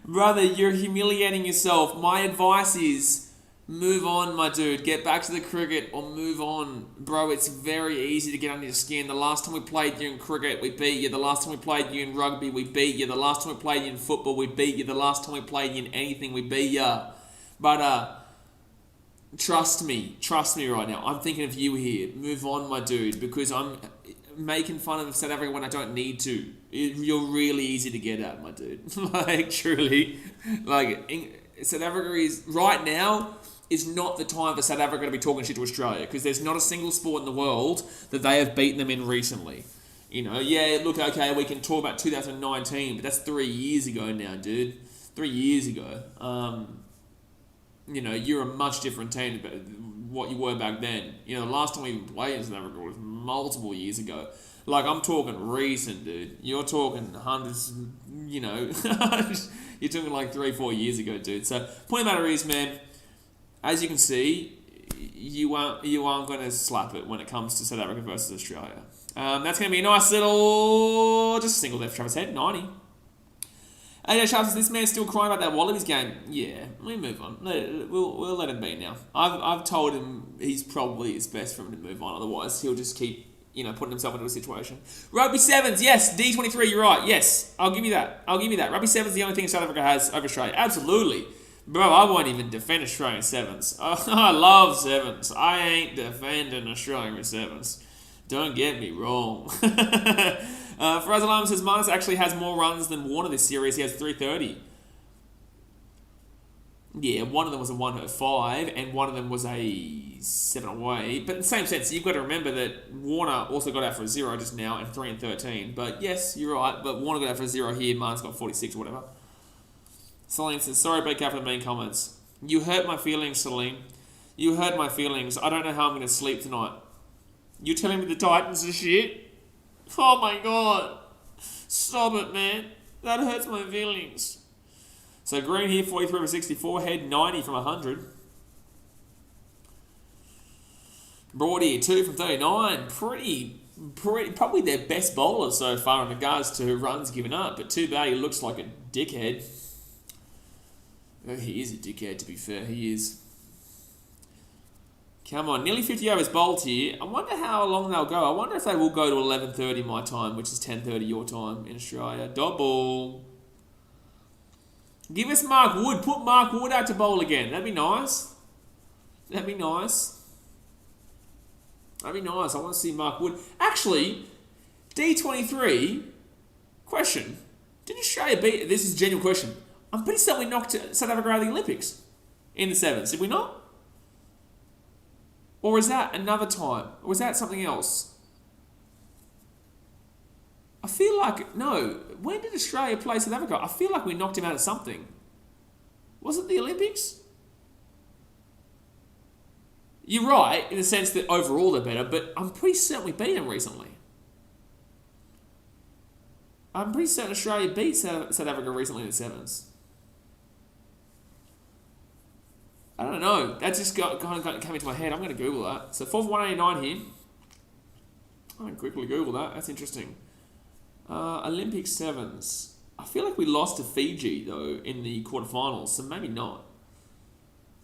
Speaker 1: Brother, you're humiliating yourself. My advice is move on, my dude. Get back to the cricket or move on. Bro, it's very easy to get under your skin. The last time we played you in cricket, we beat you. The last time we played you in rugby, we beat you. The last time we played you in football, we beat you. The last time we played you in anything, we beat you. But trust me right now. I'm thinking of you here. Move on, my dude, because I'm making fun of South Africa when I don't need to. You're really easy to get at, my dude. Truly. South Africa is, right now, is not the time for South Africa to be talking shit to Australia, because there's not a single sport in the world that they have beaten them in recently. You know, yeah, look, okay, we can talk about 2019, but that's 3 years ago now, dude. 3 years ago. You know, you're a much different team than what you were back then. You know, the last time we even played in South Africa was multiple years ago. I'm talking recent, dude. You're talking hundreds, you know. You're talking 3-4 years ago, dude. So, point of the matter is, man, as you can see, you aren't going to slap it when it comes to South Africa versus Australia. That's going to be a nice little, just a single there for Travis Head, 90. AJ Sharp says, this man's still crying about that Wallabies game. Yeah, we move on. We'll let him be now. I've told him it's best for him to move on. Otherwise, he'll just keep, putting himself into a situation. Rugby sevens, yes. D23, you're right. Yes, I'll give you that. Rugby sevens is the only thing South Africa has over Australia. Absolutely. Bro, I won't even defend Australian sevens. I love sevens. I ain't defending Australian sevens. Don't get me wrong. Faraz Alam says, Marnus actually has more runs than Warner this series. He has 330. Yeah, one of them was a 105, and one of them was a 708. But in the same sense, you've got to remember that Warner also got out for a 0 just now, and 3 and 13. But yes, you're right, but Warner got out for a 0 here, Marnus got 46 or whatever. Celine says, sorry, BK, for the mean comments. You hurt my feelings, Celine. You hurt my feelings. I don't know how I'm going to sleep tonight. You telling me the Titans are shit? Oh my god. Stop it, man. That hurts my feelings. So Green here, 43 from 64. Head, 90 from 100. Broad here, 2 from 39. Pretty, probably their best bowler so far in regards to runs given up. But too bad he looks like a dickhead. He is a dickhead, to be fair. He is. Come on, nearly 50 overs bowled here. I wonder how long they'll go. I wonder if they will go to 11:30 my time, which is 10:30 your time in Australia. Double. Give us Mark Wood. Put Mark Wood out to bowl again. That'd be nice. I want to see Mark Wood. Actually, D23, question. Did Australia beat... This is a genuine question. I'm pretty certain we knocked South Africa out of the Olympics in the sevens. Did we not? Or is that another time? Or is that something else? I feel like... No. When did Australia play South Africa? I feel like we knocked him out of something. Was it the Olympics? You're right, in the sense that overall they're better, but I'm pretty certain we beat them recently. I'm pretty certain Australia beat South Africa recently in the sevens. I don't know. That just came into my head. I'm going to Google that. So 4 for 189 here. I can quickly Google that. That's interesting. Olympic sevens. I feel like we lost to Fiji, though, in the quarterfinals, so maybe not.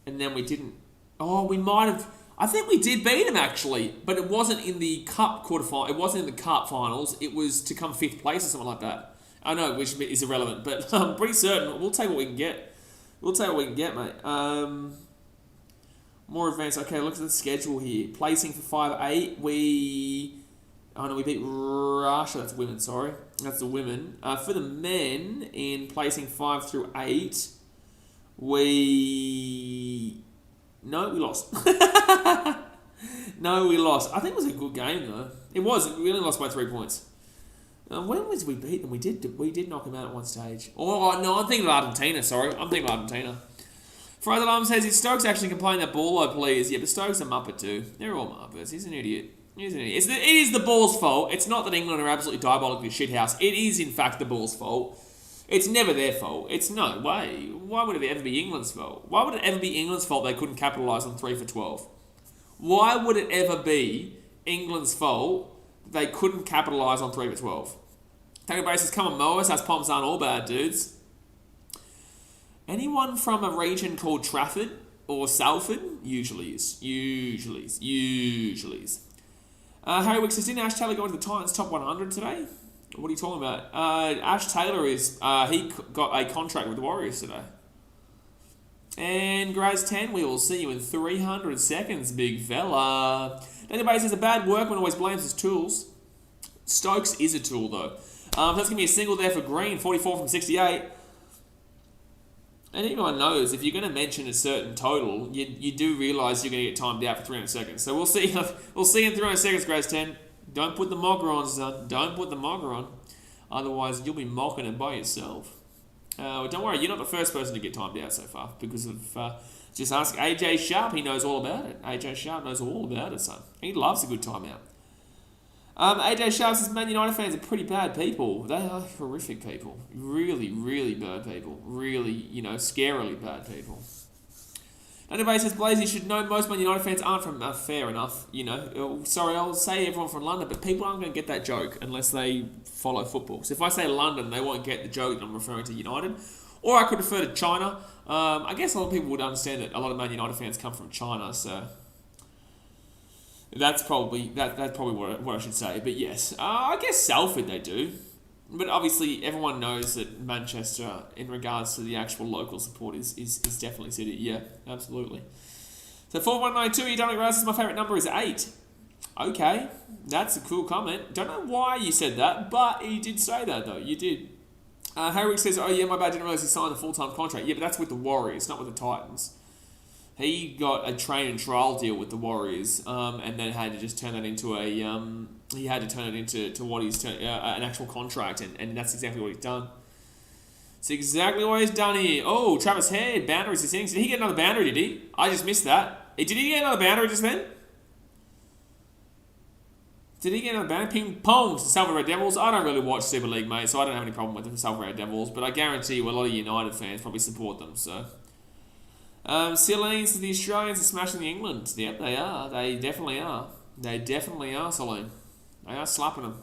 Speaker 1: And then we didn't... Oh, we might have... I think we did beat them actually, but it wasn't in the cup quarterfinal. It wasn't in the cup finals. It was to come 5th place or something like that. I know, which is irrelevant, but I'm pretty certain we'll take what we can get. We'll take what we can get, mate. More advanced. Okay, look at the schedule here. Placing for 5-8, we beat Russia. That's women, sorry. That's the women. For the men, in placing 5 through 8, we lost. No, we lost. I think it was a good game, though. It was. We only lost by 3 points. When was we beat them? We did knock them out at one stage. Oh, no, I'm thinking of Argentina, sorry. I'm thinking of Argentina. Fraser Alarm says, is Stokes actually complaining that Ballo please? Yeah, but Stokes are Muppet too. They're all Muppets. He's an idiot. It is the Ball's fault. It's not that England are absolutely diabolically shithouse. It is, in fact, the Ball's fault. It's never their fault. It's no way. Why would it ever be England's fault? Why would it ever be England's fault they couldn't capitalise on 3 for 12? Why would it ever be England's fault they couldn't capitalise on 3 for 12? Taylor Brace says, come on, Moas. Us Pomps aren't all bad, dudes. Anyone from a region called Trafford or Salford? Usually is. Harry Wick says, didn't Ash Taylor go into the Titans top 100 today? What are you talking about? Ash Taylor is, he got a contract with the Warriors today. And Graz 10, we will see you in 300 seconds, big fella. Anybody says a bad workman always blames his tools. Stokes is a tool, though. That's going to be a single there for Green, 44 from 68. And everyone knows if you're going to mention a certain total, you do realise you're going to get timed out for 300 seconds. So we'll see. We'll see in 300 seconds, Graz 10. Don't put the mocker on, son. Don't put the mocker on. Otherwise, you'll be mocking it by yourself. Don't worry, you're not the first person to get timed out so far because of... just ask AJ Sharp. He knows all about it. AJ Sharp knows all about it, son. He loves a good timeout. AJ Sharp says, Man United fans are pretty bad people. They are horrific people. Really, really bad people. Really, scarily bad people. Anybody says, Blaze, you should know most Man United fans aren't from... fair enough, Sorry, I'll say everyone from London, but people aren't going to get that joke unless they follow football. So if I say London, they won't get the joke that I'm referring to United. Or I could refer to China. I guess a lot of people would understand that a lot of Man United fans come from China, so... That's probably what I should say. But yes, I guess Salford they do. But obviously, everyone knows that Manchester, in regards to the actual local support, is definitely City. Yeah, absolutely. So 4192, you don't realize my favourite number is 8. Okay, that's a cool comment. Don't know why you said that, but you did say that though. You did. Harry says, oh yeah, my bad, didn't realise he signed a full-time contract. Yeah, but that's with the Warriors, not with the Titans. He got a train and trial deal with the Warriors, and then had to just turn that into a... he had to turn it into what he's... an actual contract, and that's exactly what he's done. It's exactly what he's done here. Oh, Travis Head, boundaries he's hitting. Did he get another boundary, did he? I just missed that. Did he get another boundary just then? Did he get another boundary? Ping pong to the Salford Red Devils. I don't really watch Super League, mate, so I don't have any problem with the Salford Red Devils, but I guarantee you a lot of United fans probably support them, so... Celine says the Australians are smashing the England. Yep, they are. They definitely are. They definitely are, Celine. They are slapping them.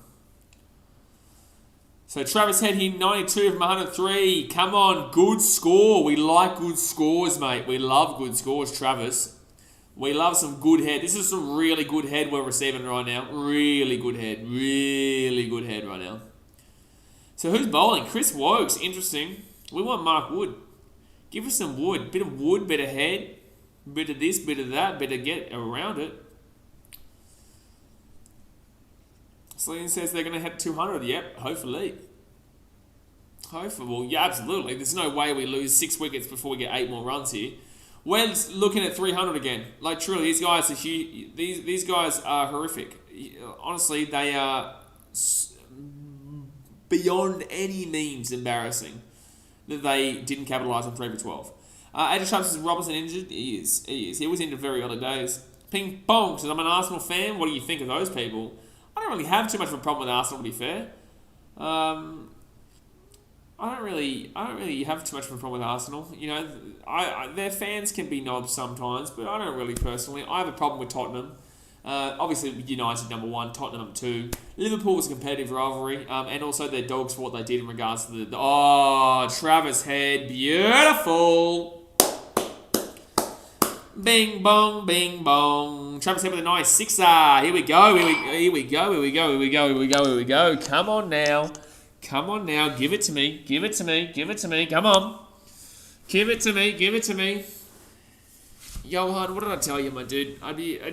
Speaker 1: So Travis Head here, 92 from 103. Come on, good score. We like good scores, mate. We love good scores, Travis. We love some good head. This is some really good head we're receiving right now. Really good head. Really good head right now. So who's bowling? Chris Wokes. Interesting. We want Mark Wood. Give us some wood. Bit of wood, bit of head, bit of this, bit of that, bit of get around it. Celine says they're going to hit 200. Yep, hopefully. Well, yeah, absolutely. There's no way we lose 6 wickets before we get 8 more runs here. We're looking at 300 again. Like, truly, these guys are huge. These guys are horrific. Honestly, they are beyond any means embarrassing that they didn't capitalise on 3 for 12. Adrian Sharp says, Robinson injured? He is. He was injured very early days. Ping Pong says, I'm an Arsenal fan. What do you think of those people? I don't really have too much of a problem with Arsenal, to be fair. I don't really have too much of a problem with Arsenal. Their fans can be knobs sometimes, but I don't really personally. I have a problem with Tottenham. Obviously, United number 1, Tottenham number 2. Liverpool was a competitive rivalry, and also their dogs for what they did in regards to Travis Head, beautiful. Bing bong, bing bong. Travis Head with a nice sixer. Here we go. Here we go. Come on now. Give it to me. Come on. Give it to me. Johan, what did I tell you, my dude?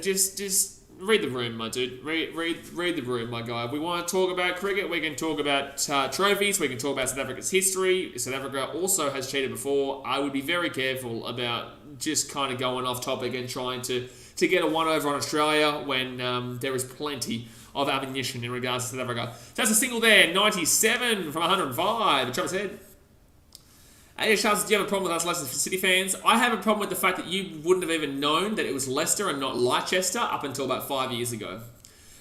Speaker 1: Just read the room, my dude. Read the room, my guy. If we want to talk about cricket, we can talk about trophies. We can talk about South Africa's history. South Africa also has cheated before. I would be very careful about just kind of going off topic and trying to get a one-over on Australia when there is plenty of ammunition in regards to South Africa. So that's a single there, 97 from 105. Travis Head. Hey, Charles, do you have a problem with us Leicester City fans? I have a problem with the fact that you wouldn't have even known that it was Leicester and not Leicester up until about 5 years ago.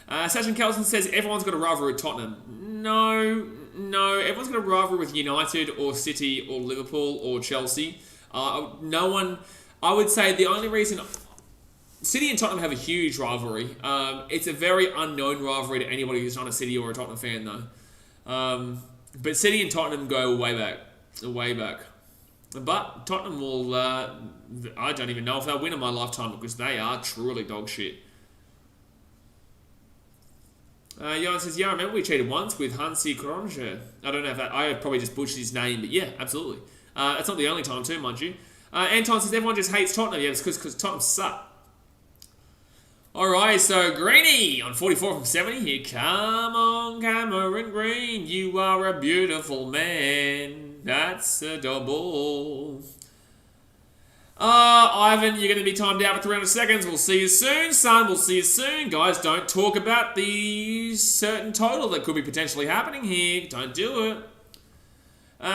Speaker 1: Sachin Kelson says everyone's got a rivalry with Tottenham. No. Everyone's got a rivalry with United or City or Liverpool or Chelsea. No one... I would say the only reason... City and Tottenham have a huge rivalry. It's a very unknown rivalry to anybody who's not a City or a Tottenham fan, though. But City and Tottenham go way back. But Tottenham will... I don't even know if they'll win in my lifetime because they are truly dog shit. Johan says, yeah, I remember we cheated once with Hansi Kronje. I don't know if that... I probably just butchered his name, but yeah, absolutely. That's not the only time too, mind you. Anton says, everyone just hates Tottenham. Yeah, it's because Tottenham suck. Alright, so Greeny on 44 from 70 here. Come on, Cameron Green. You are a beautiful man. That's a double. Ivan, you're going to be timed out for 300 seconds. We'll see you soon, son. We'll see you soon. Guys, don't talk about the certain total that could be potentially happening here. Don't do it.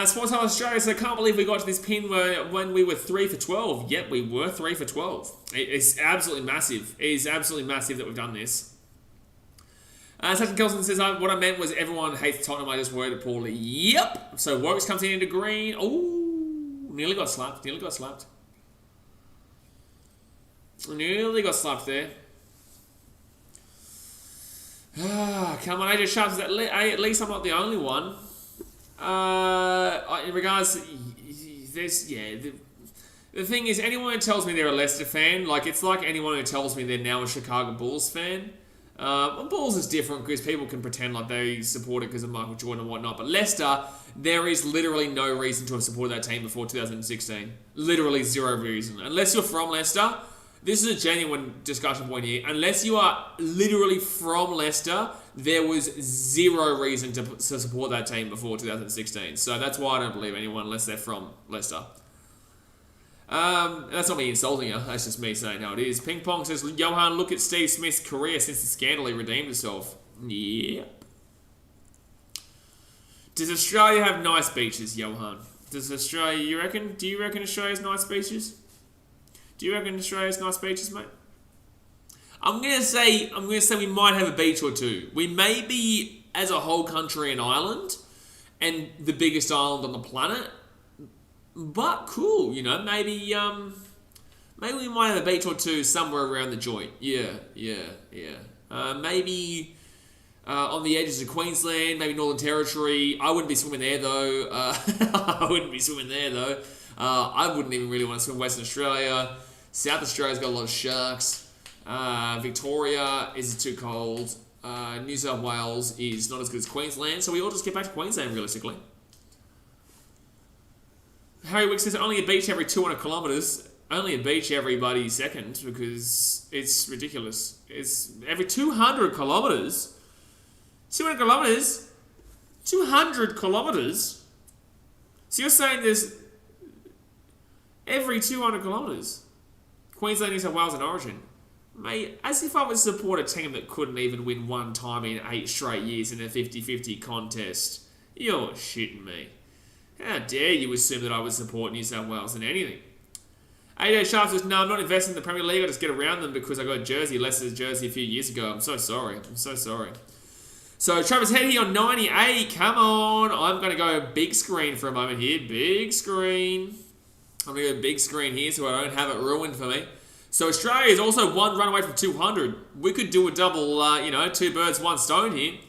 Speaker 1: Sports Hall Australia said, I can't believe we got to this pin when we were 3 for 12. Yep, we were 3 for 12. It's absolutely massive. It is absolutely massive that we've done this. Sachin Kelson says, what I meant was everyone hates Tottenham. I just worded it poorly. Yep. So Works comes in into green. Oh, nearly got slapped. Nearly got slapped there. Come on, AJ Sharp says, at least I'm not the only one. In regards to this, the thing is, anyone who tells me they're a Leicester fan, like, it's like anyone who tells me they're now a Chicago Bulls fan. Bulls is different because people can pretend like they support it because of Michael Jordan and whatnot, but Leicester, there is literally no reason to have supported that team before 2016. Literally zero reason. Unless you're from Leicester, this is a genuine discussion point here. Unless you are literally from Leicester, there was zero reason to support that team before 2016. So that's why I don't believe anyone unless they're from Leicester. That's not me insulting you. That's just me saying how it is. Ping Pong says, Johan, look at Steve Smith's career since the scandal he redeemed himself. Yeah. Does Australia have nice beaches, Johan? Does Australia, do you reckon Australia has nice beaches? Do you reckon Australia has nice beaches, mate? I'm gonna say we might have a beach or two. We may be, as a whole country, an island, and the biggest island on the planet. But cool, you know, maybe we might have a beach or two somewhere around the joint. Yeah. Maybe on the edges of Queensland, maybe Northern Territory. I wouldn't be swimming there though. I wouldn't even really want to swim Western Australia. South Australia's got a lot of sharks. Victoria is too cold. New South Wales is not as good as Queensland, so we all just get back to Queensland realistically. Harry Wick says only a beach every 200 kilometres. Only a beach every bloody second because it's ridiculous. It's every 200 kilometres. 200 kilometres? 200 kilometres? So you're saying there's every 200 kilometres? Queensland, New South Wales and Origin. Mate, as if I would support a team that couldn't even win one time in 8 straight years in a 50-50 contest. You're shitting me. How dare you assume that I would support New South Wales in anything? AJ Sharp says, no, I'm not investing in the Premier League. I just get around them because I got a jersey, Leicester's jersey a few years ago. I'm so sorry. So Travis Head here on 98. Come on. I'm going to go big screen for a moment here. Big screen. I'm going to go big screen here so I don't have it ruined for me. So Australia is also one run away from 200. We could do a double, 2 birds, 1 stone here.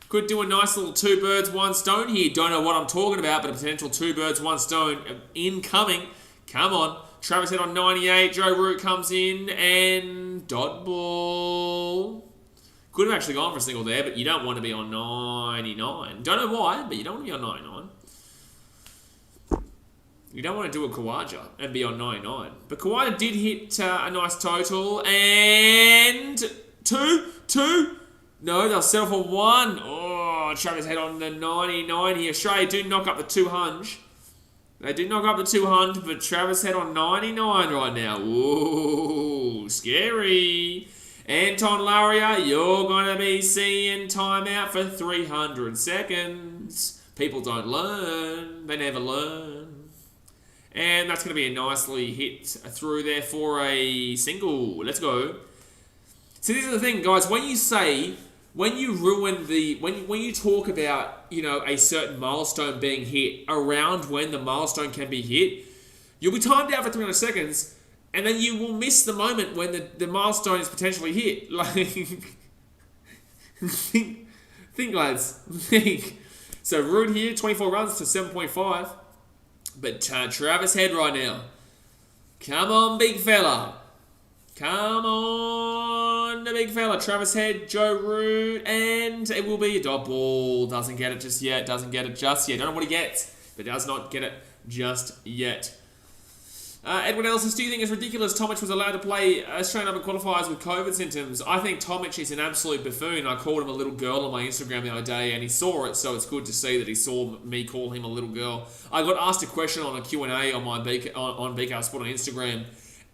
Speaker 1: Could do a nice little 2 birds, 1 stone here. Don't know what I'm talking about, but a potential 2 birds, 1 stone incoming. Come on. Travis Head on 98. Joe Root comes in and dot ball. Could have actually gone for a single there, but you don't want to be on 99. Don't know why, but you don't want to be on 99. You don't want to do a Kawaja and be on 99. But Kawaja did hit a nice total. And two. No, they'll settle for 1. Oh, Travis Head on the 99 here. Australia do knock up the 200. They did knock up the 200, but Travis Head on 99 right now. Ooh, scary. Anton Laria, you're going to be seeing timeout for 300 seconds. People don't learn. They never learn. And that's going to be a nicely hit through there for a single. Let's go. So this is the thing, guys. When you talk about, a certain milestone being hit, around when the milestone can be hit, you'll be timed out for 300 seconds, and then you will miss the moment when the milestone is potentially hit. Like, think, lads. Think. So Root here, 24 runs to 7.5. But Travis Head right now. Come on, big fella. Come on, the big fella. Travis Head, Joe Root, and it will be a dot ball. Doesn't get it just yet. Don't know what he gets, but does not get it just yet. Edward Ellis, do you think it's ridiculous Tomic was allowed to play Australian Open qualifiers with COVID symptoms? I think Tomic is an absolute buffoon. I called him a little girl on my Instagram the other day, and he saw it, so it's good to see that he saw me call him a little girl. I got asked a question on a Q&A on my BKR Sport on Instagram,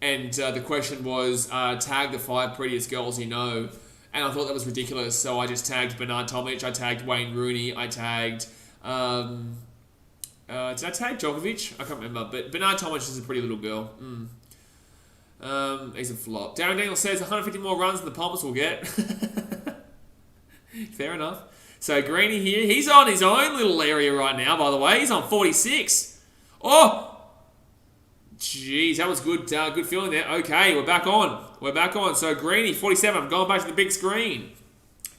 Speaker 1: and the question was, tag the 5 prettiest girls you know. And I thought that was ridiculous, so I just tagged Bernard Tomic, I tagged Wayne Rooney, I tagged... did I tag Djokovic? I can't remember, but Bernard Tomic is a pretty little girl. He's a flop. Darren Daniel says 150 more runs than the Palmers will get. Fair enough. So Greeny here, he's on his own little area right now, by the way. He's on 46. Oh! Jeez, that was good. Good feeling there. Okay, we're back on. So Greeny, 47. I'm going back to the big screen.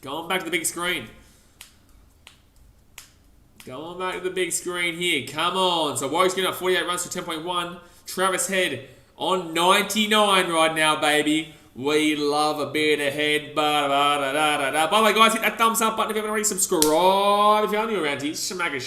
Speaker 1: Going back to the big screen here. Come on. So Warwick's getting up 48 runs for 10.1. Travis Head on 99 right now, baby. We love a bit of head. By the way, guys, hit that thumbs up button if you haven't already. Subscribe if you're new around here. Smack it.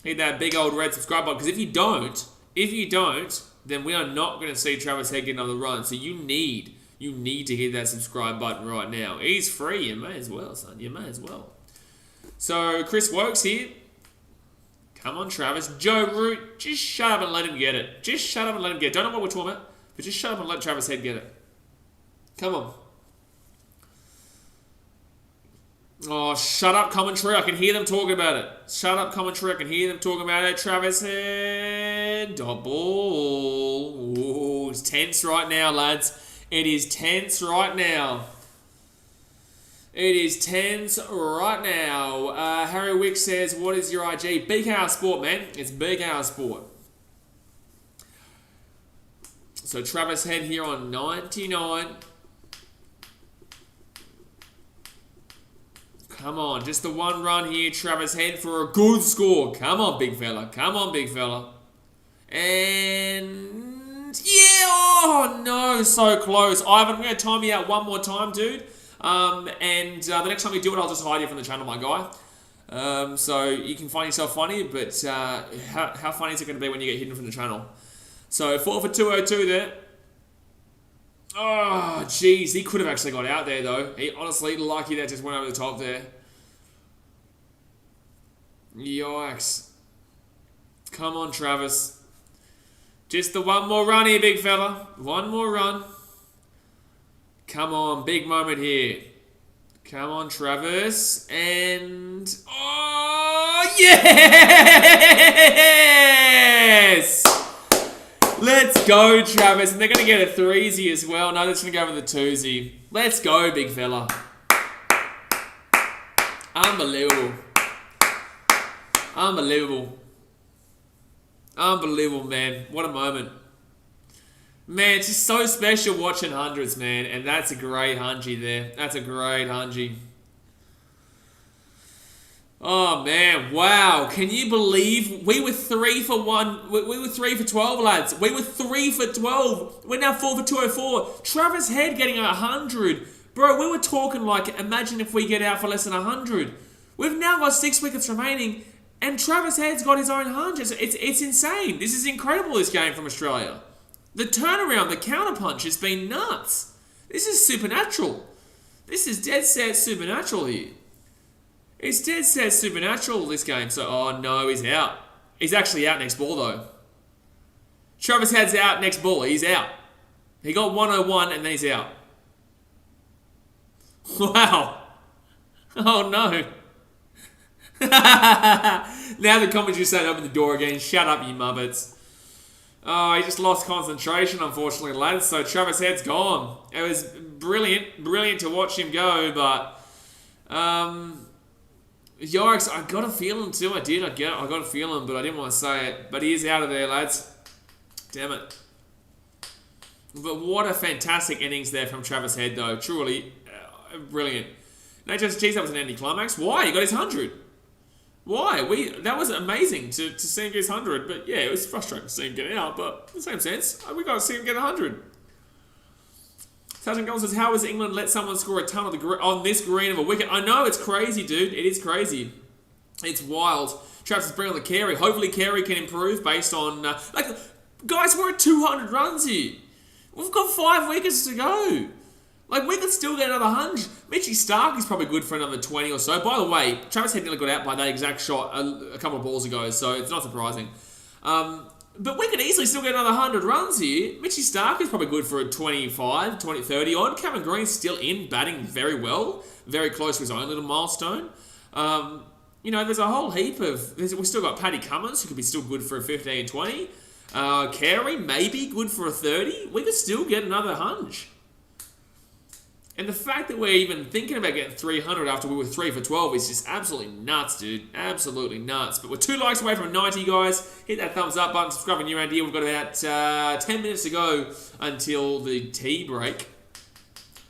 Speaker 1: Hit that big old red subscribe button. Because if you don't, then we are not going to see Travis Head get another run. So you need to hit that subscribe button right now. He's free. You may as well, son. You may as well. So, Chris Wokes here. Come on, Travis. Joe Root, just shut up and let him get it. Don't know what we're talking about, but just shut up and let Travis Head get it. Come on. Oh, shut up, commentary. I can hear them talking about it. Travis Head. Dot ball. Ooh, it's tense right now, lads. It is tense right now. Harry Wick says, what is your IG? BKR Sport, man. It's BKR Sport. So Travis Head here on 99. Come on, just the 1 run here. Travis Head for a good score. Come on, big fella. And yeah, oh no, so close. Ivan, I'm going to time you out one more time, dude. And the next time we do it, I'll just hide you from the channel, my guy. So you can find yourself funny, but how funny is it going to be when you get hidden from the channel? So 4 for 202 there. Oh, jeez, he could have actually got out there, though. He honestly, lucky that just went over the top there. Yikes. Come on, Travis. Just the 1 more run here, big fella. 1 more run. Come on, big moment here. Come on, Travis. And... oh, yes! Let's go, Travis. And they're going to get a 3-zy as well. No, they're just going to go with the 2-zy. Let's go, big fella. Unbelievable, man. What a moment. Man, it's just so special watching hundreds, man. And that's a great hungy there. Oh man, wow. Can you believe we were 3 for 1? We were 3 for 12, lads. We were 3 for 12. We're now 4 for 204. Travis Head getting 100. Bro, we were talking like, imagine if we get out for less than 100. We've now got 6 wickets remaining, and Travis Head's got his own 100. It's insane. This is incredible, this game from Australia. The turnaround, the counterpunch has been nuts. This is supernatural. This is dead set supernatural here. It's dead set supernatural, this game. So, oh no, he's out. He's actually out next ball, though. Travis Head's out next ball. He's out. He got 101 and then he's out. Wow. Oh no. Now the commentary's saying open the door again. Shut up, you muppets. Oh, he just lost concentration, unfortunately, lads. So Travis Head's gone. It was brilliant to watch him go, but Yikes, I got a feeling too. I got a feeling, but I didn't want to say it. But he is out of there, lads. Damn it. But what a fantastic innings there from Travis Head, though. Truly, brilliant. No, just, geez, that was an anticlimax. Why? He got his 100. Why? That was amazing to see him get his 100. But yeah, it was frustrating to see him get out. But in the same sense, we got to see him get 100. Sergeant Gold says, how has England let someone score a ton on this green of a wicket? I know, it's crazy, dude. It is crazy. It's wild. Travis is bringing on the Carey. Hopefully Carey can improve based on... guys, we're at 200 runs here. We've got 5 wickets to go. We could still get another 100. Mitchie Stark is probably good for another 20 or so. By the way, Travis Head nearly got out by that exact shot a couple of balls ago, so it's not surprising. But we could easily still get another 100 runs here. Mitchie Stark is probably good for a 25, 20, 30 odd. Cameron Green's still in, batting very well. Very close to his own little milestone. There's a whole heap of... We've still got Paddy Cummins, who could be still good for a 15, 20. Carey, maybe good for a 30. We could still get another 100. And the fact that we're even thinking about getting 300 after we were 3 for 12 is just absolutely nuts, dude. Absolutely nuts. But we're 2 likes away from 90, guys. Hit that thumbs up button, subscribe when you're around here. We've got about 10 minutes to go until the tea break.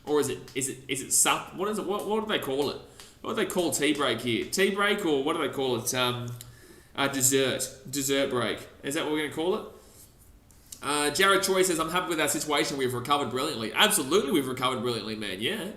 Speaker 1: Or is it sup? What is it? What do they call it? What do they call tea break here? Tea break, or what do they call it? Dessert break. Is that what we're going to call it? Jared Troy says, I'm happy with our situation. We've recovered brilliantly. Absolutely, we've recovered brilliantly, man. Yeah.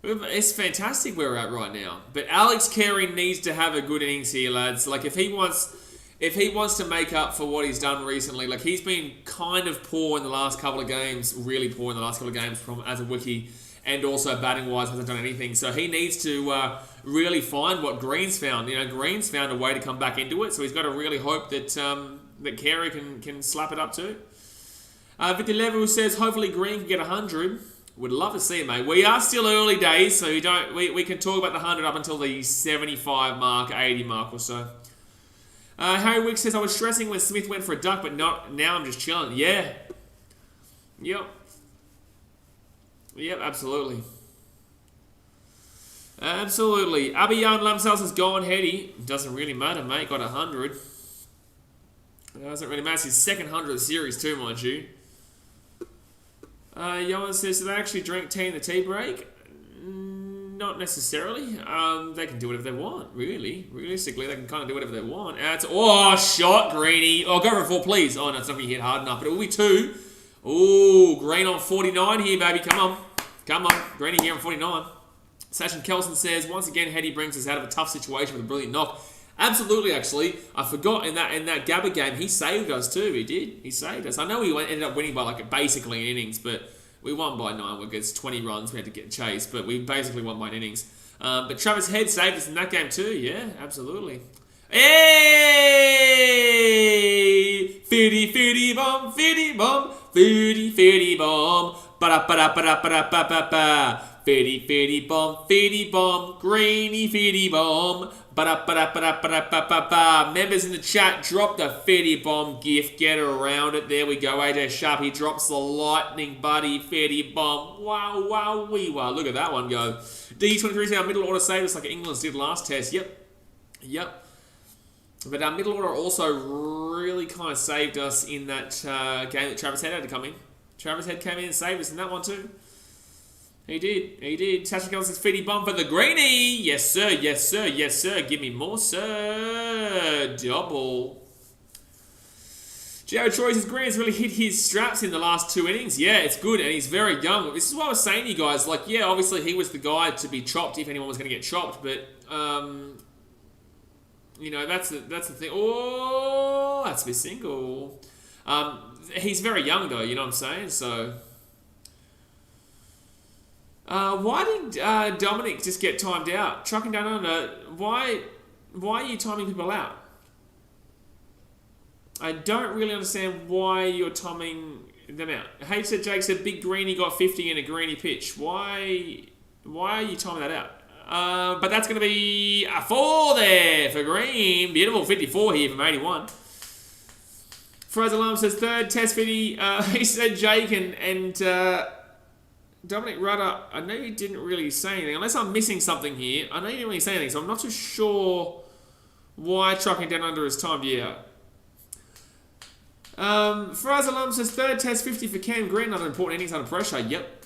Speaker 1: It's fantastic where we're at right now. But Alex Carey needs to have a good innings here, lads. If he wants to make up for what he's done recently, he's been kind of poor in the last couple of games, really poor in the last couple of games as a wickie, and also batting-wise hasn't done anything. So he needs to really find what Green's found. Green's found a way to come back into it, so he's got to really hope that that Carey can slap it up too. Victor Level says, hopefully Green can get 100. Would love to see it, mate. We are still early days, so we can talk about the 100 up until the 75 mark, 80 mark or so. Harry Wick says, I was stressing when Smith went for a duck, but now I'm just chilling. Yeah. Yep, absolutely. Absolutely. Abiyan Lamsal says, go on, Heady. Doesn't really matter, mate. Got 100. It doesn't really matter. It's his second 100 of the series too, mind you. Johan says, do they actually drink tea in the tea break? Not necessarily. They can do whatever they want, really. Realistically, they can kind of do whatever they want. Shot, Greeny. Oh, go for a 4, please. Oh, no, it's not going to hit hard enough, but it will be 2. Ooh, Green on 49 here, baby. Come on. Greeny here on 49. Sachin Kelson says, once again, Heady brings us out of a tough situation with a brilliant knock. Absolutely, actually. I forgot in that Gabba game, he saved us too. He did. He saved us. I know we ended up winning by basically an innings, but we won by 9 wickets, 20 runs. We had to get chased, but we basically won by an innings. But Travis Head saved us in that game too. Yeah, absolutely. Hey! Fitty, fitty, bomb, fitty, bomb, fitty, fitty, bomb. Ba-da-ba-da-ba-da-ba-da-ba-ba. Fitty, fitty, bomb, greeny, fitty, bomb. Ba-da-ba-da-ba-da-ba-da-ba-ba. Members in the chat, drop the fitty bomb gif. Get around it. There we go. AJ Sharp, he drops the lightning buddy fitty bomb. Wow, wow, wee, wow. Look at that one go. D23 is our middle order saved us like England's did last test. Yep. But our middle order also really kind of saved us in that game that Travis Head had to come in. Travis Head came in and saved us in that one too. He did. Tasha Kelly says, Feedy bomb for the greenie. Yes, sir. Give me more, sir. Double. Joe Troy says, Green's really hit his straps in the last 2 innings. Yeah, it's good, and he's very young. This is what I was saying to you guys. Like, yeah, obviously he was the guy to be chopped if anyone was going to get chopped, but, you know, that's the thing. Oh, that's my single. He's very young, though, you know what I'm saying? So... why did Dominic just get timed out? Trucking down under, why are you timing people out? I don't really understand why you're timing them out. Hey, said Jake said Big Greenie got 50 in a greenie pitch. Why are you timing that out? But that's going to be a 4 there for Green. Beautiful 54 here from 81. Fraser Lam says third test 50. He said Jake and Dominic Rudder, I know you didn't really say anything. Unless I'm missing something here. I know you didn't really say anything, so I'm not too sure why trucking down under is timed you out. Fraser Lum says third test 50 for Cam Green. Another important innings under pressure. Yep,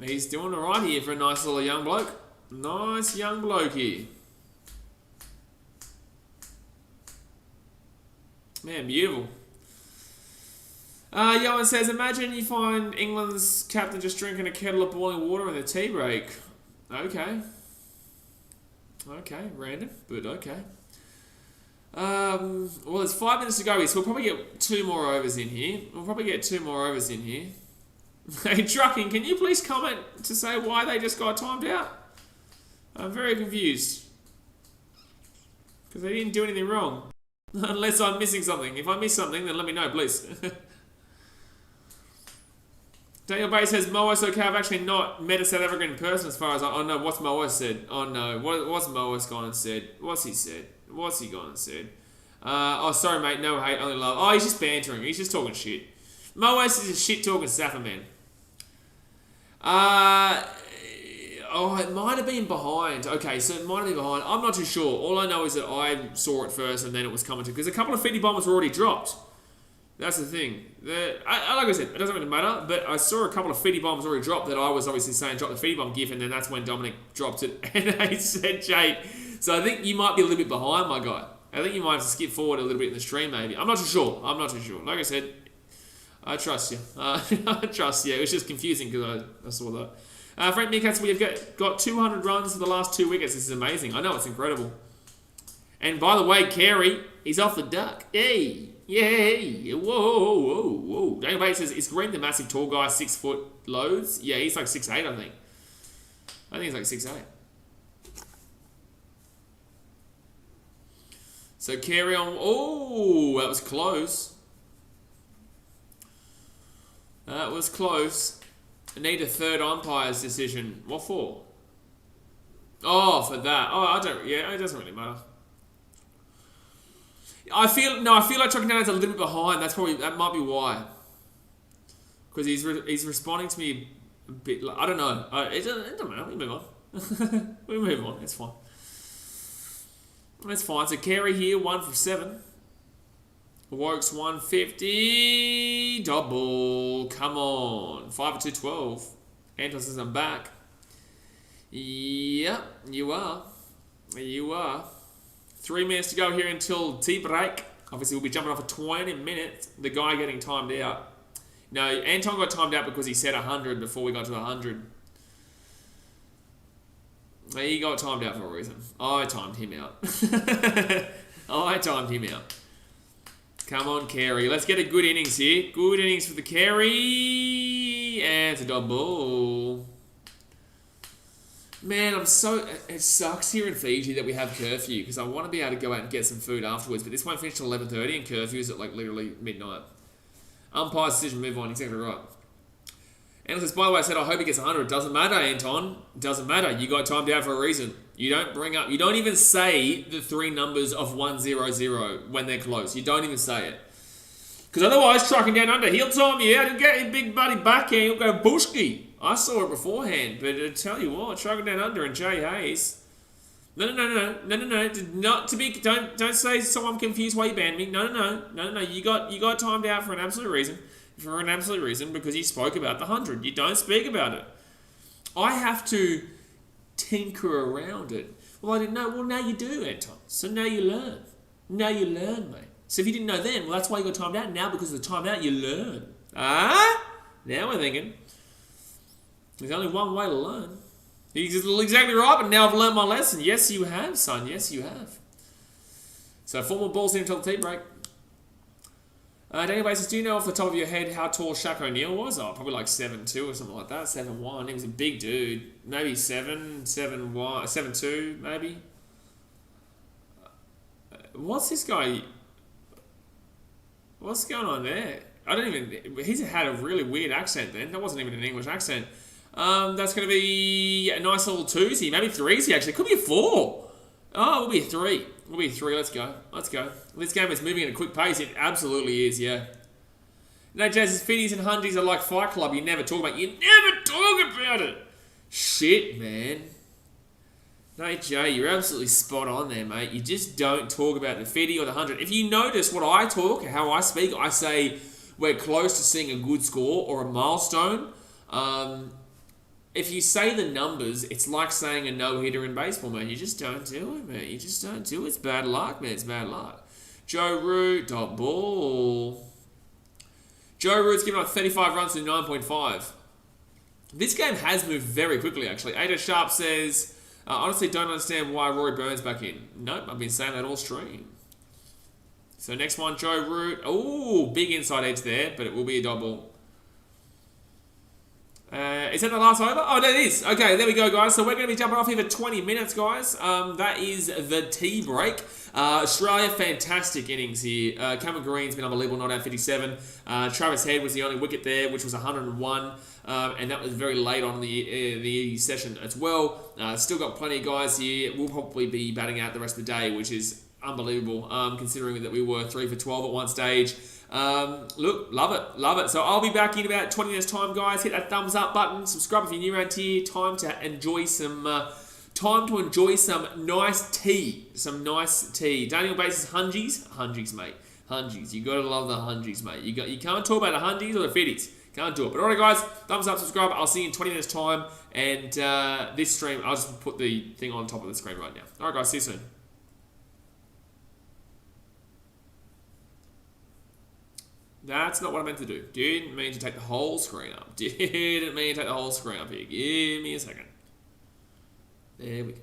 Speaker 1: he's doing alright here for a nice little young bloke. Nice young bloke here. Man, beautiful. Johan says, imagine you find England's captain just drinking a kettle of boiling water in the tea break. Okay, random, but okay. Well, there's 5 minutes to go here, so we'll probably get 2 more overs in here. Hey, Trucking, can you please comment to say why they just got timed out? I'm very confused. Because they didn't do anything wrong. Unless I'm missing something. If I miss something, then let me know, please. Daniel Bay says, Moas okay, I've actually not met a South African person as far as I know. What's Moas said? Oh no, what's Moas gone and said? What's he gone and said? Oh, sorry mate, no hate, only love. Oh, he's just bantering, he's just talking shit. Moas is a shit talking Safa man. Oh, it might have been behind. Okay, so it might have been behind. I'm not too sure. All I know is that I saw it first and then it was coming to... Because a couple of 50 bombers were already dropped. That's the thing. Like I said, it doesn't really matter, but I saw a couple of 50 bombs already dropped that I was obviously saying drop the 50 bomb gif, and then that's when Dominic dropped it and he said Jade. So I think you might be a little bit behind, my guy. I think you might have to skip forward a little bit in the stream, maybe. I'm not too sure. Like I said, I trust you. I trust you. It was just confusing because I saw that. Frank Meerkats, we have got 200 runs for the last 2 wickets. This is amazing. I know, it's incredible. And by the way, Carey, he's off the duck. Hey. Yeah, whoa. Daniel Bates says, is Green the massive tall guy, 6 foot loads? Yeah, he's like 6'8", I think. I think he's like 6'8". So carry on. Oh, that was close. I need a third umpire's decision. What for? Oh, for that. Oh, it doesn't really matter. I feel like Chucky Nana's a little bit behind. That might be why. Because he's responding to me a bit. I don't know. It doesn't matter. We move on. It's fine. It's fine. So Carey here, 1 for 7. Wokes 150. Double. Come on. 5 for 212. Anton says I'm back. Yep, you are. 3 minutes to go here until tea break. Obviously, we'll be jumping off at 20 minutes. The guy getting timed out. No, Anton got timed out because he said 100 before we got to 100. He got timed out for a reason. I timed him out. Come on, Carey. Let's get a good innings here. Good innings for the Carey. And it's a double. Man, it sucks here in Fiji that we have curfew because I want to be able to go out and get some food afterwards, but this won't finish till 11:30 and curfew's at like literally midnight. Umpire's decision, move on, exactly right. And says, by the way, I said I hope he gets 100. Doesn't matter, Anton. Doesn't matter. You got timed out for a reason. You don't even say the 3 numbers of 100 when they're close. You don't even say it. Because otherwise, trucking down under, he'll time you out and get your big buddy back here. He'll go bushki. I saw it beforehand, but I tell you what, trucking down under and Jay Hayes. No. Don't say so I'm confused why you banned me. No. You got timed out for an absolute reason. for an absolute reason, because you spoke about the 100. You don't speak about it. I have to tinker around it. Well, I didn't know. Well, now you do, Anton. So now you learn. Now you learn, mate. So if you didn't know then, well, that's why you got timed out. Now, because of the timeout, you learn. Ah? Now we're thinking. There's only one way to learn. He's exactly right, but now I've learned my lesson. Yes, you have, son. Yes, you have. So 4 more balls in until the tea break. Daniel Basis, do you know off the top of your head how tall Shaq O'Neal was? Oh, probably like 7'2" or something like that. 7'1". He was a big dude. Maybe 7'2", maybe. What's this guy? What's going on there? I don't even... He's had a really weird accent then. That wasn't even an English accent. That's going to be a nice little 2s. Maybe 3s actually. Could be a 4. Oh, it'll be a 3. It'll be a 3. Let's go. Let's go. This game is moving at a quick pace. It absolutely is, yeah. No, Jazz's fitties and hundies are like Fight Club. You never talk about it. You never talk about it. Shit, man. No, Jay, you're absolutely spot on there, mate. You just don't talk about the 50 or the 100. If you notice what I talk, how I speak, I say we're close to seeing a good score or a milestone. If you say the numbers, it's like saying a no-hitter in baseball, man. You just don't do it, man. You just don't do it. It's bad luck, man. It's bad luck. Joe Root, dot ball. Joe Root's given up 35 runs to 9.5. This game has moved very quickly, actually. Ada Sharp says, honestly don't understand why Rory Burns back in. Nope, I've been saying that all stream. So next one, Joe Root. Oh, big inside edge there, but it will be a dot ball. Is that the last over? Oh, that is. Okay, there we go, guys. So we're going to be jumping off here for 20 minutes, guys. That is the tea break. Australia, fantastic innings here. Cameron Green's been unbelievable, not out 57. Travis Head was the only wicket there, which was 101. And that was very late on the session as well. Still got plenty of guys here. We'll probably be batting out the rest of the day, which is unbelievable, considering that we were 3 for 12 at one stage. Look, love it. So I'll be back in about 20 minutes time, guys. Hit that thumbs up button, subscribe if you're new around here. Time to enjoy some nice tea. Daniel Basis, hungies, mate. Hungies. You gotta love the hungies, mate. You can't talk about the hungies or the fitties. Can't do it. But alright, guys, thumbs up, subscribe. I'll see you in 20 minutes time. And this stream, I'll just put the thing on top of the screen right now. Alright, guys, see you soon. That's not what I meant to do. Didn't mean to take the whole screen up. Didn't mean to take the whole screen up here. Give me a second. There we go.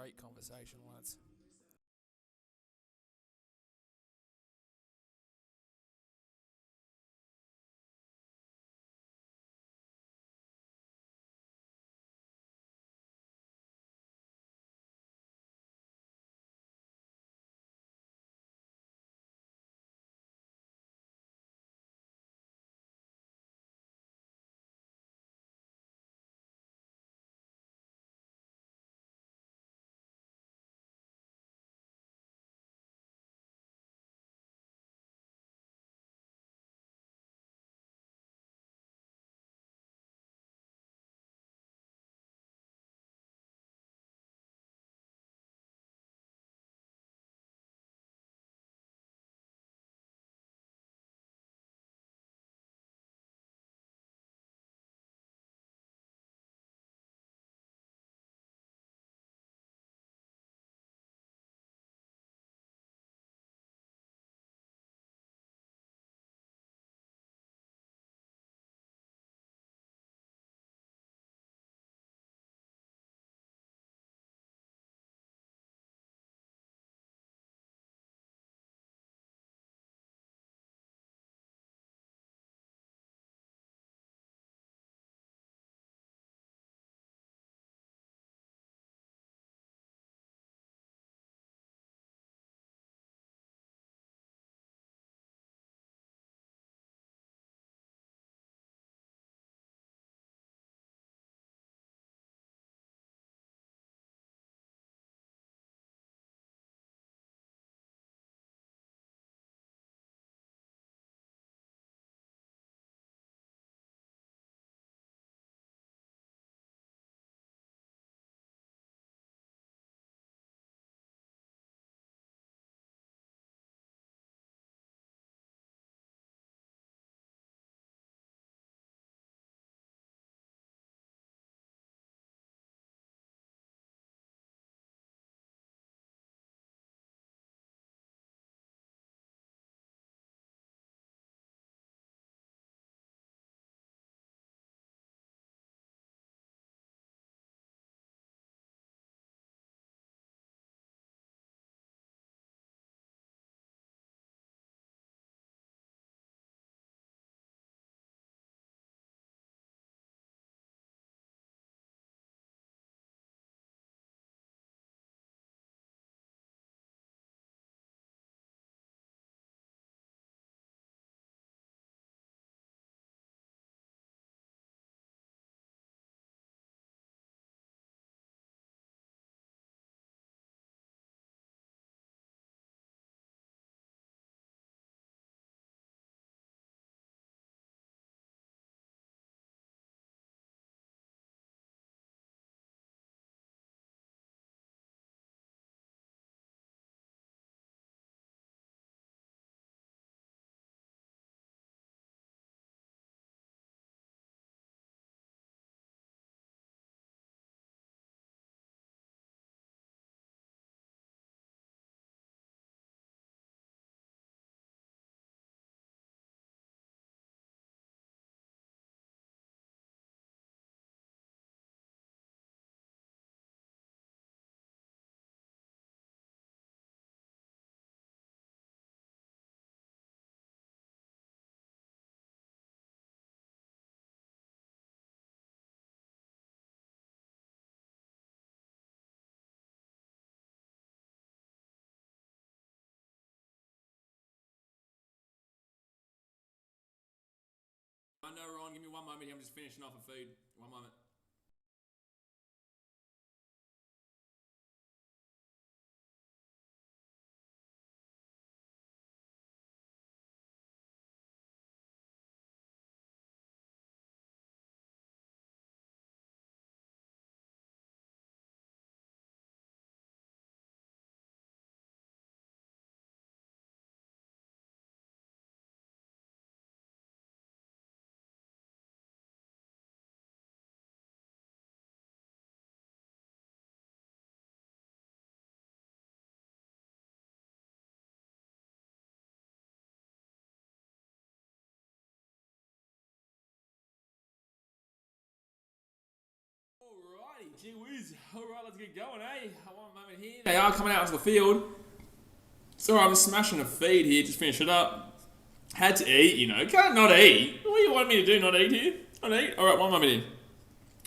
Speaker 3: great conversation, lads.
Speaker 1: I know, Ryan, give me 1 moment here. I'm just finishing off a food. 1 moment. gee whiz. Alright, let's get going, eh? One moment here. They are coming out onto the field. So I'm smashing a feed here, just finish it up. Had to eat, you know. Can't not eat. What do you want me to do, not eat here? Not eat? Alright, one moment here.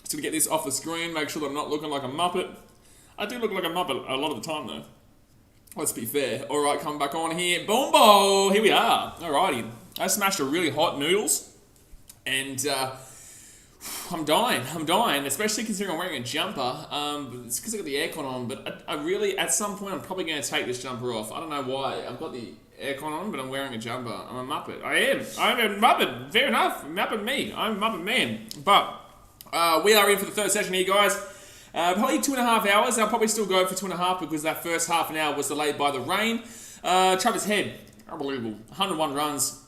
Speaker 1: Just gonna get this off the screen, make sure that I'm not looking like a muppet. I do look like a muppet a lot of the time though. Let's be fair. Alright, come back on here. Boom, boom! Here we are. Alrighty. I smashed a really hot noodles. And, I'm dying, especially considering I'm wearing a jumper. It's because I've got the aircon on, but I really, at some point, I'm probably going to take this jumper off. I don't know why. I've got the aircon on, but I'm wearing a jumper. I'm a Muppet. I'm a Muppet. Fair enough. Muppet me. I'm a Muppet man. But we are in for the third session here, guys. Probably 2.5 hours. I'll probably still go for 2.5 because that first half an hour was delayed by the rain. Travis Head, unbelievable. 101 runs.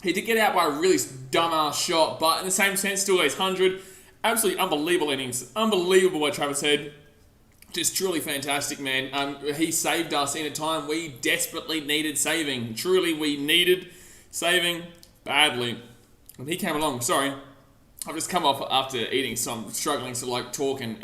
Speaker 1: He did get out by a really dumbass shot, but in the same sense, still goes 100. Absolutely unbelievable innings. Unbelievable by Travis Head. Just truly fantastic, man. He saved us in a time we desperately needed saving. Truly, we needed saving badly. When he came along, sorry, I've just come off after eating, so I'm struggling to like talk and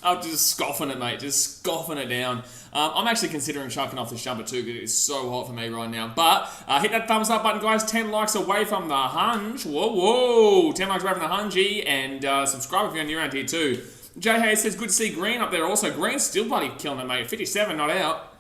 Speaker 1: I'm just scoffing it, mate. Just scoffing it down. I'm actually considering chucking off the jumper too because it is so hot for me right now. But hit that thumbs up button, guys. 10 likes away from the hunch. Whoa. 10 likes away from the hungy. And subscribe if you're new around here too. Jay Hayes says, good to see Green up there also. Green's still bloody killing it, mate. 57 not out.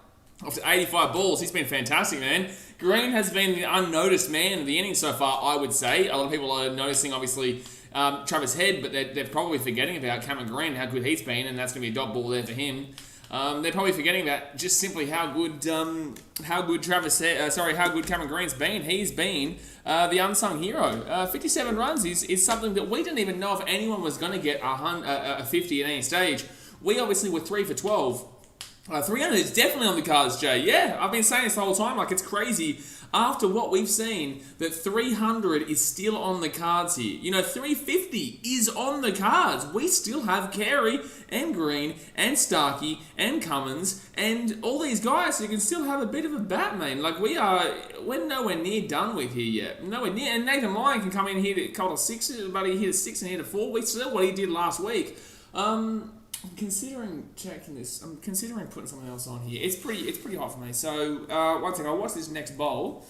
Speaker 1: After 85 balls, he's been fantastic, man. Green has been the unnoticed man of the inning so far, I would say. A lot of people are noticing, obviously, Travis Head, but they're probably forgetting about Cameron Green, how good he's been, and that's going to be a dot ball there for him. They're probably forgetting that just simply how good Cameron Green's been. He's been the unsung hero. 57 runs is something that we didn't even know if anyone was going to get a 50 at any stage. We obviously were 3 for 12. 300 is definitely on the cards, Jay. Yeah, I've been saying this the whole time. Like, it's crazy. After what we've seen, that 300 is still on the cards here. You know, 350 is on the cards. We still have Carey and Green and Starkey and Cummins and all these guys who can still have a bit of a bat, man. Like, we're nowhere near done with here yet. Nowhere near. And Nathan Lyon can come in here to couple of sixes, but he hit a 6 and hit a 4. We saw what he did last week. I'm considering checking this. I'm considering putting something else on here. It's pretty hot for me. So one second, I'll watch this next bowl.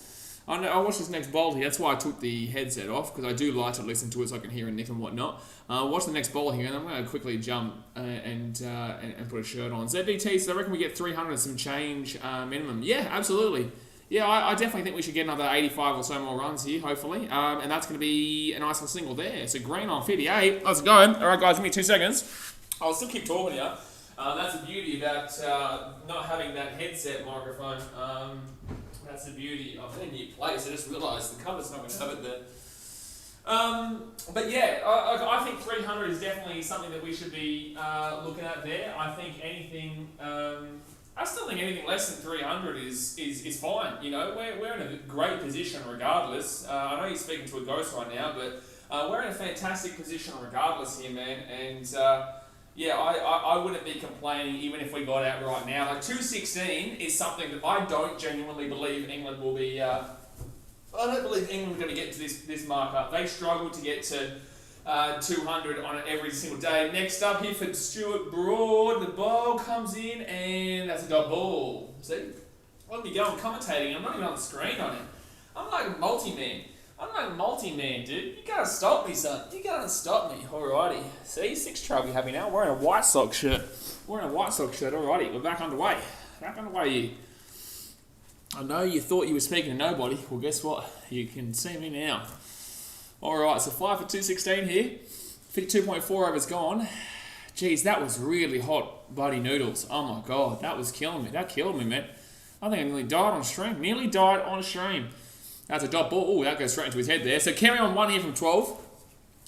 Speaker 1: I'll watch this next bowl here. That's why I took the headset off, because I do like to listen to it so I can hear and nick and whatnot. Watch the next bowl here, and I'm going to quickly jump and put a shirt on. ZDT, so I reckon we get 300 and some change minimum. Yeah, absolutely. Yeah, I definitely think we should get another 85 or so more runs here, hopefully. And that's going to be a nice little single there. So Green on 58. Let's go. All right, guys, give me 2 seconds. I'll still keep talking here. That's the beauty about not having that headset microphone. That's the beauty of a new place. I just realised the cover's not going to have it there. But yeah, I think 300 is definitely something that we should be looking at there. I think anything... I still think anything less than 300 is fine. You know, we're in a great position regardless. I know you're speaking to a ghost right now, but we're in a fantastic position regardless here, man. And... yeah, I wouldn't be complaining even if we got out right now. Like 216 is something that I don't genuinely believe England will be. I don't believe England's going to get to this marker. They struggle to get to 200 on it every single day. Next up here for Stuart Broad, the ball comes in and that's a dot ball. See, let me go. I'm commentating. I'm not even on the screen on it. I'm like a multi-man. I'm like multi-man, dude. You gotta stop me, son. You gotta stop me. Alrighty. See, 6 trouble happy now. Wearing a White Sox shirt. Alrighty. We're back underway. Here. I know you thought you were speaking to nobody. Well, guess what? You can see me now. Alright, so 5 for 216 here. 52.4 overs gone. Jeez, that was really hot bloody noodles. Oh my god, that was killing me. That killed me, man. I think I nearly died on stream. That's a dot ball. Oh, that goes straight into his head there. So carry on 1 here from 12.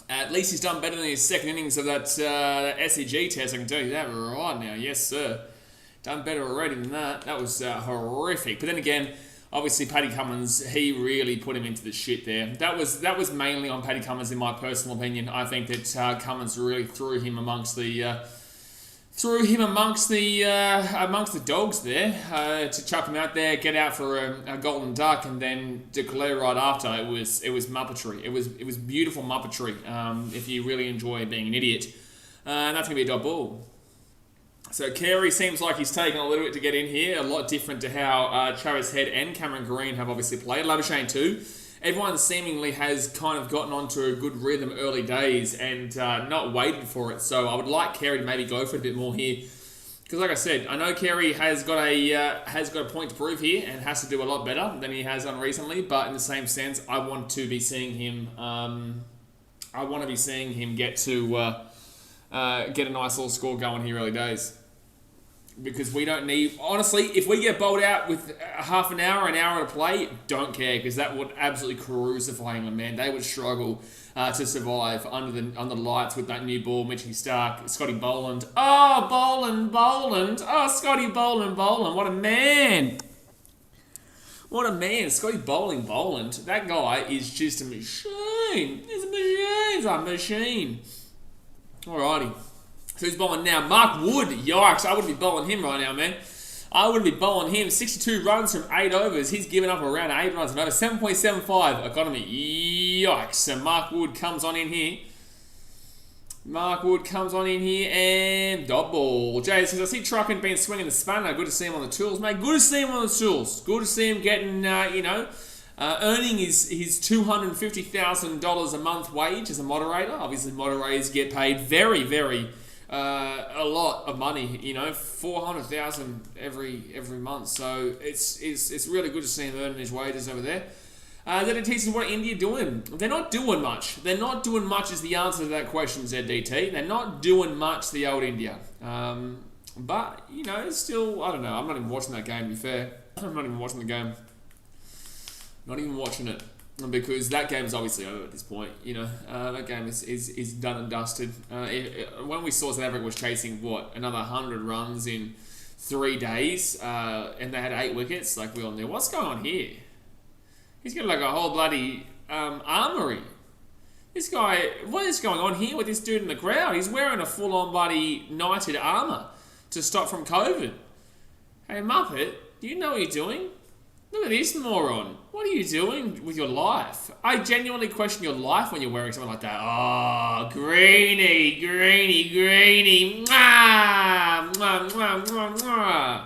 Speaker 1: At least he's done better than his second innings of that SEG test. I can tell you that right now. Yes, sir. Done better already than that. That was horrific. But then again, obviously Paddy Cummins, he really put him into the shit there. That was mainly on Paddy Cummins in my personal opinion. I think that Cummins really threw him amongst the dogs there to chuck him out there, get out for a golden duck, and then declare right after. It was muppetry. It was beautiful muppetry. If you really enjoy being an idiot, And that's going to be a dot ball. So Carey seems like he's taken a little bit to get in here. A lot different to how Travis Head and Cameron Green have obviously played. Labuschagne too. Everyone seemingly has kind of gotten onto a good rhythm early days and not waited for it. So I would like Carey to maybe go for it a bit more here. Because like I said, I know Carey has got a point to prove here and has to do a lot better than he has done recently. But in the same sense, I want to be seeing him. Get to get a nice little score going here early days. Because we don't need... Honestly, if we get bowled out with half an hour to play, don't care, because that would absolutely crucify England, man. They would struggle to survive under the lights with that new ball. Mitchie Starc, Scotty Boland. Oh, Boland. Oh, Scotty Boland. What a man. What a man. Scotty Boland. That guy is just a machine. He's a machine. Alrighty. So who's bowling now? Mark Wood. Yikes, I wouldn't be bowling him right now, man. I wouldn't be bowling him. 62 runs from 8 overs. He's given up around 8 runs and over. 7.75 economy. Yikes. So Mark Wood comes on in here. And dot ball. Jay says, I see Trucken been swinging the spanner. Good to see him on the tools, mate. Good to see him Good to see him getting, earning his $250,000 a month wage as a moderator. Obviously, moderators get paid very, very a lot of money. $400,000 every month. So it's really good to see him earning his wages over there. Then it teaches what India doing. They're not doing much. They're not doing much is the answer to that question, ZDT. They're not doing much, the old India. But still, I don't know. I'm not even watching that game. To be fair, I'm not even watching the game. Not even watching it, because that game is obviously over at this point. That game is done and dusted. When we saw South Africa was chasing another 100 runs in 3 days, and they had 8 wickets, like we all knew, what's going on here? He's got like a whole bloody armory. This guy, what is going on here with this dude in the crowd? He's wearing a full-on bloody knighted armour to stop from COVID. Hey Muppet, do you know what you're doing? Look at this moron. What are you doing with your life? I genuinely question your life when you're wearing something like that. Oh, Greeny. Mwah, mwah, mwah, mwah, mwah.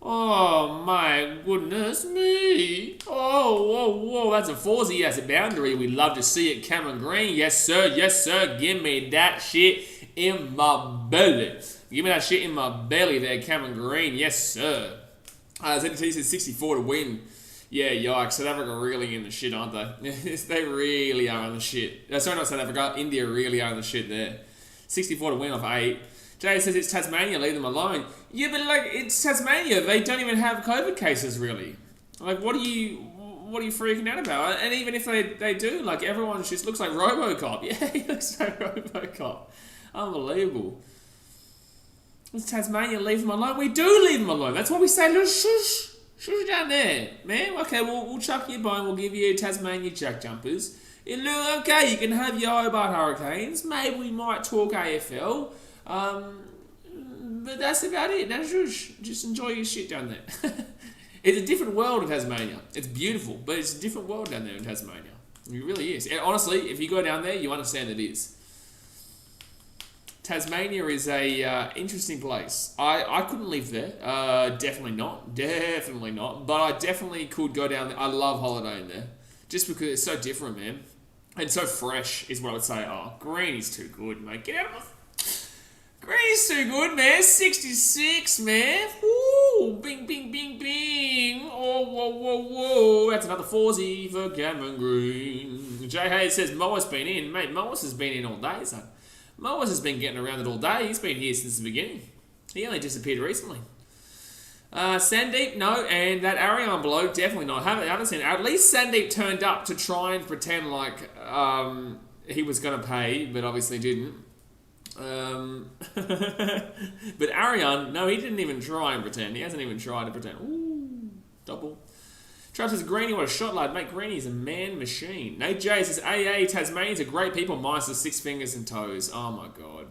Speaker 1: Oh, my goodness me. Oh, whoa. That's a foursy. That's a boundary. We love to see it. Cameron Green. Yes, sir. Give me that shit in my belly. There, Cameron Green. Yes, sir. ZT says 64 to win. Yeah, yikes. South Africa really in the shit, aren't they? They really are in the shit. Sorry, not South Africa. India really are in the shit there. 64 to win off 8. Jay says it's Tasmania, leave them alone. Yeah, but it's Tasmania. They don't even have COVID cases, really. What are you freaking out about? And even if they do, everyone just looks like RoboCop. Yeah, he looks like RoboCop. Unbelievable. It's Tasmania, leave them alone. We do leave them alone. That's what we say. Little shush down there, man. Okay, we'll chuck you a bone. We'll give you Tasmania jack jumpers. Okay, you can have your Hobart Hurricanes. Maybe we might talk AFL. But that's about it. That's just enjoy your shit down there. It's a different world in Tasmania. It's beautiful, but it's a different world down there in Tasmania. It really is. And honestly, if you go down there, you understand it is. Tasmania is a interesting place. I couldn't live there. Definitely not. But I definitely could go down there. I love holidaying there. Just because it's so different, man. And so fresh is what I would say. Oh, Greeny's too good, mate. Get out of my... Greeny's too good, man. 66, man. Woo! Bing. Oh, whoa. That's another foursy for Cameron Green. Jay Hayes says Moa's been in. Mate, Moa's has been in all day, son. Moas has been getting around it all day. He's been here since the beginning. He only disappeared recently. Sandeep, no. And that Ariane below, definitely not. Haven't seen it. At least Sandeep turned up to try and pretend like he was going to pay, but obviously didn't. But Ariane, no, he didn't even try and pretend. He hasn't even tried to pretend. Ooh, double. Trav says, Greeny, what a shot, lad. Mate, Greeny's a man machine. Nate J says, Tasmanians are great people, minus the 6 fingers and toes. Oh, my God.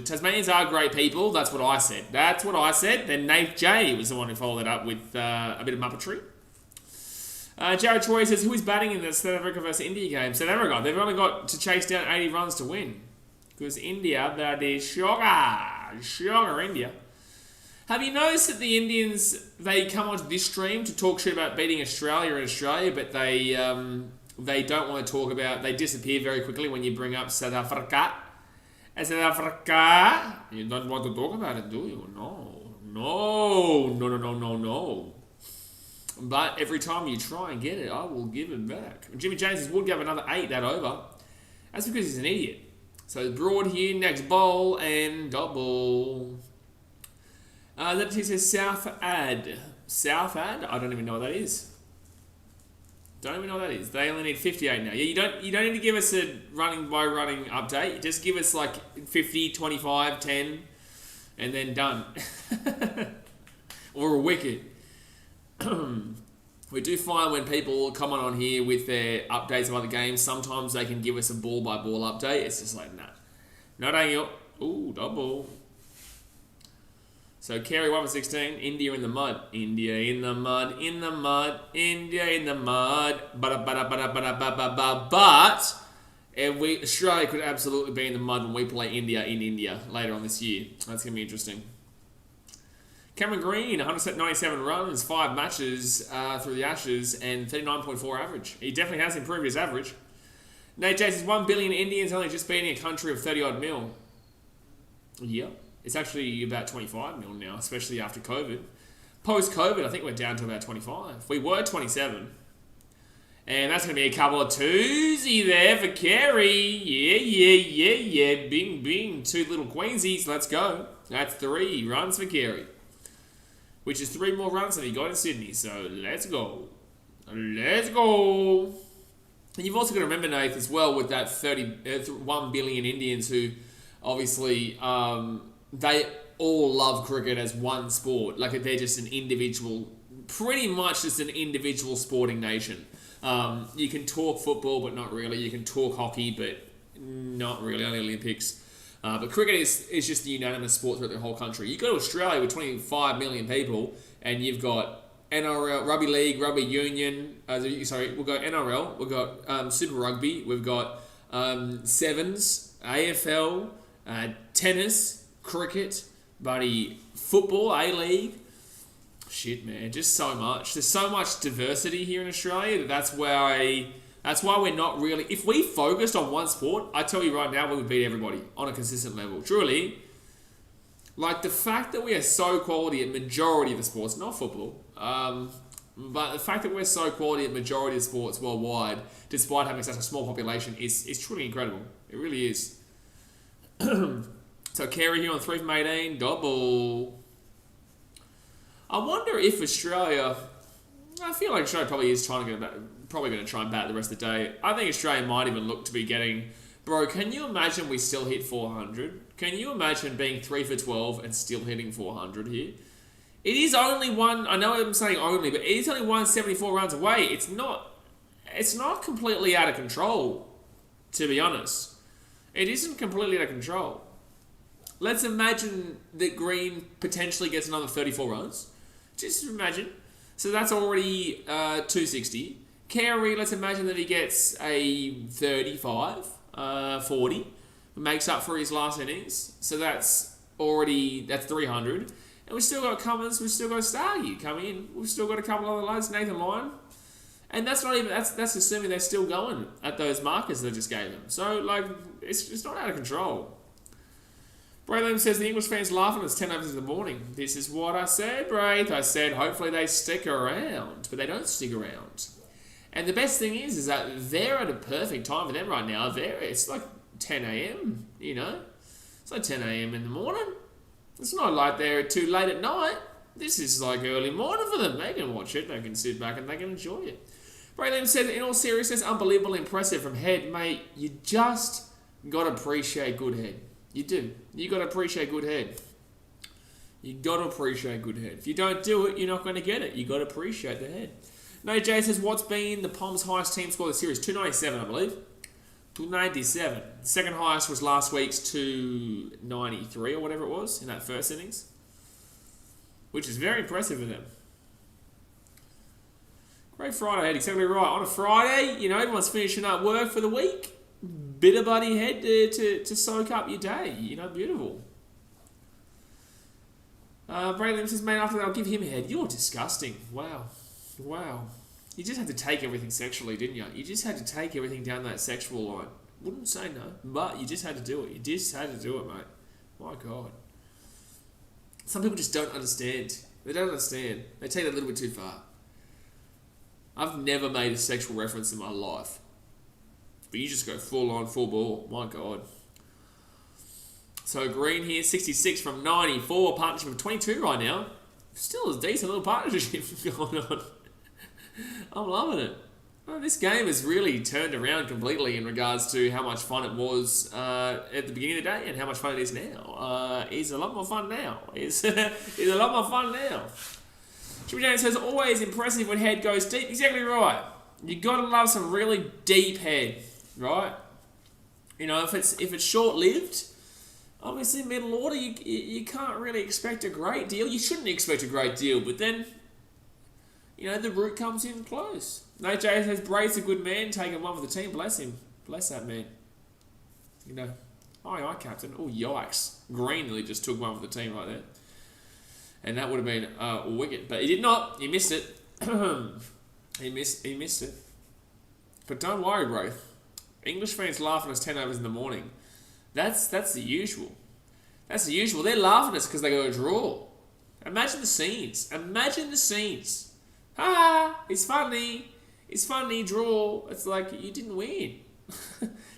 Speaker 1: Tasmanians are great people. That's what I said. Then Nate J was the one who followed it up with a bit of muppetry. Jared Troy says, who is batting in the South Africa versus India game? South Africa. They've only got to chase down 80 runs to win. Because India, that is sugar India. Have you noticed that the Indians, they come onto this stream to talk shit about beating Australia in Australia, but they don't want to talk about, they disappear very quickly when you bring up South Africa. And South Africa, you don't want to talk about it, do you? No. But every time you try and get it, I will give it back. Jimmy James would give another 8 that over. That's because he's an idiot. So Broad here, next bowl, and double. That says South Ad. South Ad? I don't even know what that is. Don't even know what that is. They only need 58 now. Yeah, you don't need to give us a running by running update. Just give us like 50, 25, 10, and then done. Or a wicket. We do find when people come on here with their updates of other games, sometimes they can give us a ball by ball update. It's just like, nah. No, dang it. Ooh, double. So Carey 1 for 16, India in the mud. India in the mud, in the mud, India in the mud. But Australia could absolutely be in the mud when we play India in India later on this year. That's going to be interesting. Cameron Green, 197 runs, 5 matches through the Ashes, and 39.4 average. He definitely has improved his average. Nate Jace is 1 billion Indians only just beating a country of 30-odd mil. Yeah. It's actually about 25 mil now, especially after COVID. Post-COVID, I think we're down to about 25. We were 27. And that's going to be a couple of twosy there for Carey. Yeah. Bing, bing. 2 little Queensies. Let's go. That's 3 runs for Carey. Which is 3 more runs than he got in Sydney. So let's go. Let's go. And you've also got to remember, Nath, as well, with that 1 billion Indians who obviously... they all love cricket as one sport. Like they're just an individual, pretty much just an individual sporting nation. You can talk football, but not really. You can talk hockey, but not really. Only Olympics. But cricket is just the unanimous sport throughout the whole country. You go to Australia with 25 million people, and you've got NRL, Rugby League, Rugby Union. We've got NRL. We've got Super Rugby. We've got Sevens, AFL, tennis. Cricket, football, A-League. Shit, man, just so much. There's so much diversity here in Australia that's why we're not really... If we focused on one sport, I tell you right now, we would beat everybody on a consistent level. Truly, like the fact that we are so quality at majority of the sports, not football, but the fact that we're so quality at majority of sports worldwide, despite having such a small population, is truly incredible. It really is. So Carey here on 3 from 18, double. I wonder if Australia... I feel like Australia probably is going to try and bat the rest of the day. I think Australia might even look to be getting... Bro, can you imagine we still hit 400? Can you imagine being 3 for 12 and still hitting 400 here? It is only one... I know I'm saying only, but it is only 174 runs away. It's not completely out of control, to be honest. It isn't completely out of control. Let's imagine that Green potentially gets another 34 runs. Just imagine. So that's already 260. Carey, let's imagine that he gets a 35, 40. Makes up for his last innings. So that's 300. And we've still got Cummins, we've still got Starkey coming in. We've still got a couple other lads, Nathan Lyon. And that's assuming they're still going at those markers they just gave them. So, like, it's not out of control. Braylon says the English fans laughing at 10 overs in the morning. This is what I said, Braith. I said hopefully they stick around, but they don't stick around. And the best thing is that they're at a perfect time for them right now. It's like 10 a.m., you know? It's like 10 a.m. in the morning. It's not like they're too late at night. This is like early morning for them. They can watch it, they can sit back and they can enjoy it. Braylon said, in all seriousness, unbelievable, impressive from head. Mate, you just got to appreciate good head. You do. You got to appreciate good head. You got to appreciate good head. If you don't do it, you're not going to get it. You got to appreciate the head. No, Jay says, what's been the Poms' highest team score of the series? 297, I believe. 297. The second highest was last week's 293 or whatever it was in that first innings, which is very impressive for them. Great Friday, Ed. Exactly right. On a Friday, you know, everyone's finishing up work for the week. bitter bloody head to soak up your day. You know, beautiful. Braylon says, man, after that, I'll give him a head. You're disgusting. Wow. You just had to take everything sexually, didn't you? You just had to take everything down that sexual line. Wouldn't say no, but you just had to do it. You just had to do it, mate. My God. Some people just don't understand. They don't understand. They take it a little bit too far. I've never made a sexual reference in my life. But you just go full on, full ball. My God. So Green here, 66 from 94. Partnership of 22 right now. Still a decent little partnership going on. I'm loving it. Well, this game has really turned around completely in regards to how much fun it was at the beginning of the day and how much fun it is now. It's a lot more fun now. It's a lot more fun now. Jimmy James says, always impressive when head goes deep. Exactly right. You gotta love some really deep head, right? You know, if it's short-lived, obviously middle order, you can't really expect a great deal. You shouldn't expect a great deal, but then, you know, the root comes in close. Nate J says, Brade's a good man, taking one for the team. Bless him. Bless that man. You know, aye, captain. Oh, yikes. Green nearly just took one for the team right there. And that would have been a wicket. But he did not. He missed it. He missed it. But don't worry, bro. English fans laughing at us 10 overs in the morning. That's the usual. That's the usual. They're laughing at us because they go to draw. Imagine the scenes. Imagine the scenes. Ha! It's funny. It's funny, draw. It's like, you didn't win.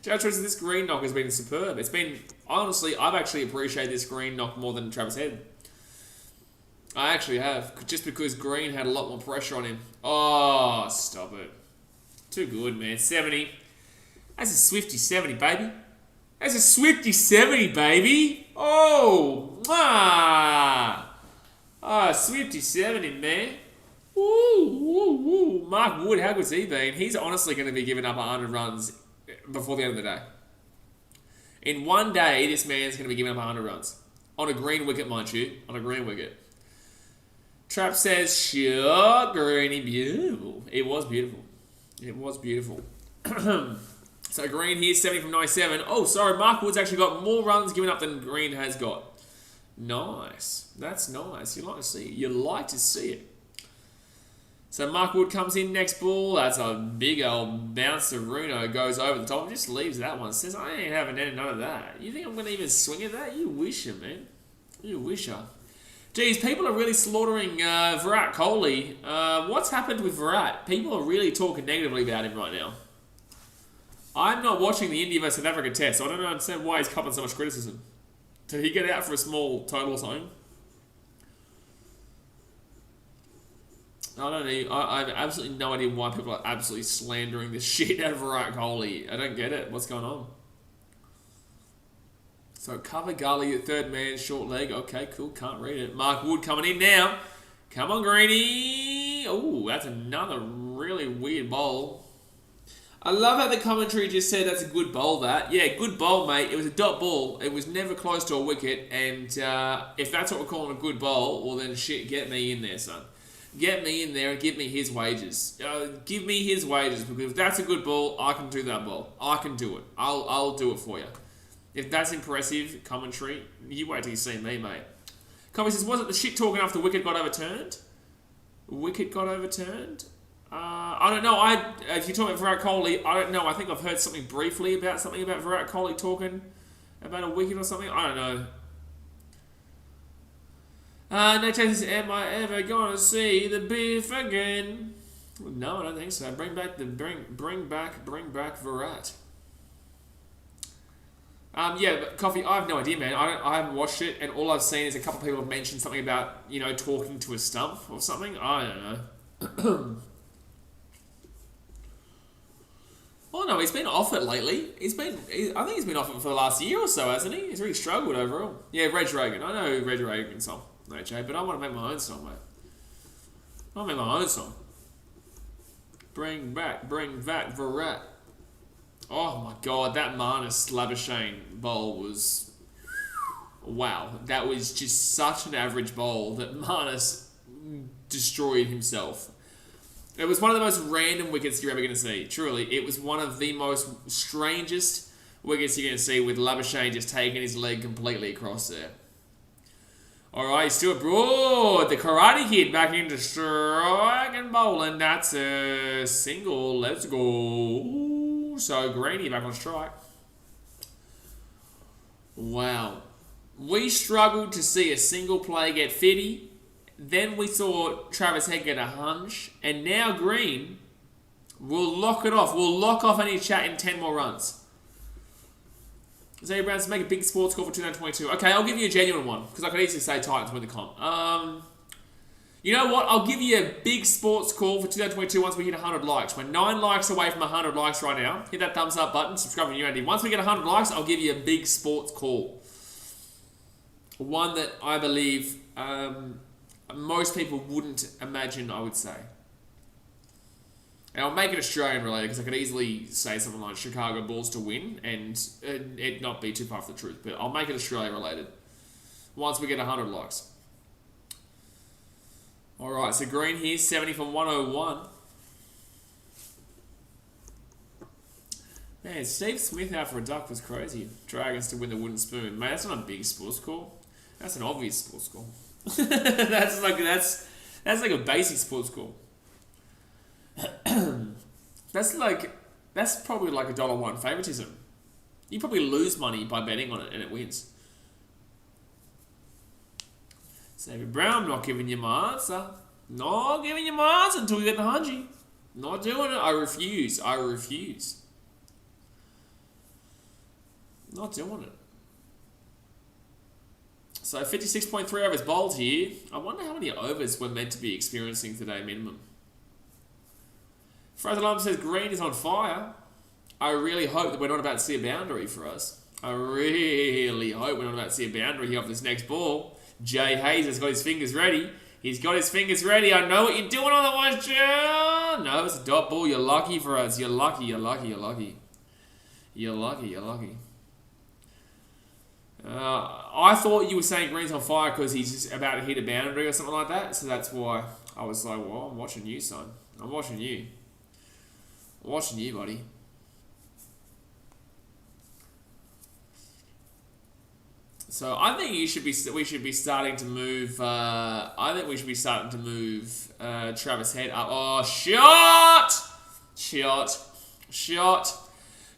Speaker 1: Judge says this green knock has been superb. It's been, honestly, I've actually appreciated this green knock more than Travis Head. I actually have. Just because Green had a lot more pressure on him. Oh, stop it. Too good, man. 70. That's a Swifty 70, baby. That's a Swifty 70, baby. Oh, Swifty 70, man. Woo. Mark Wood, how good's he been? He's honestly going to be giving up 100 runs before the end of the day. In one day, this man's going to be giving up 100 runs. On a green wicket, mind you. On a green wicket. Trap says, sure, Greeny, beautiful. It was beautiful. It was beautiful. So Green here, 70 from 97. Oh, sorry, Mark Wood's actually got more runs given up than Green has got. Nice. That's nice. You like to see it. You like to see it. So Mark Wood comes in next ball. That's a big old bounce to Runo. Goes over the top. Just leaves that one. Says, I ain't having none of that. You think I'm going to even swing at that? You wish her, man. You wish her. Geez, people are really slaughtering Virat Kohli. What's happened with Virat? People are really talking negatively about him right now. I'm not watching the India vs South Africa test, so I don't understand why he's copping so much criticism. Did he get out for a small total or something? I don't know. I have absolutely no idea why people are absolutely slandering the shit out of Virat Kohli. I don't get it. What's going on? So cover Gully, third man, short leg. Okay, cool. Can't read it. Mark Wood coming in now. Come on, Greeny. Oh, that's another really weird bowl. I love how the commentary just said that's a good bowl, that. Yeah, good bowl, mate. It was a dot ball. It was never close to a wicket. And if that's what we're calling a good bowl, well then shit, get me in there, son. Get me in there and give me his wages. Give me his wages, because if that's a good ball, I can do that ball. I can do it. I'll do it for you. If that's impressive commentary, you wait till you see me, mate. Comey says, was it the shit talking after the wicket got overturned? Wicket got overturned? I don't know. If you're talking about Virat Kohli, I don't know. I think I've heard something briefly about Virat Kohli talking about a wicket or something. I don't know. Nate says, am I ever gonna see the beef again? No, I don't think so. Bring back Virat. Yeah, but Coffee, I have no idea, man. I haven't watched it, and all I've seen is a couple of people have mentioned something about, you know, talking to a stump or something. I don't know. Oh no, he's been off it lately. I think he's been off it for the last year or so, hasn't he? He's really struggled overall. Yeah, Reg Reagan. I know Reg Reagan's song, AJ, but I want to make my own song, mate. I want to make my own song. Bring back Virat. Oh my God, that Marnus Labuschagne bowl was... Wow, that was just such an average bowl that Marnus destroyed himself. It was one of the most random wickets you're ever going to see. Truly, it was one of the most strangest, wickets you're going to see with Labuschagne just taking his leg completely across there. Alright, Stuart Broad, the Karate Kid back into strike and bowling. That's a single. Let's go. So Greeny back on strike. Wow. We struggled to see a single play get 50. Then we saw Travis Head get a hunch. And now Green will lock it off. We'll lock off any chat in 10 more runs. Zay Browns make a big sports call for 2022. Okay, I'll give you a genuine one, because I could easily say Titans win the comp. You know what? I'll give you a big sports call for 2022 once we hit 100 likes. We're 9 likes away from 100 likes right now. Hit that thumbs up button, subscribe to UND. Once we get 100 likes, I'll give you a big sports call. One that I believe most people wouldn't imagine I would say. And I'll make it Australian related, because I could easily say something like Chicago Bulls to win and it not be too far from the truth. But I'll make it Australia related once we get 100 likes. Alright, so Green here, 70 from 101. Man, Steve Smith out for a duck was crazy. Dragons to win the wooden spoon. Man, that's not a big sports call. That's an obvious sports call. that's like a basic sports call. That's probably like $1 favoritism. You probably lose money by betting on it and it wins. Xavier Brown, not giving you my answer. Not giving you my answer until we get the 100. Not doing it. I refuse. Not doing it. So 56.3 overs bowled here. I wonder how many overs we're meant to be experiencing today minimum. Fraser Lum says Green is on fire. I really hope that we're not about to see a boundary for us. I really hope we're not about to see a boundary here off this next ball. Jay Hayes has got his fingers ready. He's got his fingers ready. I know what you're doing otherwise, John. No, it's a dot ball. You're lucky for us. You're lucky. I thought you were saying Green's on fire because he's just about to hit a boundary or something like that. So that's why I was like, well, I'm watching you, son. I'm watching you, buddy. So I think we should be starting to move. Travis Head up. Oh, shot.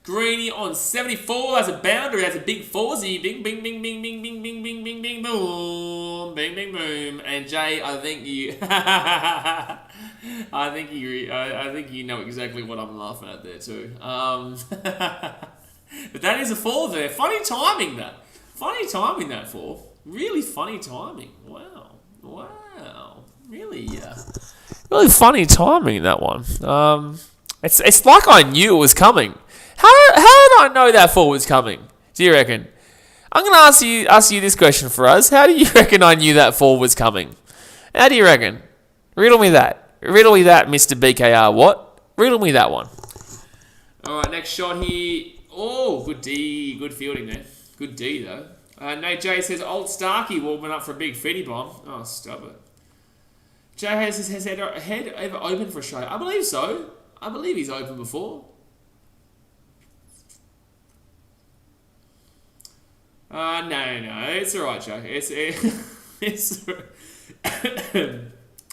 Speaker 1: Greeny on 74. That's a boundary. That's a big foursy. Bing, bing, bing, bing, bing, bing, bing, bing, bing, bing, boom, bing, bing, boom. And Jay, I think you know exactly what I'm laughing at there too. But that is a four there. Funny timing that four. Really funny timing. Wow. Really funny timing that one. It's like I knew it was coming. How did I know that four was coming? Do you reckon? I'm going to ask you this question for us. How do you reckon I knew that four was coming? How do you reckon? Riddle me that, Mr. BKR. What? Riddle me that one. All right, next shot here. Oh, good D, good fielding there. Good D though. Nate J says Old Starkey warming up for a big feedy bomb. Oh, stop it. Jay has his head ever open for Australia? I believe so. I believe he's open before. No. It's alright, Joe.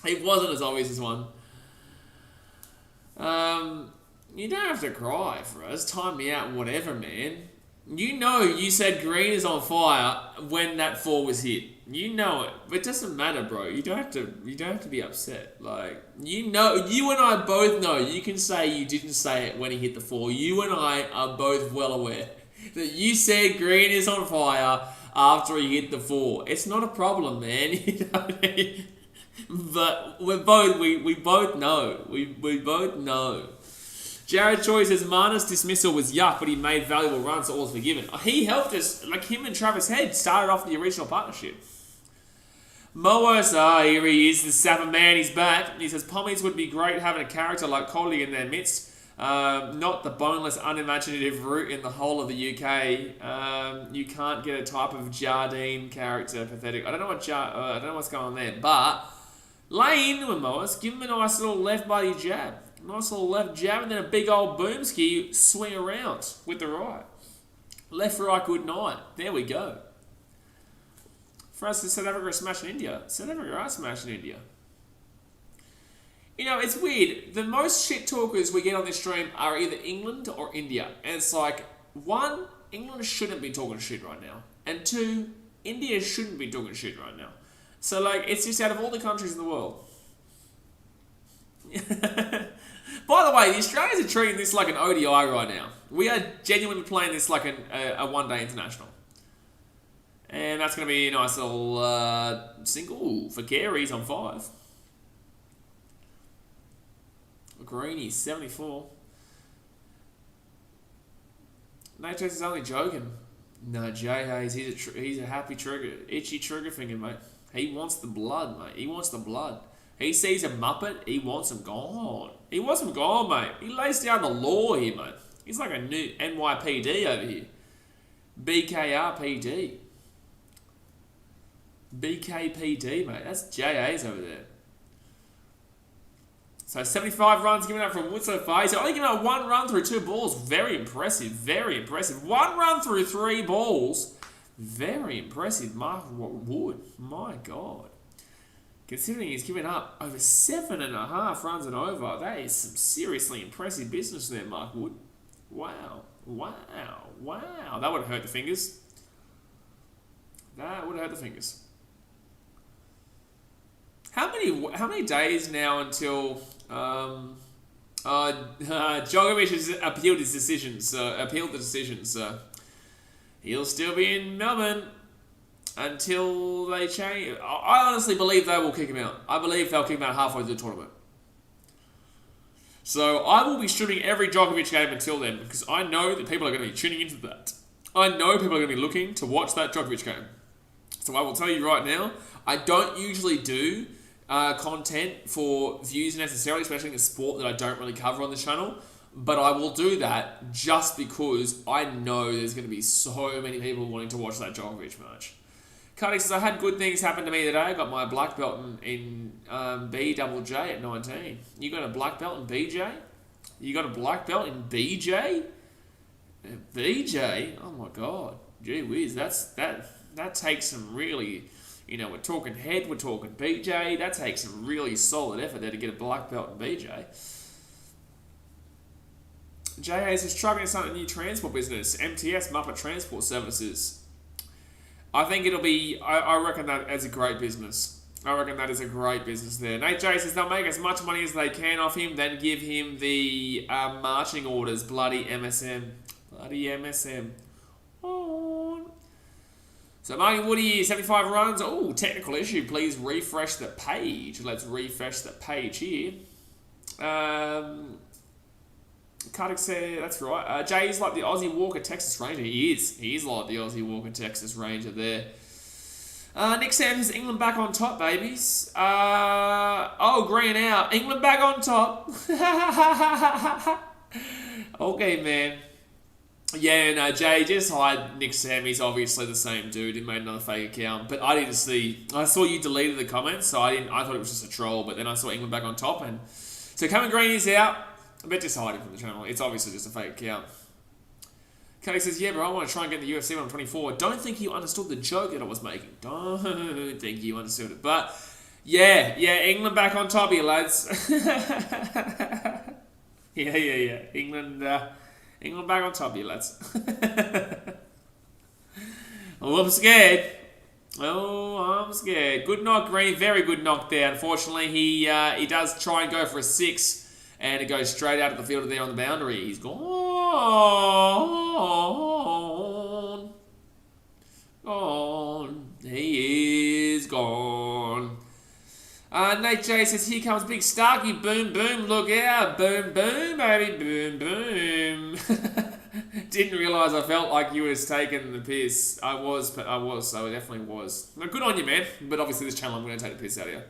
Speaker 1: It wasn't as obvious as one. You don't have to cry for us. Time me out, whatever, man. You know you said Green is on fire when that four was hit. You know it. But it doesn't matter, bro. You don't have to be upset. Like, you know, you and I both know. You can say you didn't say it when he hit the four. You and I are both well aware that you said Green is on fire after he hit the four. It's not a problem, man. You know what I mean? But we both know. We both know. Jared Choi says Mana's dismissal was yuck, but he made valuable runs, so all was forgiven. He helped us, like him and Travis Head started off the original partnership. Moas, here he is, the Sapper man, he's back. He says Pommies would be great having a character like Coley in their midst. Not the boneless, unimaginative root in the whole of the UK. You can't get a type of Jardine character pathetic. I don't know what's going on there, but Lane with Moas, give him a nice little left body jab. Nice little left jab and then a big old boomski swing around with the right. Left, right, good night. There we go. For us, South Africa are smashing India. South Africa are smashing India. You know, it's weird. The most shit talkers we get on this stream are either England or India. And it's like, one, England shouldn't be talking shit right now. And two, India shouldn't be talking shit right now. So, like, it's just out of all the countries in the world. By the way, the Australians are treating this like an ODI right now. We are genuinely playing this like a one-day international. And that's going to be a nice little single for Carey's on 5. Greeny, 74. Nature's is only joking. No, J Hayes, he's a happy trigger, itchy trigger finger, mate. He wants the blood, mate. He wants the blood. He sees a Muppet, he wants him gone. He wants him gone, mate. He lays down the law here, mate. He's like a new NYPD over here. BKRPD. BKPD, mate. That's JA's over there. So 75 runs given up from Wood so far. He's only given up 1 run through 2 balls. Very impressive. Very impressive. 1 run through 3 balls. Very impressive. Mark Wood. My God. Considering he's given up over 7.5 runs and over, that is some seriously impressive business there, Mark Wood. Wow. Wow. Wow. That would have hurt the fingers. That would have hurt the fingers. How many days now until Djokovic has appealed his decisions? Appealed the decisions. He'll still be in Melbourne until they change. I honestly believe they will kick him out. I believe they'll kick him out halfway through the tournament. So I will be streaming every Djokovic game until then because I know that people are going to be tuning into that. I know people are going to be looking to watch that Djokovic game. So I will tell you right now, I don't usually do content for views necessarily, especially in a sport that I don't really cover on the channel. But I will do that just because I know there's going to be so many people wanting to watch that Djokovic match. Cuddy says, I had good things happen to me today. I got my black belt in BJJ at 19. You got a black belt in BJ? You got a black belt in BJ? BJ? Oh my God. Gee whiz, that takes some really... You know, we're talking head, we're talking BJ. That takes some really solid effort there to get a black belt in BJ. JA's is struggling to start a new transport business. MTS, Muppet Transport Services. I think it'll be... I reckon that as a great business. I reckon that is a great business there. Nate J says they'll make as much money as they can off him, then give him the marching orders. Bloody MSM. Bloody MSM. On. So Marty Woody, 75 runs. Oh, technical issue. Please refresh the page. Let's refresh the page here. Kartik said, that's right. Jay's like the Aussie Walker Texas Ranger. He is. He is like the Aussie Walker Texas Ranger there. Nick Sam says, England back on top, babies. Green out. England back on top. Okay, man. Yeah, no, Jay, just hide Nick Sam. He's obviously the same dude. He made another fake account. But I didn't see... I saw you deleted the comments, so I thought it was just a troll. But then I saw England back on top. And so Cameron Green is out. I bet just hide him from the channel. It's obviously just a fake account. Cody says, yeah, bro, I want to try and get in the UFC when I'm 24. Don't think you understood the joke that I was making. Don't think you understood it. But, yeah, England back on top here, lads. Yeah. England back on top here, lads. Oh, I'm scared. Good knock, Green. Very good knock there. Unfortunately, he does try and go for a 6. And it goes straight out of the field there on the boundary. He's gone. He is gone. Nate J says, here comes Big Starkey. Boom, boom, look out. Boom, boom, baby. Boom, boom. Didn't realise I felt like you was taking the piss. I was, so it definitely was. Well, good on you, man. But obviously this channel, I'm going to take the piss out of you.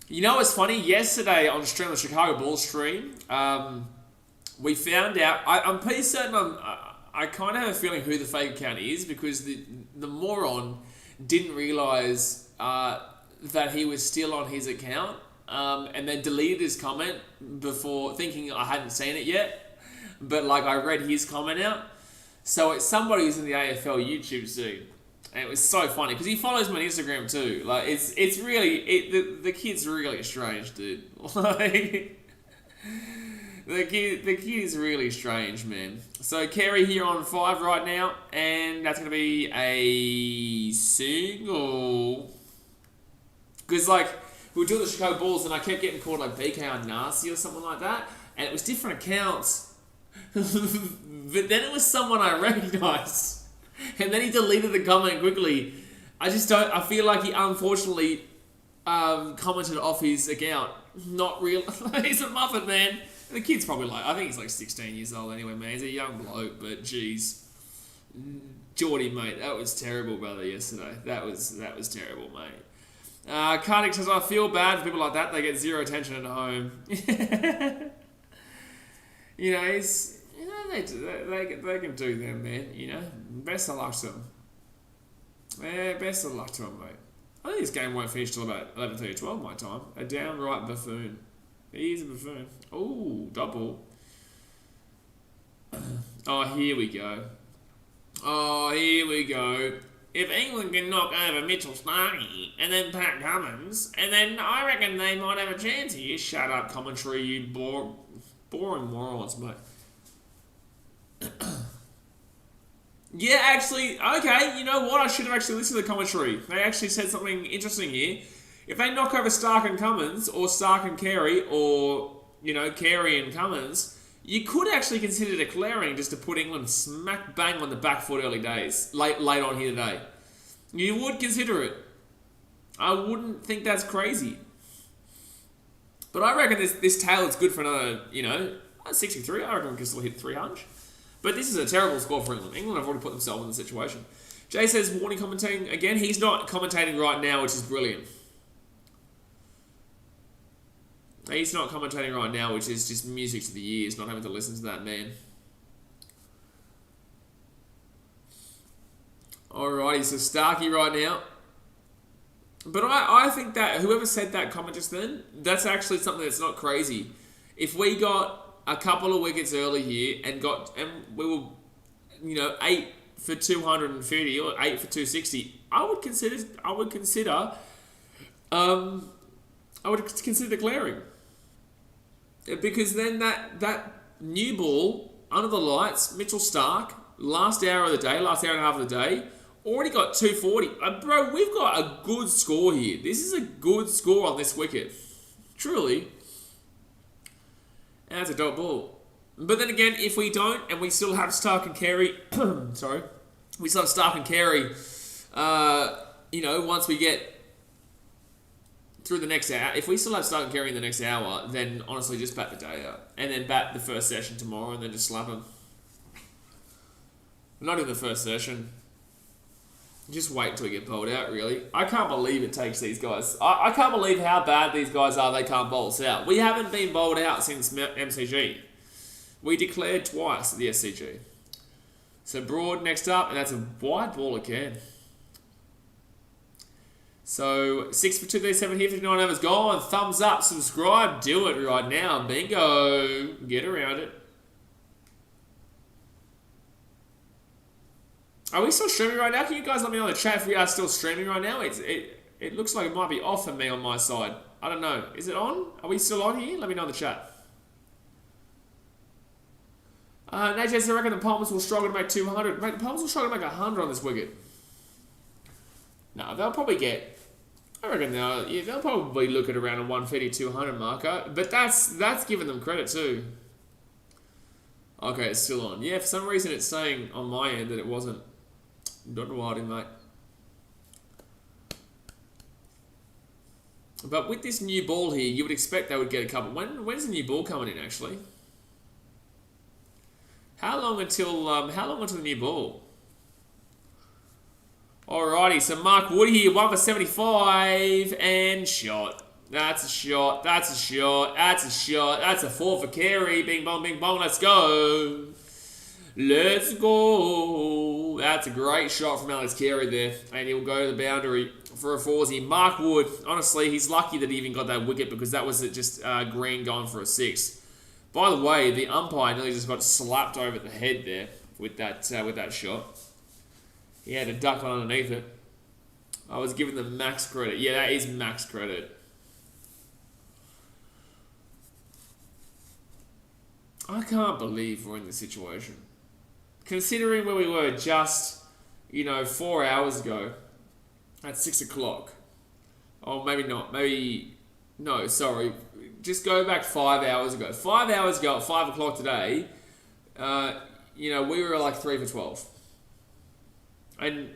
Speaker 1: You know what's funny? Yesterday on stream, the Chicago Bulls stream, we found out... I'm pretty certain I kind of have a feeling who the fake account is because the moron didn't realise that he was still on his account and then deleted his comment before thinking I hadn't seen it yet. but like I read his comment out. So it's somebody who's in the AFL YouTube soon. And it was so funny because he follows me on Instagram too. Like it's really the kid's really strange, dude. Like the kid is really strange, man. So Carey here on 5 right now, and that's gonna be a single. Because like we were doing the Chicago Bulls, and I kept getting called like BKRmy or something like that, and it was different accounts. But then it was someone I recognised. And then he deleted the comment quickly. I feel like he unfortunately commented off his account. Not real. He's a muppet, man. The kid's probably like, I think he's like 16 years old anyway, man. He's a young bloke, but jeez. Geordie, mate, that was terrible, brother, yesterday. That was terrible, mate. Karnik says, I feel bad for people like that. They get zero attention at home. You know, they can do them, man. You know, best of luck to them. Yeah, best of luck to them, mate. I think this game won't finish till about 11:30-12 my time. A downright buffoon. He's a buffoon. Ooh, double. Oh, here we go. If England can knock over Mitchell Starkey and then Pat Cummins, and then I reckon they might have a chance here. Shut up, commentary, you boring morons, mate. Yeah, actually, okay, you know what? I should have actually listened to the commentary. They actually said something interesting here. If they knock over Stark and Cummins, or Stark and Carey, or, you know, Carey and Cummins, you could actually consider declaring just to put England smack bang on the back foot early days, late on here today. You would consider it. I wouldn't think that's crazy. But I reckon this tail is good for another, you know, 63. I reckon we can still hit 300. But this is a terrible score for England. England have already put themselves in the situation. Jay says, Warney commentating. Again, he's not commentating right now, which is brilliant. He's not commentating right now, which is just music to the ears, not having to listen to that man. Alrighty, so Starkey right now. But I think that whoever said that comment just then, that's actually something that's not crazy. If we got a couple of wickets early here and we were, you know, 8 for 250 or 8 for 260, I would consider declaring. Because then that new ball under the lights, Mitchell Stark, last hour and a half of the day, already got 240. Bro, we've got a good score here. This is a good score on this wicket. Truly. And that's a dot ball. But then again, if we don't, and we still have Stark and Carey, sorry, we still have Stark and Carey, you know, once we get through the next hour, if we still have Stark and Carey in the next hour, then honestly just bat the day out. And then bat the first session tomorrow and then just slap them. Not in the first session. Just wait until we get bowled out, really. I can't believe it takes these guys. I can't believe how bad these guys are. They can't bowl us out. We haven't been bowled out since MCG. We declared twice at the SCG. So Broad next up, and that's a wide ball again. So 6 for 237 here, 59 overs gone. Thumbs up, subscribe, do it right now. Bingo. Get around it. Are we still streaming right now? Can you guys let me know in the chat if we are still streaming right now? It looks like it might be off for me on my side. I don't know. Is it on? Are we still on here? Let me know in the chat. Nate says, I reckon the Palmers will struggle to make 200. Mate, the Palmers will struggle to make 100 on this wicket. No, they'll probably get... I reckon they'll probably look at around a 150, 200 marker. But that's giving them credit too. Okay, it's still on. Yeah, for some reason it's saying on my end that it wasn't. Don't know why, mate. But with this new ball here, you would expect they would get a couple. When's the new ball coming in, actually? How long until the new ball? Alrighty, so Mark Wood here, 1 for 75 and shot. That's a shot. That's a shot. That's a shot. That's a 4 for Carey. Bing bong, bing bong. Let's go. Let's go. That's a great shot from Alex Carey there. And he'll go to the boundary for a 4-zy. Mark Wood, honestly, he's lucky that he even got that wicket because that was just Green going for a 6. By the way, the umpire nearly just got slapped over the head there with that shot. He had to duck on underneath it. I was giving them max credit. Yeah, that is max credit. I can't believe we're in this situation. Considering where we were just, 4 hours ago at 6 o'clock. Oh, maybe not. No, sorry. Just go back 5 hours ago. 5 hours ago at 5 o'clock today, we were like 3 for 12. And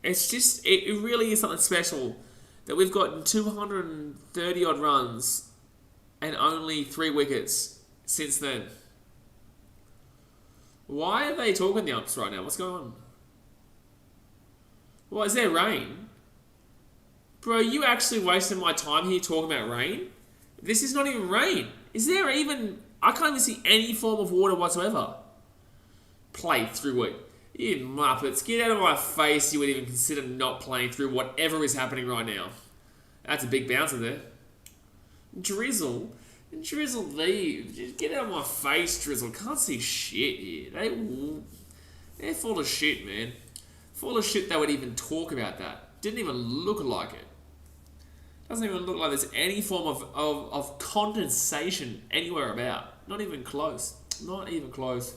Speaker 1: it's just, it really is something special that we've gotten 230 odd runs and only 3 wickets since then. Why are they talking the umps right now? What's going on? What, is there rain? Bro, you actually wasted my time here talking about rain? This is not even rain. Is there even... I can't even see any form of water whatsoever. Play through it. You muppets. Get out of my face. You would even consider not playing through whatever is happening right now. That's a big bouncer there. Drizzle, leave. Just get out of my face, Drizzle. Can't see shit here. They're full of shit, man. Full of shit they would even talk about that. Didn't even look like it. Doesn't even look like there's any form of condensation anywhere about. Not even close. Not even close.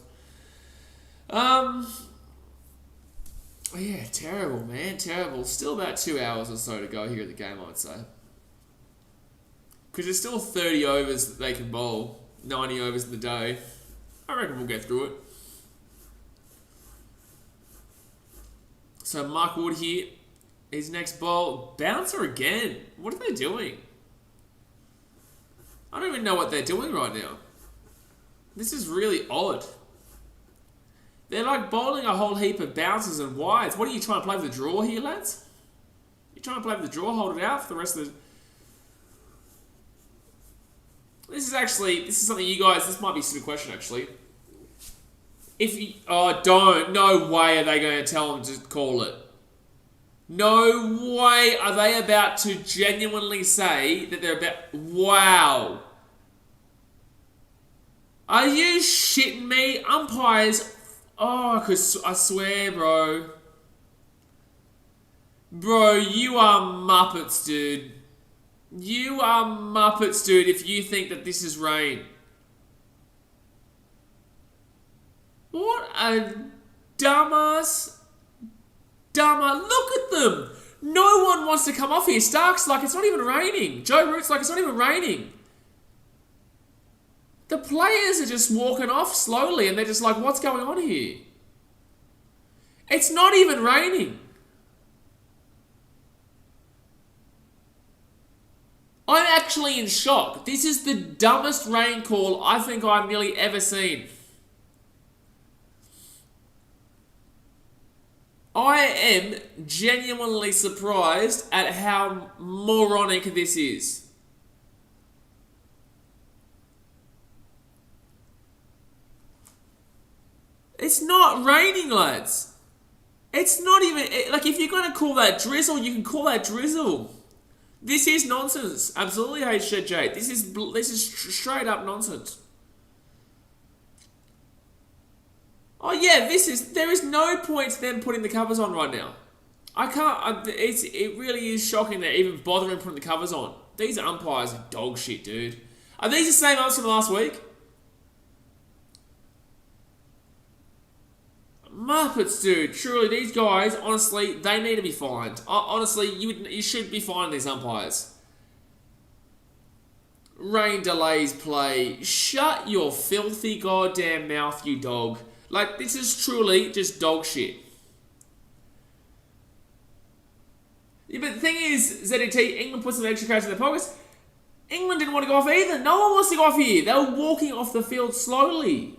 Speaker 1: Yeah, terrible, man. Terrible. Still about 2 hours or so to go here at the game, I would say. Because there's still 30 overs that they can bowl. 90 overs in the day. I reckon we'll get through it. So Mark Wood here. His next bowl. Bouncer again. What are they doing? I don't even know what they're doing right now. This is really odd. They're like bowling a whole heap of bouncers and wides. What are you trying to play with the draw here, lads? You trying to play with the draw, hold it out for the rest of the... This is something you guys... This might be a stupid question, actually. If you... Oh, don't. No way are they going to tell them to call it. No way are they about to genuinely say that they're about... Wow. Are you shitting me? Umpires... Oh, because I swear, bro. Bro, you are muppets, dude. You are muppets, dude, if you think that this is rain. What a dumbass. Look at them. No one wants to come off here. Stark's like, it's not even raining. Joe Root's like, it's not even raining. The players are just walking off slowly and they're just like, what's going on here? It's not even raining. I'm actually in shock. This is the dumbest rain call I think I've nearly ever seen. I am genuinely surprised at how moronic this is. It's not raining, lads. It's not even... Like, if you're going to call that drizzle, you can call that drizzle. This is nonsense. Absolutely, HJ. This is straight up nonsense. Oh, yeah, there is no point to them putting the covers on right now. It really is shocking they're even bothering putting the covers on. These umpires are dog shit, dude. Are these the same umps from last week? Muppets, dude. Truly, these guys, honestly, they need to be fined. Honestly, you should be fining these umpires. Rain delays play. Shut your filthy goddamn mouth, you dog. Like, this is truly just dog shit. Yeah, but the thing is, ZDT, England put some extra cash in their pockets. England didn't want to go off either. No one wants to go off here. They were walking off the field slowly.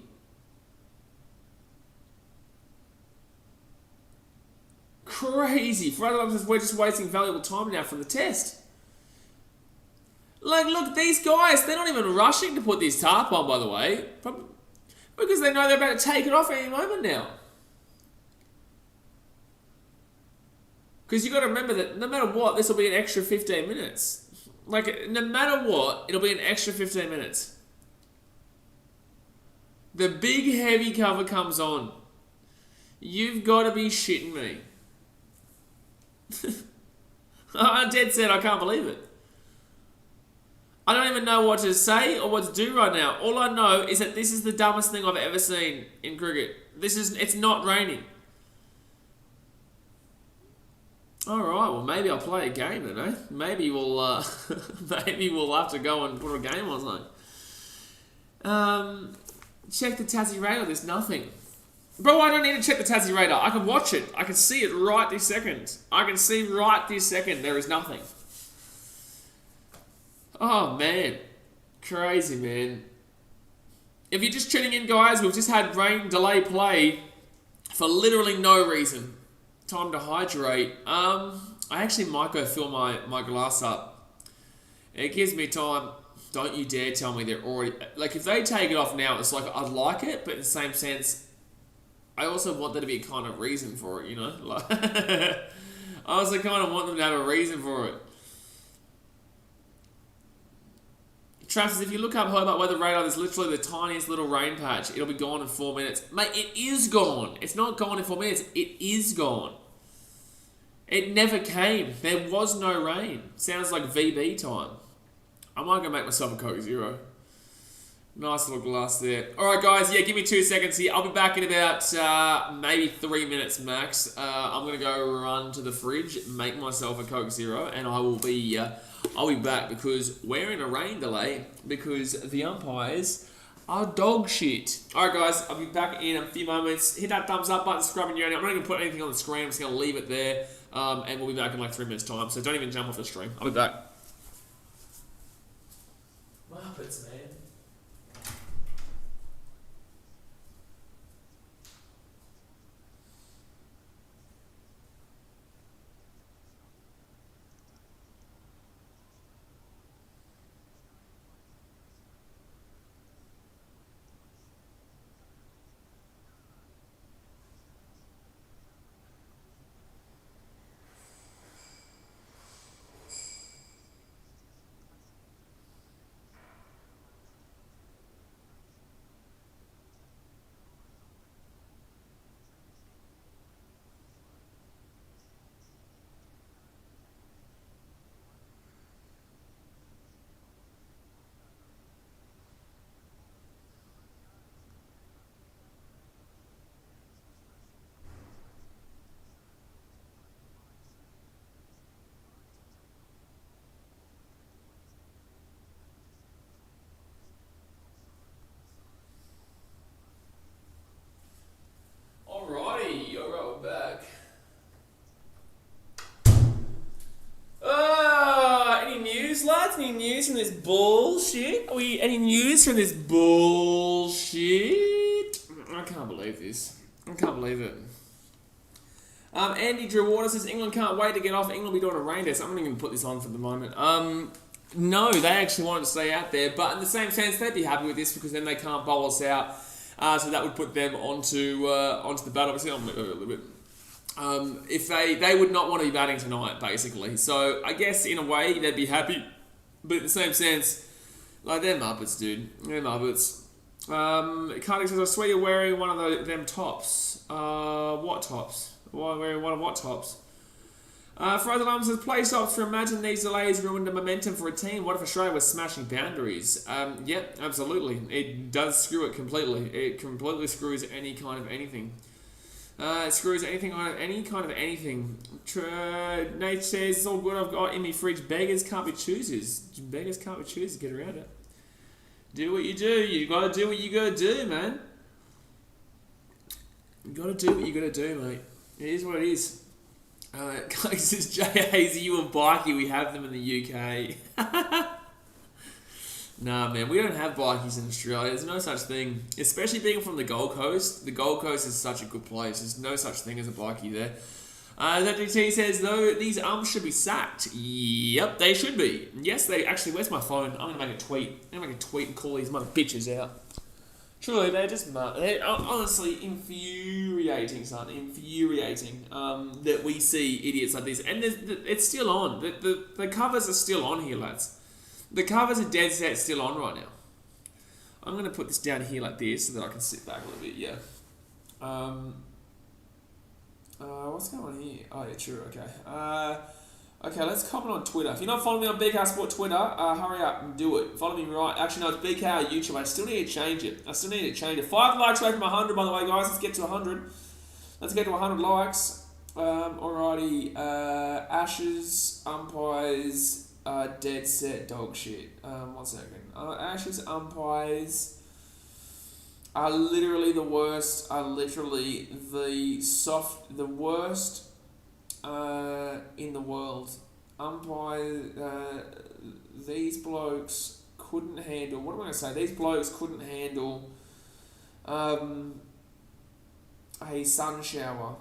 Speaker 1: Crazy. For other umpires, we're just wasting valuable time now from the test. Like, look, these guys, they're not even rushing to put this tarp on, by the way. Because they know they're about to take it off any moment now. Because you've got to remember that no matter what, this will be an extra 15 minutes. Like, no matter what, it'll be an extra 15 minutes. The big heavy cover comes on. You've got to be shitting me. I'm dead set, I can't believe it. I don't even know what to say or what to do right now. All I know is that this is the dumbest thing I've ever seen in cricket. It's not raining. Alright, well maybe I'll play a game then, eh? Maybe we'll maybe we'll have to go and put a game on something. Check the Tassie radar, there's nothing. Bro, I don't need to check the Tassie radar. I can watch it. I can see it right this second. I can see right this second there is nothing. Oh, man. Crazy, man. If you're just tuning in, guys, we've just had rain delay play for literally no reason. Time to hydrate. I actually might go fill my glass up. It gives me time. Don't you dare tell me they're already... Like, if they take it off now, it's like, I'd like it, but in the same sense, I also want there to be a kind of reason for it, you know? Like, I also kind of want them to have a reason for it. Travis, if you look up Hobart weather radar, there's literally the tiniest little rain patch. It'll be gone in 4 minutes. Mate, it is gone. It's not gone in 4 minutes. It is gone. It never came. There was no rain. Sounds like VB time. I might go make myself a Coke Zero. Nice little glass there. Alright guys, yeah, give me 2 seconds here. I'll be back in about maybe 3 minutes max. I'm going to go run to the fridge, make myself a Coke Zero, and I'll be back because we're in a rain delay because the umpires are dog shit. Alright guys, I'll be back in a few moments. Hit that thumbs up button, subscribe, and I'm not going to put anything on the screen. I'm just going to leave it there, and we'll be back in like 3 minutes time. So don't even jump off the stream. I'll be back. Muppets, man. Alrighty, alright, we're back. Any news, lads? Any news from this bullshit? Any news from this bullshit? I can't believe this. I can't believe it. Andy Drew Water says England can't wait to get off. England will be doing a rain test. I'm not even going to put this on for the moment. No, they actually wanted to stay out there, but in the same sense, they'd be happy with this because then they can't bowl us out. So that would put them onto the bat. Obviously, I'll move over a little bit. If they would not want to be batting tonight, basically. So I guess in a way they'd be happy, but in the same sense, like they're Muppets, dude. They're Muppets. Cardiff says, I swear you're wearing one of them tops. What tops? Why wearing one of what tops? Frozen Arm says, play stops for imagine these delays ruined the momentum for a team. What if Australia was smashing boundaries? Yep, absolutely. It does screw it completely. It completely screws any kind of anything. It screws anything on any kind of anything. Nate says, it's all good I've got in my fridge. Beggars can't be choosers. Beggars can't be choosers. Get around it. Do what you do. You gotta do what you gotta do, man. You gotta do what you gotta do, mate. It is what it is. Guys, this is Jay you and Bikey. We have them in the UK. Nah, man, we don't have bikies in Australia. There's no such thing. Especially being from the Gold Coast. The Gold Coast is such a good place. There's no such thing as a bikie there. ZDT says, though, these umps should be sacked. Yep, they should be. Yes, they actually... Where's my phone? I'm going to make a tweet. I'm going to make a tweet and call these mother bitches out. Truly, they're just... They're honestly infuriating, son. Infuriating that we see idiots like this. And it's still on. The covers are still on here, lads. The covers are dead set still on right now. I'm going to put this down here like this so that I can sit back a little bit, yeah. What's going on here? Oh, yeah, true, okay. Okay, let's comment on Twitter. If you're not following me on BK Sport Twitter, hurry up and do it. Follow me right. Actually, no, it's BK YouTube. I still need to change it. 5 likes away from 100, by the way, guys. Let's get to 100. Let's get to 100 likes. Alrighty. Ashes, umpires, dead set dog shit. 1 second. Ashes, umpires are literally the worst. Are literally the worst in the world. These blokes couldn't handle. What am I going to say? These blokes couldn't handle a sun shower.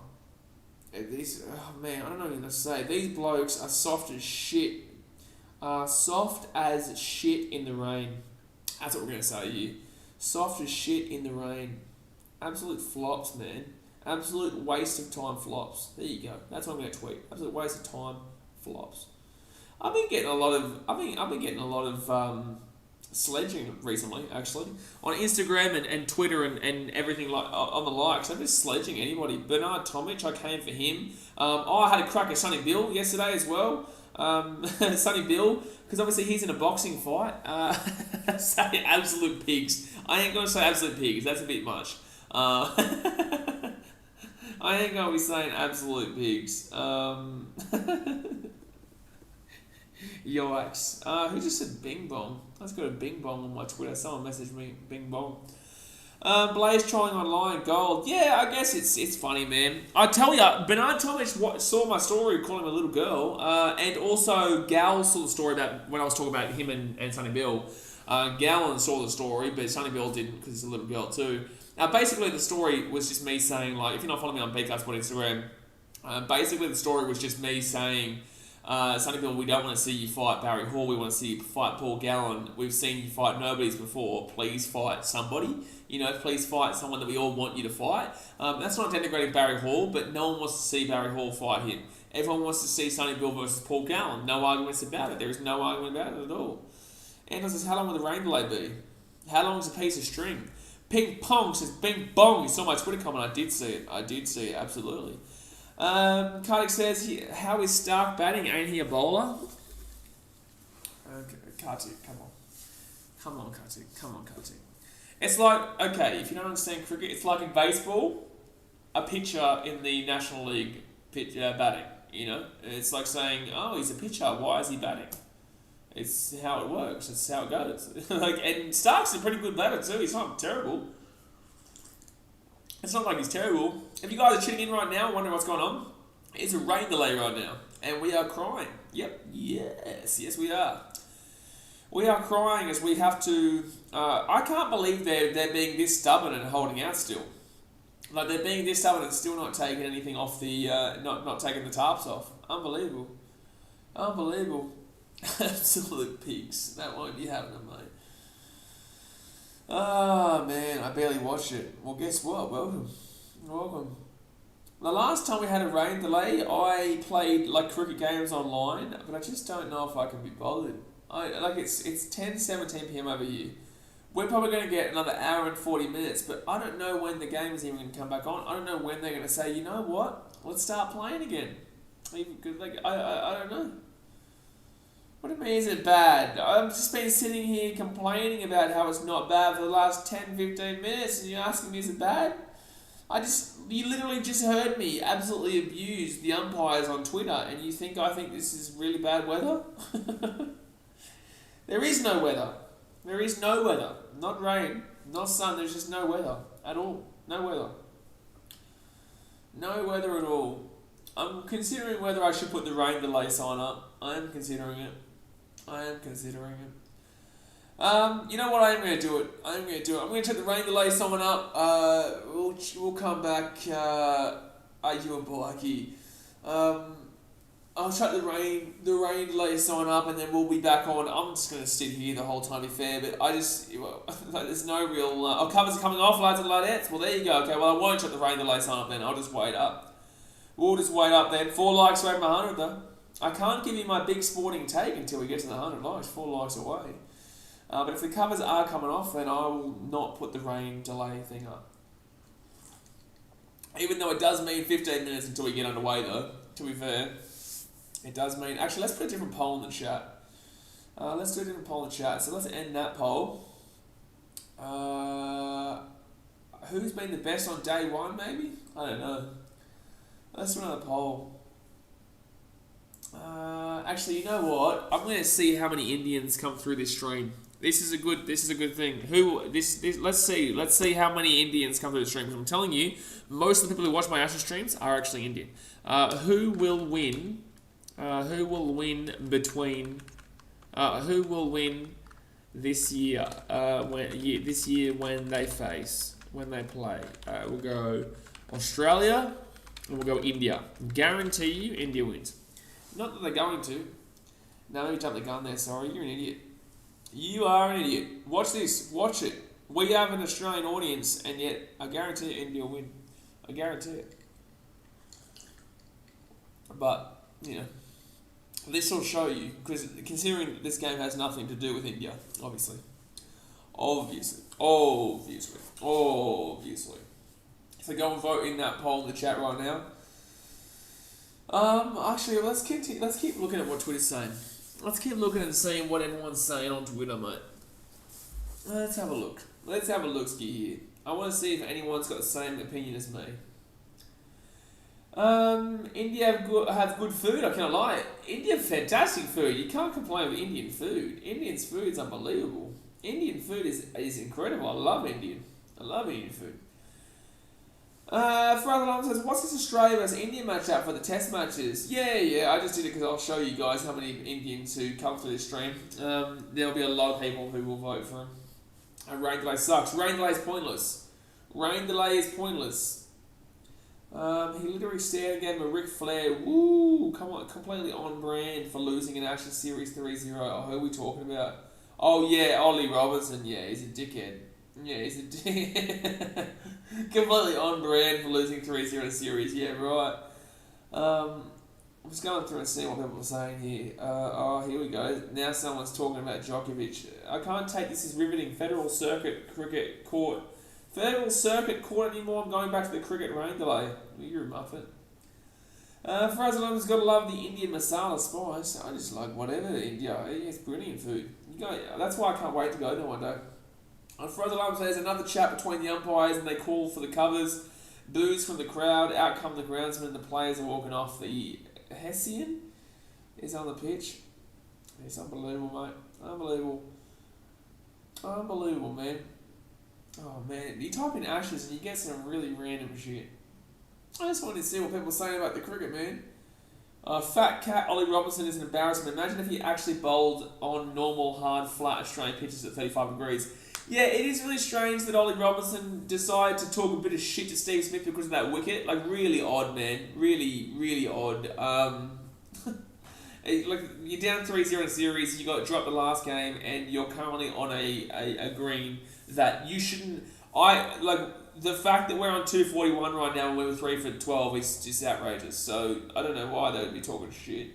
Speaker 1: Oh man, I don't know what to say. These blokes are soft as shit. Soft as shit in the rain. That's what we're going to say here. Soft as shit in the rain. Absolute flops, man. Absolute waste of time flops. There you go. That's what I'm going to tweet. Absolute waste of time flops. I've been getting a lot of sledging recently, actually, on Instagram and Twitter and everything like on the likes. I'm just sledging anybody. Bernard Tomic, I came for him. I had a crack at Sonny Bill yesterday as well. Sonny Bill, because obviously he's in a boxing fight. Say absolute pigs. I ain't going to say absolute pigs. That's a bit much. I ain't going to be saying absolute pigs. Yikes. Who just said bing bong? I've got a bing bong on my Twitter. Someone messaged me bing bong. Blaze trying online gold. Yeah, I guess it's funny, man. I tell ya, Bernard Tomic saw my story calling him a little girl, and also Gal saw the story about when I was talking about him and Sonny Bill. Gallon saw the story, but Sonny Bill didn't because he's a little girl too. Basically, the story was just me saying, like, if you're not following me on BK Sport Instagram, basically the story was just me saying, Sonny Bill, we don't want to see you fight Barry Hall. We want to see you fight Paul Gallen. We've seen you fight nobodies before. Please fight somebody. Please fight someone that we all want you to fight. That's not denigrating Barry Hall, but no one wants to see Barry Hall fight him. Everyone wants to see Sonny Bill versus Paul Gallen. No arguments about it. There is no argument about it at all. And says, how long will the rain delay be? How long is a piece of string? Ping pong says, bing bong. You saw my Twitter comment. I did see it, absolutely. Kartik says, how is Stark batting? Ain't he a bowler? Okay, Kartik, come on, Kartik. It's like, okay, if you don't understand cricket, it's like in baseball, a pitcher in the National League batting, It's like saying, oh, he's a pitcher, why is he batting? It's how it works, it's how it goes. And Stark's a pretty good batter too, he's not terrible. It's not like he's terrible. If you guys are tuning in right now, wondering what's going on, it's a rain delay right now, and we are crying. Yep, yes we are. We are crying as we have to. I can't believe they're being this stubborn and holding out still. Like they're being this stubborn and still not taking anything off the not taking the tarps off. Unbelievable. Absolute pigs. That won't be happening, mate. Oh man, I barely watched it. Well, guess what? Welcome. The last time we had a rain delay, I played like cricket games online, but I just don't know if I can be bothered. It's 10:17 p.m. over here. We're probably going to get another hour and 40 minutes, but I don't know when the game is even going to come back on. I don't know when they're going to say, you know what? Let's start playing again. I don't know. What do you mean, is it bad? I've just been sitting here complaining about how it's not bad for the last 10-15 minutes, and you're asking me, is it bad? You literally just heard me absolutely abuse the umpires on Twitter, and you think I think this is really bad weather? There is no weather. There is no weather. Not rain, not sun, there's just no weather at all. No weather. No weather at all. I'm considering whether I should put the rain delay sign up. I am considering it. You know what? I am going to do it. I'm going to check the rain delay sign up. We'll come back. You and Blakey. I'll check the rain delay sign up, and then we'll be back on. I'm just going to sit here the whole time, to be fair, but there's no real... covers are coming off, lads and ladettes. Well, there you go. Okay, well, I won't check the rain delay sign up then. I'll just wait up. We'll just wait up then. 4 likes away from 100, though. I can't give you my big sporting take until we get to the 100 likes. 4 likes away. But if the covers are coming off, then I will not put the rain delay thing up. Even though it does mean 15 minutes until we get underway, though, to be fair. It does mean... Actually, let's put a different poll in the chat. Let's do a different poll in the chat. So let's end that poll. Who's been the best on day one, maybe? I don't know. Let's do another poll. Actually, you know what? I'm going to see how many Indians come through this stream. This is a good thing. Let's see how many Indians come through the stream. Because I'm telling you, most of the people who watch my Ashes streams are actually Indian. Who will win? Who will win this year? When they play? We'll go Australia and we'll go India. Guarantee you, India wins. Not that they're going to. No, let me jump the gun there. Sorry, you're an idiot. You are an idiot. Watch this. Watch it. We have an Australian audience, and yet I guarantee India will win. I guarantee it. But, you know, this will show you, because considering this game has nothing to do with India, obviously. Obviously. So go and vote in that poll in the chat right now. Actually, let's keep looking at what Twitter's saying. Let's keep looking and seeing what everyone's saying on Twitter, mate. Let's have a look. Let's have a look-ski here. I want to see if anyone's got the same opinion as me. India have good food, I cannot lie. India have fantastic food. You can't complain with Indian food. Indian's food is unbelievable. Indian food is incredible. I love Indian food. Father Long says, what's this Australia versus India matchup for the test matches? Yeah, I just did it because I'll show you guys how many Indians who come through this stream. There'll be a lot of people who will vote for him. Rain delay sucks. Rain delay is pointless. He literally stared and gave him a Ric Flair. Woo! Come on, completely on brand for losing an Ashes Series 3-0. Oh, who are we talking about? Oh yeah, Ollie Robertson. Yeah, he's a dickhead. Completely on brand for losing 3-0 in a series. Yeah, right. I'm just going through and seeing what people are saying here. Here we go. Now someone's talking about Djokovic. I can't take this as riveting. Federal Circuit cricket court. Federal Circuit court anymore. I'm going back to the cricket rain delay. You're a muffin. Frazalon's got to love the Indian masala spice. I just like whatever India. It's brilliant food. That's why I can't wait to go there one day. Frazalon says another chat between the umpires and they call for the covers. Boos from the crowd. Out come the groundsmen and the players are walking off. The Hessian is on the pitch. It's unbelievable, mate. Unbelievable, man. Oh, man. You type in Ashes and you get some really random shit. I just wanted to see what people are saying about the cricket, man. Fat cat Ollie Robinson is an embarrassment. Imagine if he actually bowled on normal, hard, flat Australian pitches at 35 degrees. Yeah, it is really strange that Ollie Robinson decided to talk a bit of shit to Steve Smith because of that wicket. Like, really odd, man. Really odd. Like, you're down 3-0 in a series, you got dropped the last game, and you're currently on a green that you shouldn't... The fact that we're on 241 right now and we were 3 for 12 is just outrageous. So, I don't know why they would be talking shit.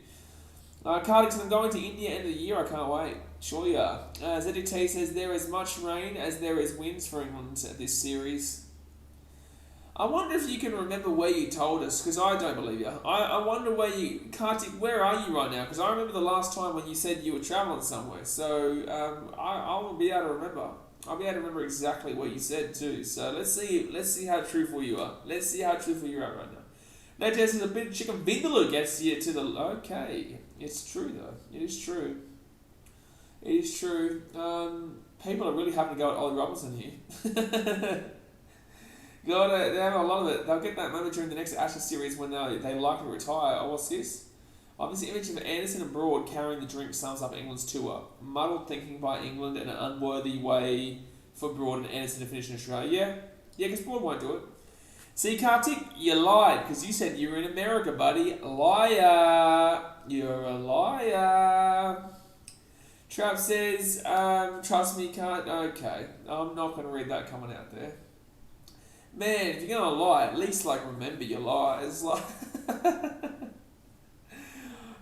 Speaker 1: Cardigan, I'm going to India end of the year, I can't wait. Sure you are. ZDT says there is much rain as there is winds for England at this series. I wonder if you can remember where you told us, because I don't believe you. I wonder where you... Kartik, where are you right now? Because I remember the last time when you said you were travelling somewhere. So, I'll be able to remember. I'll be able to remember exactly what you said too. So, let's see how truthful you are. Let's see how truthful you are right now. No, Jess, is a bit of chicken vindaloo gets you to the... Okay. It's true, though. It is true. People are really having to go at Ollie Robinson here. They have a lot of it. They'll get that moment during the next Ashes series when they likely retire. Oh, what's this? Obviously, image of Anderson and Broad carrying the drink sums up England's tour. Muddled thinking by England and an unworthy way for Broad and Anderson to finish in Australia. Yeah, because Broad won't do it. See, Kartik, you lied because you said you were in America, buddy. Liar. You're a liar. Trav says, trust me, can't... Okay, I'm not going to read that coming out there. Man, if you're going to lie, at least, remember your lies.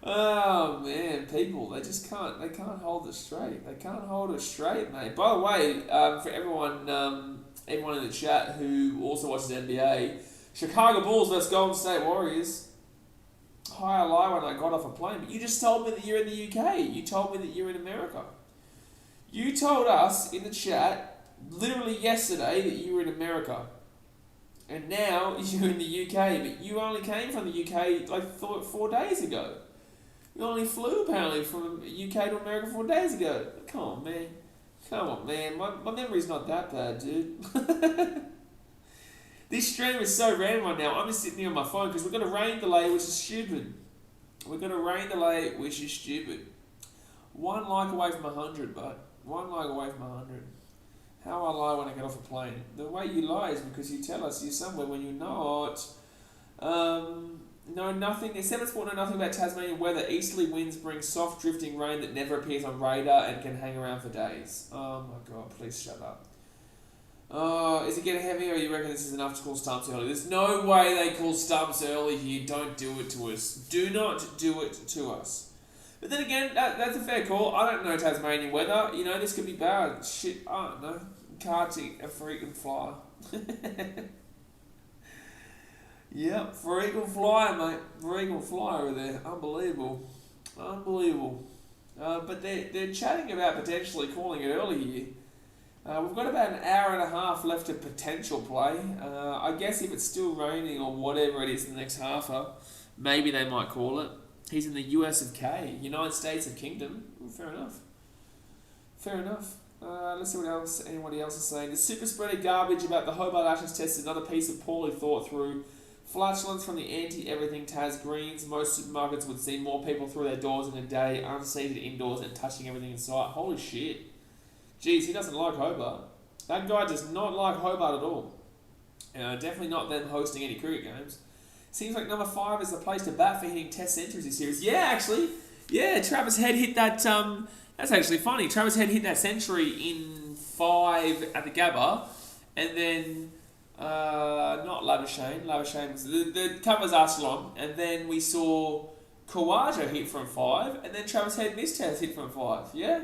Speaker 1: Oh man, people, they just can't. They can't hold it straight. They can't hold it straight, mate. By the way, for everyone in the chat who also watches NBA, Chicago Bulls versus Golden State Warriors. High or lie when I got off a plane, but you just told me that you're in the UK. You told me that you're in America. You told us in the chat literally yesterday that you were in America. And now you're in the UK, but you only came from the UK like 4 days ago. You only flew apparently from UK to America 4 days ago. Come on, man. Come on, man. My memory's not that bad, dude. This stream is so random right now. I'm just sitting here on my phone because we've got a rain delay, which is stupid. We've got a rain delay, which is stupid. 1 like away from 100, but 1 like away from 100. How I lie when I get off a plane. The way you lie is because you tell us you're somewhere when you're not. No, nothing. Seven Sport know nothing about Tasmanian weather. Easterly winds bring soft drifting rain that never appears on radar and can hang around for days. Oh my god, please shut up. Is it getting heavier or you reckon this is enough to call stumps early? There's no way they call stumps early here. Don't do it to us. Do not do it to us. But then again, that's a fair call. I don't know Tasmanian weather. You know, this could be bad. Shit, I don't know. Kartik, a freaking flyer. Yep, freaking flyer, mate. Freaking flyer over there. Unbelievable. Unbelievable. But they're chatting about potentially calling it early here. We've got about an hour and a half left of potential play. I guess if it's still raining or whatever it is in the next half hour, maybe they might call it. He's in the US of K, United States of Kingdom. Well, fair enough. Fair enough. Let's see what else anybody else is saying. The super spreader garbage about the Hobart Ashes test is another piece of poorly thought through flatulence from the anti-everything Tas Greens. Most supermarkets would see more people through their doors in a day, unseated indoors and touching everything in sight. Holy shit. Jeez, he doesn't like Hobart. That guy does not like Hobart at all. Definitely not them hosting any cricket games. Seems like number 5 is the place to bat for hitting test centuries this series. Yeah, actually. Yeah, Travis Head hit that... that's actually funny. Travis Head hit that century in 5 at the Gabba. And then... not Labuschagne. Labuschagne was... The covers Arcelon. And then we saw Kawaja hit from 5. And then Travis Head missed hit from 5. Yeah?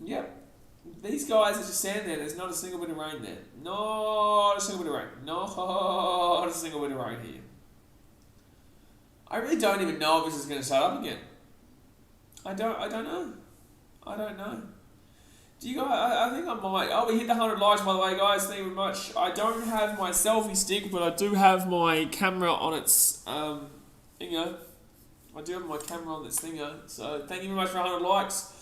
Speaker 1: Yep. These guys are just standing there. There's not a single bit of rain there. Not a single bit of rain. Not a single bit of rain here. I really don't even know if this is going to start up again. I don't know. I don't know. Do you guys... I think I might... Oh, we hit the 100 likes, by the way, guys. Thank you very much. I don't have my selfie stick, but I do have my camera on its... thingo. I do have my camera on this thingo. So, thank you very much for 100 likes.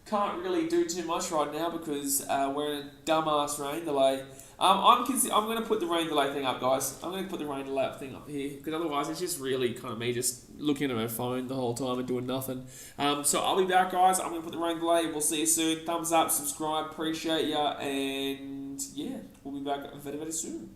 Speaker 1: Can't really do too much right now because we're in a dumbass rain delay. I'm going to put the rain delay thing up, guys. I'm going to put the rain delay thing up here because otherwise it's just really kind of me just looking at my phone the whole time and doing nothing. So I'll be back, guys. I'm going to put the rain delay. We'll see you soon. Thumbs up, subscribe, appreciate ya, and yeah, we'll be back very, very soon.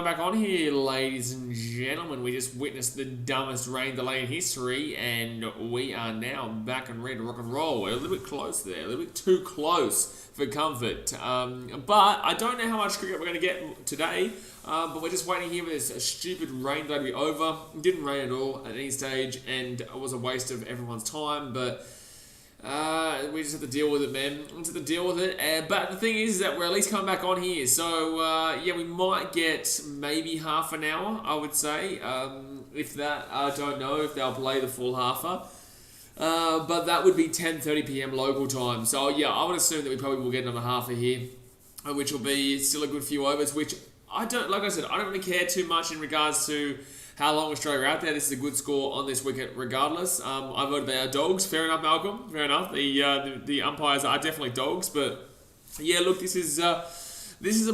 Speaker 1: Back on here, ladies and gentlemen. We just witnessed the dumbest rain delay in history, and we are now back and ready to rock and roll. We're a little bit close there, a little bit too close for comfort. But I don't know how much cricket we're going to get today. But we're just waiting here for this stupid rain delay to be over. It didn't rain at all at any stage, and it was a waste of everyone's time. But we just have to deal with it, man. We just have to deal with it. But the thing is that we're at least coming back on here. So, yeah, we might get maybe half an hour, I would say. If that, I don't know if they'll play the full halfer. But that would be 10:30 p.m. local time. So, yeah, I would assume that we probably will get another halfer here, which will be still a good few overs, which I don't really care too much in regards to how long Australia are out there. This is a good score on this wicket regardless. I voted they are dogs. Fair enough, Malcolm. Fair enough. The umpires are definitely dogs. But, yeah, look, this is a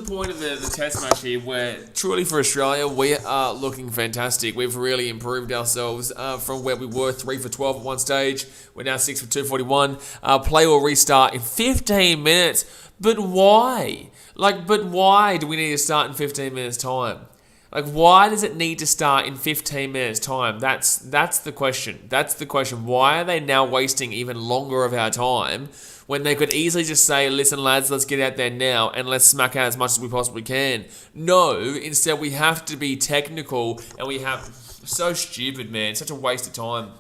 Speaker 1: point of the test match here where, truly for Australia, we are looking fantastic. We've really improved ourselves from where we were 3 for 12 at one stage. We're now 6 for 241. Play will restart in 15 minutes. But why? But why do we need to start in 15 minutes' time? Why does it need to start in 15 minutes' time? That's the question. That's the question. Why are they now wasting even longer of our time when they could easily just say, listen, lads, let's get out there now and let's smack out as much as we possibly can? No, instead we have to be technical and we have... So stupid, man. Such a waste of time.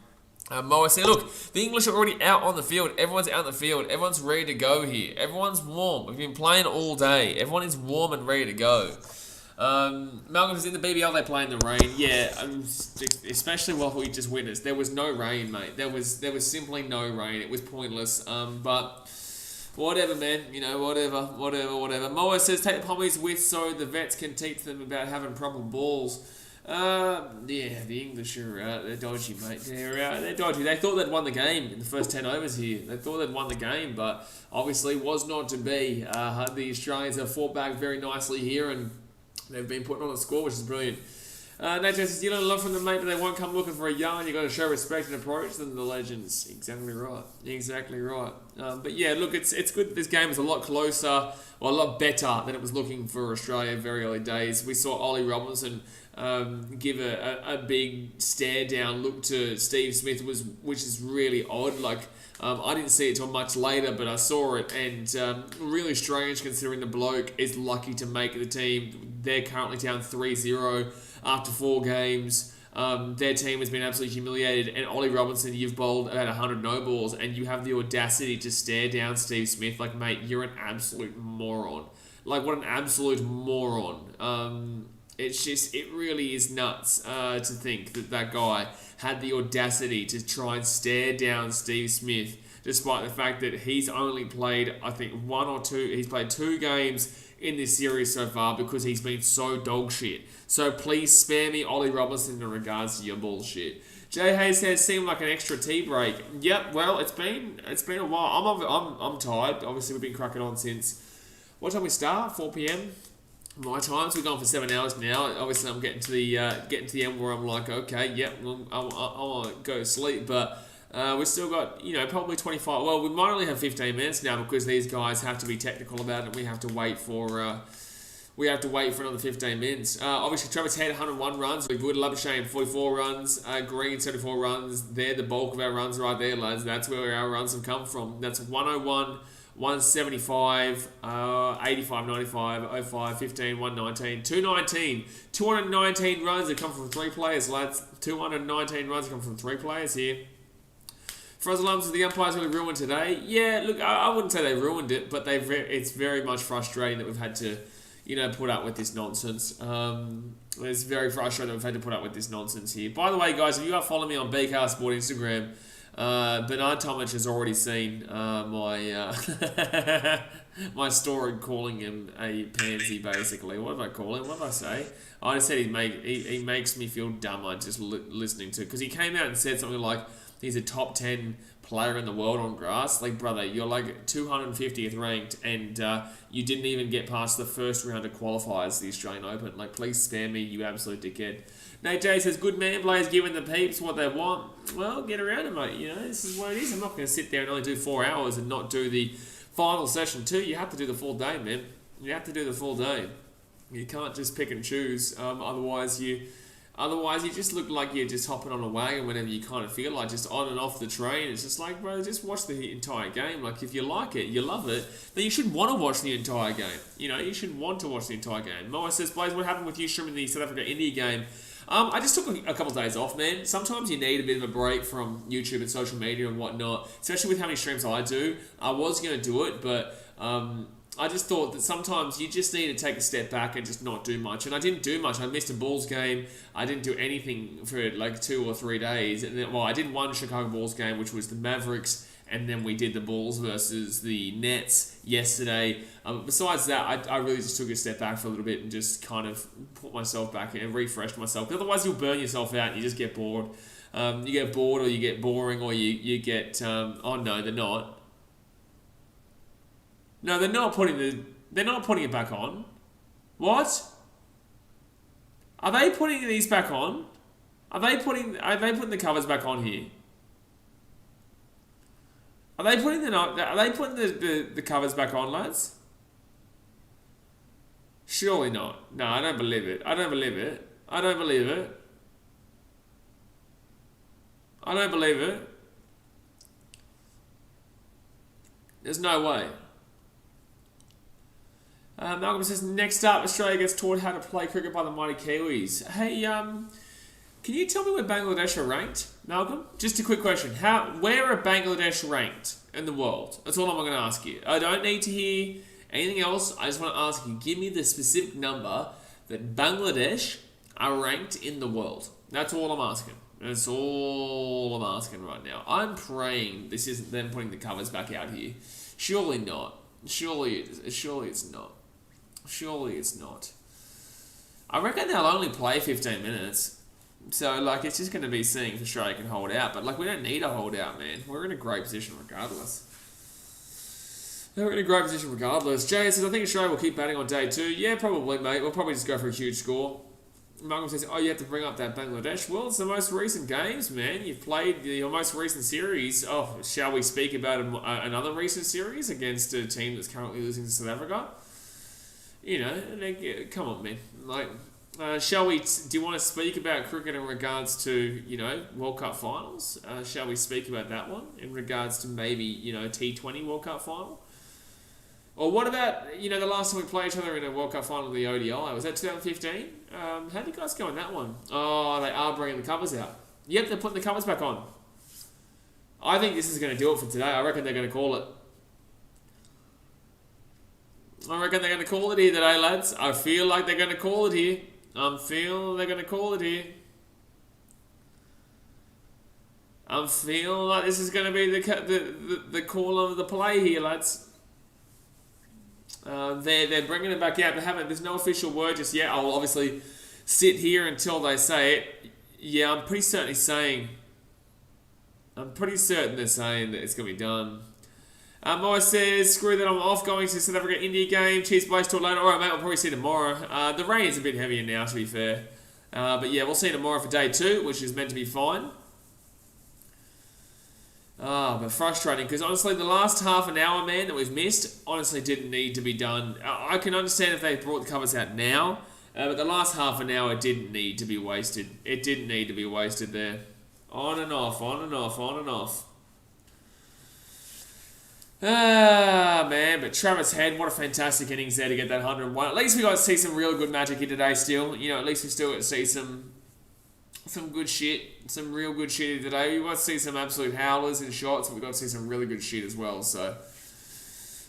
Speaker 1: Moa said, look, the English are already out on the field. Everyone's out on the field. Everyone's ready to go here. Everyone's warm. We've been playing all day. Everyone is warm and ready to go. Malcolm's in the BBL, they play in the rain. Yeah, especially what we just witnessed. There was no rain, mate. There was simply no rain. It was pointless. But whatever, man. You know, whatever. Moa says, take the pommies with so the vets can teach them about having proper balls. Yeah, the English are they're dodgy, mate. They're dodgy. They thought they'd won the game in the first 10 overs here. They thought they'd won the game, but obviously was not to be. The Australians have fought back very nicely here, and they've been putting on a score, which is brilliant. Nate says, you don't love from them, mate, but they won't come looking for a yarn. You've got to show respect and approach them, the legends. Exactly right. But yeah, look, it's good that this game is a lot closer, or a lot better than it was looking for Australia very early days. We saw Ollie Robinson give a big stare down look to Steve Smith, which is really odd. I didn't see it till much later, but I saw it, and really strange considering the bloke is lucky to make the team. They're currently down 3-0 after 4 games. Their team has been absolutely humiliated, and Ollie Robinson, you've bowled about 100 no-balls, and you have the audacity to stare down Steve Smith. Mate, you're an absolute moron. What an absolute moron. It really is nuts to think that guy had the audacity to try and stare down Steve Smith, despite the fact that he's only played, I think, 1 or 2. He's played 2 games in this series so far because he's been so dog shit. So please spare me Ollie Robinson in regards to your bullshit. Jay Hayes says, seemed like an extra tea break. Yep, well, it's been a while. I'm tired. Obviously, we've been cracking on since what time we start? 4 p.m. my time. So we've gone for 7 hours now. Obviously, I'm getting to the end where I'm like, okay, yep, I want to go to sleep, but. We've still got, probably 25. Well, we might only have 15 minutes now because these guys have to be technical about it. We have to wait for another 15 minutes. Obviously, Travis Head, 101 runs. We're good. Labuschagne, 44 runs. Green, 74 runs. They're the bulk of our runs right there, lads. That's where our runs have come from. That's 101, 175, 85, 95, 05, 15, 119, 219. 219 runs that come from 3 players, lads. 219 runs come from 3 players here. Frizzlums, the umpires really ruined today. Yeah, look, I wouldn't say they ruined it, but it's very much frustrating that we've had to, put up with this nonsense. It's very frustrating that we've had to put up with this nonsense here. By the way, guys, if you are following me on BKR Sport Instagram, Bernard Tomic has already seen my my story calling him a pansy, basically. What did I call him? What did I say? I just said he makes me feel dumber just listening to, because he came out and said something like, he's a top 10 player in the world on grass. Brother, you're 250th ranked, and you didn't even get past the first round of qualifiers, the Australian Open. Please spare me, you absolute dickhead. Nate J says, good man, players giving the peeps what they want. Well, get around it, mate. This is what it is. I'm not going to sit there and only do 4 hours and not do the final session too. You have to do the full day, man. You have to do the full day. You can't just pick and choose. Otherwise you just look like you're just hopping on a wagon whenever you kind of feel like, just on and off the train. It's just like, bro, just watch the entire game. Like, if you like it, you love it, then you should want to watch the entire game. You know, you should want to watch the entire game. Moa says, Blaze, what happened with you streaming the South Africa India game? I just took a couple of days off, man. Sometimes you need a bit of a break from YouTube and social media and whatnot, especially with how many streams I do. I was going to do it, but I just thought that sometimes you just need to take a step back and just not do much. And I didn't do much. I missed a Bulls game. I didn't do anything for like 2 or 3 days. And then, well, I did one Chicago Bulls game, which was the Mavericks, and then we did the Bulls versus the Nets yesterday. Besides that, I really just took a step back for a little bit and just kind of put myself back and refreshed myself. Otherwise, you'll burn yourself out and you just get bored. You get bored, or you get boring, or you get... oh, no, they're not. No, they're not putting it back on. What? Are they putting these back on? Are they putting the covers back on here? Are they putting the covers back on, lads? Surely not. No, I don't believe it. I don't believe it. I don't believe it. I don't believe it. There's no way. Malcolm says, next up, Australia gets taught how to play cricket by the mighty Kiwis. Hey, can you tell me where Bangladesh are ranked, Malcolm? Just a quick question. Where are Bangladesh ranked in the world? That's all I'm going to ask you. I don't need to hear anything else. I just want to ask you, give me the specific number that Bangladesh are ranked in the world. That's all I'm asking. That's all I'm asking right now. I'm praying this isn't them putting the covers back out here. Surely not. Surely it's not. Surely it's not. I reckon they'll only play 15 minutes. So, like, it's just going to be seeing if Australia can hold out. But, like, we don't need to hold out, man. We're in a great position regardless. We're in a great position regardless. Jay says, I think Australia will keep batting on day 2. Yeah, probably, mate. We'll probably just go for a huge score. Malcolm says, oh, you have to bring up that Bangladesh. Well, it's the most recent games, man. You've played your most recent series. Oh, shall we speak about another recent series against a team that's currently losing to South Africa? You know, come on, man. Like, do you want to speak about cricket in regards to, you know, World Cup finals? Shall we speak about that one in regards to maybe, you know, T20 World Cup final? Or what about, you know, the last time we played each other in a World Cup final of the ODI? Was that 2015? How did you guys go in that one? Oh, they are bringing the covers out. Yep, they're putting the covers back on. I think this is going to do it for today. I reckon they're going to call it. I reckon they're going to call it here today, lads. I feel like they're going to call it here. I'm feeling they're going to call it here. I'm feeling like this is going to be the call of the play here, lads. They're bringing it back out. There's no official word just yet. I'll obviously sit here until they say it. Yeah, I'm pretty certain they're saying that it's going to be done. Moa says, screw that, I'm off, going to South Africa India game. Cheers, Blaze, till later. Alright, mate, we'll probably see you tomorrow. The rain is a bit heavier now, to be fair. But yeah, we'll see you tomorrow for day 2, which is meant to be fine. But frustrating, because honestly, the last half an hour, man, that we've missed, honestly didn't need to be done. I can understand if they brought the covers out now, but the last half an hour didn't need to be wasted. It didn't need to be wasted there. On and off, on and off, on and off. Man, but Travis Head, what a fantastic innings there to get that 101. At least we got to see some real good magic here today still. You know, at least we still got to see some good shit. Some real good shit here today. We got to see some absolute howlers and shots, but we got to see some really good shit as well. So,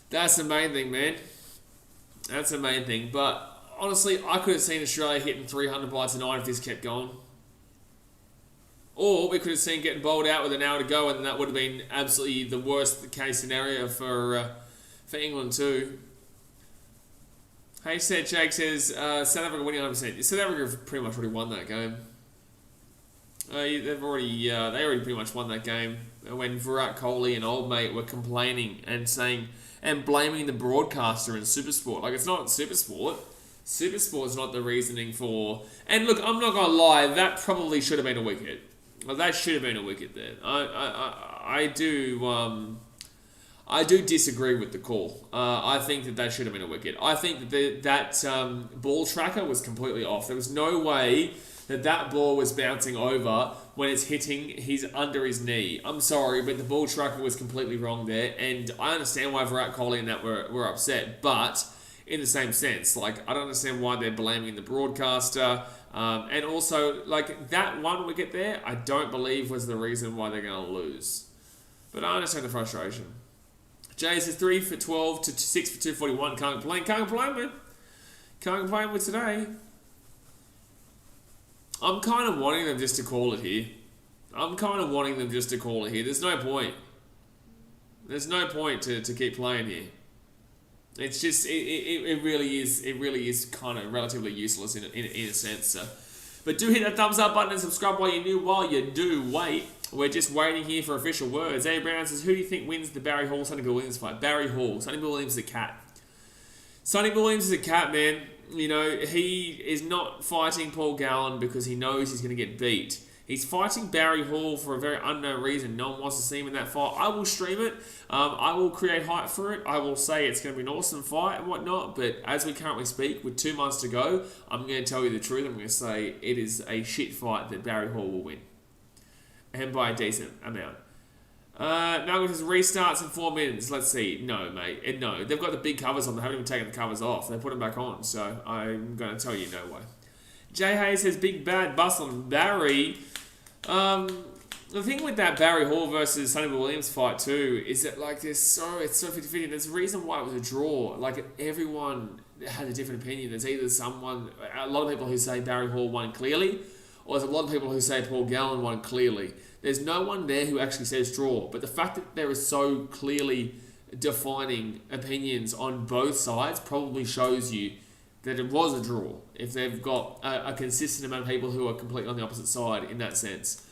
Speaker 1: that's the main thing, man. That's the main thing. But, honestly, I could have seen Australia hitting 300 by tonight if this kept going. Or we could have seen getting bowled out with an hour to go, and that would have been absolutely the worst case scenario for England too. Hey, Jake says South Africa winning 100%. South Africa have pretty much already won that game. They already pretty much won that game when Virat Kohli and old mate were complaining and saying and blaming the broadcaster in Supersport. Like, it's not Supersport. Supersport's not the reasoning for. And look, I'm not gonna lie, that probably should have been a wicket. Well, that should have been a wicket there. I I do disagree with the call. I think that should have been a wicket. I think that that ball tracker was completely off. There was no way that ball was bouncing over when it's hitting under his knee. I'm sorry, but the ball tracker was completely wrong there. And I understand why Virat Kohli and that were upset, but in the same sense, like, I don't understand why they're blaming the broadcaster. And also, like, that one wicket there, I don't believe was the reason why they're going to lose. But I understand the frustration. Jay says 3 for 12 to 6 for 241. Can't complain, man. Can't complain with today. I'm kind of wanting them just to call it here. There's no point. There's no point to keep playing here. It's just, it really is kind of relatively useless in a sense. So. But do hit that thumbs up button and subscribe while you're new. While you do, wait. We're just waiting here for official words. A. Brown says, who do you think wins the Barry Hall, Sonny Bill Williams fight? Barry Hall. Sonny Bill Williams is a cat. Sonny Bill Williams is a cat, man. You know, he is not fighting Paul Gallen because he knows he's going to get beat. He's fighting Barry Hall for a very unknown reason. No one wants to see him in that fight. I will stream it. I will create hype for it. I will say it's going to be an awesome fight and whatnot. But as we currently speak, with 2 months to go, I'm going to tell you the truth. I'm going to say it is a shit fight that Barry Hall will win. And by a decent amount. Malcolm says restarts in 4 minutes. Let's see. No, mate. No. They've got the big covers on. They haven't even taken the covers off. They put them back on. So I'm going to tell you no way. Jay Hayes says big bad bust on Barry. The thing with that Barry Hall versus Sonny Bill Williams fight too is that, like, it's so 50-50. There's a reason why it was a draw. Like, everyone had a different opinion. There's either a lot of people who say Barry Hall won clearly, or there's a lot of people who say Paul Gallen won clearly. There's no one there who actually says draw. But the fact that there is so clearly defining opinions on both sides probably shows you that it was a draw, if they've got a consistent amount of people who are completely on the opposite side in that sense.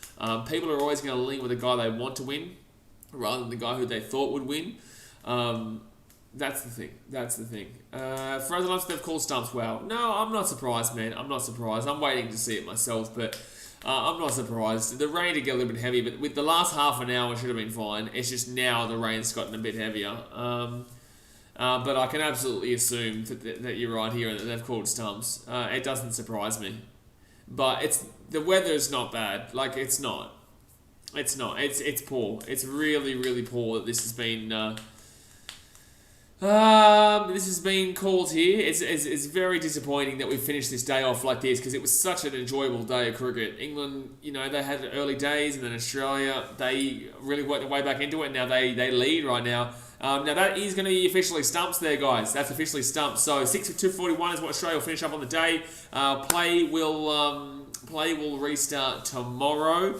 Speaker 1: People are always going to lean with the guy they want to win rather than the guy who they thought would win. That's the thing. For other ones, they've called stumps. Wow. No, I'm not surprised, man. I'm not surprised. I'm waiting to see it myself, but I'm not surprised. The rain did get a little bit heavy, but with the last half an hour, it should have been fine. It's just now the rain's gotten a bit heavier. But I can absolutely assume that you're right here and that they've called stumps. It doesn't surprise me. But the weather's not bad. Like, it's not. It's poor. It's really, really poor that this has been called here. It's very disappointing that we finished this day off like this because it was such an enjoyable day of cricket. England, you know, they had early days, and then Australia, they really worked their way back into it, and now they lead right now. Now that is going to be officially stumps there, guys. That's officially stumps. So 6 for 241 is what Australia will finish up on the day. Play will restart tomorrow.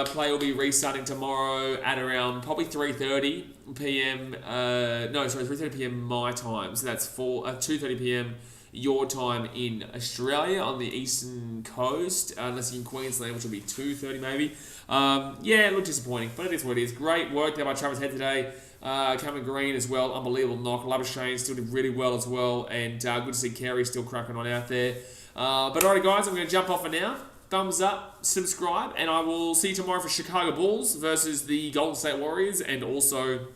Speaker 1: Play will be restarting tomorrow at around probably 3:30 p.m. 3:30 p.m. my time. So that's 2:30 p.m. your time in Australia on the eastern coast, unless you're in Queensland, which will be 2:30 maybe. Yeah, it looked disappointing, but it is what it is. Great work there by Travis Head today. Cameron Green as well, unbelievable knock. Labuschagne still did really well as well, and good to see Carey still cracking on out there. But alright, guys, I'm going to jump off for now. Thumbs up, subscribe, and I will see you tomorrow for Chicago Bulls versus the Golden State Warriors, and also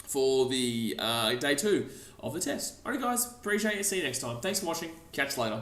Speaker 1: for the day 2 of the test. Alright, guys, appreciate it. See you next time. Thanks for watching. Catch you later.